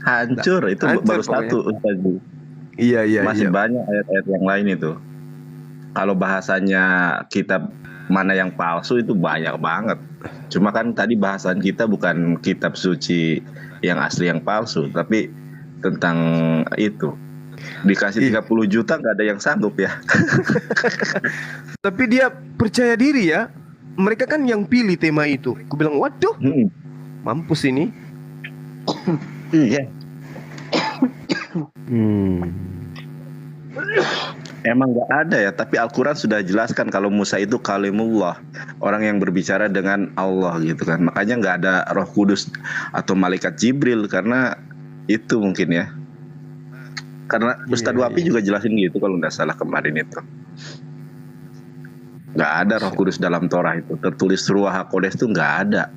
Hancur itu baru satu Ustaz. Iya. Masih banyak ayat-ayat yang lain itu. Kalau bahasanya kitab mana yang palsu itu banyak banget. Cuma kan tadi bahasan kita bukan kitab suci yang asli yang palsu, tapi tentang itu. Dikasih 30 juta nggak ada yang sanggup ya. Tapi dia percaya diri ya. Mereka kan yang pilih tema itu. Aku bilang waduh, mampus ini. Iya. Emang nggak ada ya. Tapi Al-Quran sudah jelaskan kalau Musa itu kalimullah, orang yang berbicara dengan Allah gitu kan. Makanya nggak ada Roh Kudus atau malaikat Jibril karena itu mungkin ya. Karena Ustadz Wapi juga jelasin gitu kalau nggak salah kemarin itu. Nggak ada Roh Kudus dalam Torah itu. Tertulis Ruach HaKodes itu nggak ada.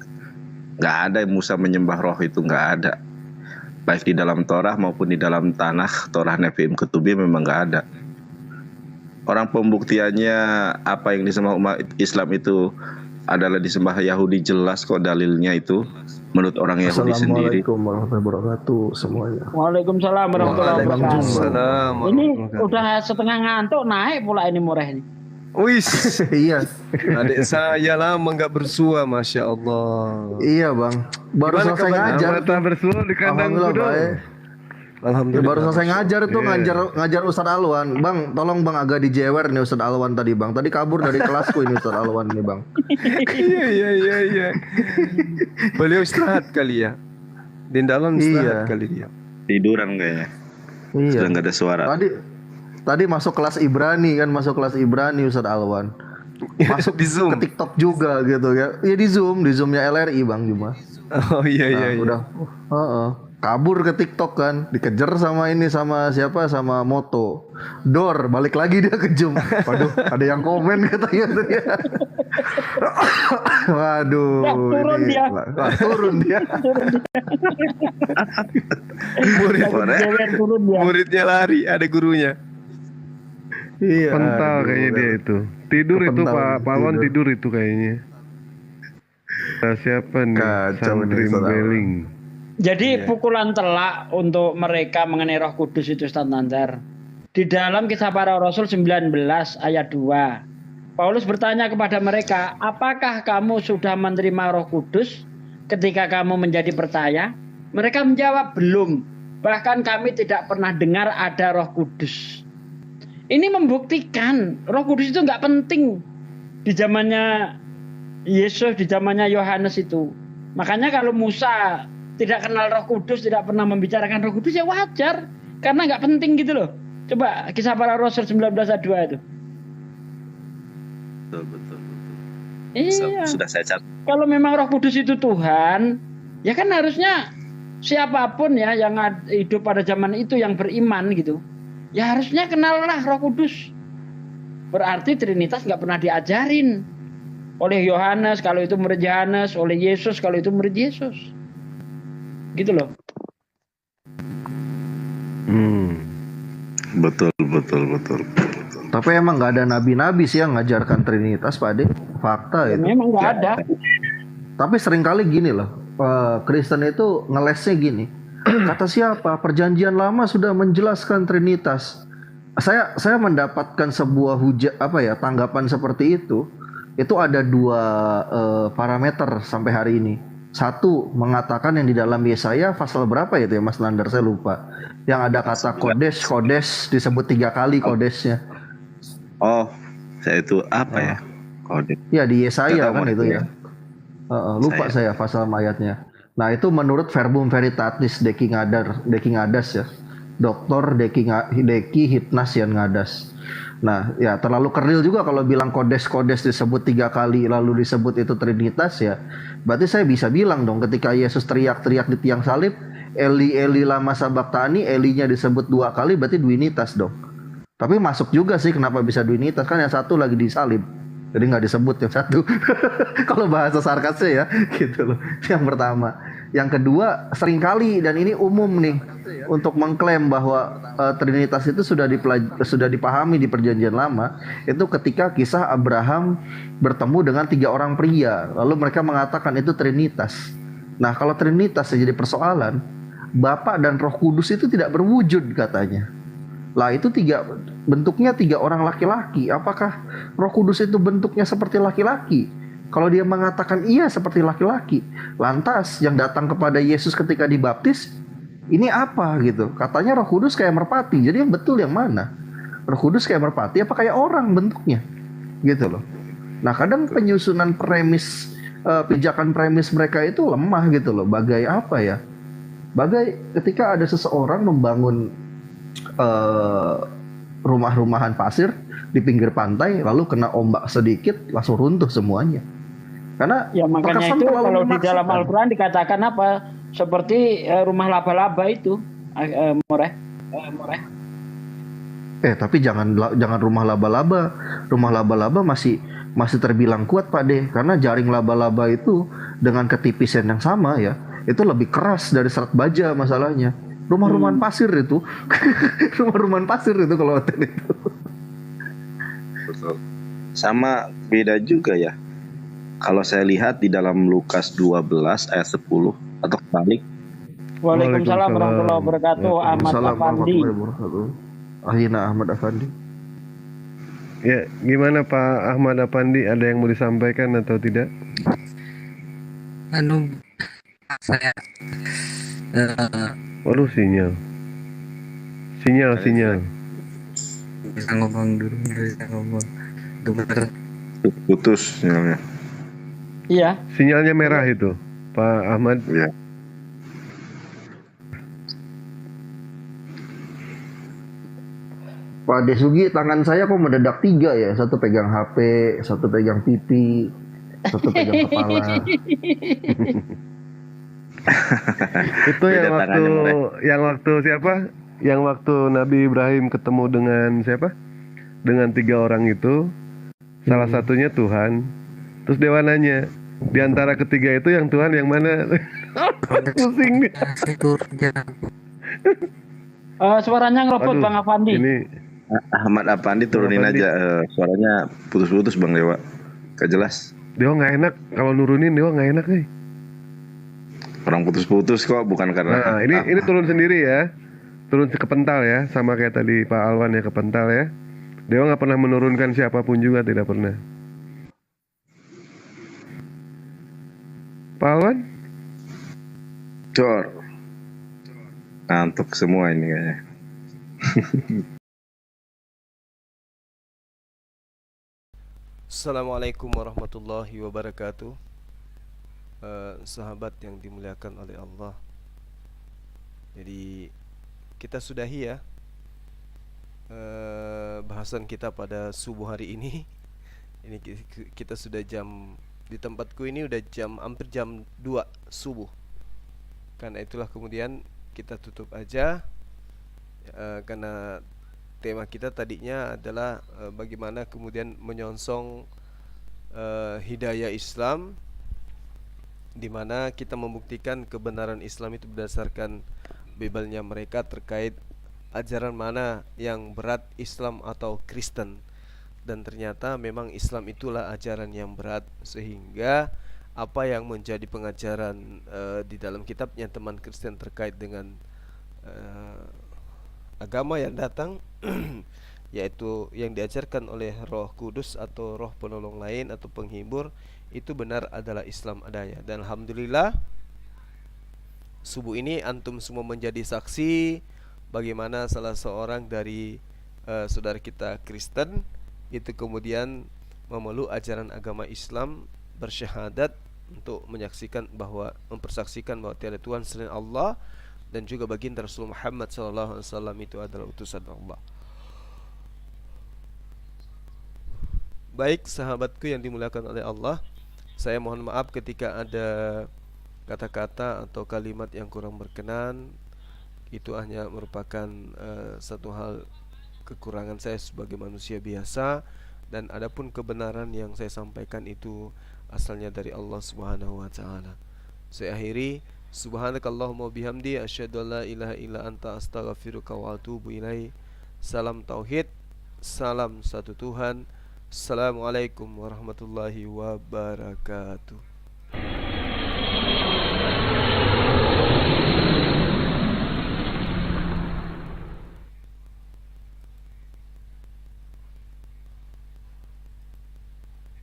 Nggak ada Musa menyembah roh itu, nggak ada. Baik di dalam Torah maupun di dalam tanah Torah Nevi'im Ketubi memang nggak ada. Orang pembuktiannya apa yang disembah umat Islam itu adalah disembah Yahudi, jelas kok dalilnya itu menurut orang Yahudi sendiri. Assalamualaikum warahmatullahi wabarakatuh semuanya. Waalaikumsalam warahmatullahi wabarakatuh. Waalaikumsalam. Ini udah setengah ngantuk, naik pula ini murah ini. Wis, Iya. adik saya lama nggak bersua, masya Allah. Iya bang. Baru Gimana selesai kabarnya? ngajar. Mata bersua di kandang Alhamdulillah kuda. baik. Ya, Alhamdulillah. baru selesai ngajar itu Iya. ngajar Ustadz Alwan. Bang, tolong bang agak dijewer nih Ustadz Alwan tadi bang. Tadi kabur dari kelasku ini Ustadz Alwan ini bang. Iya. Beliau istirahat kali ya. Di dalam istirahat Iya. kali dia. Tiduran kayaknya. Iya. Sudah nggak ada suara. Tadi masuk kelas Ibrani kan, masuk kelas Ibrani Ustadz Alwan. Masuk di Zoom. ke TikTok juga gitu ya. Iya di Zoomnya LRI bang cuma. Oh iya. Udah. Kabur ke TikTok kan, dikejar sama ini sama siapa sama Moto. Dor, balik lagi dia ke Zoom. Waduh, ada yang komen katanya dia. Waduh. Turun ini- dia. Wah, turun dia. Muridnya lari, ada gurunya. Iya. Pental kayaknya dia itu. Tidur itu Kepental, Pak Palwan tidur. tidur itu kayaknya. Nah, siapa nih? Kacau nih, Santri saudara. Beling. Jadi pukulan telak untuk mereka mengenai Roh Kudus itu Ustaz Nanjar. Di dalam Kisah Para Rasul 19 ayat 2. Paulus bertanya kepada mereka, apakah kamu sudah menerima Roh Kudus ketika kamu menjadi percaya? Mereka menjawab, belum. Bahkan kami tidak pernah dengar ada Roh Kudus. Ini membuktikan Roh Kudus itu nggak penting di zamannya Yesus, di zamannya Yohanes itu. Makanya kalau Musa tidak kenal Roh Kudus, tidak pernah membicarakan Roh Kudus, ya wajar, karena nggak penting gitu loh. Coba Kisah Para Rasul 19 ayat 2 itu. Betul. Iya. Sudah saya catat. Kalau memang Roh Kudus itu Tuhan, ya kan harusnya siapapun ya yang hidup pada zaman itu yang beriman gitu, ya harusnya kenallah Roh Kudus. Berarti Trinitas nggak pernah diajarin oleh Yohanes kalau itu murid Yohanes, oleh Yesus kalau itu murid Yesus. Gitu loh. Betul. Tapi emang nggak ada nabi-nabi sih yang ngajarkan Trinitas, Pak Ade. Fakta itu. Memang nggak ada. Tapi seringkali gini loh, Kristen itu ngelesnya gini. Kata siapa? Perjanjian Lama sudah menjelaskan Trinitas. Saya mendapatkan sebuah tanggapan seperti itu. Itu ada dua parameter sampai hari ini. Satu, mengatakan yang di dalam Yesaya pasal berapa itu ya Mas Nandar, saya lupa. Yang ada kata kodes disebut 3 kali kodesnya. Oh, saya itu apa ya? Kode. Ya di Yesaya kan itu ya. lupa saya pasal ayatnya. Nah itu menurut Verbum Veritatis Deki Ngadas ya, Dr. Deki Hitnasyan Ngadas. Nah ya terlalu kerdil juga kalau bilang kodes disebut 3 kali lalu disebut itu Trinitas ya. Berarti saya bisa bilang dong ketika Yesus teriak-teriak di tiang salib, Eli Eli lama sabachthani, Elinya disebut 2 kali berarti Duinitas dong. Tapi masuk juga sih kenapa bisa Duinitas, kan yang satu lagi disalib. Jadi nggak disebut yang satu. Kalau bahasa sarkasnya ya, gitu loh. Yang pertama. Yang kedua, seringkali dan ini umum nih untuk mengklaim bahwa Trinitas itu sudah dipahami di Perjanjian Lama. Itu ketika kisah Abraham bertemu dengan 3 orang pria, lalu mereka mengatakan itu Trinitas. Nah, kalau Trinitas jadi persoalan, Bapa dan Roh Kudus itu tidak berwujud katanya. Lah itu bentuknya 3 orang laki-laki. Apakah Roh Kudus itu bentuknya seperti laki-laki? Kalau dia mengatakan iya seperti laki-laki, lantas yang datang kepada Yesus ketika dibaptis ini apa gitu? Katanya Roh Kudus kayak merpati. Jadi yang betul yang mana? Roh Kudus kayak merpati apa kayak orang bentuknya? Gitu loh. Nah, kadang penyusunan premis pijakan premis mereka itu lemah gitu loh. Bagai apa ya? Bagai ketika ada seseorang membangun rumah-rumahan pasir di pinggir pantai lalu kena ombak sedikit langsung runtuh semuanya. Karena ya makanya itu kalau di dalam Al-Quran dikatakan apa? Seperti rumah laba-laba itu, Moreh. Tapi jangan rumah laba-laba. Rumah laba-laba masih terbilang kuat Pak De, karena jaring laba-laba itu dengan ketipisan yang sama ya, itu lebih keras dari serat baja masalahnya. Rumah-rumahan pasir itu, rumah-rumahan pasir itu kalau hotel itu. Betul. Sama beda juga ya. Kalau saya lihat di dalam Lukas 12 ayat 10 atau kebalik. Waalaikumsalam warahmatullahi wabarakatuh. Ahmad Waalaikumsalam Afandi. warahmatullahi wabarakatuh. Akhirnya Ahmad Afandi. Ya, gimana Pak Ahmad Afandi? Ada yang mau disampaikan atau tidak? Saya Waduh, sinyal. bisa ngomong dulu, nggak bisa ngomong. Bener. Putus sinyalnya. Iya. Sinyalnya merah itu, Pak Ahmad. Ya. Pak Desugi, tangan saya kok mendadak 3 ya? Satu pegang HP, satu pegang pipi, satu pegang kepala. Itu yang waktu siapa? Yang waktu Nabi Ibrahim ketemu dengan siapa? Dengan 3 orang itu. Salah satunya Tuhan. Terus Dewa nanya, di antara ketiga itu yang Tuhan yang mana? Pusing nih. Suaranya ngeropot Bang Afandi. Ini Ahmad Afandi turunin aja suaranya putus-putus Bang Dewa. Gak jelas. Dewa nggak enak kalau nurunin, Dewa nggak enak nih. Orang putus-putus kok, bukan karena. Nah, ini turun sendiri ya. Turun ke pental ya, sama kayak tadi Pak Alwan ya, ke pental ya. Dewa nggak pernah menurunkan siapapun juga, tidak pernah. Pak Alwan? Cor. Ngantuk semua ini kayaknya. Assalamualaikum warahmatullahi wabarakatuh. Sahabat yang dimuliakan oleh Allah. Jadi kita sudahi ya bahasan kita pada subuh hari ini. Ini kita sudah di tempatku ini udah hampir jam 2 subuh. Karena itulah kemudian kita tutup aja karena tema kita tadinya adalah bagaimana kemudian menyongsong hidayah Islam, di mana kita membuktikan kebenaran Islam itu berdasarkan Bibalnya mereka terkait ajaran mana yang berat, Islam atau Kristen. Dan ternyata memang Islam itulah ajaran yang berat, sehingga apa yang menjadi pengajaran di dalam kitabnya teman Kristen terkait dengan agama yang datang yaitu yang diajarkan oleh Roh Kudus atau roh penolong lain atau penghibur, itu benar adalah Islam adanya. Dan alhamdulillah subuh ini antum semua menjadi saksi bagaimana salah seorang dari saudara kita Kristen itu kemudian memeluk ajaran agama Islam, bersyahadat untuk mempersaksikan bahwa tiada Tuhan selain Allah, dan juga baginda Rasul Muhammad SAW itu adalah utusan Allah. Baik sahabatku yang dimuliakan oleh Allah, saya mohon maaf ketika ada kata-kata atau kalimat yang kurang berkenan. Itu hanya merupakan satu hal kekurangan saya sebagai manusia biasa, dan adapun kebenaran yang saya sampaikan itu asalnya dari Allah Subhanahu wa taala. Saya akhiri, subhanakallahumma bihamdi asyhadu an la ilaha illa anta astaghfiruka wa atubu ilaik. Salam tauhid, salam satu Tuhan. Assalamualaikum warahmatullahi wabarakatuh.